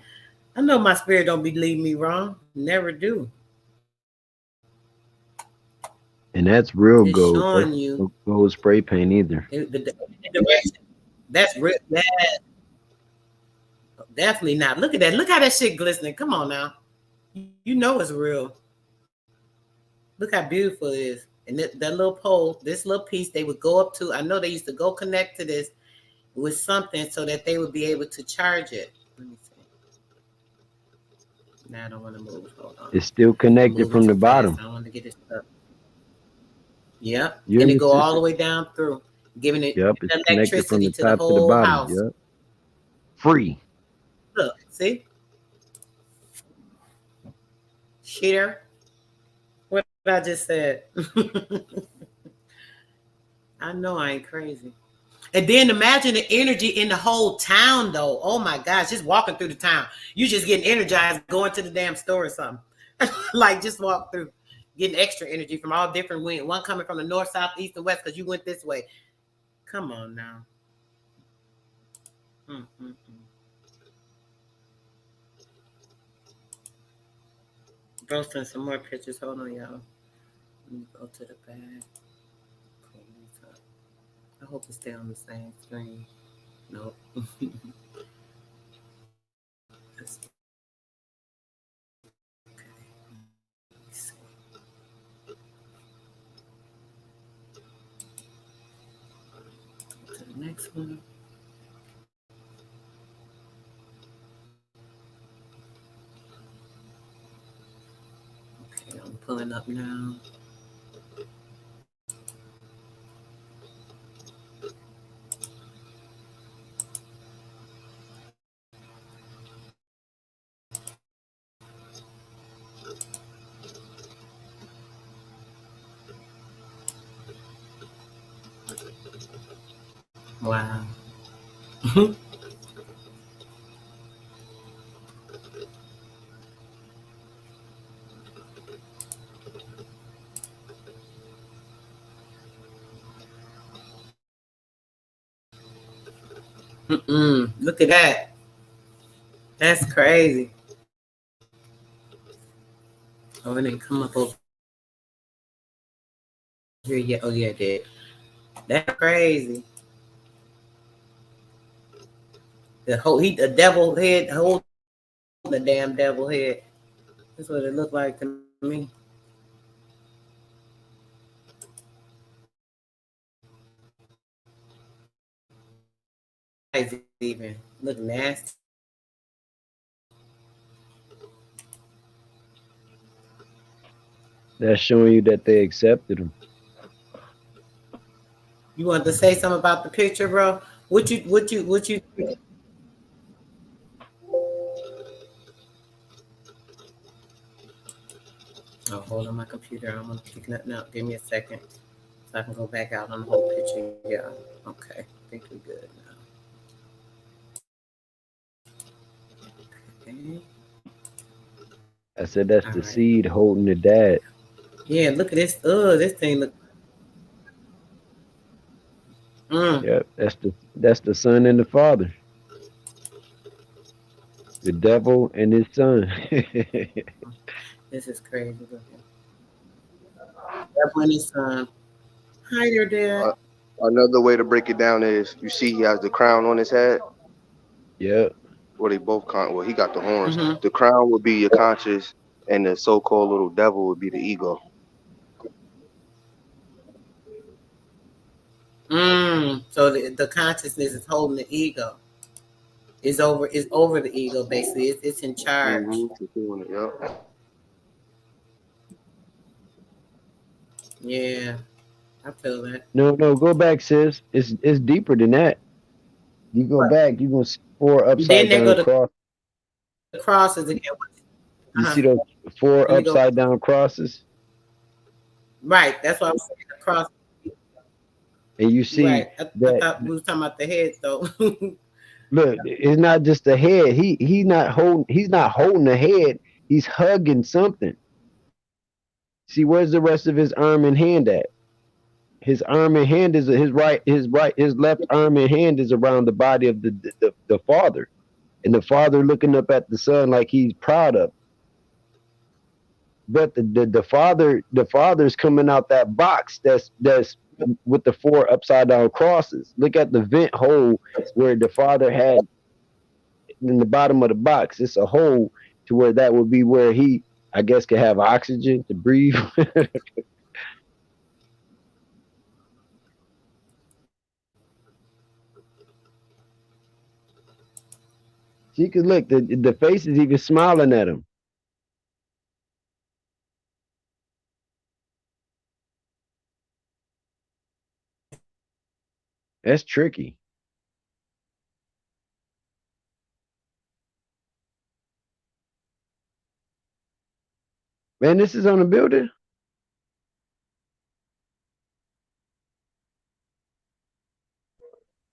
I know my spirit don't be leading me wrong. Never do. And that's real It's gold. That's showing you no gold spray paint either. the direction. That's real. That, definitely not. Look at that. Look how that shit glistening. Come on now. You know it's real. Look how beautiful it is. And that little pole, this little piece, they would go up to. I know they used to go connect to this with something so that they would be able to charge it. Let me see. Now I don't want to move. Hold on. It's still I'm connected moving from the too fast. bottom. I don't want to get it stuck. Yep. You And and it your go all sister. the way down through, giving it Yep, it's connected from electricity the to the top to the whole bottom. house. Yep. Free. Look, see? Cheater. What I just said. I know I ain't crazy. And then imagine the energy in the whole town, though. Oh my gosh, just walking through the town. You just getting energized going to the damn store or something. Like just walk through, getting extra energy from all different winds. One coming from the north, south, east, and west because you went this way. Come on now. Mm-mm-mm. Posting some more pictures. Hold on, y'all. Let me go to the back. I hope it stay on the same screen. Nope. To the next one. Okay, I'm pulling up now. Wow. Look at that. That's crazy. Oh, it didn't come up over here yet. Oh, yeah, it did. That's crazy. The devil head, hold the damn devil head. That's what it looked like to me. Eyes even look nasty. That's showing you that they accepted him. You want to say something about the picture, bro? What you? Oh, hold on my computer. I'm gonna pick nothing up. Give me a second, so I can go back out on the whole picture. Yeah. Okay. I think we're good now. Okay. I said that's All the right. seed holding the dad. Yeah. Look at this. This thing look. Yep, that's the son and the father. The devil and his son. This is crazy. That one is Hi there, Dad. Another way to break it down is you see he has the crown on his head. Yep. Well, they both well, he got the horns. Mm-hmm. The crown would be your conscious, and the so-called little devil would be the ego. So the consciousness is holding the ego. It's over the ego basically. It's in charge. Yep. Yeah, I feel that. No, go back, sis. It's deeper than that. You go back, you gonna see four Then upside they go down to cross. the crosses again. You see those four Let me go. upside down crosses? Right, that's why I was saying the cross. And you see Right, I that thought we was talking about the head though. look, it's not just the head. He's not holding the head, he's hugging something. See, where's the rest of his arm and hand at? His arm and hand is his left arm and hand is around the body of the father, and the father looking up at the son like he's proud of. But the father's coming out that box that's with the four upside down crosses. Look at the vent hole where the father had in the bottom of the box. It's a hole to where that would be where he, I guess, could have oxygen to breathe. She could look, the face is even smiling at him. That's tricky. Man, this is on the building.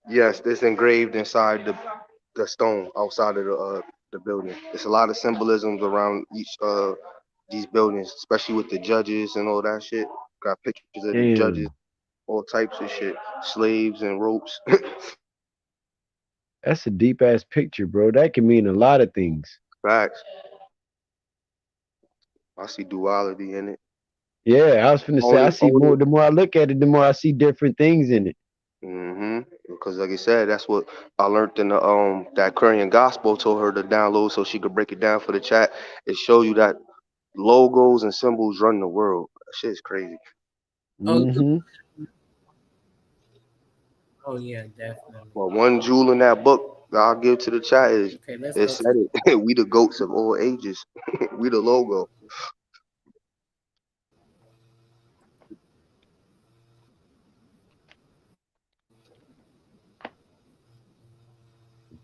Yes, it's engraved inside the stone outside of the building. It's a lot of symbolisms around each these buildings, especially with the judges and all that shit. Got pictures of the judges, Damn, all types of shit, slaves and ropes. that's a deep ass picture, bro. That can mean a lot of things. Facts. I see duality in it. Yeah, I was finna say I see Only. more. The more I look at it, the more I see different things in it. Because like I said, that's what I learned in the that Korean gospel. Told her to download so she could break it down for the chat. It show you that logos and symbols run the world. That shit is crazy. Oh, Mm-hmm. oh yeah, definitely. Well, one jewel in that book that I'll give to the chat is Okay, let's it go said to. it. We the goats of all ages. We the logo.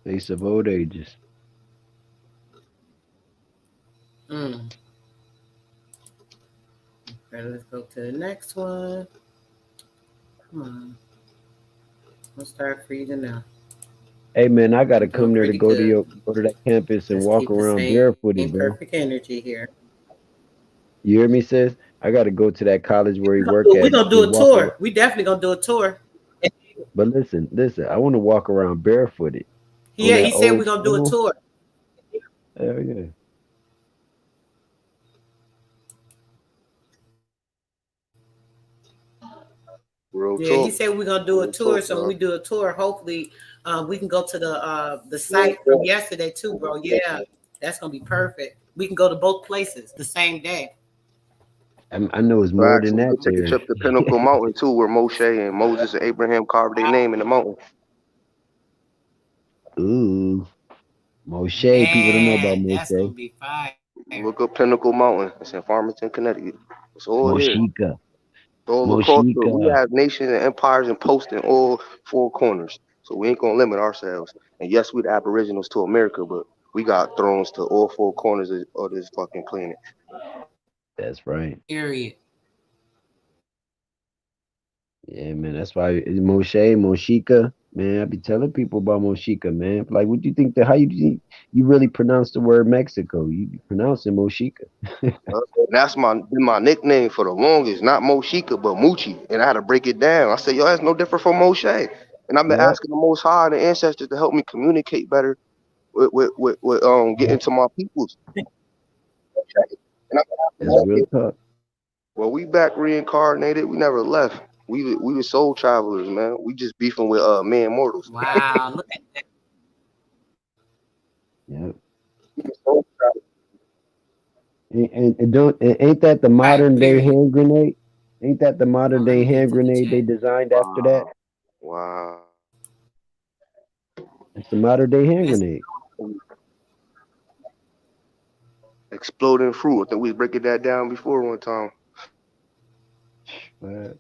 Face of old ages. Mm. Okay, let's go to the next one. Come on. I'll start freezing now. Hey man, I gotta I'm doing come there to pretty go to good. that campus and Let's walk keep the around same barefooted, bro. perfect energy here. You hear me, sis? I gotta go to that college where he work We're at. gonna do Just a walk around. tour. We definitely gonna do a tour. But listen. I want to walk around barefooted on Yeah, that he said we're old gonna do a stone. tour. Hell yeah. Real Yeah, he talk. said we're gonna do a Real tour. talk, So when bro. we do a tour, hopefully, we can go to the site from yesterday too, bro. Yeah, that's gonna be perfect. We can go to both places the same day. I know it's more Facts. than We that could take a there. trip to Pinnacle Mountain too, where Moshe and Moses and Abraham carved their name in the mountain. Ooh, Moshe. People don't know about Man, that's gonna Moshe. be fire. Look up Pinnacle Mountain. It's in Farmington, Connecticut. It's all here. Moshika. All across the. We Moshika. have nations and empires and posts in all four corners. So we ain't gonna limit ourselves. And yes, we the aboriginals to America, but we got thrones to all four corners of this fucking planet. That's right. Period. Yeah, man. That's why Moshe, Moshika. Man, I be telling people about Moshika, man. Like, what do you think? How you really pronounce the word Mexico? You be pronouncing Moshika. And that's my nickname for the longest, not Moshika, but Moochie. And I had to break it down. I said, yo, that's no different from Moshe. And I've been Yeah, asking the Most High and the ancestors to help me communicate better with getting to my peoples. And I've been that's real asking, talk. well, we back reincarnated. We never left. We were soul travelers, man. We just beefing with man mortals. Wow, look at that. Yeah. We were soul travelers. Ain't that the Right, modern day period. hand grenade? Ain't that the Now modern let day me get hand to the grenade they chat. designed after that? Wow. Wow. It's the modern day hand That's grenade. Exploding fruit. I think we was breaking that down before one time. Man,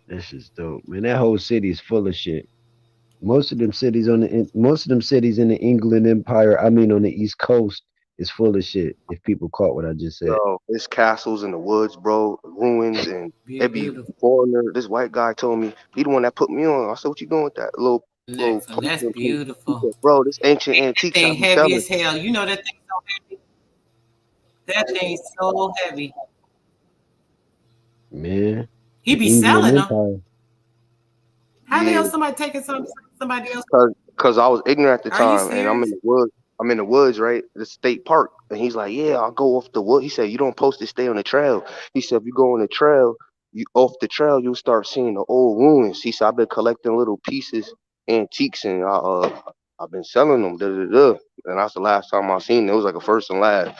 that's just dope, man. That whole city is full of shit. Most of them cities in the England Empire, I mean on the East Coast, is full of shit. If people caught what I just said. Yo, there's castles in the woods, bro, ruins, and it be beautiful. foreigner. This white guy told me he the one that put me on. I said, "What you doing with that little Next one. place That's in place?" He beautiful. said, "Bro, this ancient That antiques I thing be heavy selling." as hell. You know that thing so heavy. That thing's so heavy. Man, He the be England selling them. Empire. How the Yeah, hell somebody taking somebody else? cause I was ignorant at the Are you time, and I'm in serious? the woods. I'm in the woods, right? The state park, and he's like, "Yeah, I'll go off the wood." He said, "You don't supposed to stay on the trail." He said, "If you go on the trail, you off the trail, you'll start seeing the old ruins." He said, "I've been collecting little pieces, antiques, and I've been selling them." Da, da, da. And that's the last time I seen it. It was like a first and last.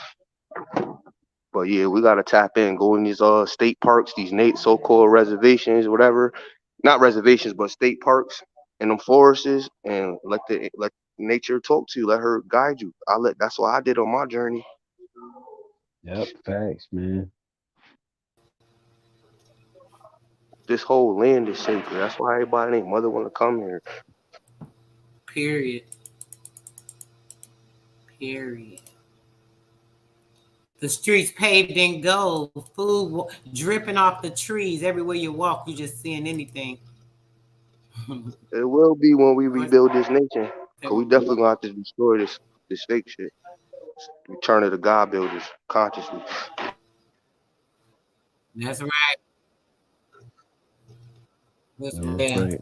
But yeah, we gotta tap in, go in these state parks, these Nate so-called reservations, whatever. Not reservations, but state parks and them forests, and let nature talk to you, let her guide you. That's what I did on my journey. Yep, facts, man. This whole land is sacred. That's why everybody and their mother wanna come here. Period. Period. The streets paved in gold, food dripping off the trees. Everywhere you walk, you just seeing anything. It will be when we Of course, rebuild this nation. Cause we definitely gonna have to destroy this fake shit. Return of the God builders consciously. that's right. That's Yeah. right.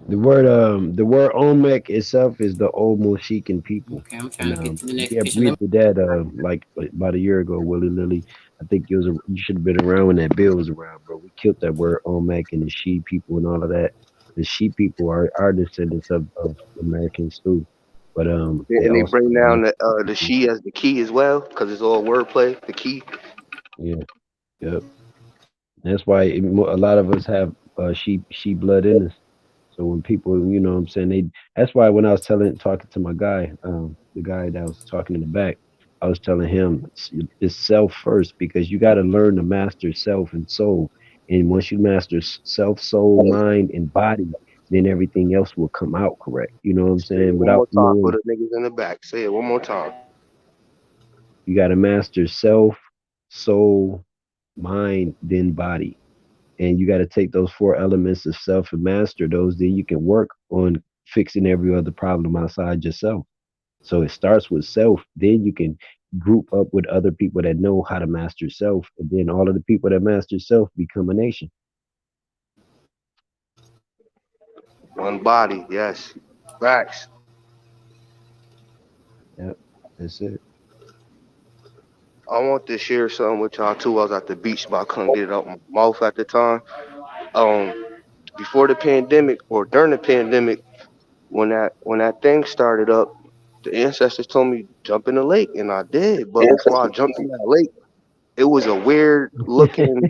The word Olmec itself is the old Mushican people. Okay, I'm And trying to get to the next yeah, picture. we did that like about a year ago, Willy Lilly. I think you should have been around when that bill was around, bro. We killed that word Olmec and the She people and all of that. The She people are descendants of Americans too. But they And they also bring down the people. she as the key as well, because it's all wordplay. The key. Yeah, yep. That's why a lot of us have she blood in us. So when people, you know what I'm saying, that's why when I was talking to my guy, the guy that was talking in the back, I was telling him it's self first because you got to learn to master self and soul. And once you master self, soul, mind, and body, then everything else will come out correct. You know what I'm Say it saying? one Without more time for knowing, the niggas in the back. Say it one more time. you got to master self, soul, mind, then body. and you got to take those four elements of self and master those. Then you can work on fixing every other problem outside yourself. So it starts with self. Then you can group up with other people that know how to master self, and then all of the people that master self become a nation. One body, yes. Facts. Yep, that's it. I want to share something with y'all too. I was at the beach, but I couldn't get it out my mouth at the time. Um, Before the pandemic or during the pandemic, when that thing started up, the ancestors told me jump in the lake, and I did. But before I jumped in that lake, it was a weird looking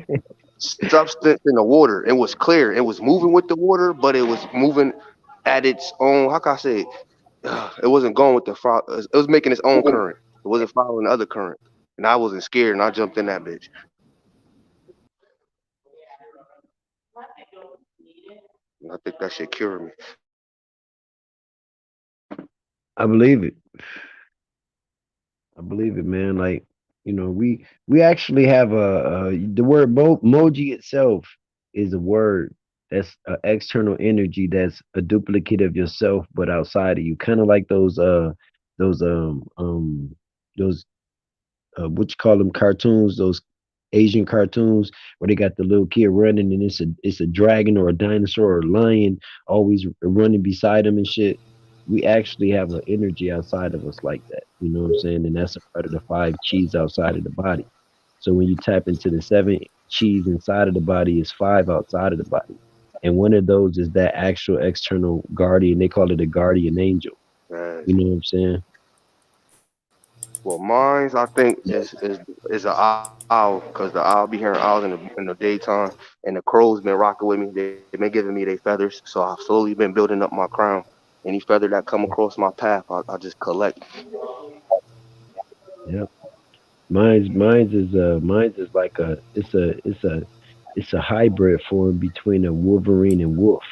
substance in the water. It was clear. It was moving with the water, but it was moving at its own. How can I say it? It wasn't going with the. It was making its own current. It wasn't following the other current, and I wasn't scared, and I jumped in that bitch. And I think that should cure me. I believe it. I believe it, man. Like, we actually have the word moji itself is a word that's an external energy that's a duplicate of yourself, but outside of you. Kind of like those those what you call them cartoons, those Asian cartoons where they got the little kid running and it's a dragon or a dinosaur or a lion always running beside them and shit. We actually have an energy outside of us like that. You know what I'm saying? And that's a part of the five cheese outside of the body. So when you tap into the seven cheese inside of the body, is five outside of the body. And one of those is that actual external guardian. They call it a guardian angel. Yes. You know what I'm saying? Well, mine's I think is an owl because the owl be hearing owls in the daytime, and the crows been rocking with me. They been giving me their feathers, so I've slowly been building up my crown. Any feather that come across my path, I just collect. Yep. Mine's is like it's a hybrid form between a Wolverine and wolf.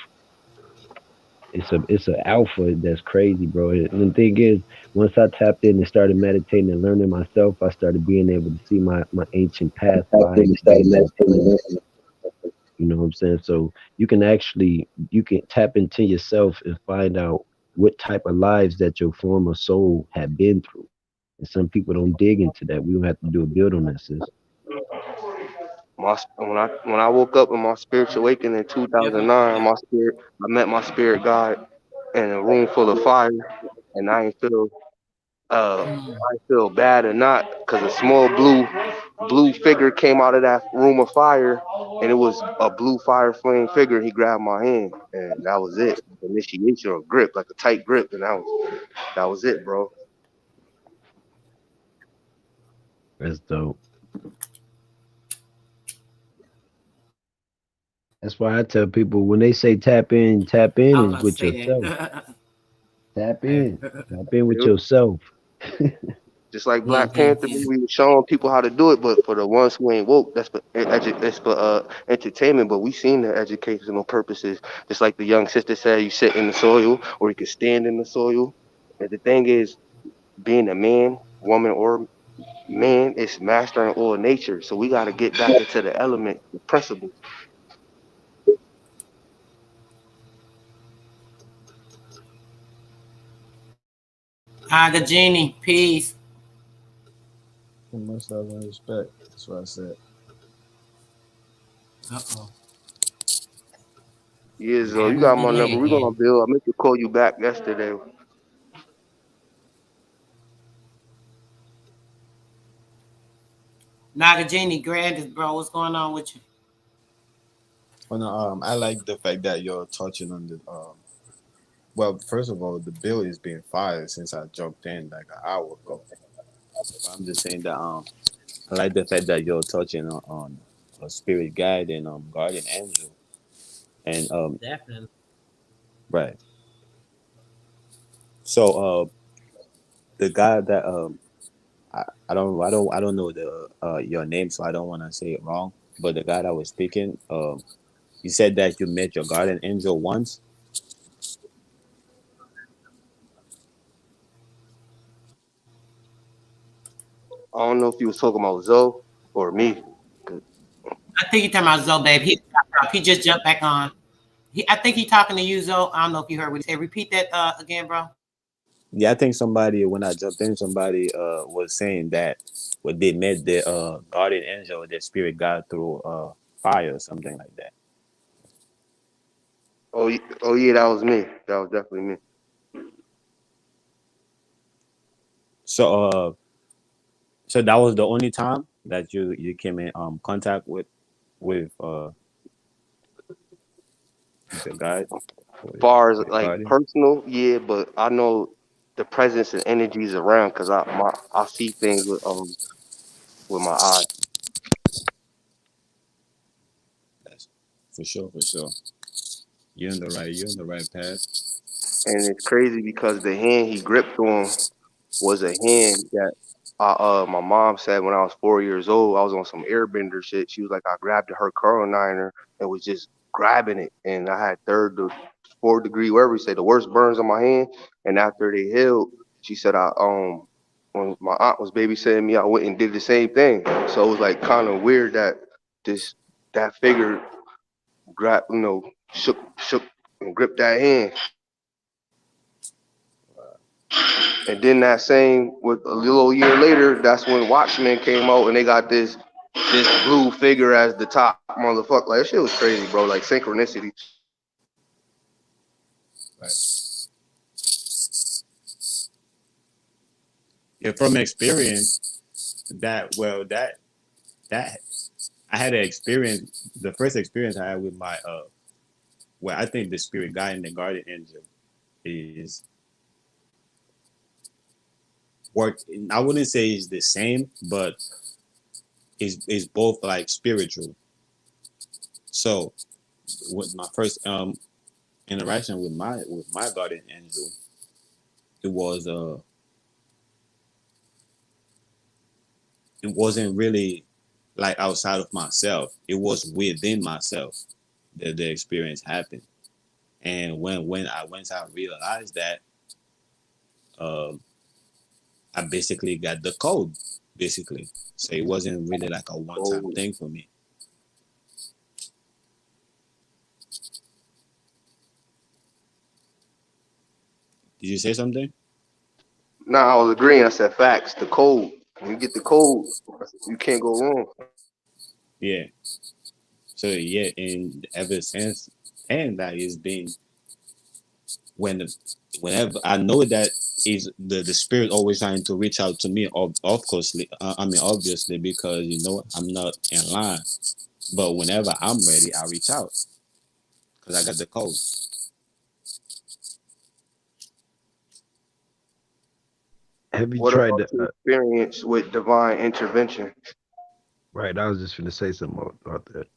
It's a alpha that's crazy, bro. And the thing is, once I tapped in and started meditating and learning myself, I started being able to see my ancient past lives being able to manifest. You know what I'm saying? So you can tap into yourself and find out what type of lives that your former soul had been through. And some people don't dig into that. We don't have to do a build on that, sis. When I woke up in my spiritual awakening in 2009, I met my spirit guide in a room full of fire, and I ain't feel bad or not because a small blue figure came out of that room of fire, and it was a blue fire flame figure. He grabbed my hand, and that was it. Initiation or grip, like a tight grip, and that was it, bro. That's dope. That's why I tell people when they say tap in I is was with saying, yourself. Tap hey, in. Tap in with Yep. yourself. Just like Black Panther movie was showing people how to do it, but for the ones who ain't woke, that's for entertainment. But we seen the educational purposes. Just like the young sister said, you sit in the soil or you can stand in the soil. And the thing is, being a man, woman, or man is mastering all nature. So we got to get back into the element, the principle. the genie, peace. Much love and respect. That's what I said. Uh-oh. Yeah, You so got you me in got my delay number. We're again. gonna build. I meant to call you back yesterday. Naga Genie, Grandis, bro, what's going on with you? Well, no, I like the fact that you're touching on the well, first of all, the bill is being fired since I jumped in like an hour ago. But I'm just saying that I like the fact that you're touching on a spirit guide and guardian angel and right. So the guy that I don't know the your name, so I don't want to say it wrong. But the guy that was speaking, you said that you met your guardian angel once. I don't know if you was talking about Zoe or me. I think you're talking about Zoe, babe. He just jumped back on. I think he's talking to you, Zoe. I don't know if you heard what he said. Repeat that again, bro. Yeah, I think somebody when I jumped in, somebody was saying that when they met the guardian angel, the spirit got through fire or something like that. Oh yeah, that was me. That was definitely me. So so that was the only time that you came in contact with the guide, with Far as the like guardian. personal, yeah, but I know the presence and energies around because I see things with my eyes. That's for sure, for sure. You're on the right path. And it's crazy because the hand he gripped on was a hand that my mom said when I was 4 years old, I was on some airbender shit. She was like, I grabbed her curling iron and was just grabbing it. And I had third to fourth degree, whatever you say, the worst burns on my hand. And after they healed, she said when my aunt was babysitting me, I went and did the same thing. So it was like kind of weird that this that figure grabbed, shook and gripped that hand. And then that same with a little year later, that's when Watchmen came out and they got this blue figure as the top motherfucker. Like that shit was crazy, bro. Like synchronicity. Right. Yeah, from experience, that I had an experience. The first experience I had with my well, I think the spirit guide and the guardian angel is work. I wouldn't say it's the same, but is both like spiritual. So with my first interaction with my guardian angel, it was it wasn't really like outside of myself. It was within myself that the experience happened. And once I realized that, um, I basically got the code, basically. So it wasn't really like a one time Oh, thing for me. Did you say something? nah, I was agreeing. I said facts. The code. When you get the code, you can't go wrong. Yeah. So yeah, and ever since and that it's been when whenever I know that is the spirit always trying to reach out to me, of course, I mean obviously because I'm not in line, but whenever I'm ready, I reach out because I got the code. Have you What tried about to? your experience with divine intervention? Right, I was just gonna say something about that.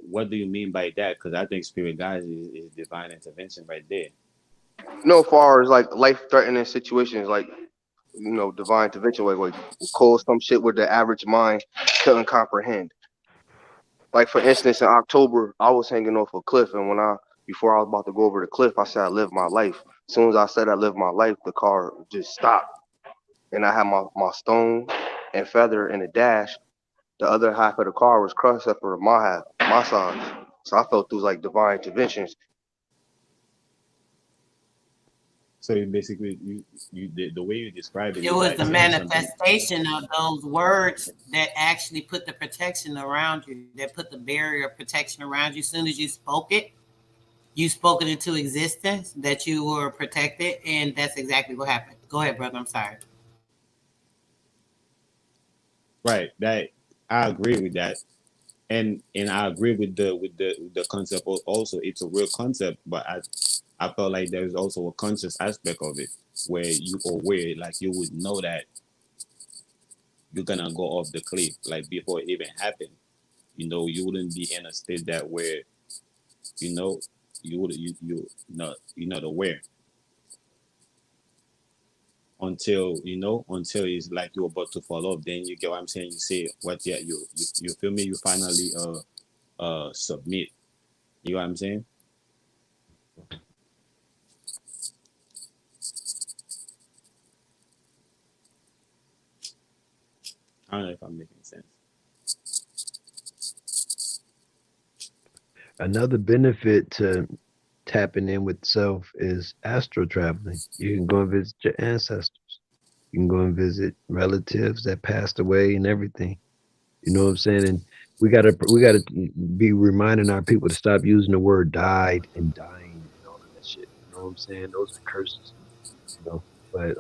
What do you mean by that? Because I think spirit guides is divine intervention right there. No, far as like life threatening situations, like divine intervention, like cause some shit where the average mind couldn't comprehend. Like for instance, in October, I was hanging off a cliff, and before I was about to go over the cliff, I said I lived my life. As soon as I said I lived my life, the car just stopped, and I had my stone and feather in the dash. The other half of the car was crushed except for my half, my side. So I felt through like divine interventions. So you basically the way you describe it It is was like the saying something. manifestation of those words that actually put the protection around you, that put the barrier of protection around you. As soon as you spoke it into existence, that you were protected, and that's exactly what happened. Go ahead, brother. I'm sorry. Right. That I agree with that. And I agree with the concept also. It's a real concept, but I felt like there's also a conscious aspect of it where you aware, like you would know that you're gonna go off the cliff, like before it even happened. You wouldn't be in a state that where you know you would you're not aware until it's like you're about to fall off. Then you get what I'm saying. You say what? Yeah, you feel me? You finally submit. You know what I'm saying? I don't know if I'm making sense. Another benefit to tapping in with self is astral traveling. You can go and visit your ancestors. You can go and visit relatives that passed away and everything. You know what I'm saying? And we gotta be reminding our people to stop using the word died and dying and all of that shit. You know what I'm saying? Those are curses. You know. But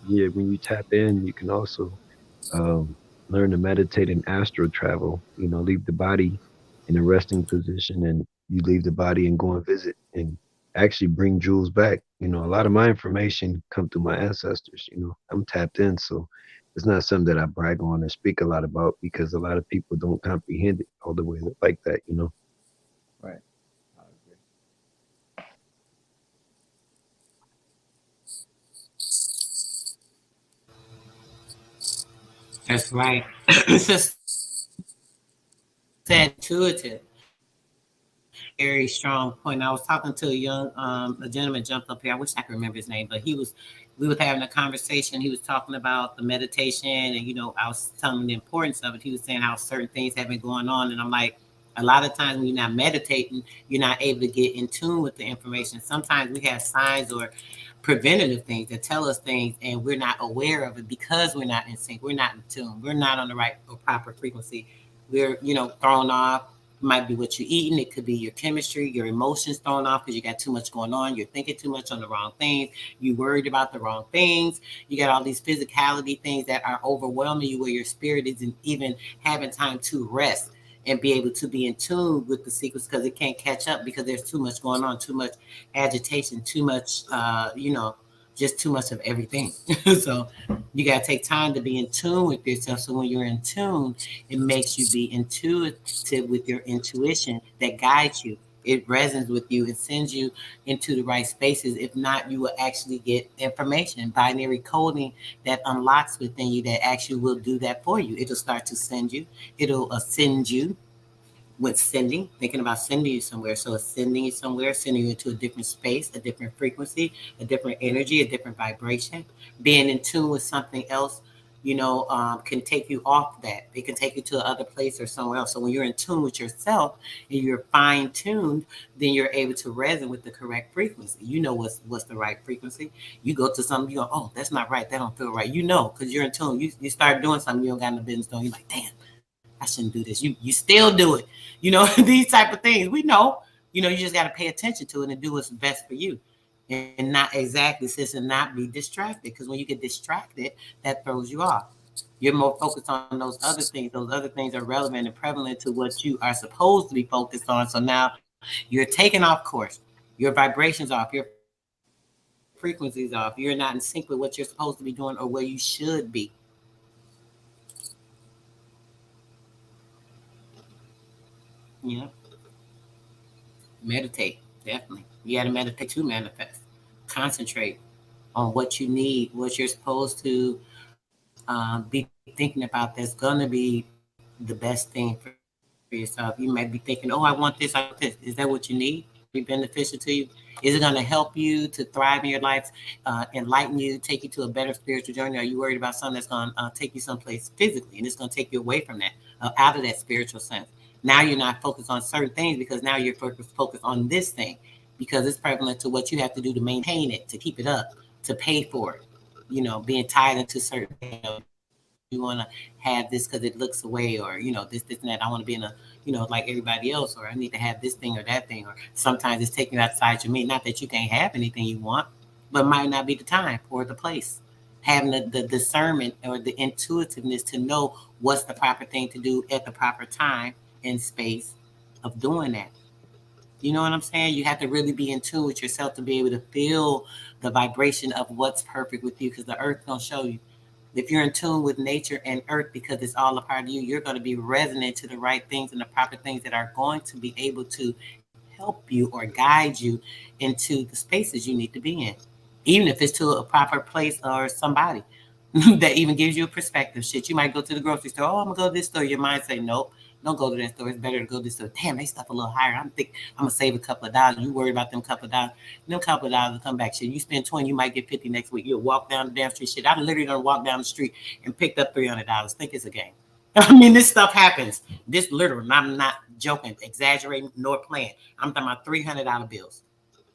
yeah, when you tap in, you can also um, learn to meditate and astral travel. You know, leave the body in a resting position, and you leave the body and go and visit and actually bring jewels back. You know, a lot of my information come through my ancestors. You know, I'm tapped in, so it's not something that I brag on or speak a lot about because a lot of people don't comprehend it all the way like that. You know. Right. That's right. It's just that intuitive. Very strong point. I was talking to a gentleman jumped up here. I wish I could remember his name, but we was having a conversation. He was talking about the meditation, and I was telling him the importance of it. He was saying how certain things have been going on, and I'm like, a lot of times when you're not meditating, you're not able to get in tune with the information. Sometimes we have signs or preventative things that tell us things, and we're not aware of it because we're not in sync. We're not in tune. We're not on the right or proper frequency. We're thrown off. It might be what you're eating. It could be your chemistry, your emotions thrown off because you got too much going on. You're thinking too much on the wrong things. You worried about the wrong things. You got all these physicality things that are overwhelming you where your spirit isn't even having time to rest and be able to be in tune with the sequence because it can't catch up because there's too much going on, too much agitation, too much, just too much of everything. So you got to take time to be in tune with yourself. So when you're in tune, it makes you be intuitive with your intuition that guides you. It resonates with you. It sends you into the right spaces. If not, you will actually get information, binary coding that unlocks within you that actually will do that for you. It'll start to send you. It'll ascend you with sending, thinking about sending you somewhere. So it's sending you somewhere, sending you into a different space, a different frequency, a different energy, a different vibration. Being in tune with something else, can take you off that. It can take you to another place or somewhere else. So when you're in tune with yourself and you're fine tuned, then you're able to resonate with the correct frequency. You know what's the right frequency. You go to something, you go, oh, that's not right. That don't feel right. Because you're in tune. You start doing something you don't got no business doing. You're like, damn, I shouldn't do this. You still do it. These type of things. We know. You just got to pay attention to it and do what's best for you. And not exactly sis and not be distracted. Because when you get distracted, that throws you off. You're more focused on those other things. Those other things are relevant and prevalent to what you are supposed to be focused on. So now you're taking off course. Your vibrations off. Your frequencies off. You're not in sync with what you're supposed to be doing or where you should be. Yeah. Meditate, definitely. You got to meditate to manifest. Concentrate on what you need, what you're supposed to be thinking about that's going to be the best thing for yourself. You might be thinking, oh, I want this, I want this. Is that what you need? Is it going to be beneficial to you? Is it going to help you to thrive in your life, enlighten you, take you to a better spiritual journey? Are you worried about something that's going to take you someplace physically and it's going to take you away from that, out of that spiritual sense? Now you're not focused on certain things because now you're focused on this thing because it's prevalent to what you have to do to maintain it, to keep it up, to pay for it. Being tied into certain things. You want to have this because it looks away, or this and that. I want to be in a, like everybody else, or I need to have this thing or that thing. Or sometimes it's taking you outside your means. Not that you can't have anything you want, but might not be the time or the place. Having the discernment or the intuitiveness to know what's the proper thing to do at the proper time and space of doing that. You know what I'm saying? You have to really be in tune with yourself to be able to feel the vibration of what's perfect with you because the earth gonna show you. If you're in tune with nature and earth because it's all a part of you, you're going to be resonant to the right things and the proper things that are going to be able to help you or guide you into the spaces you need to be in. Even if it's to a proper place or somebody that even gives you a perspective. Shit, you might go to the grocery store. Oh, I'm gonna go to this store. Your mind say, nope, don't go to that store. It's better to go to this store. Damn, they stuff a little higher. I'm gonna save a couple of dollars. You worry about them couple of dollars. Them couple of dollars will come back. Shit, you spend 20, you might get 50 next week. You'll walk down the damn street. Shit, I'm literally gonna walk down the street and picked up $300. Think it's a game. I mean, this stuff happens. This literal, I'm not joking, exaggerating, nor playing. I'm talking about $300 bills.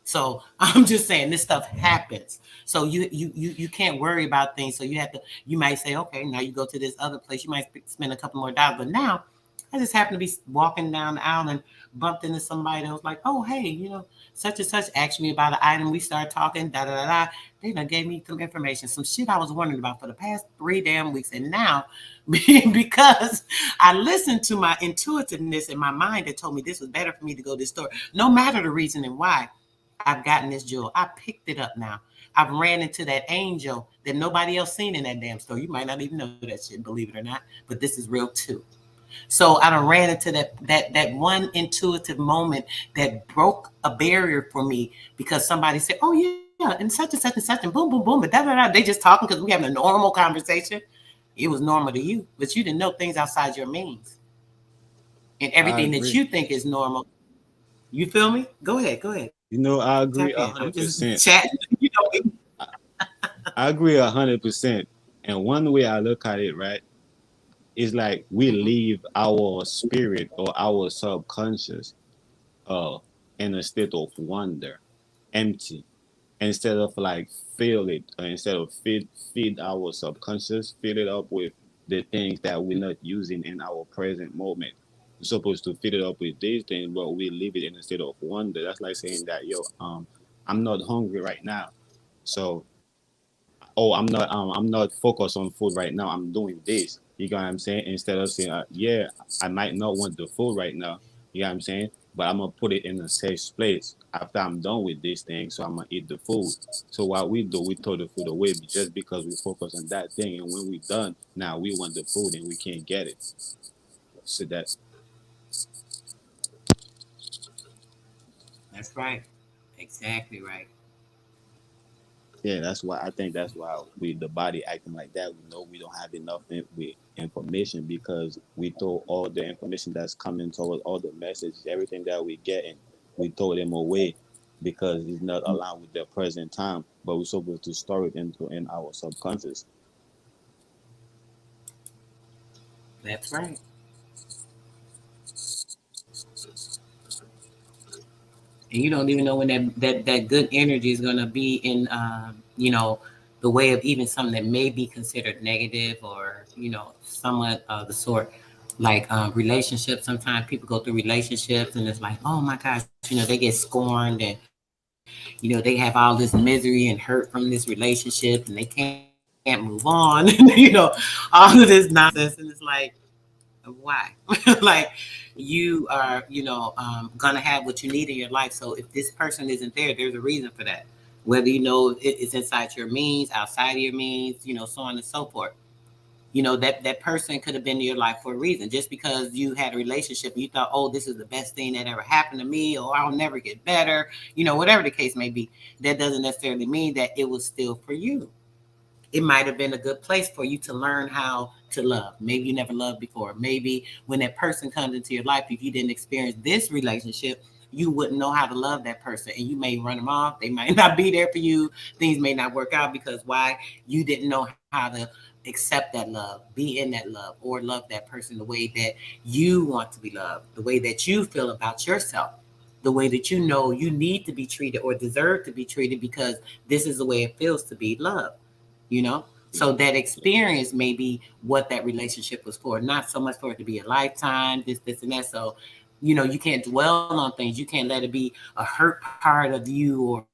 So I'm just saying this stuff happens. So you can't worry about things. So you might say, okay, now you go to this other place. You might spend a couple more dollars. But now I just happened to be walking down the aisle and bumped into somebody that was like, oh, hey, such and such asked me about an item. We started talking, da da da da. They done gave me some information, some shit I was wondering about for the past 3 damn weeks. And now, because I listened to my intuitiveness in my mind that told me this was better for me to go to this store, no matter the reason and why, I've gotten this jewel. I picked it up now. I've ran into that angel that nobody else seen in that damn store. You might not even know that shit, believe it or not, but this is real too. So I done ran into that one intuitive moment that broke a barrier for me because somebody said, "Oh yeah," and such and such, and boom, boom, boom, but da da da. They just talking because we having a normal conversation. It was normal to you, but you didn't know things outside your means, and I everything that agree. you think is normal. You feel me? Go ahead, go ahead. You know, I Tap agree in. a I'm hundred just percent. chatting. I agree 100%. And one way I look at it, right, is like we leave our spirit or our subconscious uh in a state of wonder, empty, instead of like fill it, or instead of feed our subconscious, fill it up with the things that we're not using in our present moment. We're supposed to fill it up with these things, but we leave it in a state of wonder. That's like saying that, yo, I'm not hungry right now, so oh, I'm not focused on food right now. I'm doing this. You got what I'm saying? Instead of saying, yeah, I might not want the food right now. You got what I'm saying? But I'm gonna put it in a safe place after I'm done with this thing. So I'm gonna eat the food. So what we do, we throw the food away just because we focus on that thing. And when we're done, now we want the food and we can't get it. So that That's right. Exactly right. yeah, that's why I think that's why we the body acting like that. We know we don't have enough with information because we throw all the information that's coming to us, all the messages, everything that we getting, we throw them away because it's not aligned with the present time. But we're supposed to store it in our subconscious. That's right. And you don't even know when that good energy is gonna be in the way of even something that may be considered negative or somewhat of the sort like relationships. Sometimes people go through relationships and it's like, oh my gosh, they get scorned and they have all this misery and hurt from this relationship and they can't move on. All of this nonsense and it's like, why? Like you are gonna have what you need in your life. So if this person isn't there, there's a reason for that, whether it's inside your means, outside of your means, so on and so forth. That person could have been in your life for a reason. Just because you had a relationship and you thought, oh, this is the best thing that ever happened to me, or I'll never get better, whatever the case may be, that doesn't necessarily mean that it was still for you. It might have been a good place for you to learn how to love. Maybe you never loved before. Maybe when that person comes into your life, if you didn't experience this relationship, you wouldn't know how to love that person and you may run them off. They might not be there for you. Things may not work out because why? You didn't know how to accept that love, be in that love, or love that person the way that you want to be loved, the way that you feel about yourself, the way that you need to be treated or deserve to be treated because this is the way it feels to be loved you know so that experience may be what that relationship was for, not so much for it to be a lifetime, this and that. So you can't dwell on things. You can't let it be a hurt part of you, or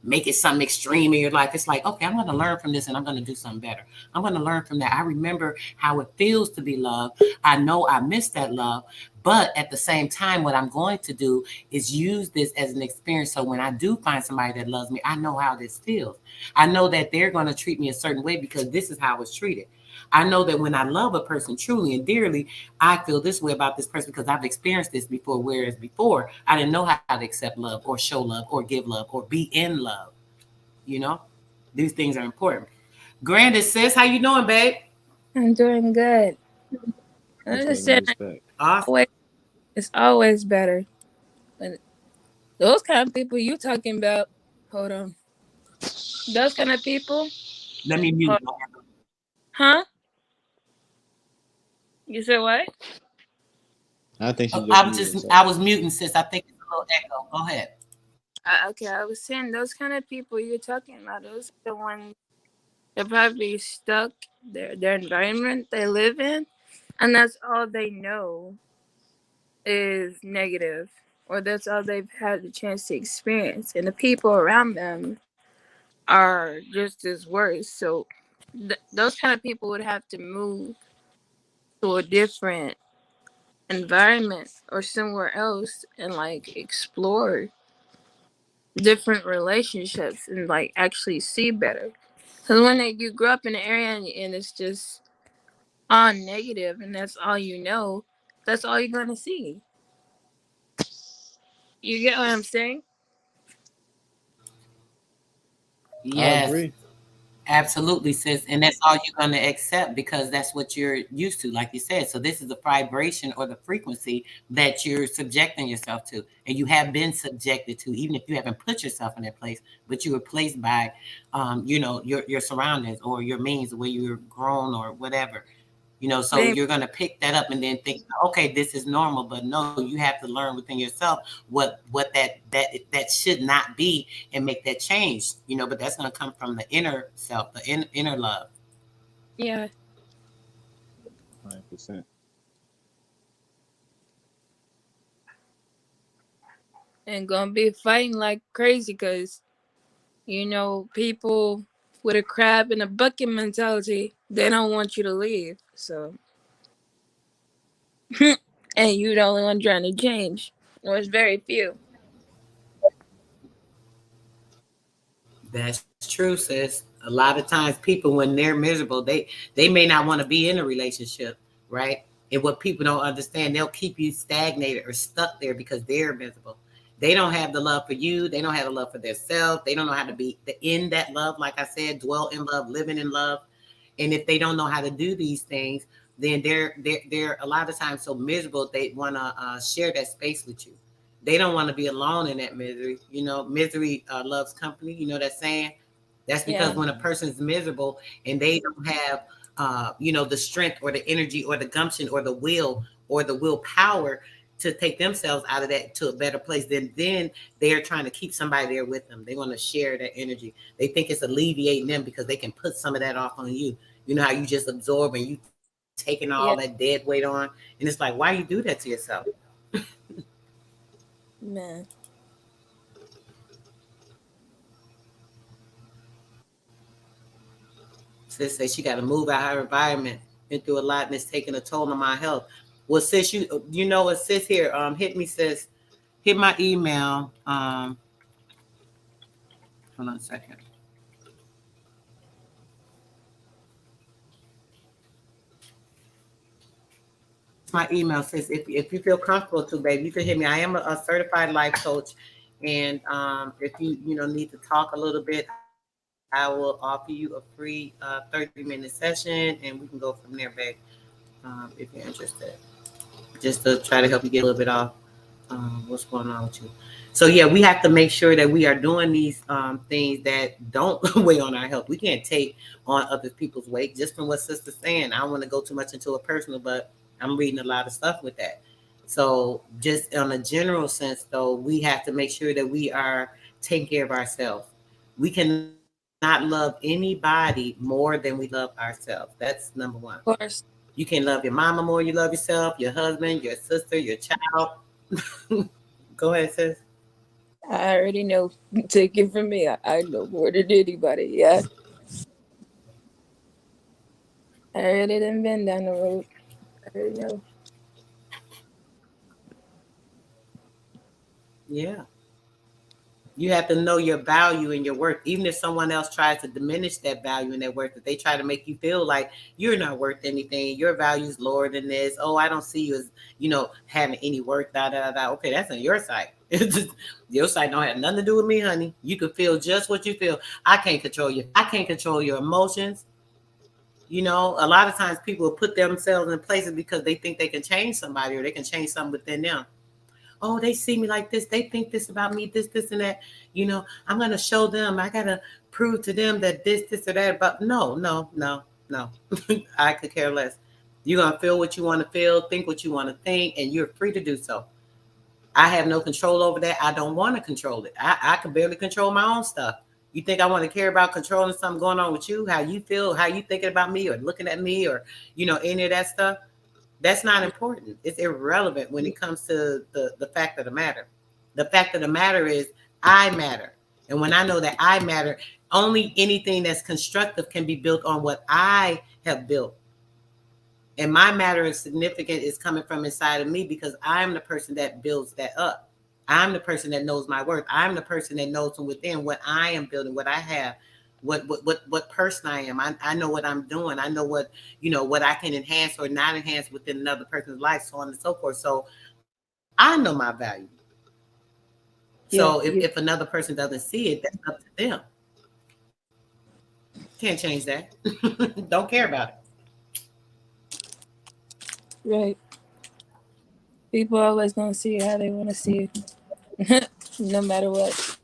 make it something extreme in your life. It's like, okay, I'm going to learn from this and I'm going to do something better. I'm going to learn from that. I remember how it feels to be loved. I know I miss that love, but at the same time, what I'm going to do is use this as an experience. So when I do find somebody that loves me, I know how this feels. I know that they're going to treat me a certain way because this is how I was treated. I know that when I love a person truly and dearly, I feel this way about this person because I've experienced this before. Whereas before, I didn't know how to accept love or show love or give love or be in love. You know, these things are important. Grandis says, "How you doing, babe?" I'm doing good. I'm just saying, Awesome. it's always better. But those kind of people you talking about, hold on. Those kind of people, Let me mute. huh? You said what? I think she I just was muted just herself. I was muting, sis. I think it's a little echo. Go ahead. Okay, I was saying those kind of people you're talking about, those are the ones they're probably stuck their environment they live in, and that's all they know is negative, or that's all they've had the chance to experience, and the people around them are just as worse. So those kind of people would have to move to a different environment or somewhere else and like explore different relationships and like actually see better. Because when you grow up in an area and it's just all negative and that's all you know, that's all you're gonna see. You get what I'm saying? I Yes, agree. absolutely, sis. And that's all you're going to accept because that's what you're used to, like you said. So this is the vibration or the frequency that you're subjecting yourself to. And you have been subjected to, even if you haven't put yourself in that place, but you were placed by, your surroundings or your means, the way you were grown or whatever. So They, you're going to pick that up and then think, okay, this is normal. But no, you have to learn within yourself what that should not be and make that change. But that's going to come from the inner self, the inner love. yeah, 100%. and gonna be fighting like crazy because people with a crab in a bucket mentality, they don't want you to leave. So, and you the only one trying to change. There's very few. That's true, sis. A lot of times people when they're miserable, they may not want to be in a relationship, right? And what people don't understand, they'll keep you stagnated or stuck there because they're miserable. They don't have the love for you. They don't have the love for themselves. They don't know how to be in that love, like I said, dwell in love, living in love. And if they don't know how to do these things, then they're a lot of times so miserable they want to share that space with you. They don't want to be alone in that misery. Misery loves company. You know that saying. That's because Yeah. when a person's miserable and they don't have, the strength or the energy or the gumption or the will or the willpower to take themselves out of that to a better place, then they are trying to keep somebody there with them. They want to share that energy. They think it's alleviating them because they can put some of that off on you. You know how you just absorb and you taking all Yeah, that dead weight on, and it's like, why you do that to yourself? man. Sis says she got to move out her environment. Been through a lot and it's taking a toll on my health. Well, sis, you know what, sis here, hit me, sis. Hit my email. Hold on a second. My email says if you feel comfortable to, baby, you can hit me. I am a certified life coach, and if you need to talk a little bit, I will offer you a free 30-minute session, and we can go from there, babe. If you're interested, just to try to help you get a little bit off what's going on with you. So yeah, we have to make sure that we are doing these things that don't weigh on our health. We can't take on other people's weight. Just from what sister's saying, I don't want to go too much into a personal, but I'm reading a lot of stuff with that. So just on a general sense, though, we have to make sure that we are taking care of ourselves. We cannot love anybody more than we love ourselves. That's number one. Of course. You can't love your mama more than you love yourself, your husband, your sister, your child. Go ahead, sis. I already know. Take it from me. I know more than anybody. Yeah. I already done been down the road. I already know. Yeah. You have to know your value and your worth. Even if someone else tries to diminish that value and that worth, if they try to make you feel like you're not worth anything, your value's lower than this. Oh, I don't see you as, having any worth, da da da. Okay, that's on your side. Your side don't have nothing to do with me, honey. You can feel just what you feel. I can't control you. I can't control your emotions. A lot of times people will put themselves in places because they think they can change somebody or they can change something within them. Oh, they see me like this. They think this about me, this, and that. I'm going to show them. I got to prove to them that this, or that. But no. I could care less. You're going to feel what you want to feel, think what you want to think, and you're free to do so. I have no control over that. I don't want to control it. I can barely control my own stuff. You think I want to care about controlling something going on with you, how you feel, how you thinking about me or looking at me or, any of that stuff? That's not important. It's irrelevant when it comes to the fact of the matter. The fact of the matter is I matter. And when I know that I matter, only anything that's constructive can be built on what I have built. And my matter of significance is coming from inside of me because I'm the person that builds that up. I'm the person that knows my worth. I'm the person that knows from within what I am building, what I have, what person I am. I know what I'm doing. I know what I can enhance or not enhance within another person's life, so on and so forth. So I know my value. So if another person doesn't see it, that's up to them. Can't change that. Don't care about it. Right. People are always gonna see it how they want to see it, no matter what.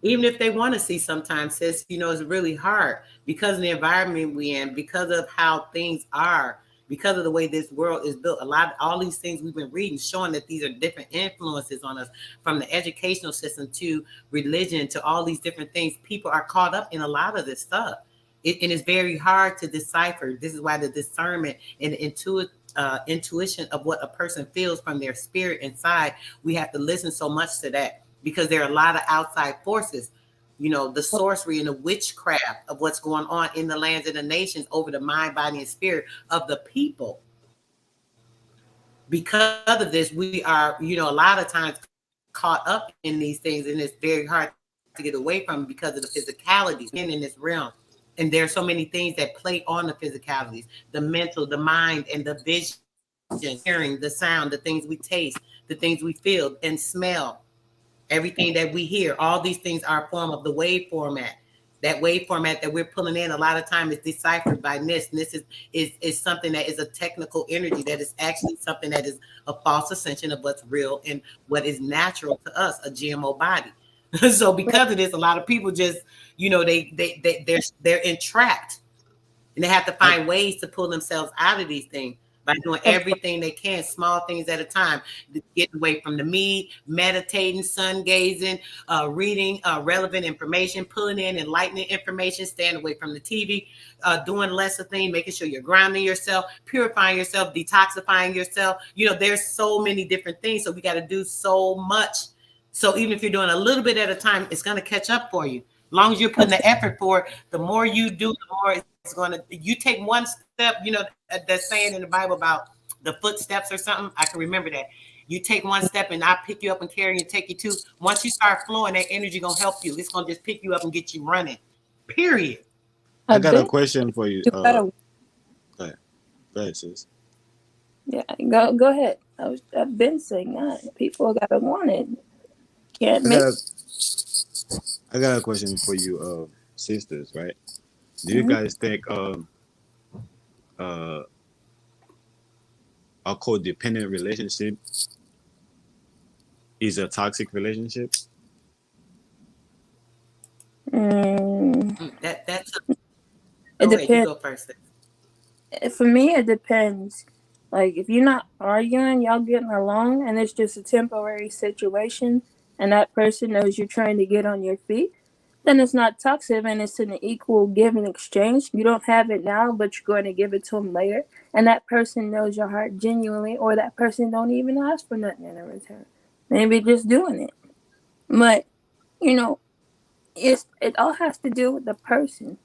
Even if they want to see sometimes, sis, it's really hard because of the environment we're in, because of how things are, because of the way this world is built. All these things we've been reading showing that these are different influences on us, from the educational system to religion to all these different things. People are caught up in a lot of this stuff. And it's very hard to decipher. This is why the discernment and the intuition of what a person feels from their spirit inside, we have to listen so much to that, because there are a lot of outside forces, the sorcery and the witchcraft of what's going on in the lands and the nations over the mind, body, and spirit of the people. Because of this, we are, a lot of times caught up in these things, and it's very hard to get away from because of the physicalities in this realm. And there are so many things that play on the physicalities, the mental, the mind, and the vision, hearing, the sound, the things we taste, the things we feel and smell. Everything that we hear, all these things are a form of the wave format. That wave format that we're pulling in a lot of time is deciphered by NIST. NIST is something that is a technical energy that is actually something that is a false ascension of what's real and what is natural to us, a GMO body. So because of this, a lot of people just, they're entrapped, and they have to find ways to pull themselves out of these things by doing everything they can, small things at a time, getting away from the meat, meditating, sun gazing, reading relevant information, pulling in enlightening information, staying away from the TV, doing lesser things, making sure you're grounding yourself, purifying yourself, detoxifying yourself. There's so many different things. So we got to do so much. So even if you're doing a little bit at a time, it's going to catch up for you. As long as you're putting the effort for it, the more you do, the more it's going to, you take one step, that saying in the Bible about the footsteps or something. I can remember that. You take one step and I pick you up and carry you and take you two. Once you start flowing, that energy going to help you. It's going to just pick you up and get you running. Period. I got a question for you. Go ahead. Go ahead, sis. Yeah, go ahead. I've been saying that. People gotta want it. Can't make. I got a question for you, sisters. Right? Do you guys think a codependent relationship is a toxic relationship? That's it depends. You go first. For me, it depends. Like, if you're not arguing, y'all getting along, and it's just a temporary situation, and that person knows you're trying to get on your feet, then it's not toxic, and it's an equal give and exchange. You don't have it now, but you're going to give it to them later, and that person knows your heart genuinely, or that person don't even ask for nothing in return. Maybe just doing it. But, it all has to do with the person.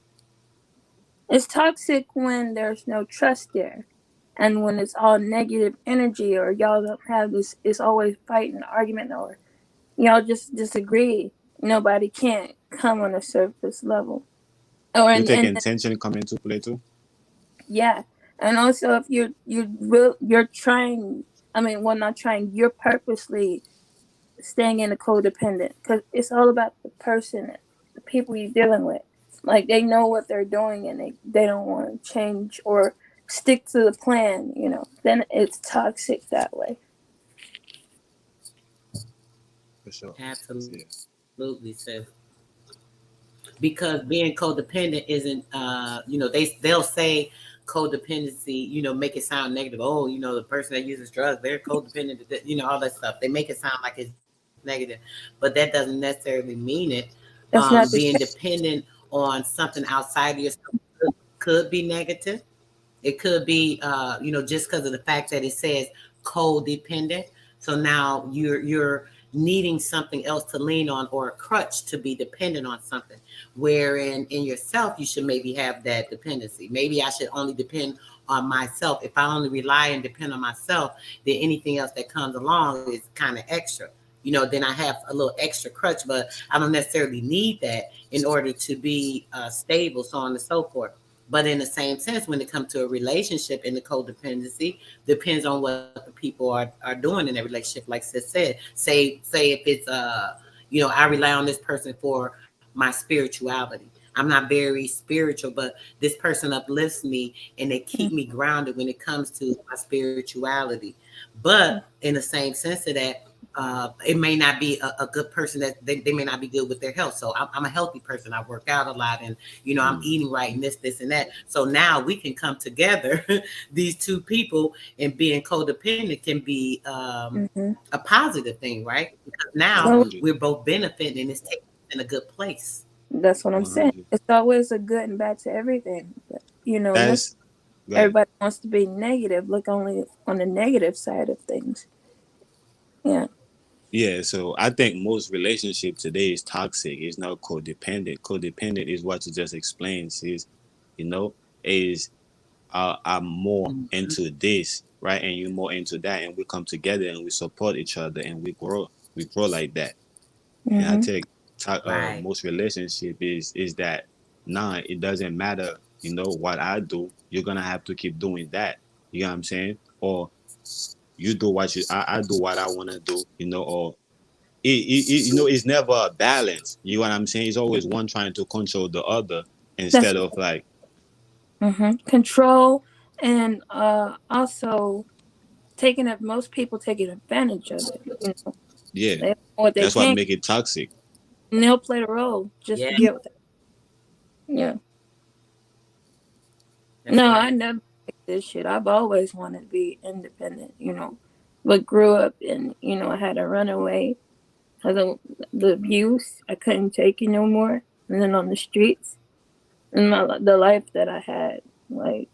It's toxic when there's no trust there. And when it's all negative energy, or y'all don't have this, it's always fighting, argument, or y'all just disagree. Nobody can't come on a surface level. Or You think intention come into play too? Yeah, and also if you're trying, not trying, you're purposely staying in a codependent, because it's all about the person, the people you're dealing with. Like, they know what they're doing, and they don't want to change or stick to the plan, then it's toxic that way. For sure. Absolutely, sis. because being codependent isn't they'll say codependency, make it sound negative. Oh, the person that uses drugs, they're codependent, all that stuff. They make it sound like it's negative, but that doesn't necessarily mean it. That's not Being the case. dependent on something outside of yourself could be negative. It could be, just because of the fact that it says codependent. So now you're needing something else to lean on, or a crutch to be dependent on something. Wherein in yourself, you should maybe have that dependency. Maybe I should only depend on myself. If I only rely and depend on myself, then anything else that comes along is kind of extra. Then I have a little extra crutch, but I don't necessarily need that in order to be stable, so on and so forth. But in the same sense, when it comes to a relationship, and the codependency depends on what the people are doing in that relationship. Like Sis said, say if it's I rely on this person for my spirituality. I'm not very spiritual, but this person uplifts me and they keep me grounded when it comes to my spirituality. But in the same sense of that, it may not be a good person, that they may not be good with their health. So I'm a healthy person. I work out a lot, and I'm eating right, and this and that. So now we can come together, these two people, and being codependent can be a positive thing, right? Because now So we're both benefiting, and it's taking us in a good place. that's what I'm saying. 100. It's always a good and bad to everything. But, That's right. everybody wants to be negative. Look only on the negative side of things. Yeah. Yeah, so I think most relationship today is toxic. It's not codependent. Codependent is what you just explained. Is you know is I'm more into this, right, and you're more into that, and we come together and we support each other and we grow. We grow like that. And I Mm-hmm. think Right. most relationship is that nah, it doesn't matter. What I do, you're gonna have to keep doing that. You know what I'm saying? Or you do what I do what I want to do. Or it's never a balance. You know what I'm saying? It's always one trying to control the other That's instead of like, control, and also taking up. Most people taking advantage of it. yeah, They know what they that's what can, make it toxic. and they'll play the role just to Yeah, get with it. Yeah. that's No, I right. never like this shit. I've always wanted to be independent. But grew up and I had to run away because of the abuse. I couldn't take it no more. And then on the streets, and the life that I had, like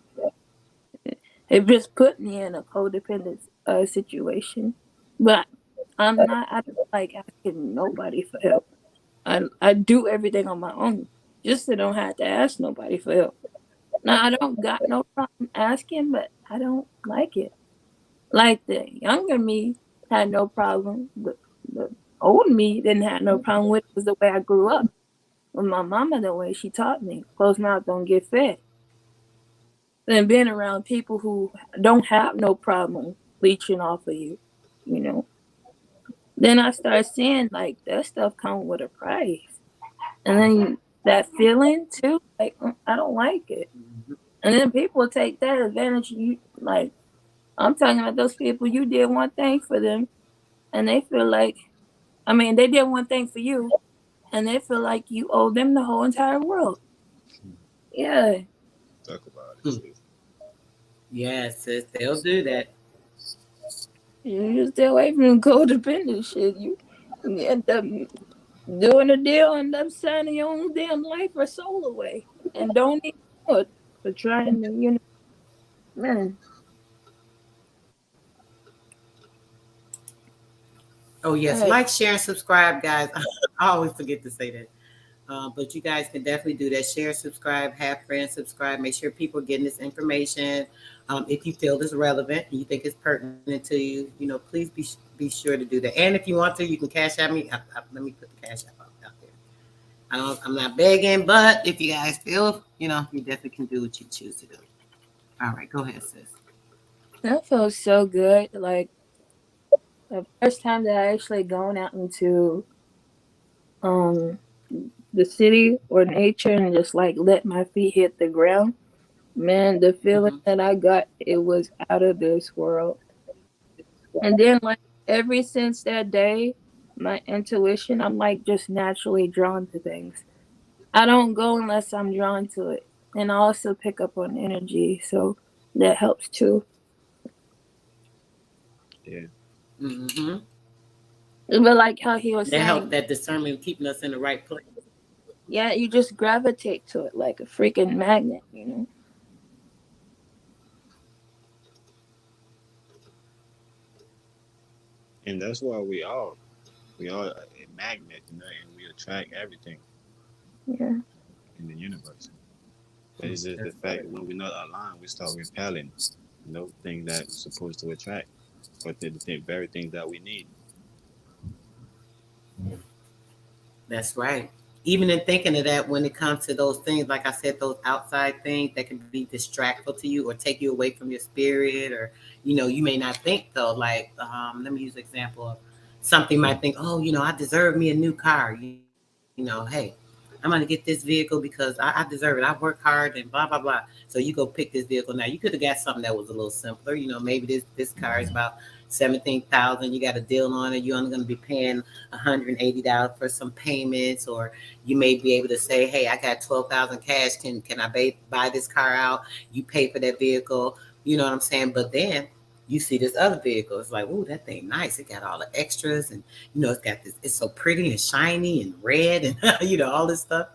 it just put me in a codependent situation. But I don't like asking nobody for help. I do everything on my own, just so I don't have to ask nobody for help. Now I don't got no problem asking, but I don't like it. Like the younger me had no problem. The old me didn't have no problem with it. It was the way I grew up. With my mama, the way she taught me, closed mouth don't get fed. And being around people who don't have no problem leeching off of you, you know. Then I start seeing like that stuff come with a price. And then that feeling too, like I don't like it. And then people take that advantage of you. Like I'm talking about those people, you did one thing for them, and they feel like, I mean, they did one thing for you, and they feel like you owe them the whole entire world. Yeah, Talk about it, Hmm. sis. Yes, sis, they'll do that. you just stay away from codependent shit. You end up doing a deal, end up signing your own damn life or soul away, and don't even know it for trying to, man. Oh yes, Hey, like, share, and subscribe, guys. I always forget to say that. But you guys can definitely do that. Share, subscribe, have friends subscribe. Make sure people are getting this information. If you feel it's relevant and you think it's pertinent to you, please be sure to do that. And if you want to, you can cash out me. Let me put the cash out there. I'm not begging, but if you guys feel, you definitely can do what you choose to do. All right, go ahead, sis. that feels so good. Like the first time that I actually gone out into um the city or nature and just like let my feet hit the ground. Man, the feeling Mm-hmm. that I got, it was out of this world. And then like ever since that day, my intuition, I'm like just naturally drawn to things. I don't go unless I'm drawn to it. And I also pick up on energy, so that helps too. Yeah. Mm-hmm. But like how he was That helps saying, that discernment, keeping us in the right place. yeah, you just gravitate to it like a freaking magnet, you know? And that's why we are a magnet, you know, and we attract everything Yeah. in the universe. But it's just the That's fact that when we're not aligned, we start repelling, you know, things that we're supposed to attract, but the very things that we need. That's right. Even in thinking of that, when it comes to those things, like I said, those outside things that can be distractful to you or take you away from your spirit, or you may not think though. Like, let me use an example of something. Might think, oh, I deserve me a new car. Hey, I'm gonna get this vehicle because I deserve it. I work hard and blah blah blah. So you go pick this vehicle. Now you could have got something that was a little simpler. Maybe this car is about 17,000. You got a deal on it. You're only gonna be paying $180 for some payments, or you may be able to say, "Hey, I got 12,000 cash. Can I buy this car out? You pay for that vehicle." You know what I'm saying? But then you see this other vehicle. It's like, "Ooh, that thing nice. It got all the extras, and it's got this. It's so pretty and shiny and red, and all this stuff."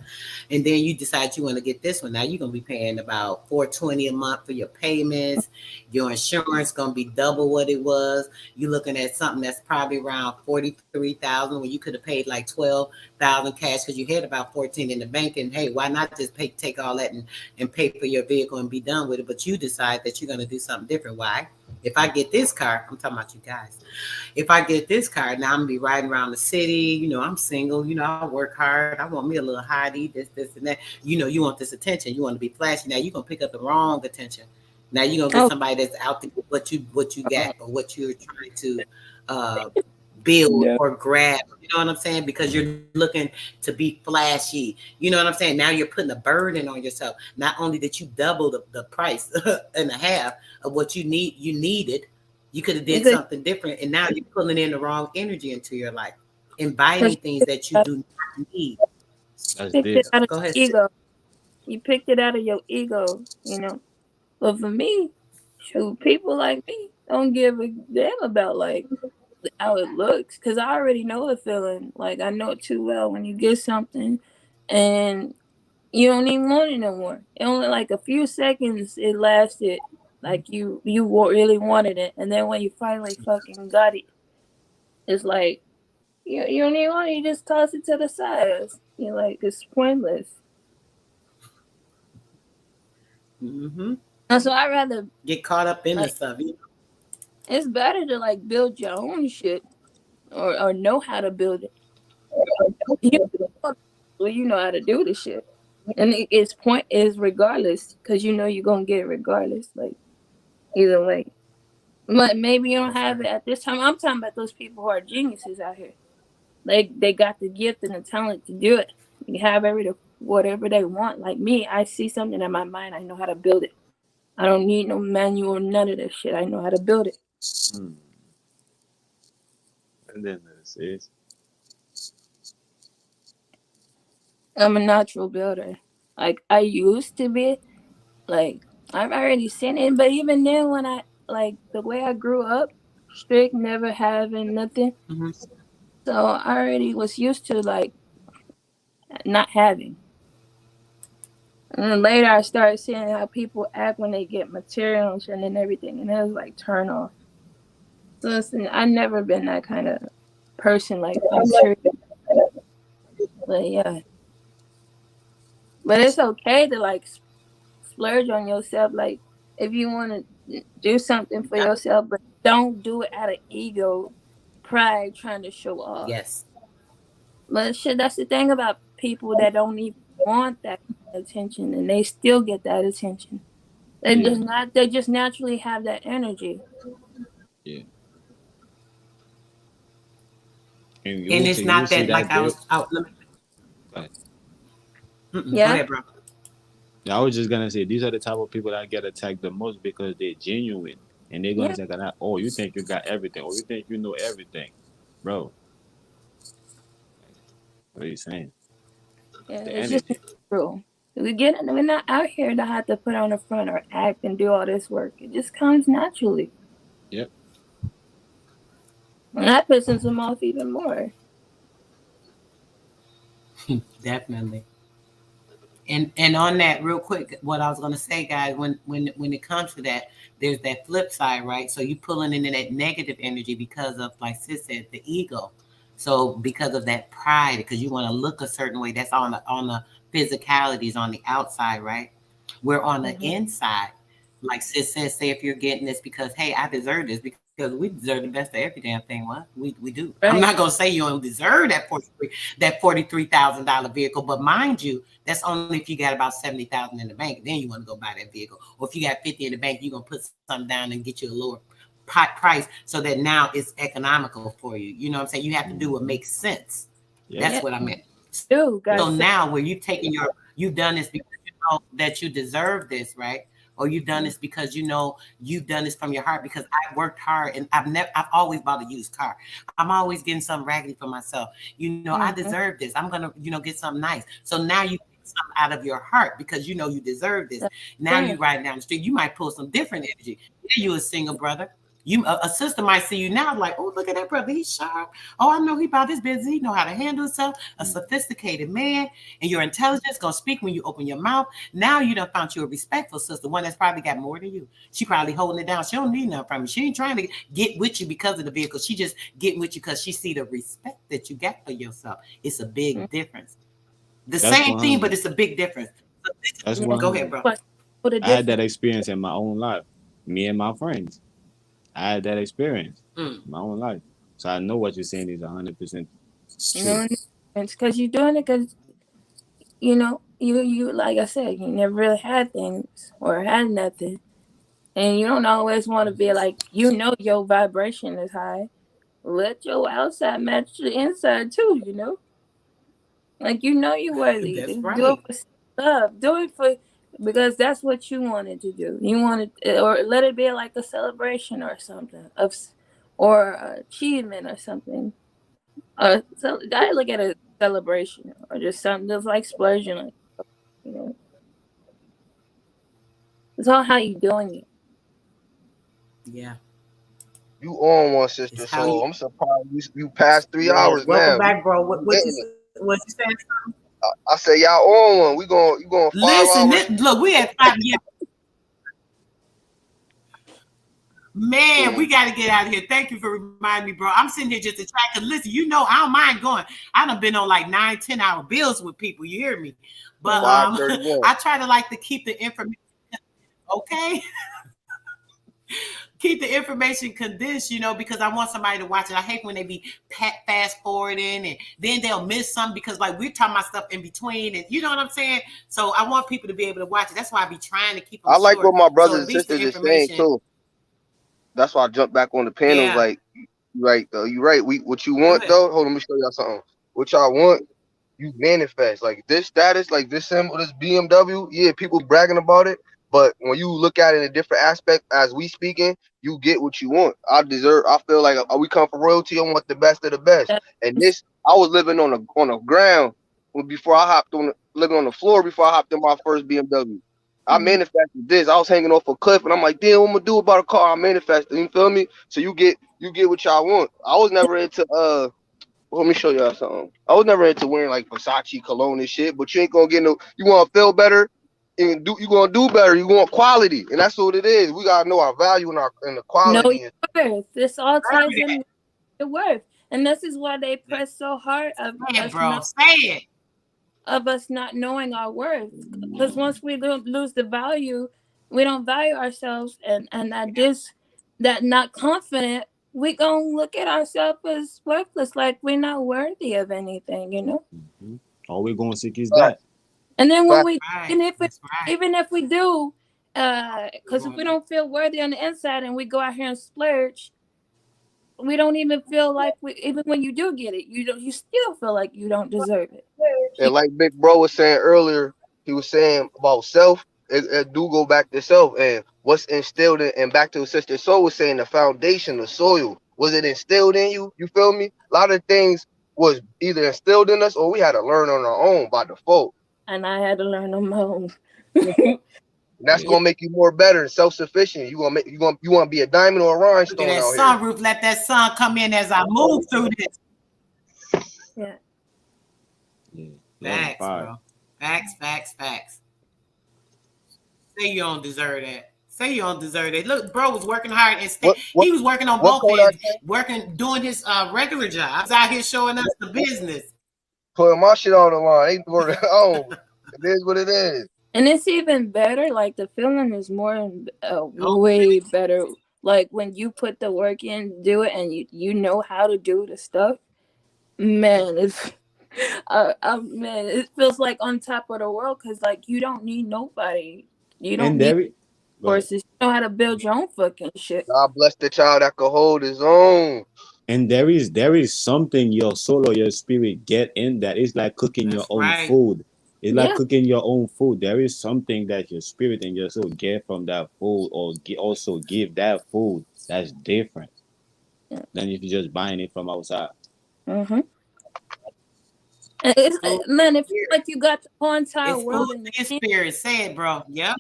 And then you decide you want to get this one. Now you're gonna be paying about $420 a month for your payments. Your insurance gonna be double what it was. You're looking at something that's probably around 43,000 when you could have paid like 12,000 cash because you had about 14 in the bank. And hey, why not just take all that and pay for your vehicle and be done with it? But you decide that you're gonna do something different. Why? If I get this car, I'm talking about you guys. If I get this car, now I'm gonna be riding around the city. I'm single. I work hard. I want me a little hottie, this, and that. You want this attention. You want to be flashy. Now you're gonna pick up the wrong attention. Now you're gonna get Oh, somebody that's out to get what you got or what you're trying to uh, build yeah. or grab. You know what I'm saying? Because you're looking to be flashy. You know what I'm saying? Now you're putting a burden on yourself. Not only did you double the price and a half of what you needed, you could have did Because something different, and now you're pulling in the wrong energy into your life, inviting things that you you do not need. That's picked deep. it out of Go ahead. your ego. You picked it out of your ego. But for me, shoot, people like me don't give a damn about like how it looks because I already know the feeling. Like I know it too well when you get something and you don't even want it no more. It only like a few seconds it lasted. Like really wanted it, and then when you finally fucking got it, it's like you don't even want it. You just toss it to the side. You're like it's pointless. Mm-hmm. And so I rather Get caught up in the like stuff. it's better to like build your own shit or know how to build it. You well, you know how to do the shit. And its point is regardless, because you know you're gonna get it regardless. Like either way. But maybe you don't That's have right. it at this time. I'm talking about those people who are geniuses out here. They got the gift and the talent to do it. You have whatever they want. Like me, I see something in my mind, I know how to build it. I don't need no manual or none of this shit. I know how to build it. Mm. And then this is I'm a natural builder. Like I used to be. Like I've already seen it, but even then, when I like the way I grew up, strict, never having nothing, Mm-hmm. so I already was used to like not having. And then later, I started seeing how people act when they get materials and then everything, and it was like turn off. So listen, I never been that kind of person, like material. But yeah, but it's okay to like splurge on yourself. Like if you want to do something for yourself, but don't do it out of ego, pride, trying to show off. Yes. But shit, that's the thing about people that don't even want that attention, and they still get that attention. They yeah, just not. They just naturally have that energy. yeah. And And it's you will not see that like that I build. was out. But Go Yeah. ahead, bro. I was just gonna say these are the type of people that get attacked the most because they're genuine and they're gonna Yeah. say that, oh, you think you got everything, or you think you know everything, bro. What are you saying? Yeah, The it's just energy. natural. We're not out here to have to put on a front or act and do all this work. It just comes naturally. Yep. And that pisses them off even more. Definitely. And on that, real quick, what I was gonna say, guys, when it comes to that, there's that flip side, right? So you pulling into that negative energy because of, like Sis said, the ego. So because of that pride, because you want to look a certain way, that's on the physicalities on the outside, right? We're on the Mm-hmm. inside. Like Sis says, say if you're getting this because, hey, I deserve this because we deserve the best of every damn thing. What we do. I'm not Right. gonna say you don't deserve that $43,000 vehicle, but mind you, that's only if you got about 70,000 in the bank. Then you want to go buy that vehicle. Or if you got 50 in the bank, you're gonna put something down and get you a lower price so that now it's economical for you. You know what I'm saying? You have to do what Hmm. makes sense. Yep. That's Yeah. what I meant. Do Yep. So guys. now where you've taken you've done this because you know that you deserve this, right? Or you've done this because you know you've done this from your heart because I worked hard and I've always bought a used car. I'm always getting something raggedy for myself. You know, I Mm-hmm. deserve this. I'm gonna, get something nice. So now you take something out of your heart because you know you deserve this. That's Now you saying. riding down the street, you might pull some different energy. Yeah, you a single brother. A sister might see you now like, oh, look at that brother, he's sharp. Oh, I know he about his business. He know how to handle himself. A sophisticated man, and your intelligence gonna speak when you open your mouth. Now you done found you a respectful sister, one that's probably got more than you. She probably holding it down. She don't need nothing from you. She ain't trying to get with you because of the vehicle. She just getting with you because she see the respect that you got for yourself. It's a big difference. The That's same thing, but 100. it's a big difference. So That's go 100. ahead, bro. What? What a I had that difference. experience in my own life. Me and my friends. I had that experience Mm. in my own life. So I know what you're saying is 100% You true. know, it's because you're doing it because you like I said, you never really had things or had nothing, and you don't always want to be like your vibration is high. Let your outside match the inside too. Like you're worthy. That's Do it right. for love. Do it for because that's what you wanted to do. You wanted, or let it be like a celebration or something or achievement or something. So I look at a celebration or just something that's like splurging. Like, you know, it's all how you doing it. Yeah. You on one, It's sister. how So you. I'm surprised you passed three Yes. hours Welcome now. back, bro. We What getting it. what you saying? I say y'all on one. You going five Listen, hours? look, we at 5. Yeah, man, Yeah. we got to get out of here. Thank you for reminding me, bro. I'm sitting here just to try. Cause listen, I don't mind going. I done been on like 9, 10 hour bills with people. You hear me? But Mm-hmm. 5:31. I try to like to keep the information. Okay, keep the information condensed, because I want somebody to watch it. I hate when they be fast forwarding and then they'll miss something because like we're talking about stuff in between, and you know what I'm saying. So I want people to be able to watch it. That's why I be trying to keep them I like short. what my So brothers at and least the sisters are saying information. too. That's why I jumped back on the panels. Yeah, Like, you right though. You right. What you go want ahead. though? Hold on, let me show y'all something. What y'all want? You manifest like this status, like this symbol, this BMW. Yeah, people bragging about it, but when you look at it in a different aspect, as we speaking, you get what you want. I feel like we come from royalty. I want the best of the best. And That's this, I was living on the ground before I hopped living on the floor before I hopped in my first BMW. I mhm. manifested this. I was hanging off a cliff, and I'm like, damn, what I'm gonna do about a car? I manifested. You feel me? So you get what y'all want. I was never into let me show y'all something. I was never into wearing like Versace cologne and shit, but you ain't gonna get no. You want to feel better and you gonna do better. You want quality, and that's what it is. We gotta know our value and the Know your quality. worth. This all ties in with your worth, and this is why they press so hard Say it, bro. Say it. of us not knowing our worth. Because once we lose the value, we don't value ourselves, and that not confident, we gonna look at ourselves as worthless, like we're not worthy of anything. Hmm. All we're going to seek is Fact, that. And then when fact. we, Right. and if it, That's right. even if we do, because if we don't feel worthy on the inside and we go out here and splurge, we don't even feel like even when you do get it, you still feel like you don't deserve it. And like Big Bro was saying earlier, he was saying about self. It do go back to self and what's instilled in, and back to his sister soul was saying the foundation, the soil. Was it instilled in you? You feel me? A lot of things was either instilled in us or we had to learn on our own by default. And I had to learn on my own. And that's gonna make you more better and self-sufficient. You want to be a diamond or a rhinestone Look at that out here. sunroof. Let that sun come in as I move through this. Yeah. Facts, bro. Facts. Say you don't deserve that. Say you don't deserve it. Look, bro was working hard and he was working on both ends, doing his regular job. I was out here showing us the business. Putting my shit on the line. Ain't for the own. It is what it is. And it's even better. Like the feeling is more, way better. Like when you put the work in, do it, and you know how to do the stuff. Man, it's man, it feels like on top of the world because like you don't need nobody. You don't need forces. You know how to build your own fucking shit. God bless the child that could hold his own. And there is something your soul or your spirit get in that. It's like cooking your own food. It's like cooking your own food. There is something that your spirit and your soul get from that food, or also give that food that's different than if you're just buying it from outside. Mm-hmm. Man, it feels like you got the whole entire world in your spirit. Say it, bro. Yep.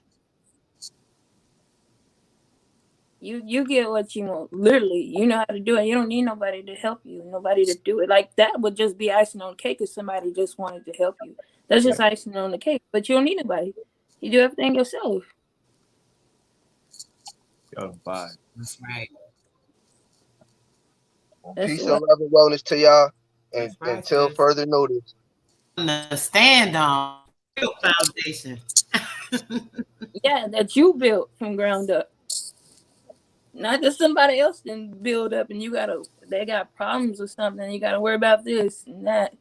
You get what you want. Literally, you know how to do it. You don't need nobody to help you, nobody to do it. Like that would just be icing on the cake if somebody just wanted to help you. That's just icing on the cake. But you don't need nobody. You do everything yourself. That's right. Peace and love and wellness to y'all. And until further notice. The stand on real foundation. Yeah, that you built from ground up. Not that somebody else didn't build up and they got problems or something. You gotta worry about this and that.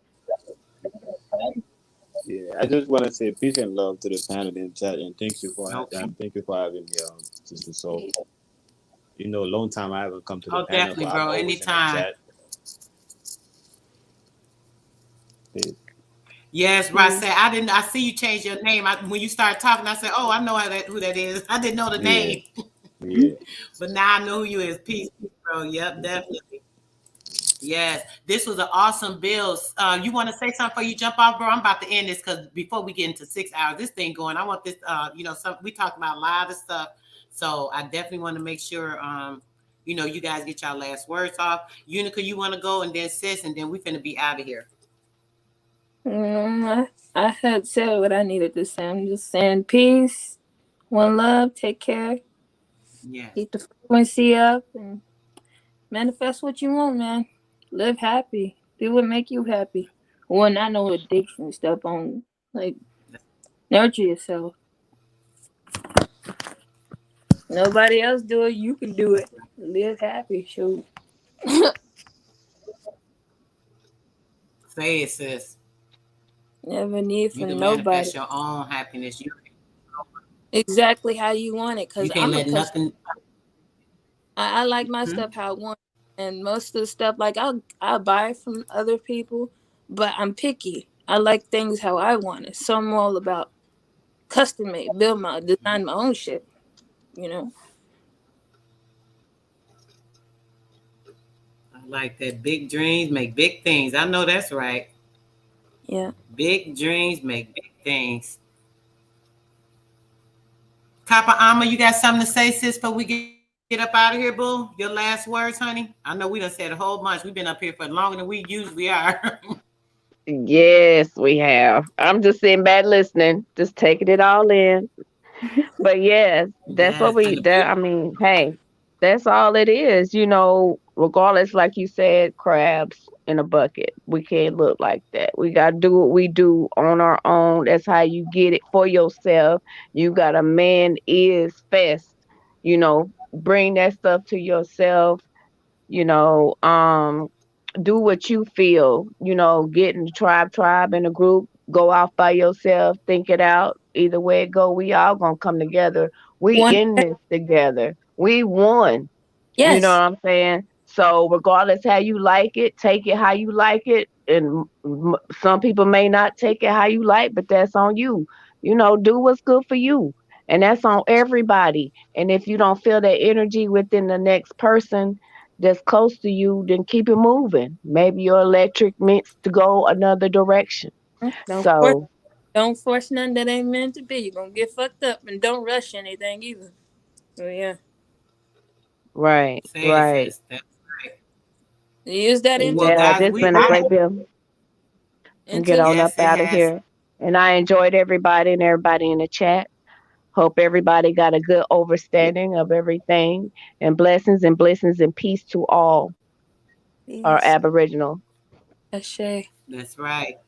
Yeah, I just want to say peace and love to the panel in chat, and thank you for having me, Sister Soul. You know, long time I haven't come to the panel. Definitely, bro. Anytime. Yes, right. I see you change your name. When you start talking, I said, "Oh, I know who that is." I didn't know the name. Yeah. But now I know who you is. Peace, bro. Yep, definitely. Yes, this was an awesome build. You want to say something before you jump off, bro? I'm about to end this because before we get into 6 hours, this thing going, I want this. We talk about a lot of stuff, so I definitely want to make sure, you guys get y'all last words off. Unica, you want to go, and then Sis, and then we finna be out of here. I had said what I needed to say. I'm just saying peace, one love, take care. Yeah. Keep the frequency up and manifest what you want, man. Live happy. Do what make you happy. Well, not no addiction stuff on, like, nurture yourself. Nobody else do it. You can do it. Live happy. Shoot. Say it, sis. Never need for you can nobody. Manifest your own happiness. Exactly how you want it. Cause you can't let nothing. I like my stuff how I want it. And most of the stuff, like I'll buy it from other people, but I'm picky. I like things how I want it. So I'm all about custom made, design my own shit. You know. I like that. Big dreams make big things. I know that's right. Yeah. Big dreams make big things. Copper Alma, you got something to say, sis, before we get up out of here, boo? Your last words, honey? I know we done said a whole bunch. We've been up here for longer than we usually are. Yes, we have. I'm just sitting back listening, just taking it all in. But yes, that's what hey, that's all it is, regardless, like you said, crabs in a bucket. We can't look like that. We got to do what we do on our own. That's how you get it for yourself. You got a man is fest, bring that stuff to yourself, do what you feel, get in the tribe in a group, go off by yourself, think it out. Either way it go, we all gonna come together. We in this together. We won. Yes. You know what I'm saying? So regardless how you like it, take it how you like it. And some people may not take it how you like, but that's on you. Do what's good for you. And that's on everybody. And if you don't feel that energy within the next person, that's close to you, then keep it moving. Maybe your electric meant to go another direction. Don't force, So, don't force nothing that ain't meant to be. You're gonna get fucked up, and don't rush anything either. So yeah, right, Say it, right. sis. That's right. use that Well, Yeah, guys, this intuition. we been a I great bill. And get on up yes, it out of has. here. And I enjoyed everybody and everybody in the chat. Hope everybody got a good understanding of everything. And blessings and peace to all our Peace. Aboriginal. Ashe. That's right.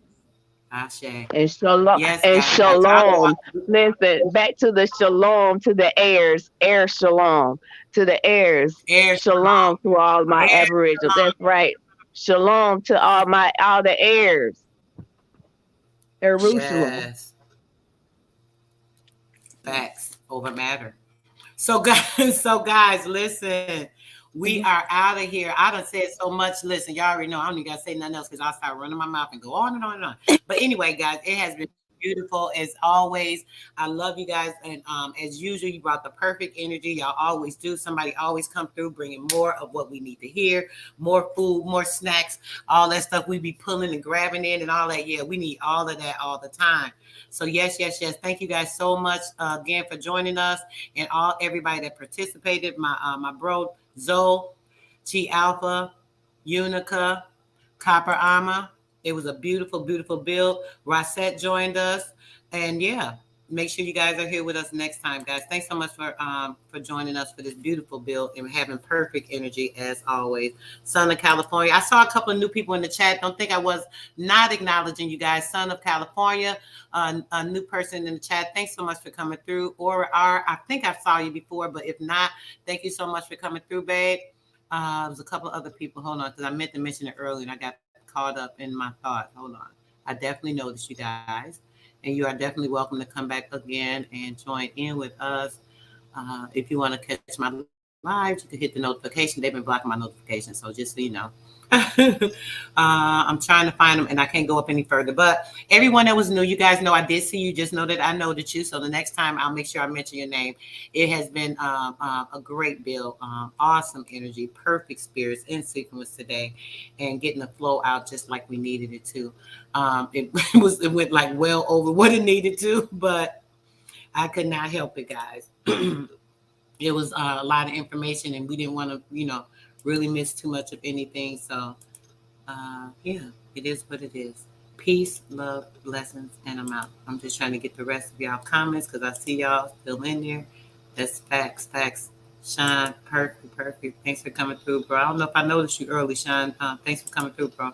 Ashe. And shalom. Yes, And guys. Y'all know shalom. Listen, back to the shalom, to the heirs. Air shalom. To the heirs. air Shalom to all my air Aboriginal. That's right. Shalom to all the heirs. Hierusalem. Yes. Facts over matter. So guys, listen. We Mm-hmm. are out of here. I done said so much. Listen, y'all already know I don't even gotta say nothing else because I'll start running my mouth and go on and on and on. But anyway, guys, it has been beautiful as always. I love you guys, and as usual, you brought the perfect energy. Y'all always do. Somebody always come through bringing more of what we need to hear, more food, more snacks, all that stuff we be pulling and grabbing in and all that. Yeah, we need all of that all the time. So yes, yes, yes. Thank you guys so much again for joining us and all everybody that participated. My bro Zoe, Chi Alpha, Unica, Copper Armor. It was a beautiful, beautiful build. Rosette joined us, and yeah, make sure you guys are here with us next time, guys. Thanks so much for joining us for this beautiful build and having perfect energy as always. Son of California. I saw a couple of new people in the chat. Don't think I was not acknowledging you guys. Son of California, a new person in the chat. Thanks so much for coming through. Or I think I saw you before, but if not, thank you so much for coming through, babe. There's a couple of other people. Hold on, because I meant to mention it earlier and I got caught up in my thoughts. Hold on. I definitely noticed you guys, and you are definitely welcome to come back again and join in with us. If you want to catch my lives, you can hit the notification. They've been blocking my notifications, so just so you know. I'm trying to find them and I can't go up any further. But everyone that was new, you guys know I did see you. Just know that I noted you. So the next time I'll make sure I mention your name. It has been a great build, awesome energy, perfect spirits in sequence today, and getting the flow out just like we needed it to. It went like well over what it needed to, but I could not help it, guys. It was a lot of information, and we didn't want to, really miss too much of anything. So, yeah, it is what it is. Peace, love, blessings, and I'm out. I'm just trying to get the rest of y'all comments because I see y'all still in there. That's facts, facts. Sean, perfect, perfect. Thanks for coming through, bro. I don't know if I noticed you early, Sean. Thanks for coming through, bro.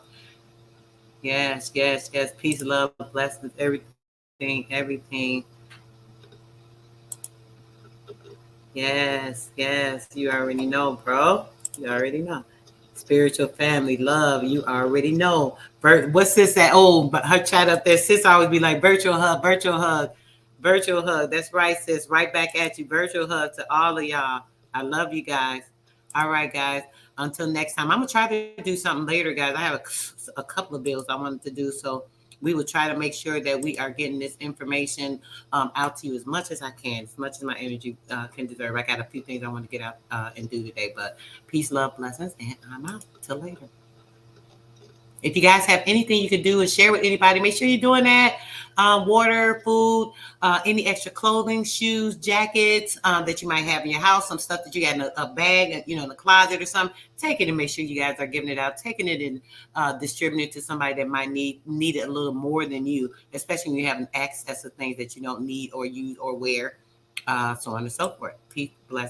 Yes, yes, yes. Peace, love, blessings, everything. Yes. You already know, bro. You already know. Spiritual family, love. You already know. What's sis at? Oh, but her chat up there. Sis always be like virtual hug, virtual hug, virtual hug. That's right, sis. Right back at you. Virtual hug to all of y'all. I love you guys. All right, guys. Until next time, I'm gonna try to do something later, guys. I have a couple of bills I wanted to do, so we will try to make sure that we are getting this information out to you as much as I can, as much as my energy can deserve. I got a few things I want to get out and do today, but peace, love, blessings, and I'm out. Till later. If you guys have anything you could do and share with anybody, make sure you're doing that. Water, food, any extra clothing, shoes, jackets that you might have in your house, some stuff that you got in a bag, in the closet or something. Take it and make sure you guys are giving it out, taking it and distributing it to somebody that might need it a little more than you, especially when you have access to things that you don't need or use or wear, so on and so forth. Peace, blessings.